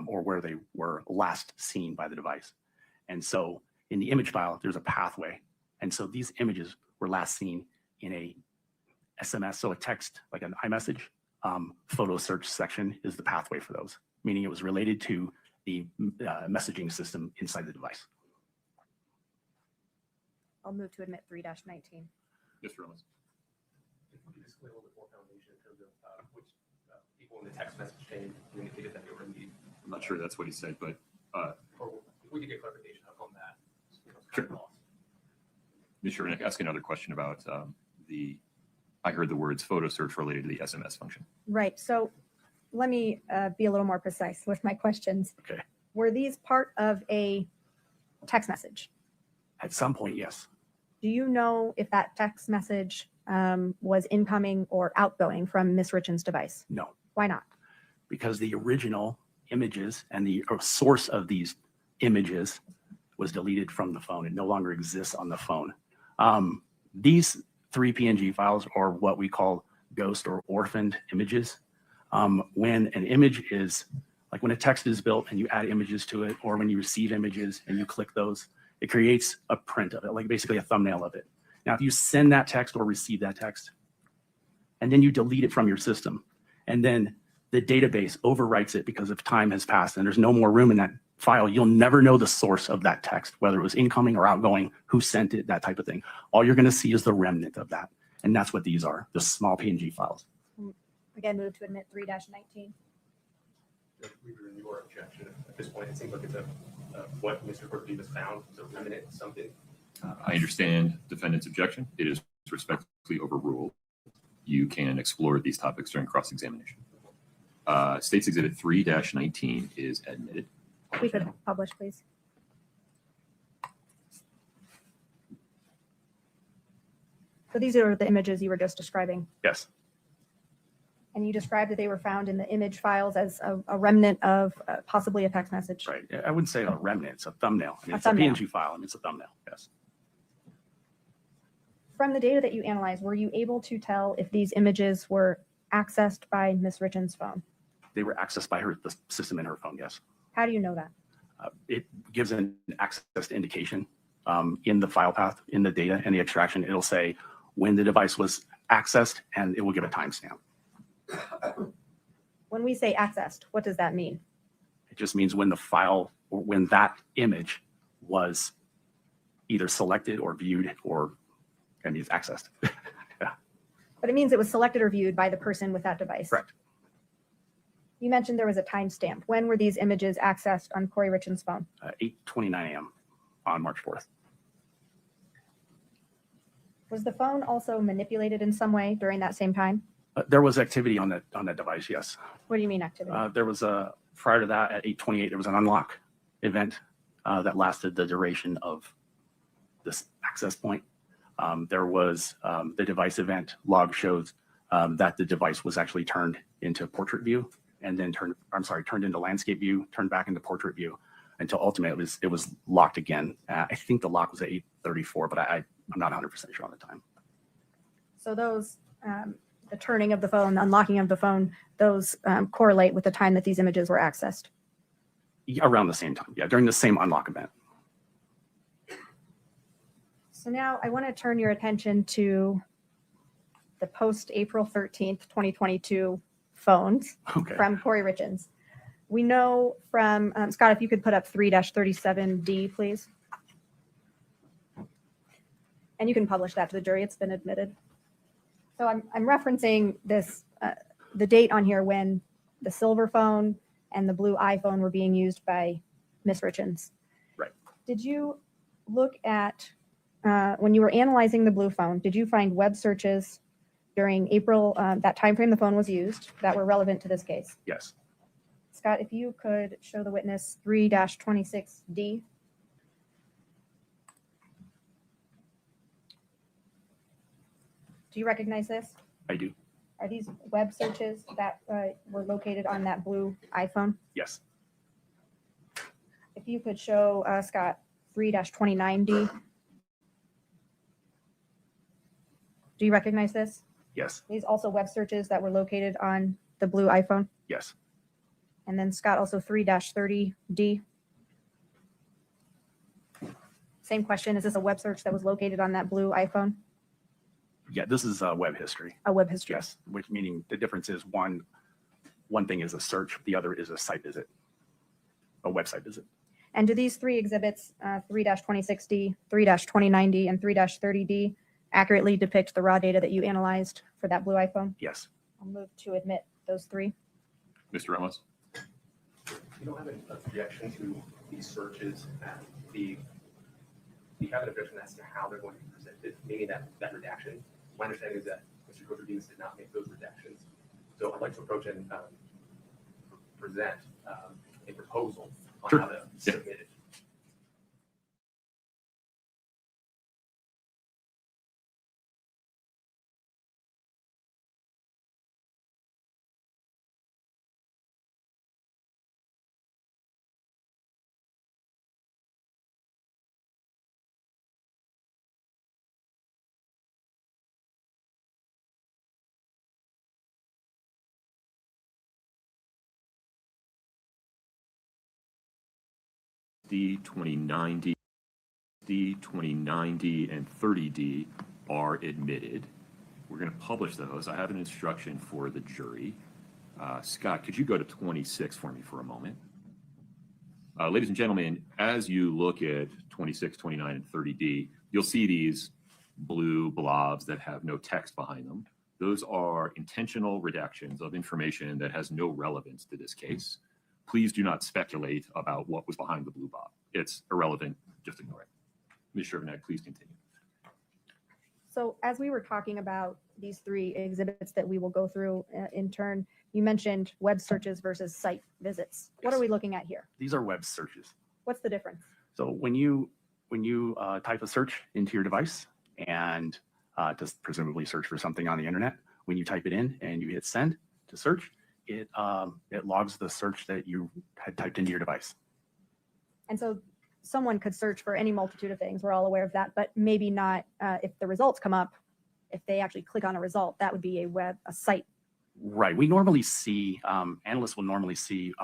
or where they were last seen by the device. And so in the image file, there's a pathway. And so these images were last seen in a SMS, so a text, like an iMessage, photo search section is the pathway for those, meaning it was related to the messaging system inside the device. I'll move to admit 3-19. Mr. Owens. If we could display a little bit more foundation in terms of which people in the text message chain communicated that they were in need. I'm not sure that's what he said, but Or if we could get clarification on that. Sure. Mr. Nick, ask another question about I heard the words photo search related to the SMS function. Right. So let me be a little more precise with my questions. Okay. Were these part of a text message? At some point, yes. Do you know if that text message was incoming or outgoing from Ms. Richins' device? No, Why not? because the original images and the source of these images was deleted from the phone. It no longer exists on the phone. These 3 PNG files are what we call ghost or orphaned images. When an image is, like when a text is built and you add images to it, or when you receive images and you click those, it creates a print of it, like basically a thumbnail of it. Now, if you send that text or receive that text, and then you delete it from your system, and then the database overwrites it because if time has passed and there's no more room in that file, you'll never know the source of that text, whether it was incoming or outgoing, who sent it, that type of thing. All you're going to see is the remnant of that. And that's what these are, the small PNG files. Again, move to admit 3-19. Weaver, in your objection, at this point, it seems like it's what Mr. Cortez found is a remnant something. I understand defendant's objection. It is respectfully overruled. You can explore these topics during cross-examination. State's Exhibit 3-19 is admitted. We could publish, please. So these are the images you were just describing. Yes. And you described that they were found in the image files as a remnant of possibly a text message. Right. I wouldn't say a remnant, it's a thumbnail. I mean, A it's thumbnail. a PNG file. I mean, it's a thumbnail. Yes. From the data that you analyzed, were you able to tell if these images were accessed by Ms. Richins' phone? They were accessed by the system in her phone. Yes. How do you know that? It gives an access indication in the file path, in the data and the extraction. It'll say when the device was accessed, and it will give a timestamp. When we say accessed, what does that mean? It just means when the file or when that image was either selected or viewed, or I mean, it's accessed. But it means it was selected or viewed by the person with that device. Correct. You mentioned there was a timestamp. When were these images accessed on Kouri Richins' phone? 8:29 a.m. on March 4th. Was the phone also manipulated in some way during that same time? There was activity on that device. Yes. What do you mean activity? There was prior to that at 8:28, there was an unlock event that lasted the duration of this access point. There was the device event log shows that the device was actually turned into portrait view and then turned into landscape view, turned back into portrait view until ultimately it was locked again. I think the lock was at 8:34, but I'm not 100% sure on the time. So those, the turning of the phone, the unlocking of the phone, those correlate with the time that these images were accessed. Around the same time, yeah, during the same unlock event. So now I want to turn your attention to the post April 13th, 2022 phones from Kouri Richins. We know from, Scott, if you could put up 3-37D, please. And you can publish that to the jury. It's been admitted. So I'm referencing this, the date on here when the silver phone and the blue iPhone were being used by Ms. Richins. Right. Did you look at, when you were analyzing the blue phone, did you find web searches during April, that timeframe the phone was used, that were relevant to this case? Yes. Scott, if you could show the witness 3-26D. Do you recognize this? I do. Are these web searches that were located on that blue iPhone? Yes. If you could show Scott 3-29D. Do you recognize this? Yes. These also web searches that were located on the blue iPhone? Yes. And then Scott, also 3-30D. Same question. Is this a web search that was located on that blue iPhone? Yeah, this is web history. A web history. Yes, which meaning the difference is one thing is a search, the other is a site visit, a website visit. And do these three exhibits, 3-26D, 3-29D, and 3-30D, accurately depict the raw data that you analyzed for that blue iPhone? Yes. I'll move to admit those three. Mr. Ramos? You don't have an objection to these searches and you have an objection as to how they're going to be presented, meaning that redaction. My understanding is that Mr. Cotromos did not make those redactions. So I'd like to approach and present a proposal on Sure. how to Yeah. submit it. D29D, D29D, and 30D are admitted. We're going to publish those. I have an instruction for the jury. Scott, could you go to 26 for me for a moment? Ladies and gentlemen, as you look at 26, 29, and 30D, you'll see these blue blobs that have no text behind them. Those are intentional redactions of information that has no relevance to this case. Please do not speculate about what was behind the blue blob. It's irrelevant. Just ignore it. Ms. Shervanek, please continue. So as we were talking about these three exhibits that we will go through in turn, you mentioned web searches versus site visits. What are we looking at here? These are web searches. What's the difference? So when you type a search into your device and just presumably search for something on the internet, when you type it in and you hit send to search, it logs the search that you had typed into your device. And so someone could search for any multitude of things. We're all aware of that, but maybe not if the results come up. If they actually click on a result, that would be a site. Right. We normally see, analysts will normally see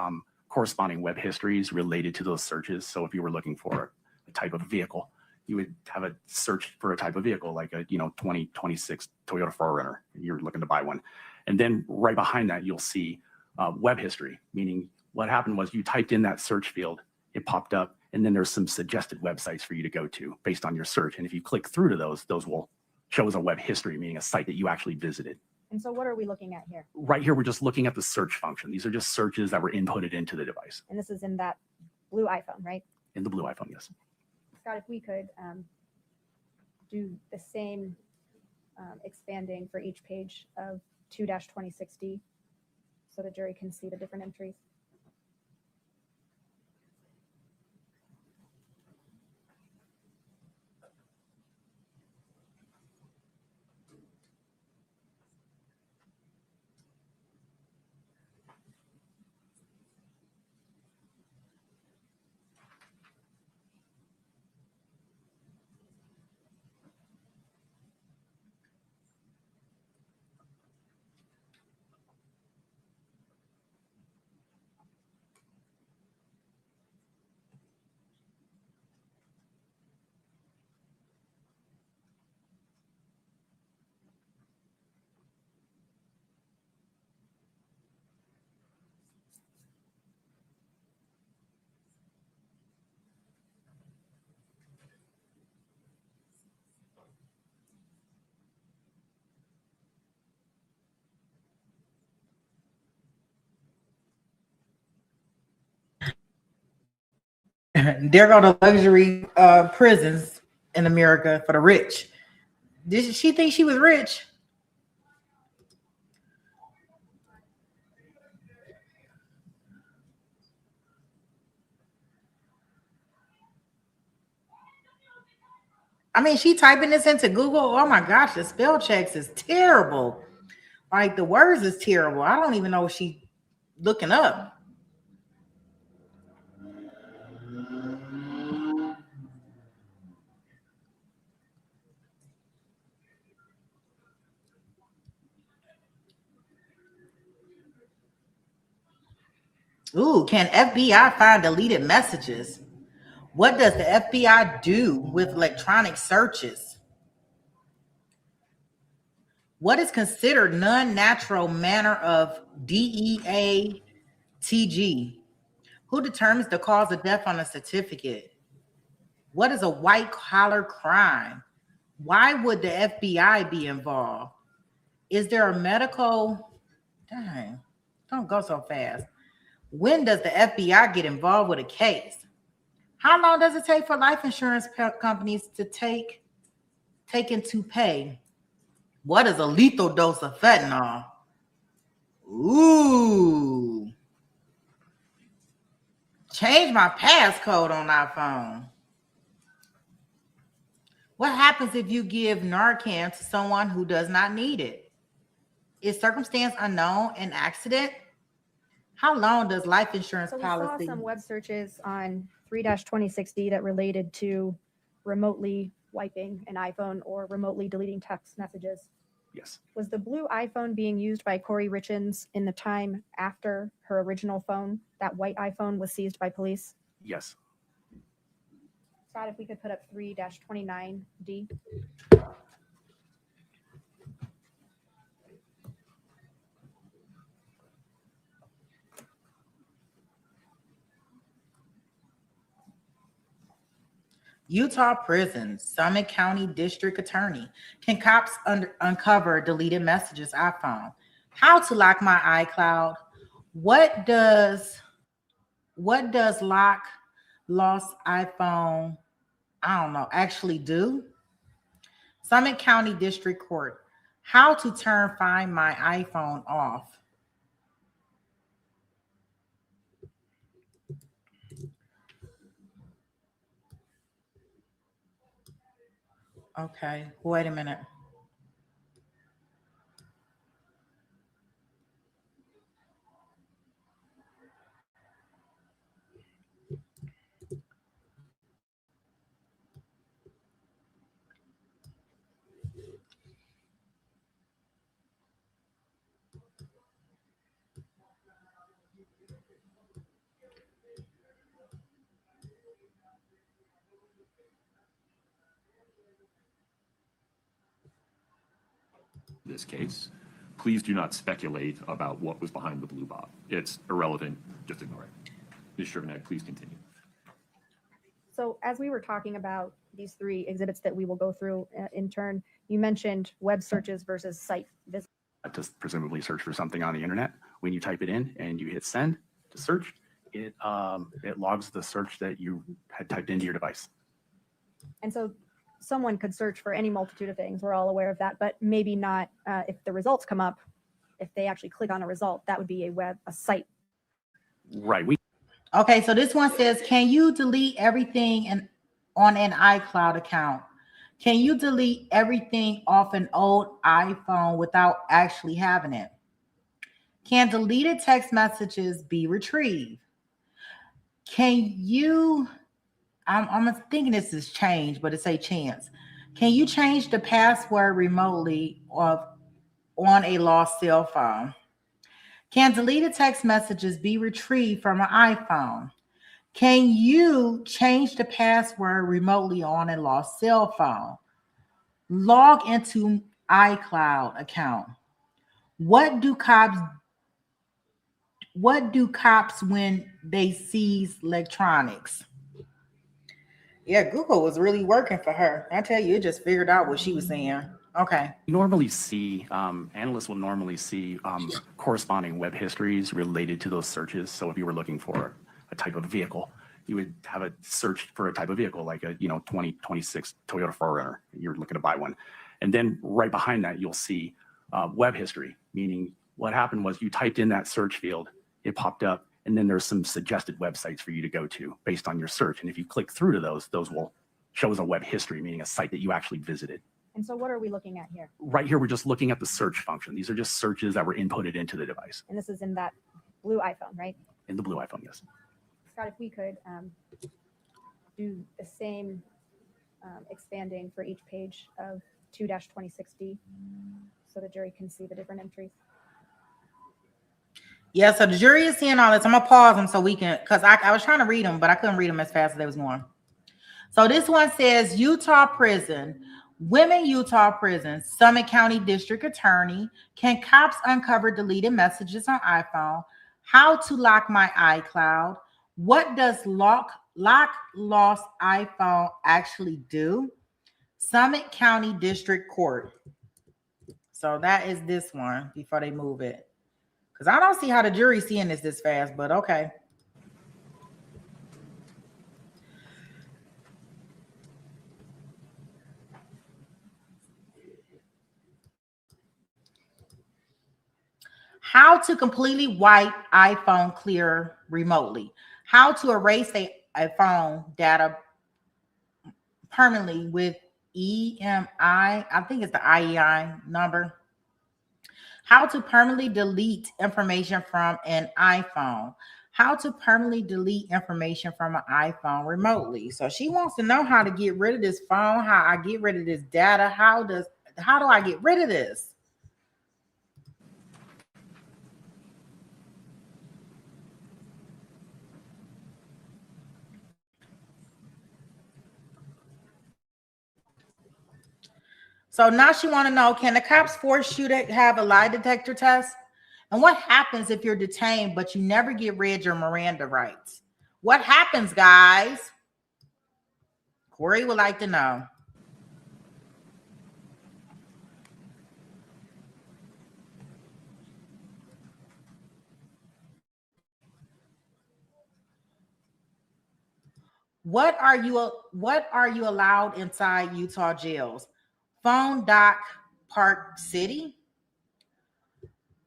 corresponding web histories related to those searches. So if you were looking for a type of vehicle, you would have a search for a type of vehicle, like a 2026 Toyota 4Runner. You're looking to buy one. And then right behind that, you'll see web history, meaning what happened was you typed in that search field, it popped up, and then there's some suggested websites for you to go to based on your search. And if you click through to those will show as a web history, meaning a site that you actually visited. And so what are we looking at here? Right here, we're just looking at the search function. These are just searches that were inputted into the device. And this is in that blue iPhone, right? In the blue iPhone, yes. Scott, if we could do the same expanding for each page of 2-26D so the jury can see the different entries. There go the luxury prisons in America for the rich. Did she think she was rich? I mean, she typing this into Google. Oh my gosh, the spell checks is terrible. Like the words is terrible. I don't even know what she looking up. Ooh, can FBI find deleted messages? What does the FBI do with electronic searches? What is considered non-natural manner of DEATG? Who determines the cause of death on a certificate? What is a white-collar crime? Why would the FBI be involved? Is there a medical... Dang, don't go so fast. When does the FBI get involved with a case? How long does it take for life insurance companies to take into pay? What is a lethal dose of fentanyl? Ooh. Change my passcode on iPhone. What happens if you give Narcan to someone who does not need it? Is circumstance unknown an accident? How long does life insurance So we policy? saw some web searches on 3-26D that related to remotely wiping an iPhone or remotely deleting text messages. Yes. Was the blue iPhone being used by Kouri Richins in the time after her original phone, that white iPhone, was seized by police? Yes. Scott, if we could put up 3-29D. Utah prison, Summit County District Attorney. Can cops uncover deleted messages iPhone? How to lock my iCloud? What does lock lost iPhone, I don't know, actually do? Summit County District Court. How to turn Find My iPhone off? Okay, wait a minute. This case, please do not speculate about what was behind the blue bob. It's irrelevant. Just ignore it. Ms. Shervanek, please continue. So as we were talking about these three exhibits that we will go through in turn, you mentioned web searches versus site visits. To presumably search for something on the internet. When you type it in and you hit send to search, it logs the search that you had typed into your device. And so someone could search for any multitude of things. We're all aware of that, but maybe not if the results come up. If they actually click on a result, that would be a site. Right. Okay, so this one says, can you delete everything on an iCloud account? Can you delete everything off an old iPhone without actually having it? Can deleted text messages be retrieved? Can you, I'm thinking this is changed, but it's a chance. Can you change the password remotely on a lost cell phone? Can deleted text messages be retrieved from an iPhone? Can you change the password remotely on a lost cell phone? Log into iCloud account. What do cops when they seize electronics? Yeah, Google was really working for her. I tell you, it just figured out what she was saying. Okay. You normally see, analysts will normally see corresponding web histories related to those searches. So if you were looking for a type of vehicle, you would have a search for a type of vehicle, like a 2026 Toyota 4Runner. You're looking to buy one. And then right behind that, you'll see web history, meaning what happened was you typed in that search field, it popped up, and then there's some suggested websites for you to go to based on your search. And if you click through to those will show as a web history, meaning a site that you actually visited. And so what are we looking at here? Right here, we're just looking at the search function. These are just searches that were inputted into the device. And this is in that blue iPhone, right? In the blue iPhone, yes. Scott, if we could do the same expanding for each page of 2-2060 so the jury can see the different entries. Yeah, so the jury is seeing all this. I'm gonna pause them so we can, because I was trying to read them, but I couldn't read them as fast as they was going. So this one says Utah prison, women Utah prison, Summit County District Attorney, can cops uncover deleted messages on iPhone? How to lock my iCloud? What does lock lost iPhone actually do? Summit County District Court. So that is this one before they move it. Because I don't see how the jury's seeing this fast, but okay. How to completely wipe iPhone clear remotely. How to erase a phone data permanently with EMI. I think it's the IEI number. How to permanently delete information from an iPhone. How to permanently delete information from an iPhone remotely. So she wants to know how to get rid of this phone, how I get rid of this data. How do I get rid of this? So now she want to know, can the cops force you to have a lie detector test? And what happens if you're detained, but you never get read your Miranda rights? What happens, guys? Kouri would like to know. What are you allowed inside Utah jails? Phone Doc Park City?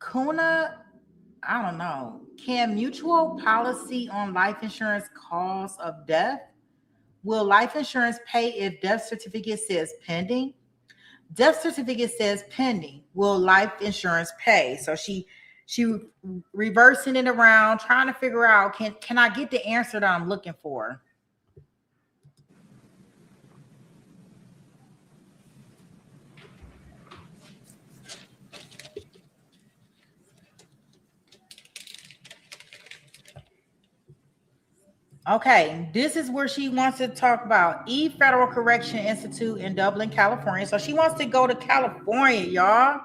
Kuna, I don't know. Can mutual policy on life insurance cause of death? Will life insurance pay if death certificate says pending? Death certificate says pending. Will life insurance pay? So she reversing it around, trying to figure out, can I get the answer that I'm looking for? Okay, this is where she wants to talk about Federal Correction Institute in Dublin, California. So she wants to go to California, y'all.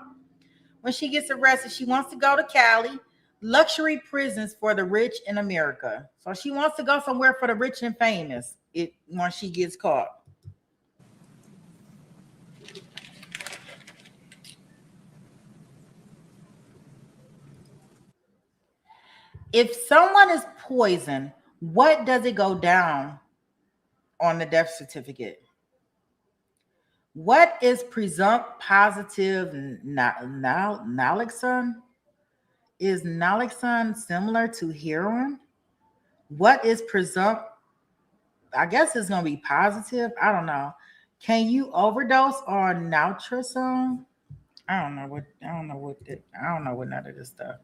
When she gets arrested, she wants to go to Cali. Luxury prisons for the rich in America. So she wants to go somewhere for the rich and famous once she gets caught. If someone is poisoned, what does it go down on the death certificate? What is presumed positive naloxone? Is naloxone similar to heroin? What is presumed? I guess it's gonna be positive. I don't know. Can you overdose on naltrexone? I don't know what none of this stuff.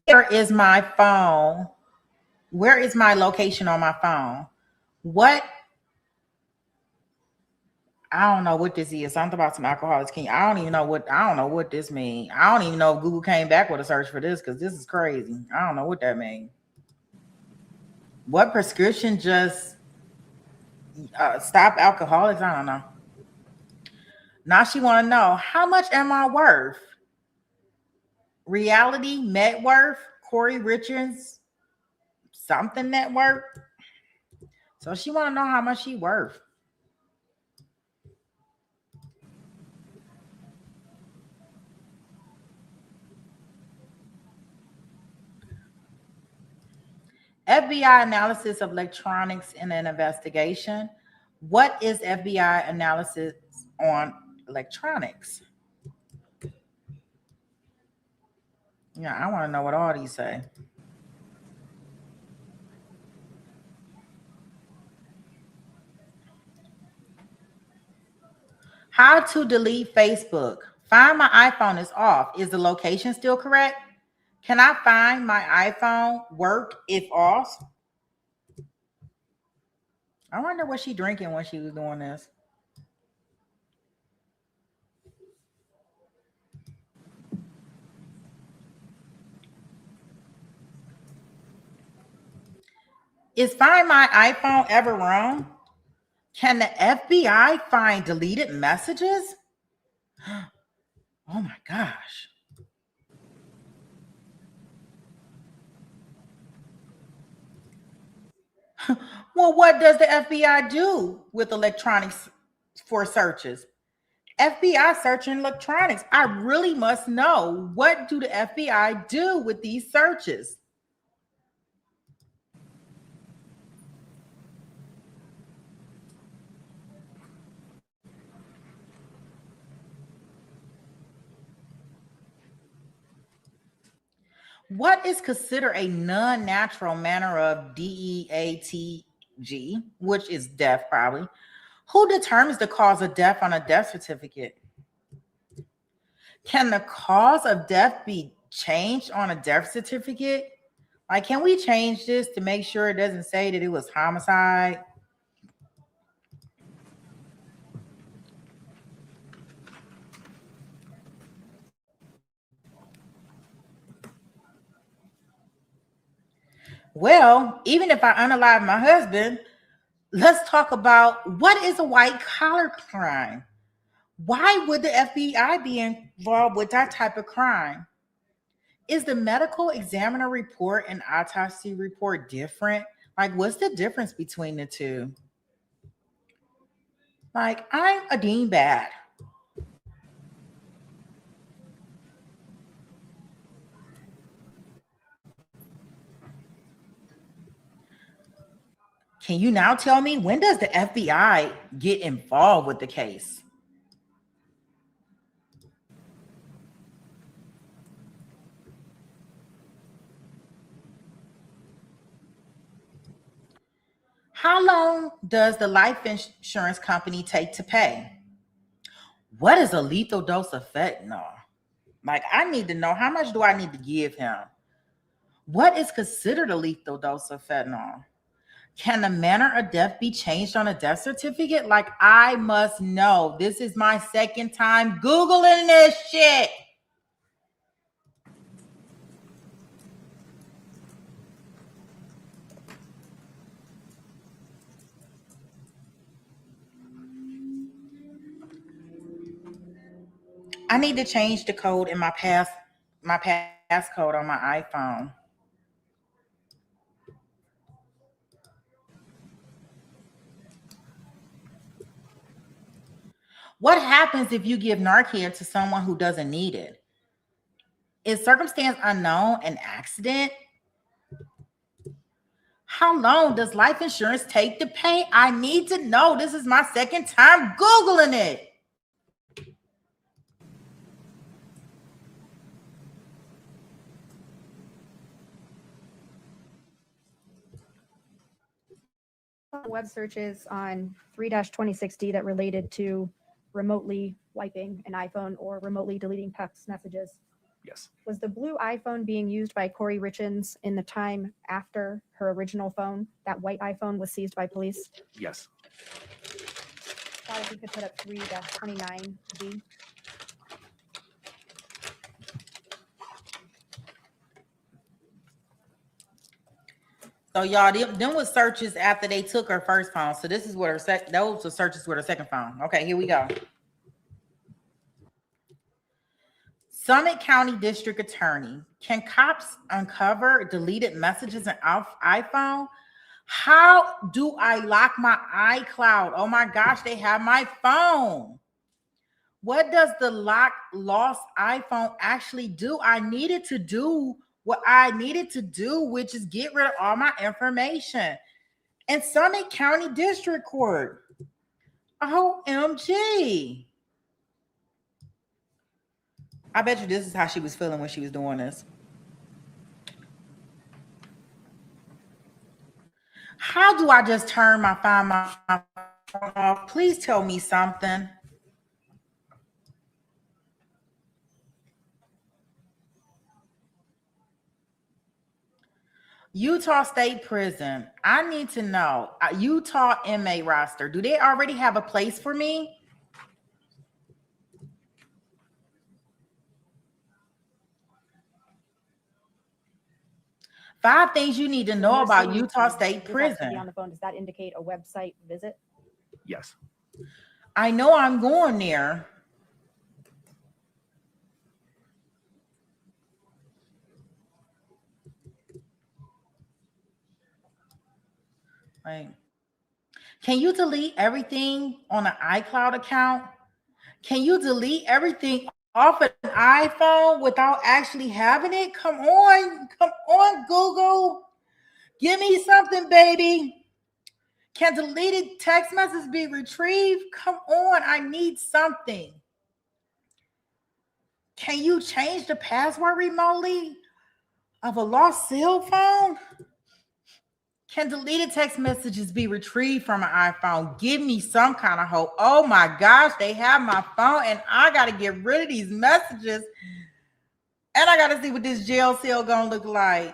Where is my phone? Where is my location on my phone? What? I don't know what this is. Something about some alcoholics. I don't know what this means. I don't even know if Google came back with a search for this because this is crazy. I don't know what that means. What prescription just stop alcoholics? I don't know. Now she want to know, how much am I worth? Reality net worth, Kouri Richins, something net worth. So she want to know how much she worth. FBI analysis of electronics in an investigation. What is FBI analysis on electronics? Yeah, I want to know what all these say. How to delete Facebook. Find my iPhone is off. Is the location still correct? Can I find my iPhone work if off? I wonder what she drinking when she was doing this. Is Find My iPhone ever wrong? Can the FBI find deleted messages? Oh my gosh. Well, what does the FBI do with electronics for searches? FBI searching electronics. I really must know, what do the FBI do with these searches? What is considered a non-natural manner of DEATG, which is death probably? Who determines the cause of death on a death certificate? Can the cause of death be changed on a death certificate? Like, can we change this to make sure it doesn't say that it was homicide? Well, even if I unalive my husband, let's talk about what is a white collar crime. Why would the FBI be involved with that type of crime? Is the medical examiner report and autopsy report different? Like, what's the difference between the two? Like, I'm a dean bad. Can you now tell me, when does the FBI get involved with the case? How long does the life insurance company take to pay? What is a lethal dose of fentanyl? Like, I need to know, how much do I need to give him? What is considered a lethal dose of fentanyl? Can the manner of death be changed on a death certificate? Like, I must know. This is my second time Googling this shit. I need to change the code in my passcode on my iPhone. What happens if you give Narcan to someone who doesn't need it? Is circumstance unknown an accident? How long does life insurance take to pay? I need to know. This is my second time Googling it. Web searches on 3-2060 that related to remotely wiping an iPhone or remotely deleting text messages. Yes. Was the blue iPhone being used by Kouri Richins in the time after her original phone? That white iPhone was seized by police? Yes. Thought if we could put up 3-29B. So y'all, them was searches after they took her first phone. So this is what her those were searches with her second phone. Okay, here we go. Summit County District Attorney. Can cops uncover deleted messages in iPhone? How do I lock my iCloud? Oh my gosh, they have my phone. What does the lost iPhone actually do? I needed to do what I needed to do, which is get rid of all my information. And Summit County District Court. OMG. I bet you this is how she was feeling when she was doing this. How do I just turn my phone off? Please tell me something. Utah State Prison. I need to know. Utah inmate roster. Do they already have a place for me? Five things you need to know You're about seeing, Utah State without to be Prison. on the phone, does that indicate a website visit? Yes. I know I'm going there. Right. Can you delete everything on an iCloud account? Can you delete everything off an iPhone without actually having it? Come on, Google. Give me something, baby. Can deleted text messages be retrieved? Come on, I need something. Can you change the password remotely of a lost cell phone? Can deleted text messages be retrieved from an iPhone? Give me some kind of hope. Oh my gosh, they have my phone and I got to get rid of these messages. And I got to see what this jail cell going to look like.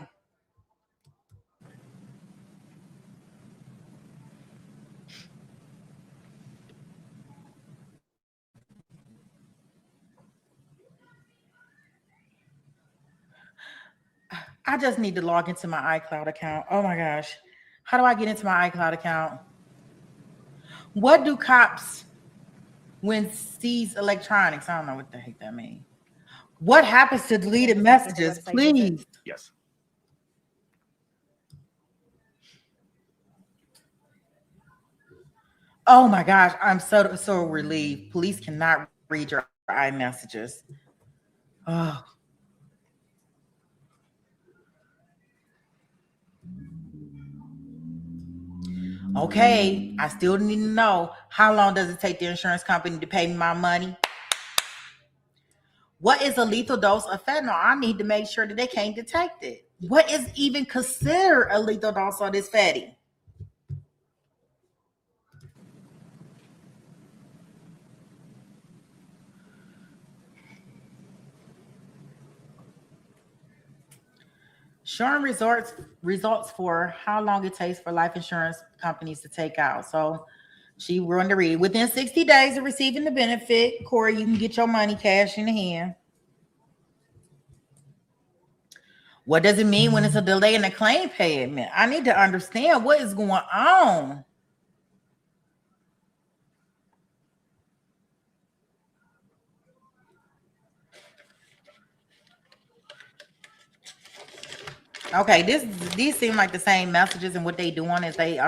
I just need to log into my iCloud account. Oh my gosh. How do I get into my iCloud account? What do cops when seize electronics? I don't know what the heck that means. What happens to deleted messages? Please. Yes. Oh my gosh, I'm so relieved. Police cannot read your iMessages. Oh. Okay, I still need to know, how long does it take the insurance company to pay me my money? What is a lethal dose of fentanyl? I need to make sure that they can't detect it. What is even considered a lethal dose of this fatty? Showing results for how long it takes for life insurance companies to take out. So she run to read. Within 60 days of receiving the benefit, Kouri, you can get your money cash in the hand. What does it mean when it's a delay in the claim payment? I need to understand what is going on. Okay, these seem like the same messages, and what they doing is they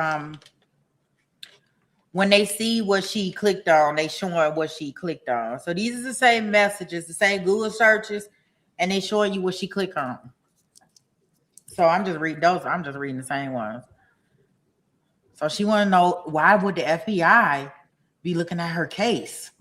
when they see what she clicked on, they showing what she clicked on. So these are the same messages, the same Google searches, and they showing you what she clicked on. So I'm just reading those. I'm just reading the same ones. So she want to know, why would the FBI be looking at her case?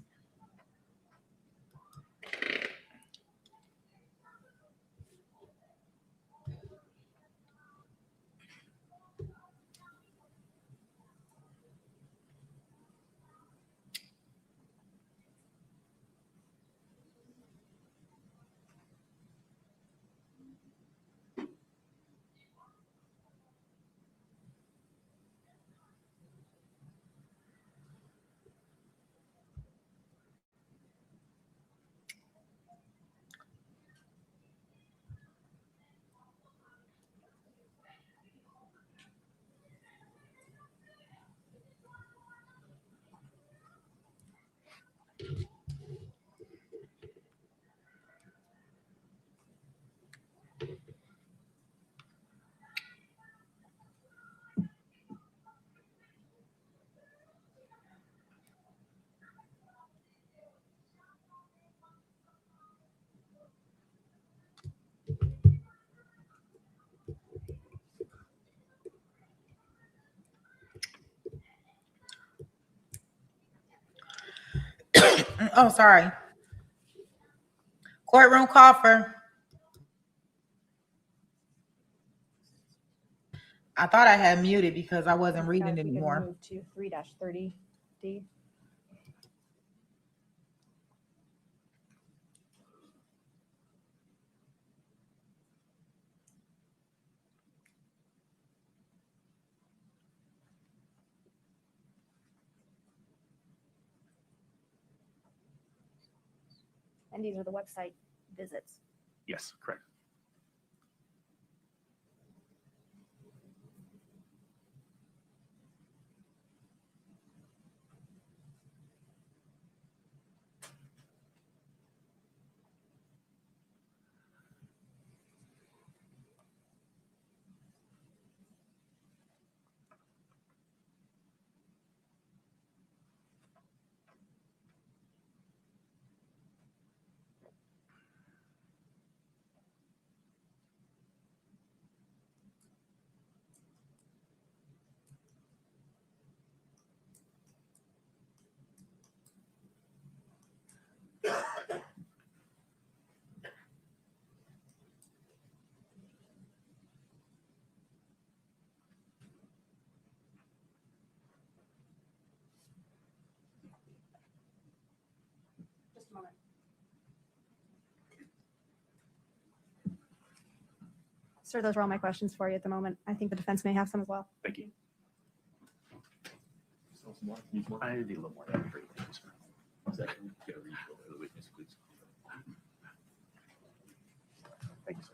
Oh, sorry. Courtroom call for. I thought I had muted because I wasn't reading Guys, we can anymore. move to 3-30D. And these are the website visits. Yes, correct. Just a moment. Sir, those are all my questions for you at the moment. I think the defense may have some as well. Thank you. I need a little more. That'd be great. Thank you, sir. Thank you, sir.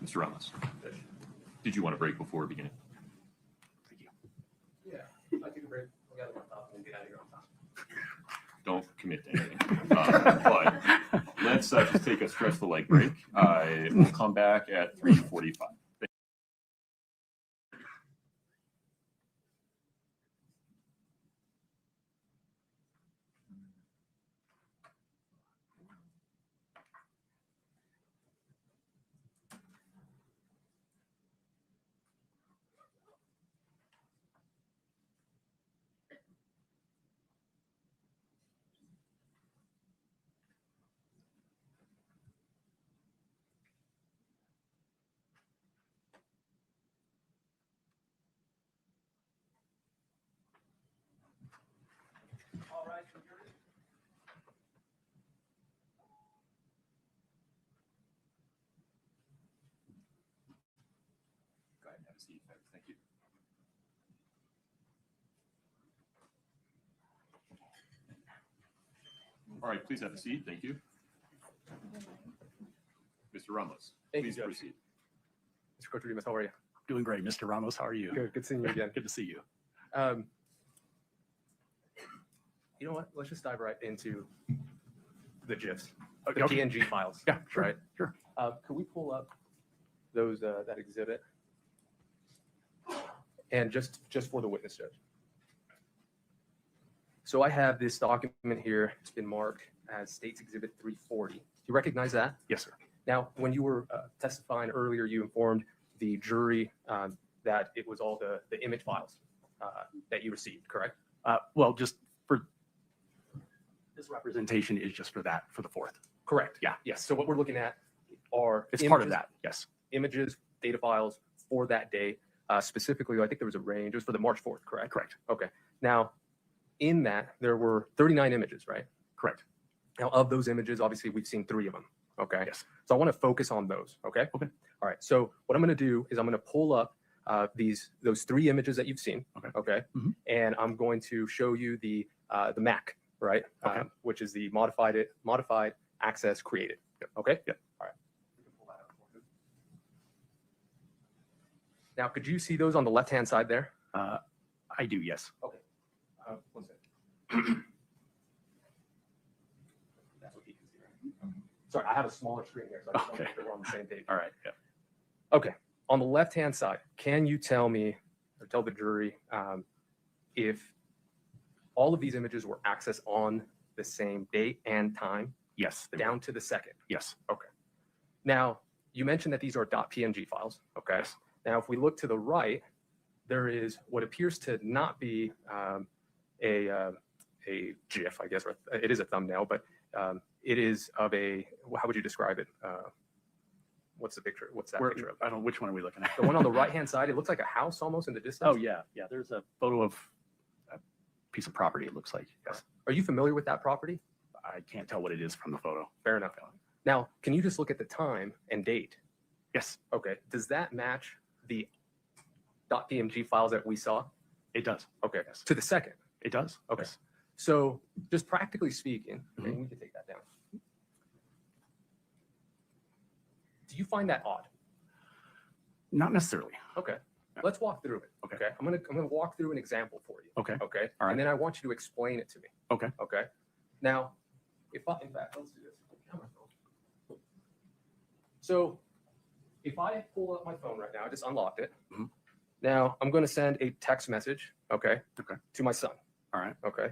Mr. Ramos, did you want to break before beginning? Thank you. Yeah, I take a break. We got to laptop and get out of here on time. Don't commit to anything. But let's just take a stretch the leg break. We'll come back at 3:45. All right. Go ahead and have a seat. Thank you. All right, please have a seat. Thank you. Mr. Ramos, Thank you, please Judge. proceed. Mr. Cotromos, how are you? Doing great, Mr. Ramos. How are you? Good seeing you again. Good to see you. You know what? Let's just dive right into the GIFs, Okay, the okay. PNG files. Yeah, sure. Right. Sure. Could we pull up those that exhibit? And just for the witness, Judge. So I have this document here. It's been marked as State's Exhibit 340. Do you recognize that? Yes, sir. Now, when you were testifying earlier, you informed the jury that it was all the image files that you received, correct? Well, just for this representation is just for that, for the fourth. Correct. Yeah. Yes. So what we're looking at are It's part of that. Yes. images, data files for that day. Specifically, I think there was a range. It was for the March 4th, correct? Correct. Okay. Now, in that, there were 39 images, right? Correct. Now, of those images, obviously, we've seen 3 of them. Okay. Yes. So I want to focus on those. Okay. Okay. All right. So what I'm going to do is I'm going to pull up those 3 images that you've seen. Okay. Okay. Mhm. And I'm going to show you the MAC, right? Okay. Which is the modified access created. Yep. Okay. Yep. All right. We can pull that up for you. Now, could you see those on the left-hand side there? I do. Yes. Okay. One second. That's what he can see, right? Sorry, I have a smaller screen here, so I just want to make sure we're on the same page. All right. Yeah. Okay. On the left-hand side, can you tell me or tell the jury if all of these images were accessed on the same date and time? Yes. They were. Down to the second. Yes. Okay. Now, you mentioned that these are .png files. Okay. Now, if we look to the right, there is what appears to not be a GIF, I guess, or it is a thumbnail, but it is of a, how would you describe it? What's the picture? What's that picture of? I don't know, which one are we looking at? The one on the right-hand side, it looks like a house almost in the distance. Oh, yeah. Yeah. There's a photo of a piece of property, it looks like. Yes. Are you familiar with that property? I can't tell what it is from the photo. Fair enough. Now, can you just look at the time and date? Yes. Okay. Does that match the .png files that we saw? It does. Okay. Yes. To the second? It does. Okay. Yes. So just practically speaking, okay, we can take that down. Do you find that odd? Not necessarily. Okay. Let's walk through it. Okay. I'm gonna walk through an example for you. Okay. Okay. All right. And then I want you to explain it to me. Okay. Okay. Now, in fact, let's do this. So if I pull up my phone right now, I just unlocked it. Now I'm going to send a text message, okay, to my son. All right. Okay.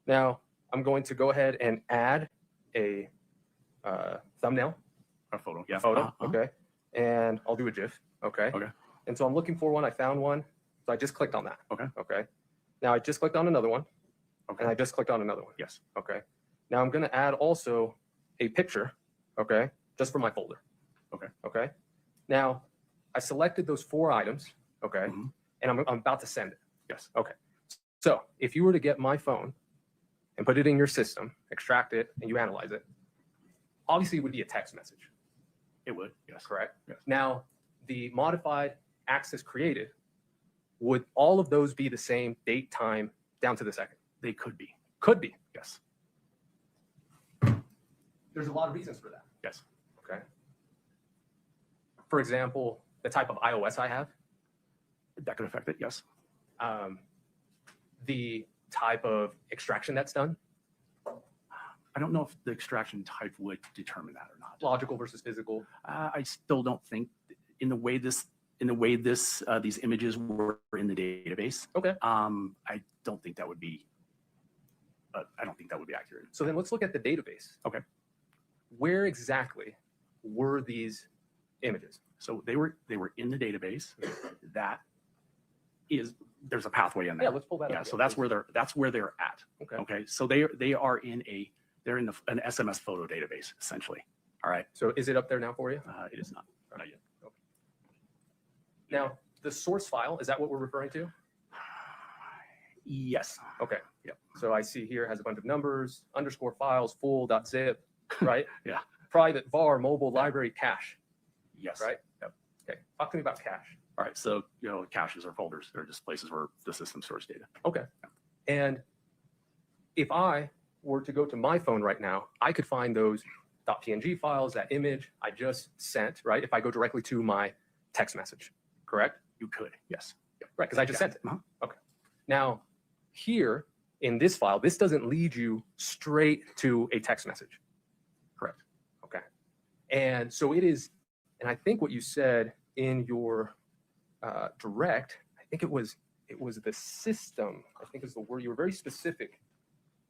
Now I'm going to go ahead and add a thumbnail. A photo. Yeah. Photo. Okay. And I'll do a GIF. Okay. Okay. And so I'm looking for one. I found one. So I just clicked on that. Okay. Okay. Now I just clicked on another one. Okay. And I just clicked on another one. Yes. Okay. Now I'm going to add also a picture. Okay. Just for my folder. Okay. Okay. Now I selected those 4 items. Okay. And I'm about to send it. Yes. Okay. So if you were to get my phone and put it in your system, extract it, and you analyze it, obviously it would be a text message. It would. Yes. Correct. Yes. Now, the modified access created, would all of those be the same date, time, down to the second? They could be. Could be. Yes. There's a lot of reasons for that. Yes. Okay. For example, the type of iOS I have. That could affect it. Yes. The type of extraction that's done. I don't know if the extraction type would determine that or not. Logical versus physical. I still don't think in the way these images were in the database. Okay. I don't think that would be. I don't think that would be accurate. So then let's look at the database. Okay. Where exactly were these images? So they were in the database. There's a pathway in there. Yeah, let's pull that up. Yeah, so that's where they're at. Okay. Okay. So they are in an SMS photo database essentially. All right. So is it up there now for you? It is not. Not yet. Okay. Now, the source file, is that what we're referring to? Yes. Okay. Yep. So I see here has a bunch of numbers, underscore files, full.zip, right? Yeah. Private, var, mobile, library, cache, Yes. right? Yep. Okay. Talk to me about cache. All right. So, caches are folders. They're just places where the system stores data. Okay. And if I were to go to my phone right now, I could find those .png files, that image I just sent, right? If I go directly to my text message, correct? You could. Yes. Yep. Right. Because I just sent it. Uh-huh. Okay. Now, here in this file, this doesn't lead you straight to a text message. Correct. Okay. And so it is, and I think what you said in your direct, I think it was the system, I think is the word, you were very specific.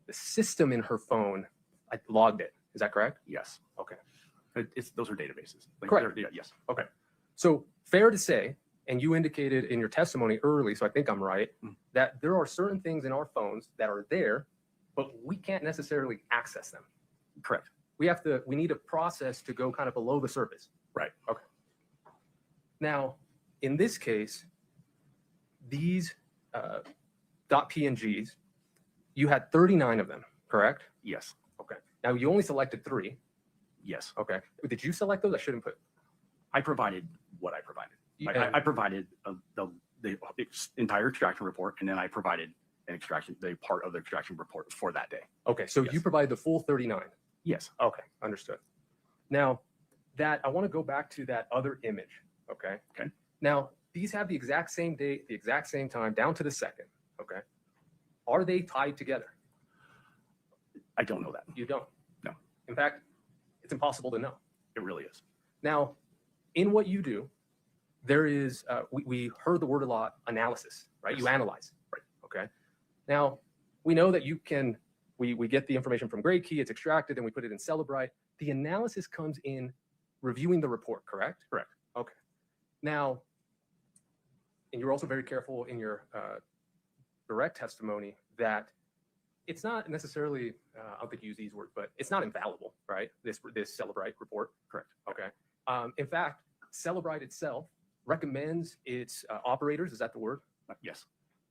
The system in her phone, I logged it. Is that correct? Yes. Okay. Those are databases. Correct. Yeah, yes. Okay. So fair to say, and you indicated in your testimony early, so I think I'm right, that there are certain things in our phones that are there, but we can't necessarily access them. Correct. We need a process to go kind of below the surface. Right. Okay. Now, in this case, these .pngs, you had 39 of them, correct? Yes. Okay. Now, you only selected 3. Yes. Okay. Did you select those? I shouldn't put. I provided what I provided. Yeah. I provided the entire extraction report, and then I provided the part of the extraction report for that day. Okay. So Yes. you provided the full 39. Yes. Okay. Understood. Now, I want to go back to that other image. Okay. Okay. Now, these have the exact same date, the exact same time, down to the second. Okay. Are they tied together? I don't know that. You don't? No. In fact, it's impossible to know. It really is. Now, in what you do, there is, we heard the word a lot, analysis, right? Yes. You analyze. Right. Okay. Now, we know that you can, we get the information from Grade Key, it's extracted, and we put it in Celebrite. The analysis comes in reviewing the report, correct? Correct. Okay. Now, and you're also very careful in your direct testimony that it's not necessarily, I don't think you use these words, but it's not infallible, right? This Celebrite report. Correct. Okay. In fact, Celebrite itself recommends its operators, is that the word? Yes.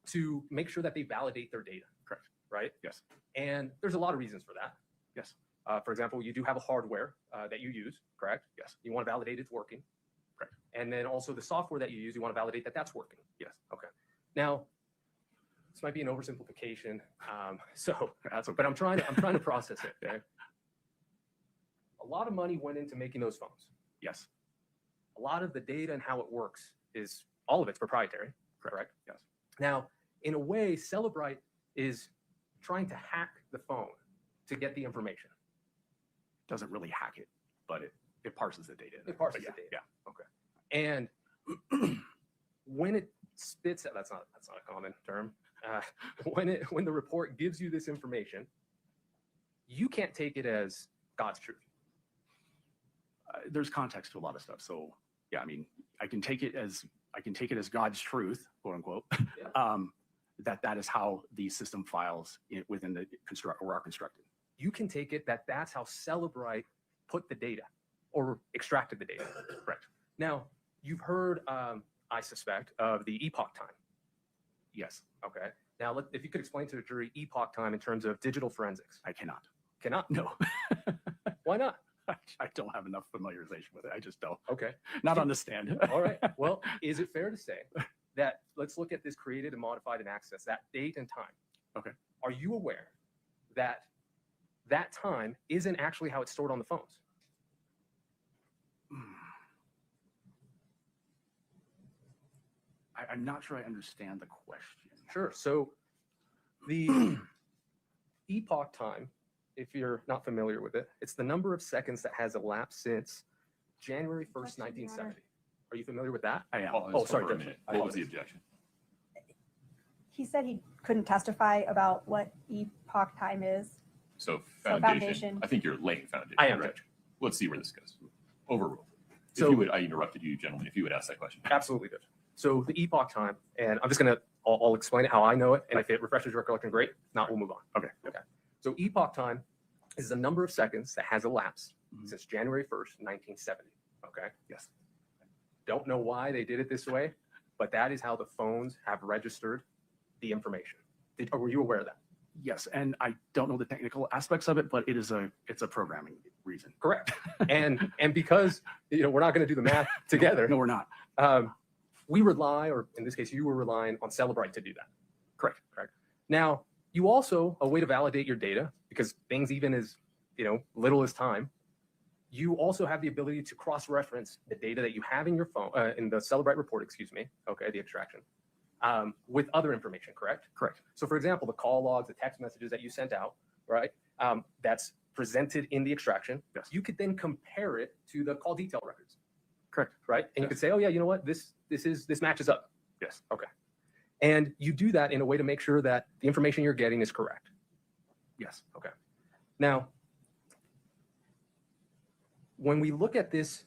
To make sure that they validate their data. Correct. Right? Yes. And there's a lot of reasons for that. Yes. For example, you do have a hardware that you use, correct? Yes. You want to validate it's working. Correct. And then also the software that you use, you want to validate that that's working. Yes. Okay. Now, this might be an oversimplification. So, That's okay. but I'm trying to process it. Okay. A lot of money went into making those phones. Yes. A lot of the data and how it works is all of it's proprietary. Correct. Yes. Now, in a way, Celebrite is trying to hack the phone to get the information. Doesn't really hack it, but it parses the data. It parses But the data. Yeah. Okay. And when it spits out, that's not a common term. When the report gives you this information, you can't take it as God's truth. There's context to a lot of stuff. So yeah, I mean, I can take it as God's truth, quote unquote. Yeah. That is how the system files within the are constructed. You can take it that that's how Celebrite put the data or extracted the data. Correct. Now, you've heard, I suspect, of the epoch time. Yes. Okay. Now, if you could explain to the jury epoch time in terms of digital forensics. I cannot. Cannot? No. Why not? I don't have enough familiarization with it. I just don't. Okay. Not on the stand. All right. Well, is it fair to say that let's look at this created and modified and accessed, that date and time? Okay. Are you aware that that time isn't actually how it's stored on the phones? I'm not sure I understand the question. Sure. So the epoch time, if you're not familiar with it, it's the number of seconds that has elapsed since January 1st, 1970. Are you familiar with that? I am. Oh, sorry. For a minute. What was the objection? He said he couldn't testify about what epoch time is. So So foundation. foundation. I think you're laying foundation. I am, correct? Judge. Let's see where this goes. Overruled. So- If you would, I interrupted you, gentlemen. If you would ask that question. Absolutely good. So the epoch time, and I'm just I'll explain it how I know it, and if it refreshes your recollection, great. If not, we'll move on. Okay. Okay. So epoch time is the number of seconds that has elapsed since January 1st, 1970. Okay. Yes. Don't know why they did it this way, but that is how the phones have registered the information. Were you aware of that? Yes, and I don't know the technical aspects of it, but it's a programming reason. Correct. And because we're not going to do the math together. No, we're not. We rely, or in this case, you were relying on Celebrite to do that. Correct. Correct. Now, you also, a way to validate your data, because things even as little as time, you also have the ability to cross-reference the data that you have in your phone, in the Celebrite report, the extraction, with other information, correct? Correct. So for example, the call logs, the text messages that you sent out, right? That's presented in the extraction. Yes. You could then compare it to the call detail records. Correct. Right? And you could say, oh yeah, you know what? This matches up. Yes. Okay. And you do that in a way to make sure that the information you're getting is correct. Yes. Okay. Now, when we look at this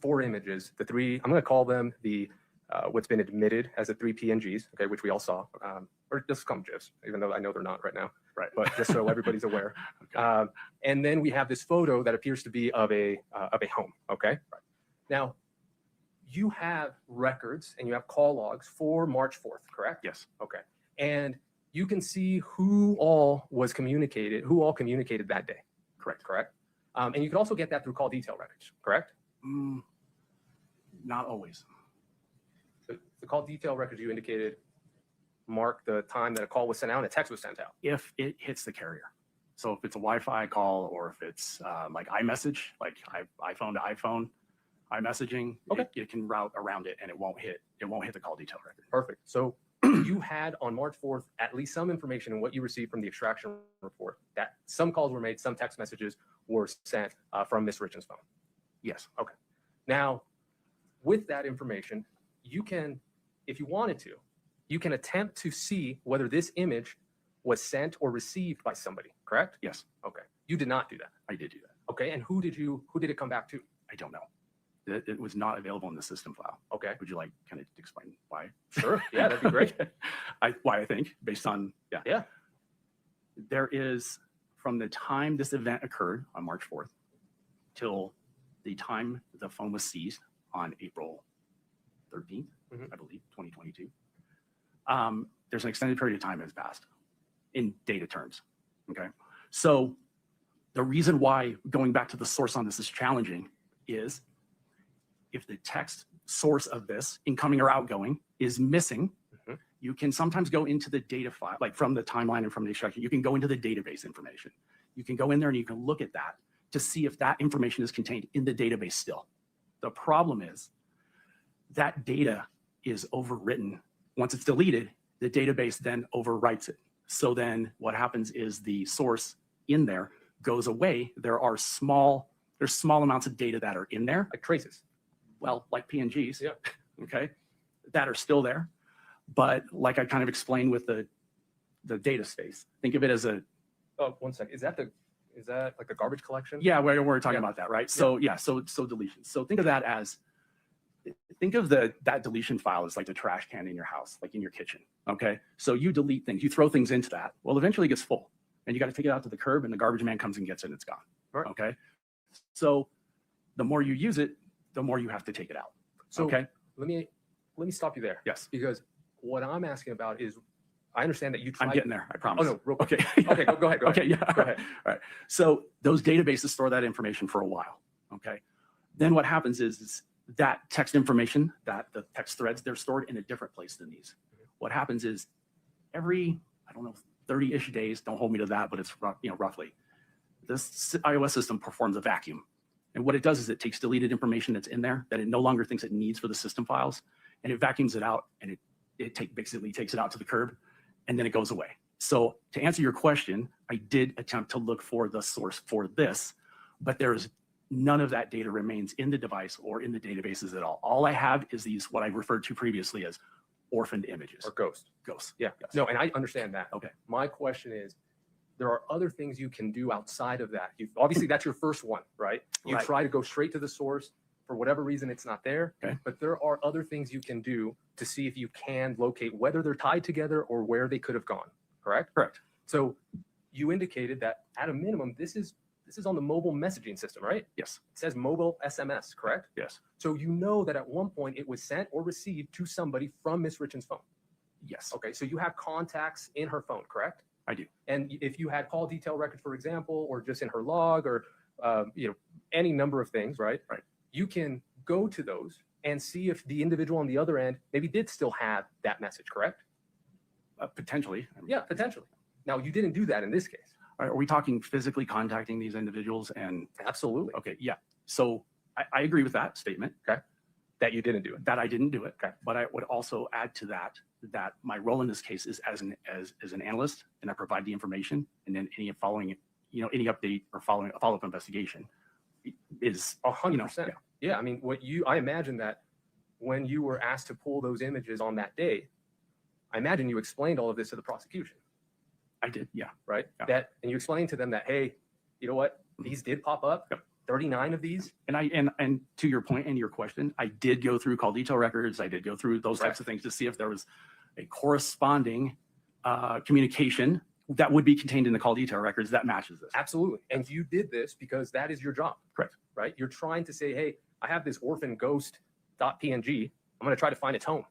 4 images, the 3, I'm going to call them the what's been admitted as the 3 PNGs, okay, which we all saw, or just call them GIFs, even though I know they're not right now. Right. But just so everybody's aware. Okay. And then we have this photo that appears to be of a home. Okay. Right. Now, you have records and you have call logs for March 4th, correct? Yes. Okay. And you can see who all communicated that day. Correct. Correct. And you can also get that through call detail records, correct? Not always. The call detail records you indicated mark the time that a call was sent out and a text was sent out. If it hits the carrier. So if it's a Wi-Fi call or if it's like iMessage, like iPhone to iPhone, iMessaging, Okay. it can route around it and it won't hit the call detail record. Perfect. So you had on March 4th at least some information in what you received from the extraction report that some calls were made, some text messages were sent from Ms. Richins' phone. Yes. Okay. Now, with that information, you can, if you wanted to, you can attempt to see whether this image was sent or received by somebody, correct? Yes. Okay. You did not do that. I did do that. Okay. And who did it come back to? I don't know. It was not available in the system file. Okay. Would you like kind of explain why? Sure. Yeah, that'd be great. Why I think based on, yeah. Yeah. There is, from the time this event occurred on March 4th till the time the phone was seized on April 13th, I believe, 2022, there's an extended period of time that has passed in data terms. Okay. So the reason why going back to the source on this is challenging is if the text source of this, incoming or outgoing, is missing, you can sometimes go into the data file, like from the timeline and from the extraction, you can go into the database information. You can go in there and you can look at that to see if that information is contained in the database still. The problem is that data is overwritten. Once it's deleted, the database then overwrites it. So then what happens is the source in there goes away. There's small amounts of data that are in there. Like traces. Well, like PNGs, yeah. Okay, that are still there. But like I kind of explained with the data space, think of it as a. Oh, 1 second. Is that like a garbage collection? Yeah, we're talking about that, right? So so deletion. So think of that as, think of that deletion file as like the trash can in your house, like in your kitchen. Okay, so you delete things, you throw things into that. Well, eventually it gets full, and you got to take it out to the curb, and the garbage man comes and gets it, and it's gone. Right. Okay, so the more you use it, the more you have to take it out. So okay, let me stop you there. Yes. Because what I'm asking about is, I understand that you tried. I'm getting there. I promise. Oh no, real quick. Okay. Okay, go ahead. Okay, yeah. Go ahead. All right. So those databases store that information for a while. Okay. Then what happens is that text information, that the text threads, they're stored in a different place than these. What happens is every, I don't know, 30-ish days, don't hold me to that, but it's roughly, this iOS system performs a vacuum. And what it does is it takes deleted information that's in there that it no longer thinks it needs for the system files, and it vacuums it out, and it basically takes it out to the curb, and then it goes away. So to answer your question, I did attempt to look for the source for this, but there's none of that data remains in the device or in the databases at all. All I have is these, what I referred to previously as orphaned images. Or ghosts. Ghosts. Yeah. Yes. No, and I understand that. Okay. My question is, there are other things you can do outside of that. Obviously, that's your first one, right? You Right. try to go straight to the source. For whatever reason, it's not there. Okay. But there are other things you can do to see if you can locate whether they're tied together or where they could have gone. Correct? Correct. So you indicated that at a minimum, this is on the mobile messaging system, right? Yes. It says mobile SMS, correct? Yes. So you know that at one point it was sent or received to somebody from Miss Richins' phone. Yes. Okay, so you have contacts in her phone, correct? I do. And if you had call detail records, for example, or just in her log, or any number of things, right? Right. You can go to those and see if the individual on the other end maybe did still have that message, correct? Potentially. Yeah, potentially. Now, you didn't do that in this case. Are we talking physically contacting these individuals? And Absolutely. okay, yeah. So I agree with that statement. Okay. That you didn't do it. That I didn't do it. Okay. But I would also add to that my role in this case is as an analyst, and I provide the information, and then any following, any update or follow-up investigation is 100%. Yeah, I mean, I imagine that when you were asked to pull those images on that day, I imagine you explained all of this to the prosecution. I did, yeah. Right? Yeah. And you explained to them that, hey, you know what? These did pop up. Yep. 39 of these. And to your point and your question, I did go through call detail records. I did go through those types of things to see if there was a corresponding communication that would be contained in the call detail records that matches this. Absolutely. And you did this because that is your job. Correct. Right? You're trying to say, hey, I have this orphan ghost.png. I'm going to try to find its home.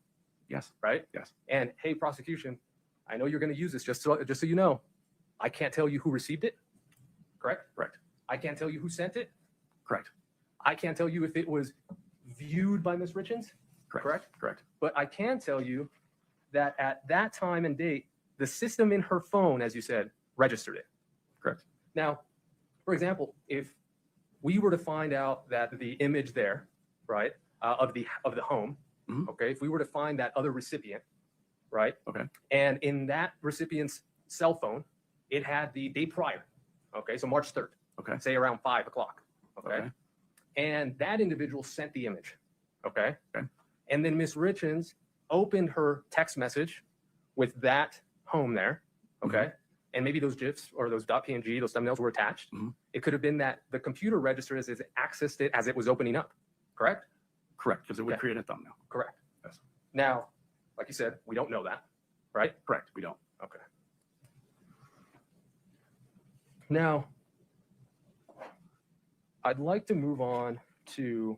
Yes. Right? Yes. And hey, prosecution, I know you're going to use this just so you know, I can't tell you who received it. Correct? Correct. I can't tell you who sent it. Correct. I can't tell you if it was viewed by Miss Richins. Correct? Correct. But I can tell you that at that time and date, the system in her phone, as you said, registered it. Correct. Now, for example, if we were to find out that the image there, right, of the home, okay, if we were to find that other recipient, right, okay, and in that recipient's cell phone, it had the day prior, okay, so March 3rd, okay, say around 5 o'clock, okay, and that individual sent the image, okay, and then Miss Richins opened her text message with that home there, okay, and maybe those GIFs or those .png, those thumbnails were attached. It could have been that the computer registered as it accessed it as it was opening up. correct? Correct, because it would Okay. create a thumbnail. Correct. Yes. Now, like you said, we don't know that, right? Correct, we don't. Okay. Now, I'd like to move on to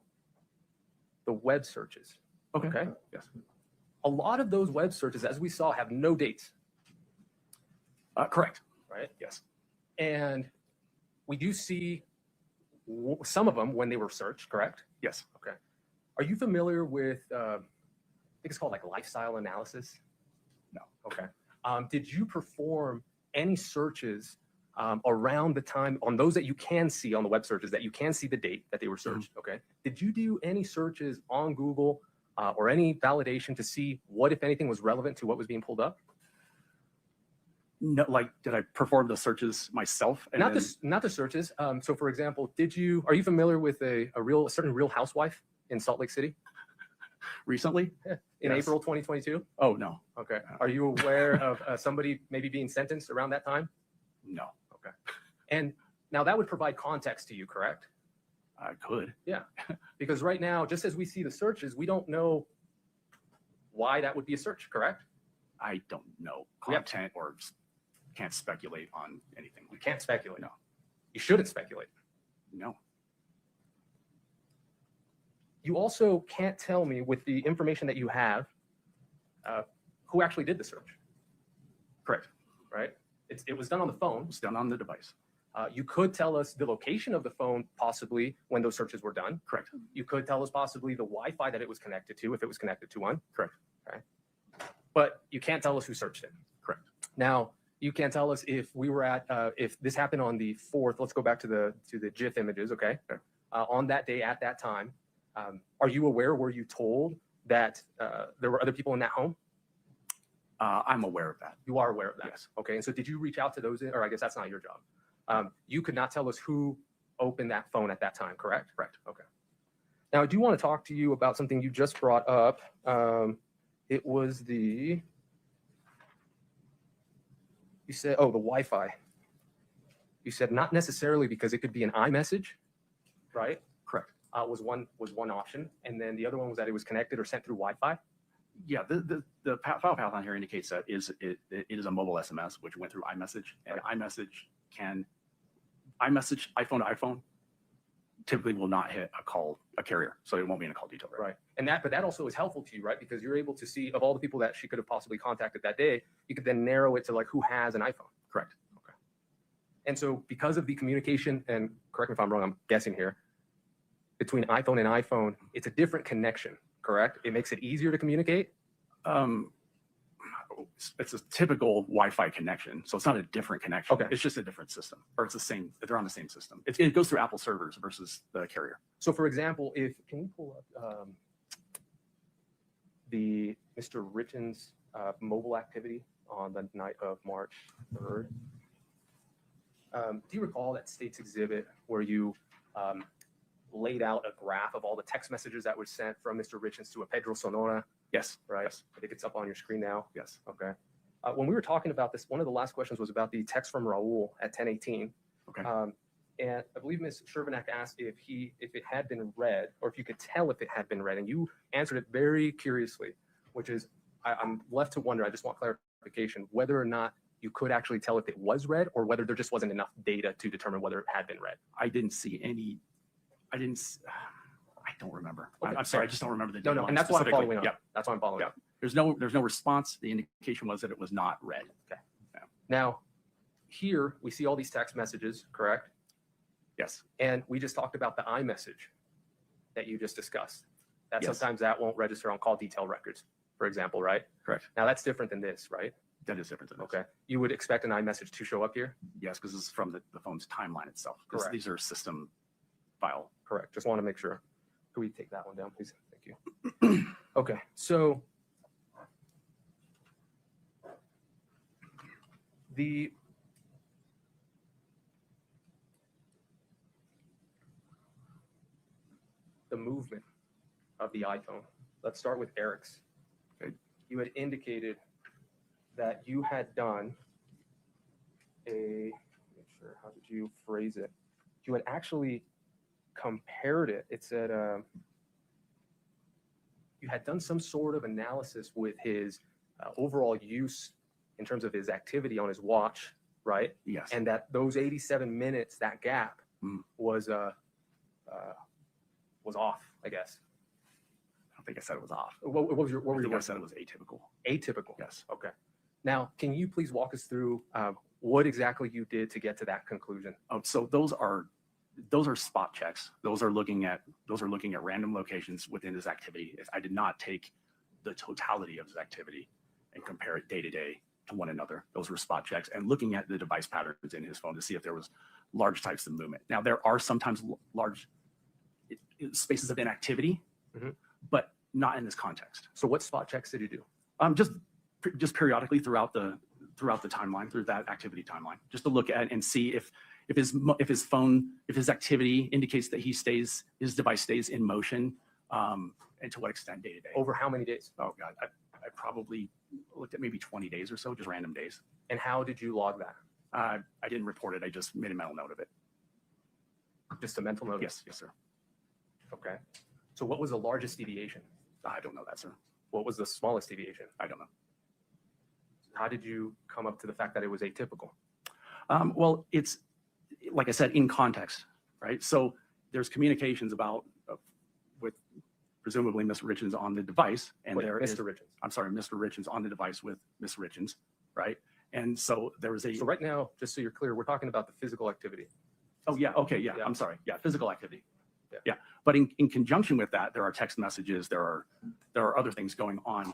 the web searches. Okay. Yes. A lot of those web searches, as we saw, have no dates, Correct. right? Yes. And we do see some of them when they were searched, correct? Yes. Okay. Are you familiar with, I think it's called like lifestyle analysis? No. Okay. Did you perform any searches around the time on those that you can see on the web searches that you can see the date that they were searched? Okay. Did you do any searches on Google or any validation to see what, if anything, was relevant to what was being pulled up? No, like, did I perform the searches myself? And Not then- not the searches. So, for example, are you familiar with a certain Real Housewife in Salt Lake City recently in Yes. April 2022? Oh, no. Okay. Are you aware of somebody maybe being sentenced around that time? No. Okay. And now that would provide context to you, correct? I could. Yeah. Because right now, just as we see the searches, we don't know why that would be a search, correct? I don't know Yep. content or can't speculate on anything. You can't speculate. No. You shouldn't speculate. No. You also can't tell me with the information that you have who actually did the search, Correct. right? It was done on the phone. It's done on the device. You could tell us the location of the phone possibly when those searches were done. Correct. You could tell us possibly the Wi-Fi that it was connected to if it was connected to one. Correct. Okay. But you can't tell us who searched it. Correct. Now, you can't tell us if we were at, if this happened on the 4th, let's go back to the GIF images, okay? Okay. On that day, at that time, are you aware, were you told that there were other people in that home? I'm aware of that. You are aware of that? Yes. Okay, and so did you reach out to those, or I guess that's not your job. You could not tell us who opened that phone at that time, correct? Correct. Okay. Now, I do want to talk to you about something you just brought up. It was you said, oh, the Wi-Fi. You said not necessarily because it could be an iMessage, right? Correct. Was one option, and then the other one was that it was connected or sent through Wi-Fi. Yeah, the file path on here indicates that it is a mobile SMS, which went through iMessage, and iMessage iPhone to iPhone typically will not hit a carrier, so it won't be in a call detail. Right. And that also is helpful to you, right? Because you're able to see of all the people that she could have possibly contacted that day, you could then narrow it to like who has an iPhone. Correct. Okay. And so because of the communication, and correct me if I'm wrong, I'm guessing here, between iPhone and iPhone, it's a different connection, correct? It makes it easier to communicate. It's a typical Wi-Fi connection, so it's not a different connection. Okay. It's just a different system, or it's the same. They're on the same system. It goes through Apple servers versus the carrier. So for example, can you pull up the Mr. Richins mobile activity on the night of March 3rd? Do you recall that state's exhibit where you laid out a graph of all the text messages that were sent from Mr. Richins to a Pedro Sonora? Yes. Right. Yes. I think it's up on your screen now. Yes. Okay. When we were talking about this, one of the last questions was about the text from Raul at 10:18. Okay. And I believe Ms. Shervanak asked if it had been read, or if you could tell if it had been read, and you answered it very curiously, which is I'm left to wonder. I just want clarification whether or not you could actually tell if it was read, or whether there just wasn't enough data to determine whether it had been read. I didn't see any. I don't remember. Okay, I'm sorry. fair. I just don't remember the No, deadline and that's why I'm specifically. following up. Yeah. That's why I'm following up. There's no response. The indication was that it was not read. Okay. Yeah. Now, here we see all these text messages, correct? Yes. And we just talked about the iMessage that you just discussed. That Yes. sometimes that won't register on call detail records, for example, right? Correct. Now that's different than this, right? That is different than this. Okay. You would expect an iMessage to show up here? Yes, because this is from the phone's timeline itself. Correct. These are system file. Correct. Just want to make sure. Could we take that one down, please? Thank you. Okay. So the movement of the iPhone. Let's start with Eric's. Okay. You had indicated that you had done how did you phrase it? You had actually compared it. It said, you had done some sort of analysis with his overall use in terms of his activity on his watch, right? Yes. And that those 87 minutes, that gap was off, I guess. I don't think I said it was off. What was your, what were I your think I words? said it was atypical. Atypical. Yes. Okay. Now, can you please walk us through what exactly you did to get to that conclusion? Oh, so those are spot checks. Those are looking at random locations within his activity. I did not take the totality of his activity and compare it day to day to one another. Those were spot checks and looking at the device patterns in his phone to see if there was large types of movement. Now there are sometimes large spaces of inactivity, but not in this context. So what spot checks did you do? Just periodically throughout the timeline, through that activity timeline, just to look at and see if his activity indicates that his device stays in motion, and to what extent day to day. Over how many days? Oh God, I probably looked at maybe 20 days or so, just random days. And how did you log that? I didn't report it. I just made a mental note of it. Just a mental note? Yes, sir. Okay. So what was the largest deviation? I don't know that, sir. What was the smallest deviation? I don't know. How did you come up to the fact that it was atypical? Well, it's like I said, in context, right? So there's communications about with presumably Mr. Richins on the device, and Wait, there Mr. is, Richins. I'm sorry, Mr. Richins on the device with Ms. Richins, right? And so there was a. So right now, just so you're clear, we're talking about the physical activity. Oh yeah, okay, yeah. Yeah. I'm sorry, yeah, physical activity. Yeah. Yeah, but in conjunction with that, there are text messages. There are other things going on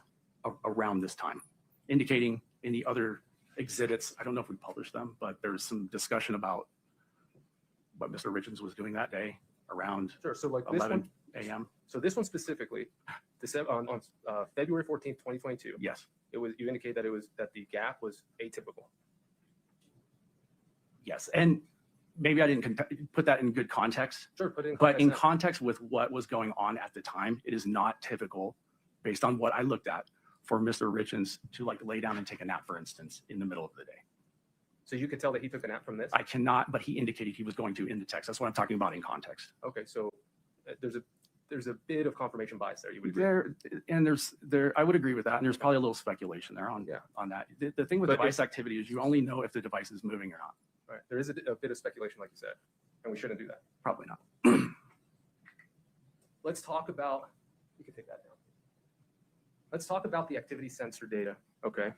around this time, indicating in the other exhibits. I don't know if we published them, but there's some discussion about what Mr. Richins was doing that day around Sure. So like this 11 one, a.m. so this one specifically, on February 14th, 2022. Yes. It was, you indicate that the gap was atypical. Yes, and maybe I didn't put that in good context. Sure, put it in But context in now. context with what was going on at the time, it is not typical, based on what I looked at, for Mr. Richins to like lay down and take a nap, for instance, in the middle of the day. So you could tell that he took a nap from this? I cannot, but he indicated he was going to in the text. That's what I'm talking about in context. Okay, so there's a bit of confirmation bias there. You would agree? I would agree with that. And there's probably a little speculation there on that. The thing with But device activity is you only know if the device is moving or not. Right. There is a bit of speculation, like you said, and we shouldn't do that. Probably not. Let's talk about, you can take that down. Let's talk about the activity sensor data, okay?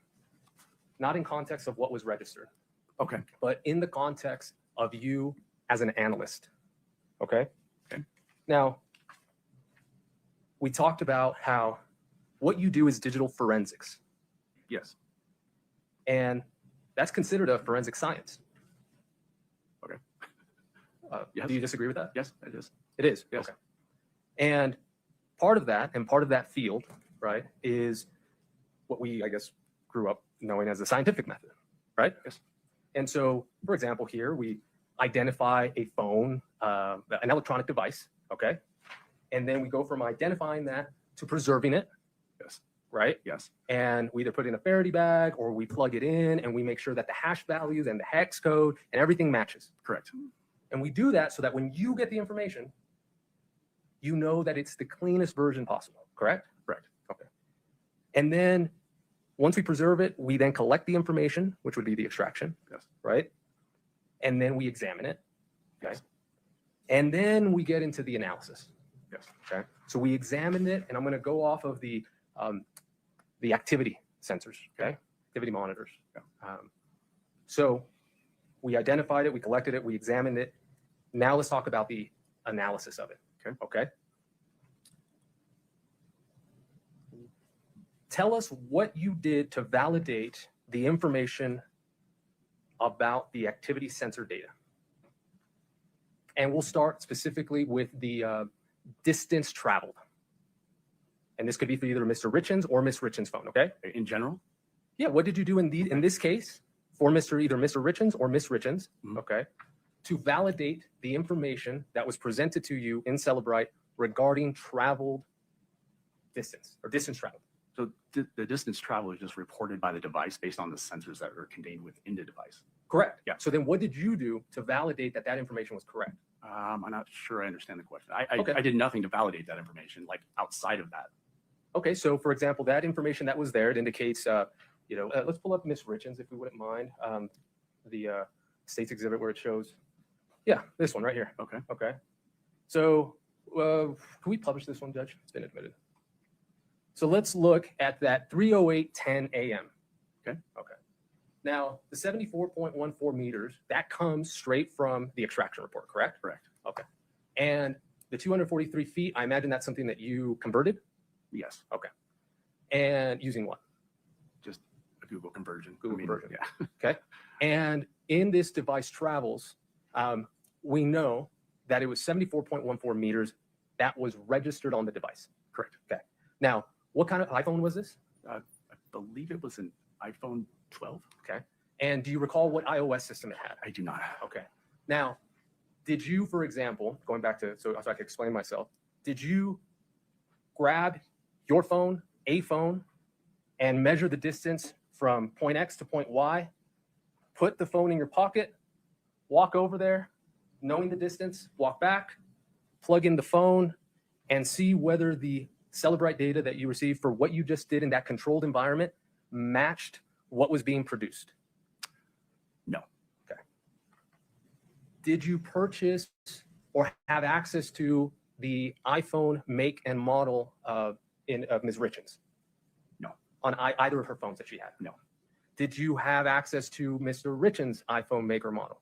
Not in context of what was registered. Okay. But in the context of you as an analyst, okay? Okay. Now, we talked about how what you do is digital forensics. Yes. And that's considered a forensic science. Okay. Yes. Do you disagree with that? Yes, it is. It is? Yes. Okay. And part of that field, right, is what we, I guess, grew up knowing as the scientific method, right? Yes. And so, for example, here we identify a phone, an electronic device, okay? And then we go from identifying that to preserving it. Yes. Right? Yes. And we either put it in a Faraday bag or we plug it in and we make sure that the hash values and the hex code and everything matches. Correct. And we do that so that when you get the information, you know that it's the cleanest version possible, correct? Correct. Okay. And then once we preserve it, we then collect the information, which would be the extraction. Yes. Right? And then we examine it. Okay. Yes. And then we get into the analysis. Yes. Okay. So we examined it, and I'm going to go off of the activity sensors, okay? Activity monitors. Yeah. So we identified it, we collected it, we examined it. Now let's talk about the analysis of it. Okay. Okay. Tell us what you did to validate the information about the activity sensor data. And we'll start specifically with the distance traveled. And this could be for either Mr. Richins or Miss Richins' phone, okay? In general? Yeah, what did you do in this case for either Mr. Richins or Miss Richins, okay, to validate the information that was presented to you in Celebrite regarding traveled distance or distance traveled? So the distance traveled is just reported by the device based on the sensors that are contained within the device. Correct. Yeah. So then what did you do to validate that that information was correct? I'm not sure I understand the question. Okay. I did nothing to validate that information, like outside of that. Okay, so for example, that information that was there, it indicates, let's pull up Miss Richins if we wouldn't mind. The state's exhibit where it shows, yeah, this one right here. Okay. Okay. So can we publish this one, Judge? It's been admitted. So let's look at that 3:08:10 a.m. Okay. Okay. Now, the 74.14 meters, that comes straight from the extraction report, correct? Correct. Okay. And the 243 feet, I imagine that's something that you converted? Yes. Okay. And using what? Just a Google conversion. Google conversion. Yeah. Okay. And in this device travels, we know that it was 74.14 meters that was registered on the device. Correct. Okay. Now, what kind of iPhone was this? I believe it was an iPhone 12. Okay. And do you recall what iOS system it had? I do not. Okay. Now, did you, for example, going back to, so I can explain myself, did you grab your phone, a phone, and measure the distance from point X to point Y, put the phone in your pocket, walk over there, knowing the distance, walk back, plug in the phone, and see whether the Celebrite data that you received for what you just did in that controlled environment matched what was being produced? No. Okay. Did you purchase or have access to the iPhone make and model of Ms. Richins? No. On either of her phones that she had? No. Did you have access to Mr. Richins' iPhone make or model?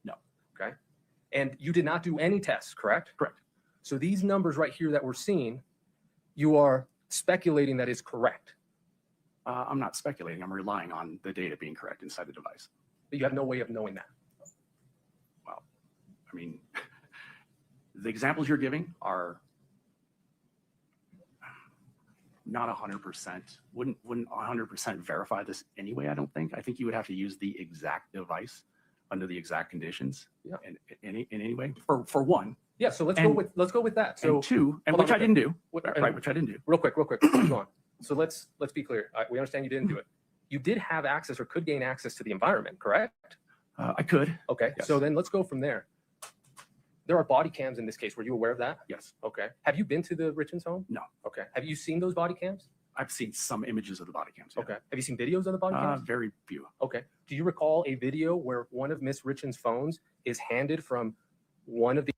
No. Okay. And you did not do any tests, correct? Correct. So these numbers right here that we're seeing, you are speculating that is correct. I'm not speculating. I'm relying on the data being correct inside the device. But you have no way of knowing that. Well, I mean, the examples you're giving are not 100%, wouldn't 100% verify this anyway, I don't think. I think you would have to use the exact device under the exact conditions. Yeah. In any way, for one. Yeah, so let's go with that. So and two, and hold which on I didn't do. and Right, which I didn't do. Real quick, go on. So let's be clear. We understand you didn't do it. You did have access or could gain access to the environment, correct? I could. Okay, Yes. so then let's go from there. There are body cams in this case. Were you aware of that? Yes. Okay. Have you been to the Richins home? No. Okay. Have you seen those body cams? I've seen some images of the body cams. Yeah. Okay. Have you seen videos of the body cams? Very few. Okay. Do you recall a video where one of Miss Richins' phones is handed from one of the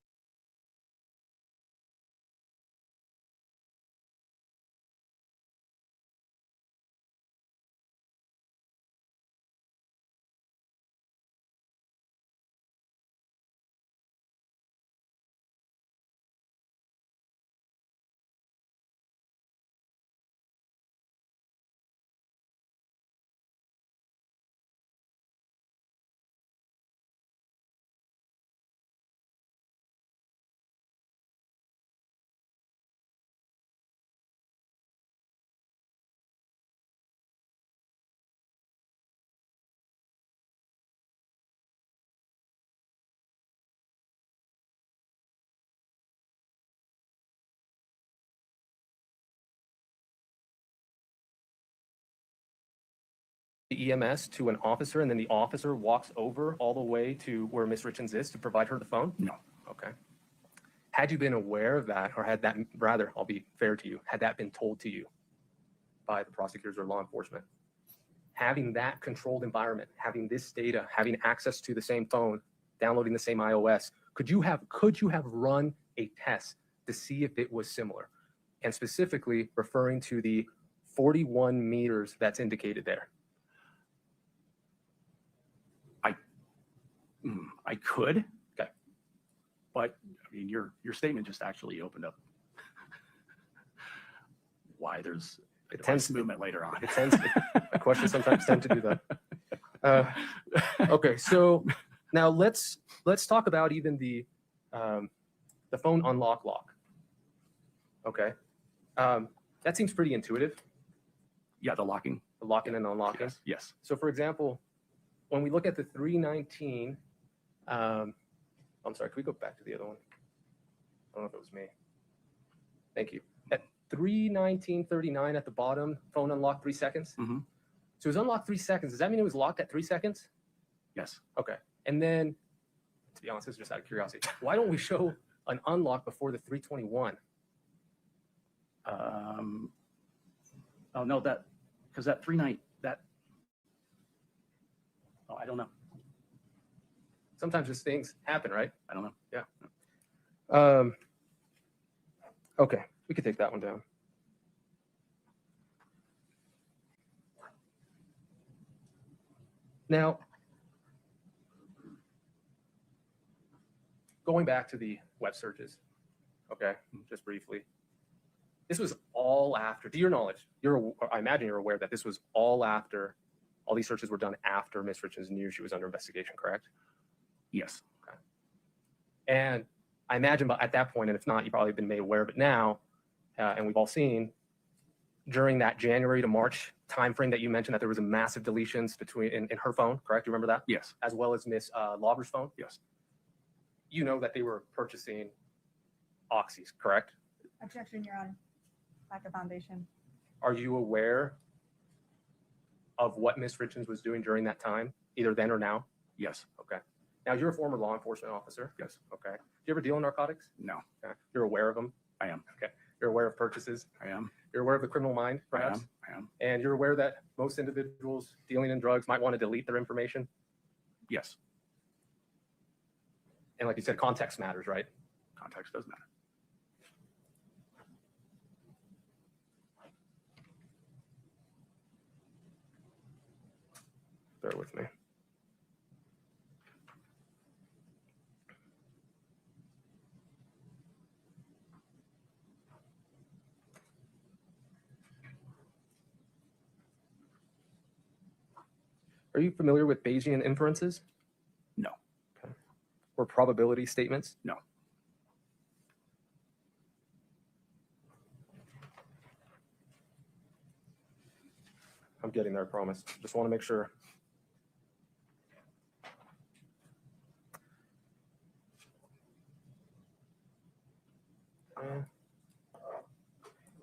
EMS to an officer, and then the officer walks over all the way to where Miss Richins is to provide her the phone? No. Okay. Had you been aware of that, or had that, rather, I'll be fair to you, had that been told to you by the prosecutors or law enforcement? Having that controlled environment, having this data, having access to the same phone, downloading the same iOS, could you have run a test to see if it was similar? And specifically referring to the 41 meters that's indicated there. I could. Okay. But I mean, your statement just actually opened up why there's a tense movement later on. It tends. My questions sometimes tend to do that. Okay, so now let's talk about even the phone unlock lock. Okay, that seems pretty intuitive. Yeah, the locking and unlocking. Yes. So, for example, when we look at the 319. I'm sorry, can we go back to the other one? I don't know if it was me. Thank you. At 3:19:39 at the bottom, phone unlocked 3 seconds. Mm-hmm. So it was unlocked 3 seconds. Does that mean it was locked at 3 seconds? Yes. Okay. And then, to be honest, this is just out of curiosity. Why don't we show an unlock before the 321? Oh, no, because that 3-night, oh, I don't know. Sometimes just things happen, right? I don't know. Yeah. Okay, we could take that one down. Now, going back to the web searches, okay, just briefly. This was all after, to your knowledge, I imagine you're aware that this was all after, all these searches were done after Ms. Richins knew she was under investigation, correct? Yes. Okay. And I imagine at that point, and if not, you've probably been made aware of it now, and we've all seen, during that January to March timeframe that you mentioned that there was a massive deletions in her phone, correct? You remember that? Yes. As well as Miss Lauber's phone? Yes. You know that they were purchasing oxys, correct? Objection, Your Honor. Lack of foundation. Are you aware of what Miss Richins was doing during that time, either then or now? Yes. Okay. Now, you're a former law enforcement officer? Yes. Okay. Do you ever deal in narcotics? No. Okay. You're aware of them? I am. Okay. You're aware of purchases? I am. You're aware of the criminal mind, perhaps? I am. And you're aware that most individuals dealing in drugs might want to delete their information? Yes. And like you said, context matters, right? Context does matter. Bear with me. Are you familiar with Bayesian inferences? No. Okay. Or probability statements? No. I'm getting there, I promise. Just want to make sure.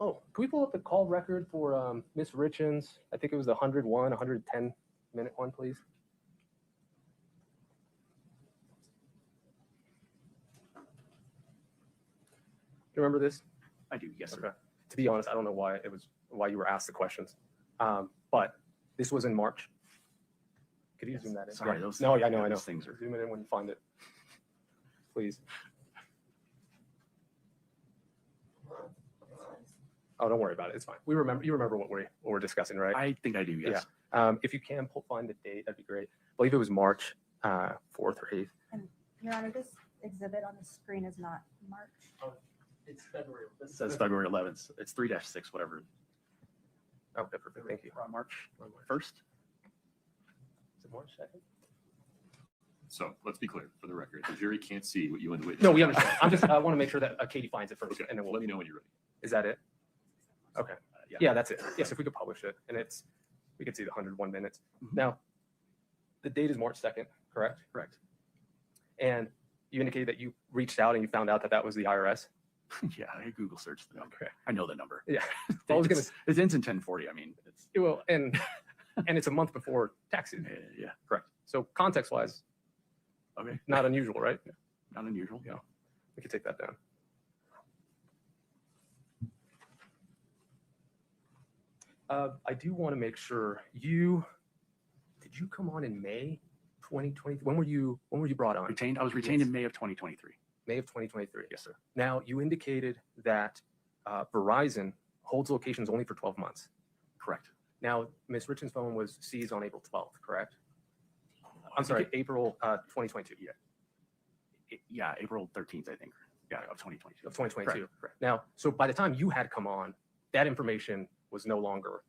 Oh, can we pull up the call record for Miss Richins? I think it was the 110 minute one, please. Do you remember this? I do, yes, sir. Okay. To be honest, I don't know why you were asked the questions, but this was in March. Could you zoom that in? Sorry, Yeah. those- No, I know. those things are- Zoom it in when you find it, please. Oh, don't worry about it. It's fine. You remember what we're discussing, right? I think I do, yes. Yeah. If you can find the date, that'd be great. I believe it was March 4th or 8th. And Your Honor, this exhibit on the screen is not March. It's February. It says February 11th. It's 3-6, whatever. Okay, perfect. Thank you. March 1st. Is it March 2nd? So let's be clear for the record. The jury can't see what you and the witness. No, we understand. I want to make sure that Katie finds it first, Okay. and then we'll Let me know when you're ready. Is that it? Okay. Yeah, that's it. Yes, if we could publish it, and we could see the 101 minutes. Mhm. Now, the date is March 2nd, correct? Correct. And you indicated that you reached out and you found out that that was the IRS. Yeah, I Google searched the number. Okay. I know the number. Yeah. I was gonna. It ends in 1040. I mean, it's Well, and it's a month before tax season. yeah, Correct. So context-wise, okay, not unusual, right? not unusual. Yeah. We could take that down. I do want to make sure did you come on in May 2020? When were you brought on? Retained. I was retained in May of 2023. May of 2023. Yes, sir. Now, you indicated that Verizon holds locations only for 12 months. Correct. Now, Ms. Richins' phone was seized on April 12th, correct? I'm sorry, April 2022. Yeah, April 13th, I think. Yeah, of 2022. Of 2022. Correct. Now, so by the time you had come on, that information was no longer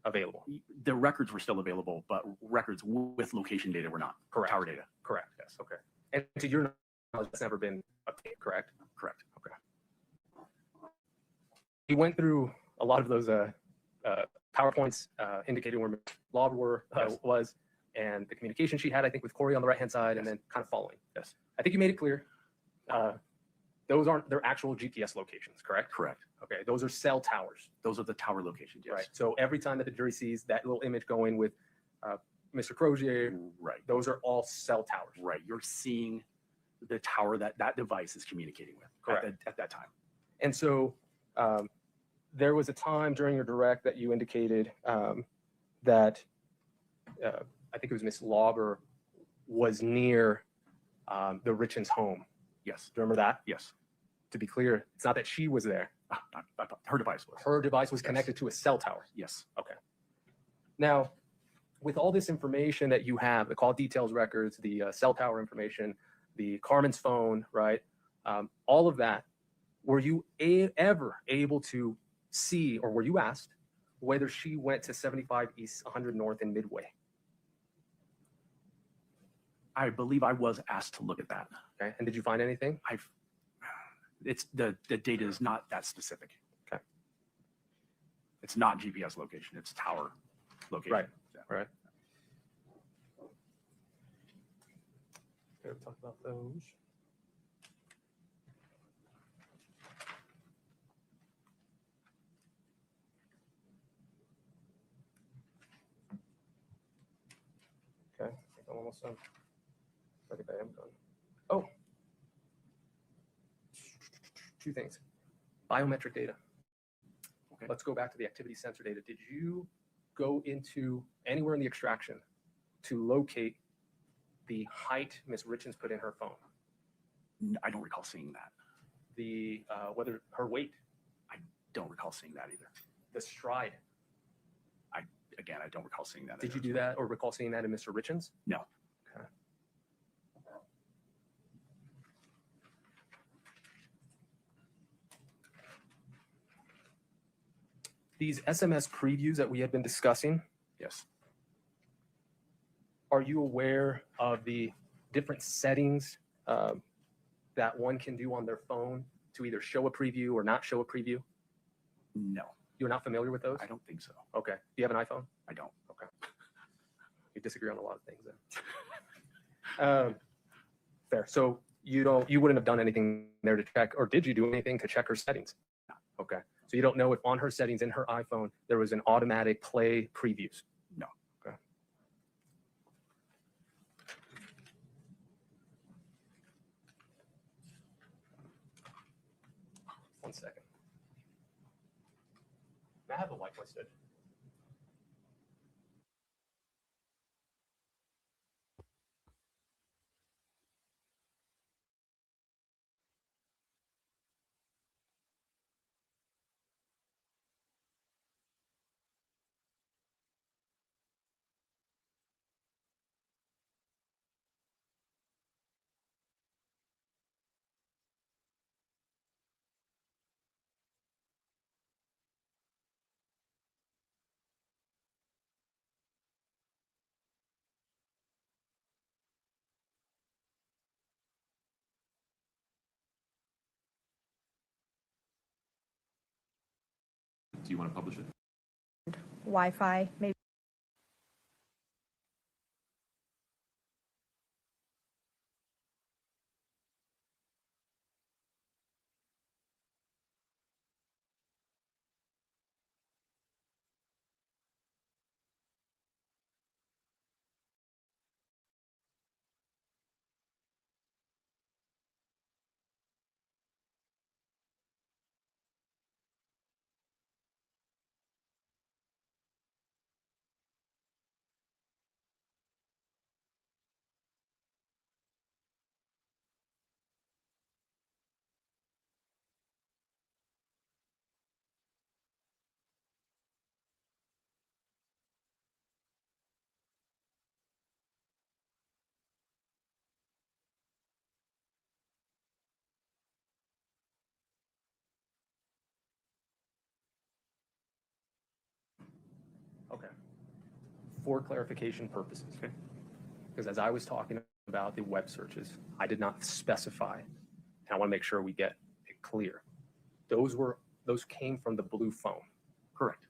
available. The records were still available, but records with location data were not. Correct. Tower data. Correct. Yes. Okay. And to your knowledge, that's never been obtained, correct? Correct. Okay. We went through a lot of those PowerPoints indicating where Lauber was and the communication she had, I think, with Kouri on the right-hand side, and then kind of following. Yes. I think you made it clear. Those aren't their actual GPS locations, correct? Correct. Okay. Those are cell towers. Those are the tower locations. Yes. Right. So every time that the jury sees that little image going with Mr. Crozier, Right. those are all cell towers. Right. You're seeing the tower that device is communicating with Correct. at that time. And so there was a time during your direct that you indicated that I think it was Miss Lauber was near the Richins home. Yes. Do you remember that? Yes. To be clear, it's not that she was there. Her device was. Her device was connected to a cell tower. Yes. Okay. Now, with all this information that you have, the call details records, the cell tower information, the Carmen's phone, right? All of that, were you ever able to see, or were you asked whether she went to 75 East 100 North in Midway? I believe I was asked to look at that. Okay. And did you find anything? It's the data is not that specific. Okay. It's not GPS location. It's tower location. Right. Yeah. Right. Okay, we'll talk about those. Okay, I think I'm almost done. I think I am done. Oh, two things. Biometric data. Okay. Let's go back to the activity sensor data. Did you go into anywhere in the extraction to locate the height Ms. Richins put in her phone? I don't recall seeing that. The whether her weight? I don't recall seeing that either. The stride? Again, I don't recall seeing that. Did you do that or recall seeing that in Mr. Richins? No. Okay. These SMS previews that we had been discussing, Yes. are you aware of the different settings that one can do on their phone to either show a preview or not show a preview? No. You're not familiar with those? I don't think so. Okay. Do you have an iPhone? I don't. Okay. We disagree on a lot of things then. Fair. So you wouldn't have done anything there to check, or did you do anything to check her settings? No. Okay. So you don't know if on her settings in her iPhone there was an automatic play previews? No. Okay. One second. May I have the light listed? Do you want to publish it? Wi-Fi, maybe. Okay. For clarification purposes, because as I was talking about the web searches, I did not specify, and I want to make sure we get it clear. Those came from the blue phone. Correct.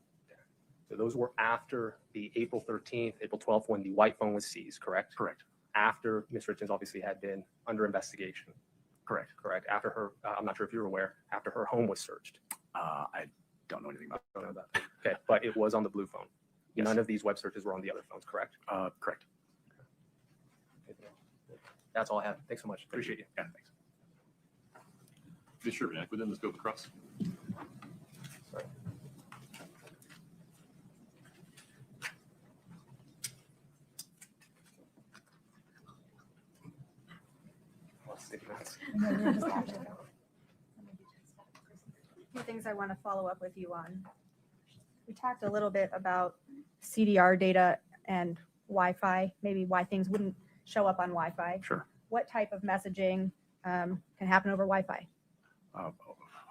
So those were after the April 13th, April 12th, when the white phone was seized, correct? Correct. After Ms. Richins obviously had been under investigation. Correct. Correct. After her, I'm not sure if you're aware, after her home was searched. I don't know anything about I don't know that. Okay, but it was on the blue phone. Yes. None of these web searches were on the other phones, correct? Correct. That's all I have. Thanks so much. Appreciate you. Yeah, thanks. Mr. Sherman, within the scope of cross. Sorry. Sticky notes. Few things I want to follow up with you on. We talked a little bit about CDR data and Wi-Fi, maybe why things wouldn't show up on Wi-Fi. Sure. What type of messaging can happen over Wi-Fi?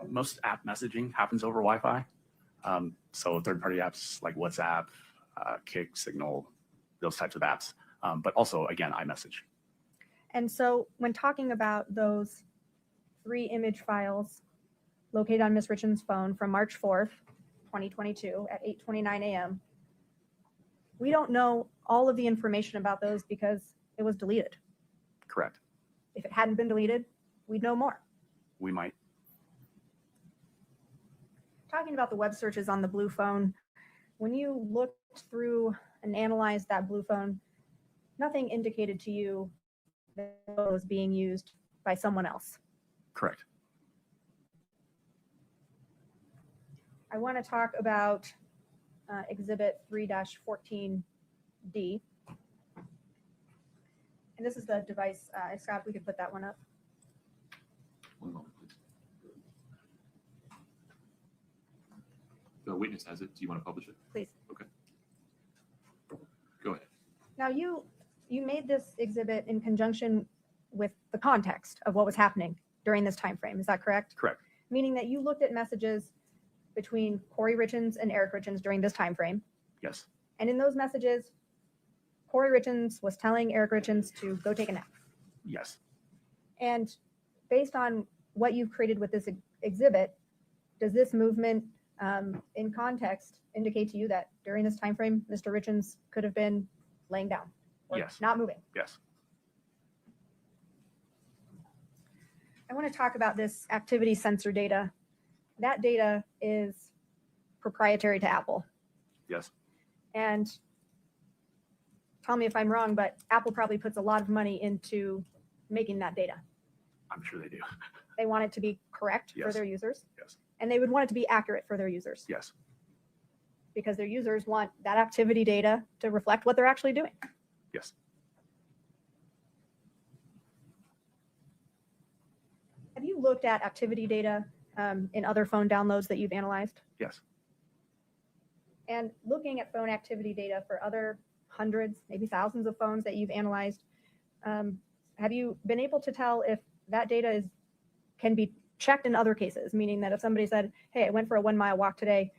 Most app messaging happens over Wi-Fi. So third-party apps like WhatsApp, Kik, Signal, those types of apps. But also, again, iMessage. And so when talking about those 3 image files located on Ms. Richins' phone from March 4th, 2022 at 8:29 a.m., we don't know all of the information about those because it was deleted. Correct. If it hadn't been deleted, we'd know more. We might. Talking about the web searches on the blue phone, when you looked through and analyzed that blue phone, nothing indicated to you that it was being used by someone else. Correct. I want to talk about Exhibit 3-14D. And this is the device. Scott, we could put that one up. One moment, please. The witness has it. Do you want to publish it? Please. Okay. Go ahead. Now, you made this exhibit in conjunction with the context of what was happening during this time frame. Is that correct? Correct. Meaning that you looked at messages between Kouri Richins and Eric Richins during this time frame. Yes. And in those messages, Kouri Richins was telling Eric Richins to go take a nap. Yes. And based on what you've created with this exhibit, does this movement in context indicate to you that during this time frame, Mr. Richins could have been laying down or Yes. not moving? Yes. I want to talk about this activity sensor data. That data is proprietary to Apple. Yes. And tell me if I'm wrong, but Apple probably puts a lot of money into making that data. I'm sure they do. They want it to be correct for Yes. their users. Yes. And they would want it to be accurate for their users Yes. because their users want that activity data to reflect what they're actually doing. Yes. Have you looked at activity data in other phone downloads that you've analyzed? Yes. And looking at phone activity data for other hundreds, maybe thousands of phones that you've analyzed, have you been able to tell if that data can be checked in other cases? Meaning that if somebody said, hey, I went for a 1 mile walk today,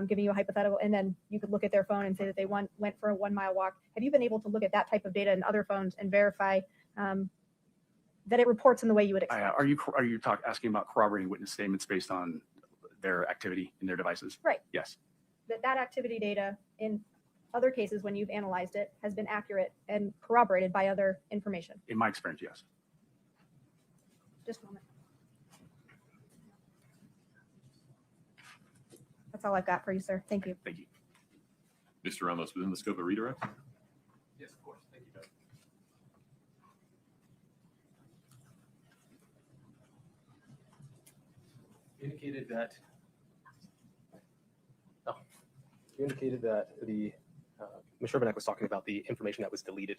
giving you a hypothetical, and then you could look at their phone and say that they went for a 1 mile walk. Have you been able to look at that type of data in other phones and verify that it reports in the way you would expect? Are you asking about corroborating witness statements based on their activity in their devices? Right. Yes. That activity data in other cases when you've analyzed it has been accurate and corroborated by other information. In my experience, yes. Just a moment. That's all I've got for you, sir. Thank you. Thank you. Mr. Ramos, within the scope of redirect? Yes, of course. Thank you, Judge. You indicated that the Ms. Urbanek was talking about the information that was deleted.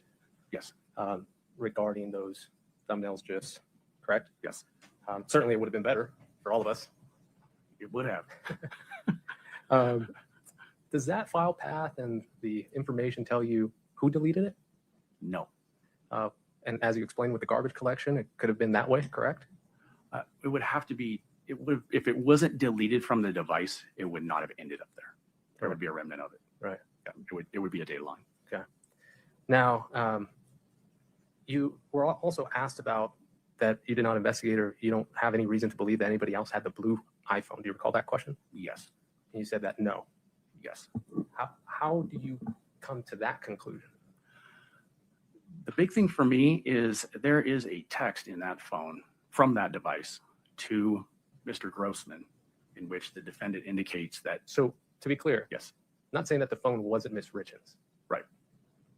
Yes. Regarding those thumbnails, GIFs, correct? Yes. Certainly, it would have been better for all of us. It would have. Does that file path and the information tell you who deleted it? No. And as you explained with the garbage collection, it could have been that way, correct? It would have to be. If it wasn't deleted from the device, it would not have ended up there. There would be a remnant of it. Right. Yeah, it would be a data line. Okay. Now, you were also asked about that you did not investigate or you don't have any reason to believe that anybody else had the blue iPhone. Do you recall that question? Yes. And you said that no. Yes. How do you come to that conclusion? The big thing for me is there is a text in that phone from that device to Mr. Grossman in which the defendant indicates that. So to be clear, yes, I'm not saying that the phone wasn't Ms. Richins. Right.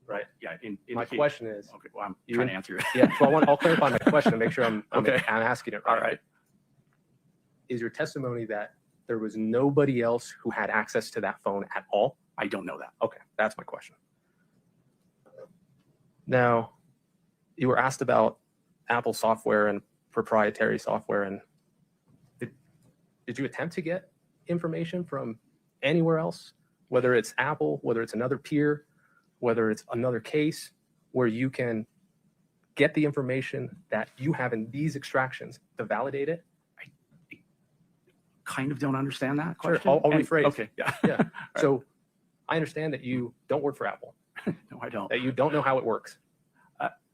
Right. Yeah. My question is. Okay. Well, I'm trying to answer it. Yeah. So I'll clarify my question to make sure I'm asking it right. All right. Is your testimony that there was nobody else who had access to that phone at all? I don't know that. Okay. That's my question. Now, you were asked about Apple software and proprietary software. And did you attempt to get information from anywhere else, whether it's Apple, whether it's another peer, whether it's another case, where you can get the information that you have in these extractions to validate it? Kind of don't understand that Sure, question. I'll And- rephrase. Okay, yeah. Yeah. So I understand that you don't work for Apple, No, I don't. that you don't know how it works.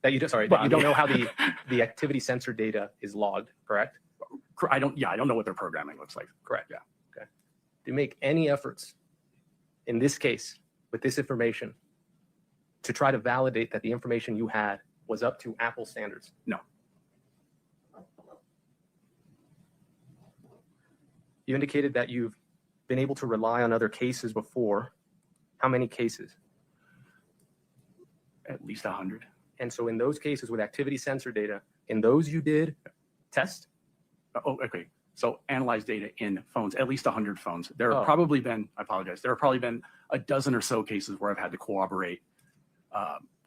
That you don't, sorry, well, that you I don't mean- know how the activity sensor data is logged, correct? I don't know what their programming looks like. Correct. Yeah. Okay. Do you make any efforts in this case with this information to try to validate that the information you had was up to Apple standards? No. You indicated that you've been able to rely on other cases before. How many cases? At least 100. And so in those cases with activity sensor data, in those you did test? Oh, okay. So analyze data in phones, at least 100 phones. There have Oh. probably been, I apologize, there have probably been a dozen or so cases where I've had to corroborate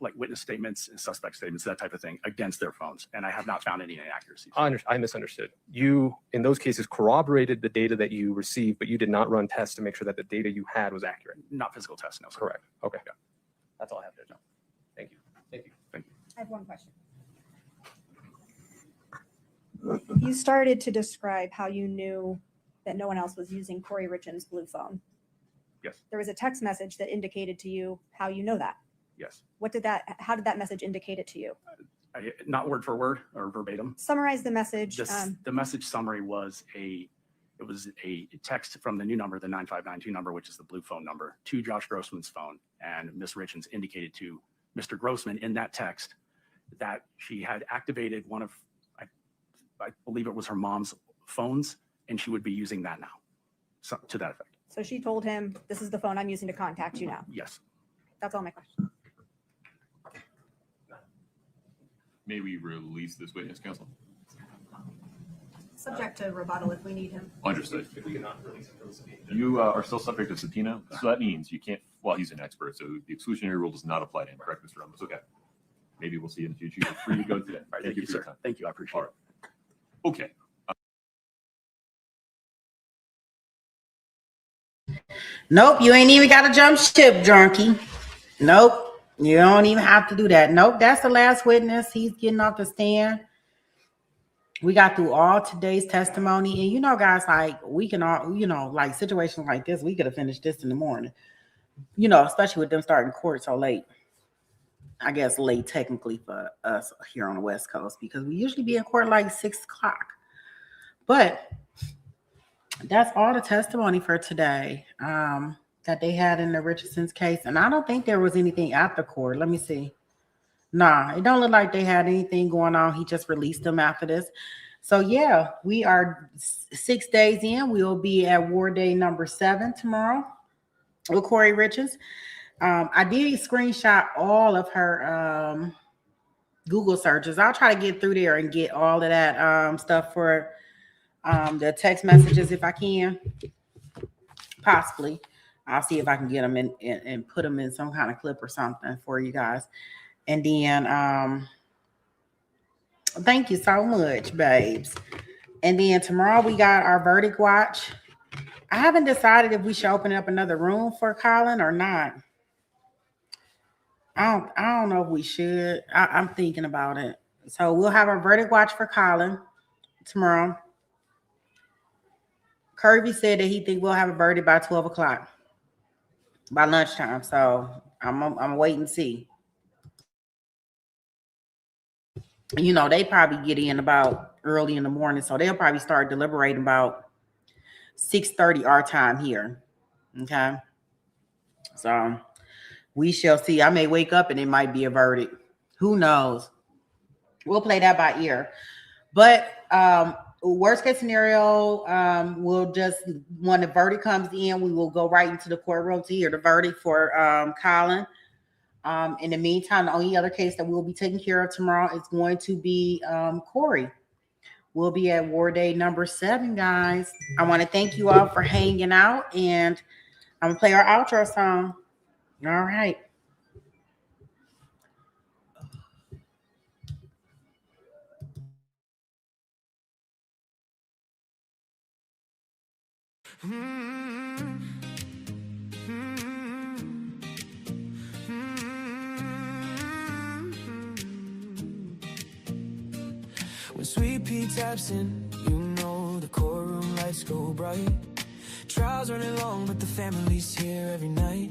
like witness statements and suspect statements, that type of thing, against their phones. And I have not found any inaccuracies. I misunderstood. You, in those cases, corroborated the data that you received, but you did not run tests to make sure that the data you had was accurate. Not physical tests, no. Sir. Correct. Okay. That's all I have to know. Thank you. Thank you. Thank you. I have one question. You started to describe how you knew that no one else was using Kouri Richins' blue phone. Yes. There was a text message that indicated to you how you know that. Yes. How did that message indicate it to you? Not word for word or verbatim. Summarize the message. The message summary was a text from the new number, the 9592 number, which is the blue phone number, to Josh Grossman's phone. And Ms. Richins indicated to Mr. Grossman in that text that she had activated one of, I believe it was her mom's phones, and she would be using that now. So, to that effect. So she told him, this is the phone I'm using to contact you now. Yes. That's all my question. May we release this witness, counsel? Subject to rebuttal if we need him. Understood. If we cannot release it from the subpoena. You are still subject to subpoena, so that means you can't, well, he's an expert, so the exclusionary rule does not apply to him, correct, Mr. Ramos? Okay. Maybe we'll see you in the future. You're free to go today. All right, Thank you, for your sir. time. Thank you. I appreciate All right. Okay. Nope, you ain't even got to jump ship, junkie. Nope, you don't even have to do that. Nope, that's the last witness. He's getting off the stand. We got through all today's testimony. And you know, guys, like we can all, like situations like this, we could have finished this in the morning. Especially with them starting court so late. I guess late technically for us here on the West Coast, because we usually be in court like 6 o'clock. But that's all the testimony for today that they had in the Richardson's case. And I don't think there was anything at the court. Let me see. Nah, it don't look like they had anything going on. He just released them after this. So yeah, we are 6 days in. We'll be at war day number 7 tomorrow with Kouri Richins. I did screenshot all of her Google searches. I'll try to get through there and get all of that stuff for the text messages if I can. Possibly. I'll see if I can get them in and put them in some kind of clip or something for you guys. And then thank you so much, babes. And then tomorrow we got our verdict watch. I haven't decided if we should open up another room for Colin or not. I don't know if we should. I'm thinking about it. So we'll have a verdict watch for Colin tomorrow. Kirby said that he think we'll have a verdict by 12 o'clock, by lunchtime. So I'm wait and see. They probably get in about early in the morning, so they'll probably start deliberating about 6:30 our time here. Okay, so we shall see. I may wake up and it might be a verdict. Who knows? We'll play that by ear. But worst case scenario, we'll just, when the verdict comes in, we will go right into the courtroom to hear the verdict for Colin. In the meantime, the only other case that we'll be taking care of tomorrow is going to be Kouri. We'll be at war day number 7, guys. I want to thank you all for hanging out, and I'm going to play our outro song. All right. When Sweet Pea taps in, you know the courtroom lights go bright. Trials running long, but the family's here every night.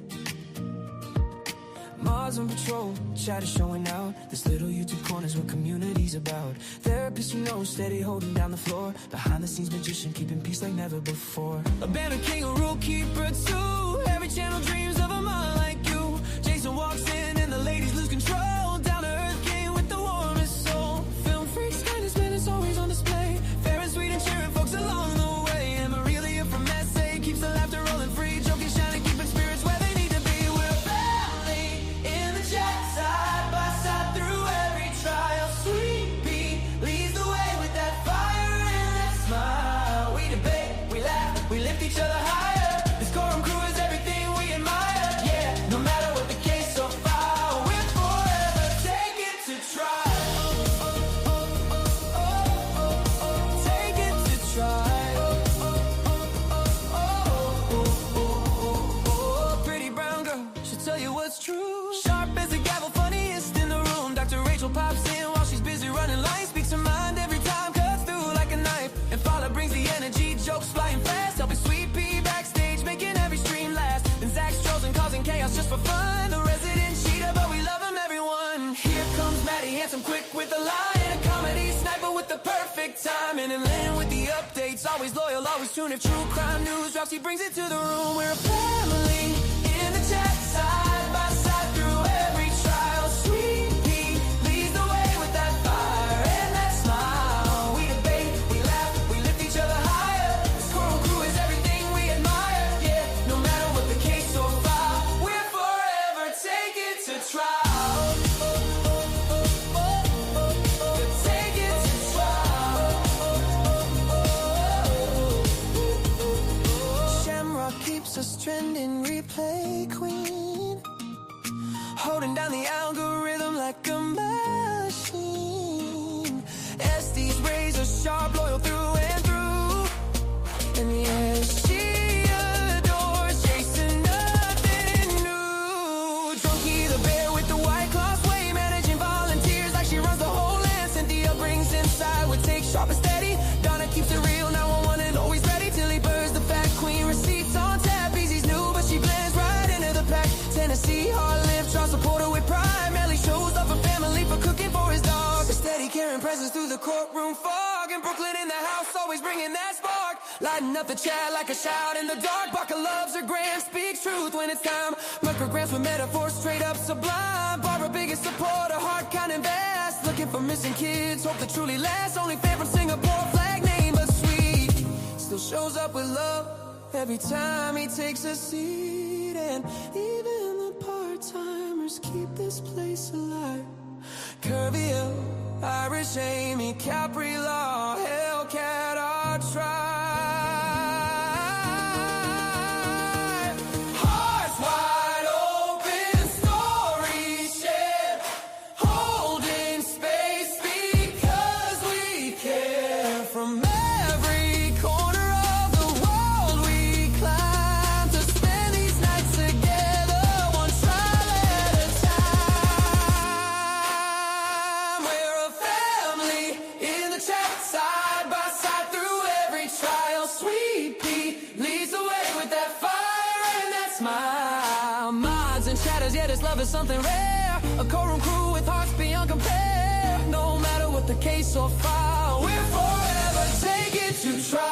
Mars on patrol, chatter showing out. This little YouTube corner's what community's about. Therapist you know, steady holding down the floor. Behind the scenes magician, keeping peace like never before. A bandit king, a rule keeper too. Every channel dreams of a mind like you. Jason walks in and the ladies lose control. Down to earth king with the warmest soul. Film freaks, kindness, man, it's always on display. Fair and sweet and cheering folks along the way. And Marilia from SA keeps the laughter rolling free. Joking, shining, keeping spirits where they need to be. We're family in the chat, side by side through every trial. Sweet Pea leads the way with that fire and that smile. We debate, we laugh, we lift each other higher. This courtroom crew is everything we admire. Yeah, no matter what the case so far, we'll forever take it to trial. Take it to trial. Pretty brown girl should tell you what's true. Sharp as a gavel, funniest in the room. Dr. Rachel pops in while she's busy running lines. Speaks her mind every time, cuts through like a knife. And Fowler brings the energy, jokes flying fast. Helping Sweet Pea backstage, making every stream last. And Zach's trolling, causing chaos just for fun. The resident cheater, but we love him, everyone. Here comes Maddie, handsome, quick with the line. A comedy sniper with the perfect timing. And Lynn with the updates, always loyal, always tuned. If true crime news drops, he brings it to the room. We're a family in the chat, side by side through every trial. Sweet Pea leads the way with that fire and that smile. We debate, we laugh, we lift each other higher. This courtroom crew is everything we admire. Yeah, no matter what the case so far, we'll forever take it to trial. Take it to trial. Shamrock keeps us trending, replay queen. Holding down the algorithm like a machine. Estes razor sharp, loyal through and through. And yeah, she adores chasing nothing new. Drunky the bear with the white claws, way managing volunteers like she runs the whole land. Cynthia brings inside with take sharp and steady. Donna keeps it real, 911 and always ready. Tilly Bird's the fat queen, receipts on tap. Easy's new, but she blends right into the pack. Tennessee, hard live, try support her with pride. Melly shows up a family for cooking for his dog. A steady carrying presence through the courtroom fog. And Brooklyn in the house, always bringing that spark. Lighting up the chat like a shout in the dark. Barker loves her grand, speaks truth when it's time. Micrograms with metaphors straight up sublime. Barbara biggest supporter, heart kind of vast. Looking for missing kids, hope that truly lasts. Only fan from Singapore, flag name but sweet. Still shows up with love every time he takes a seat. And even the part-timers keep this place alive. Curvio, Irish Amy, Capri Law, Hellcat, our tribe. Hearts wide open, stories shared, holding space because we care. From every corner of the world we climb to spend these nights together, one trial at a time. We're a family in the chat, side by side through every trial. Sweet Pea leads the way with that fire and that smile. Mods and chatters, yeah, this love is something rare. A courtroom crew with hearts beyond compare. No matter what the case so far, we're forever take it to trial.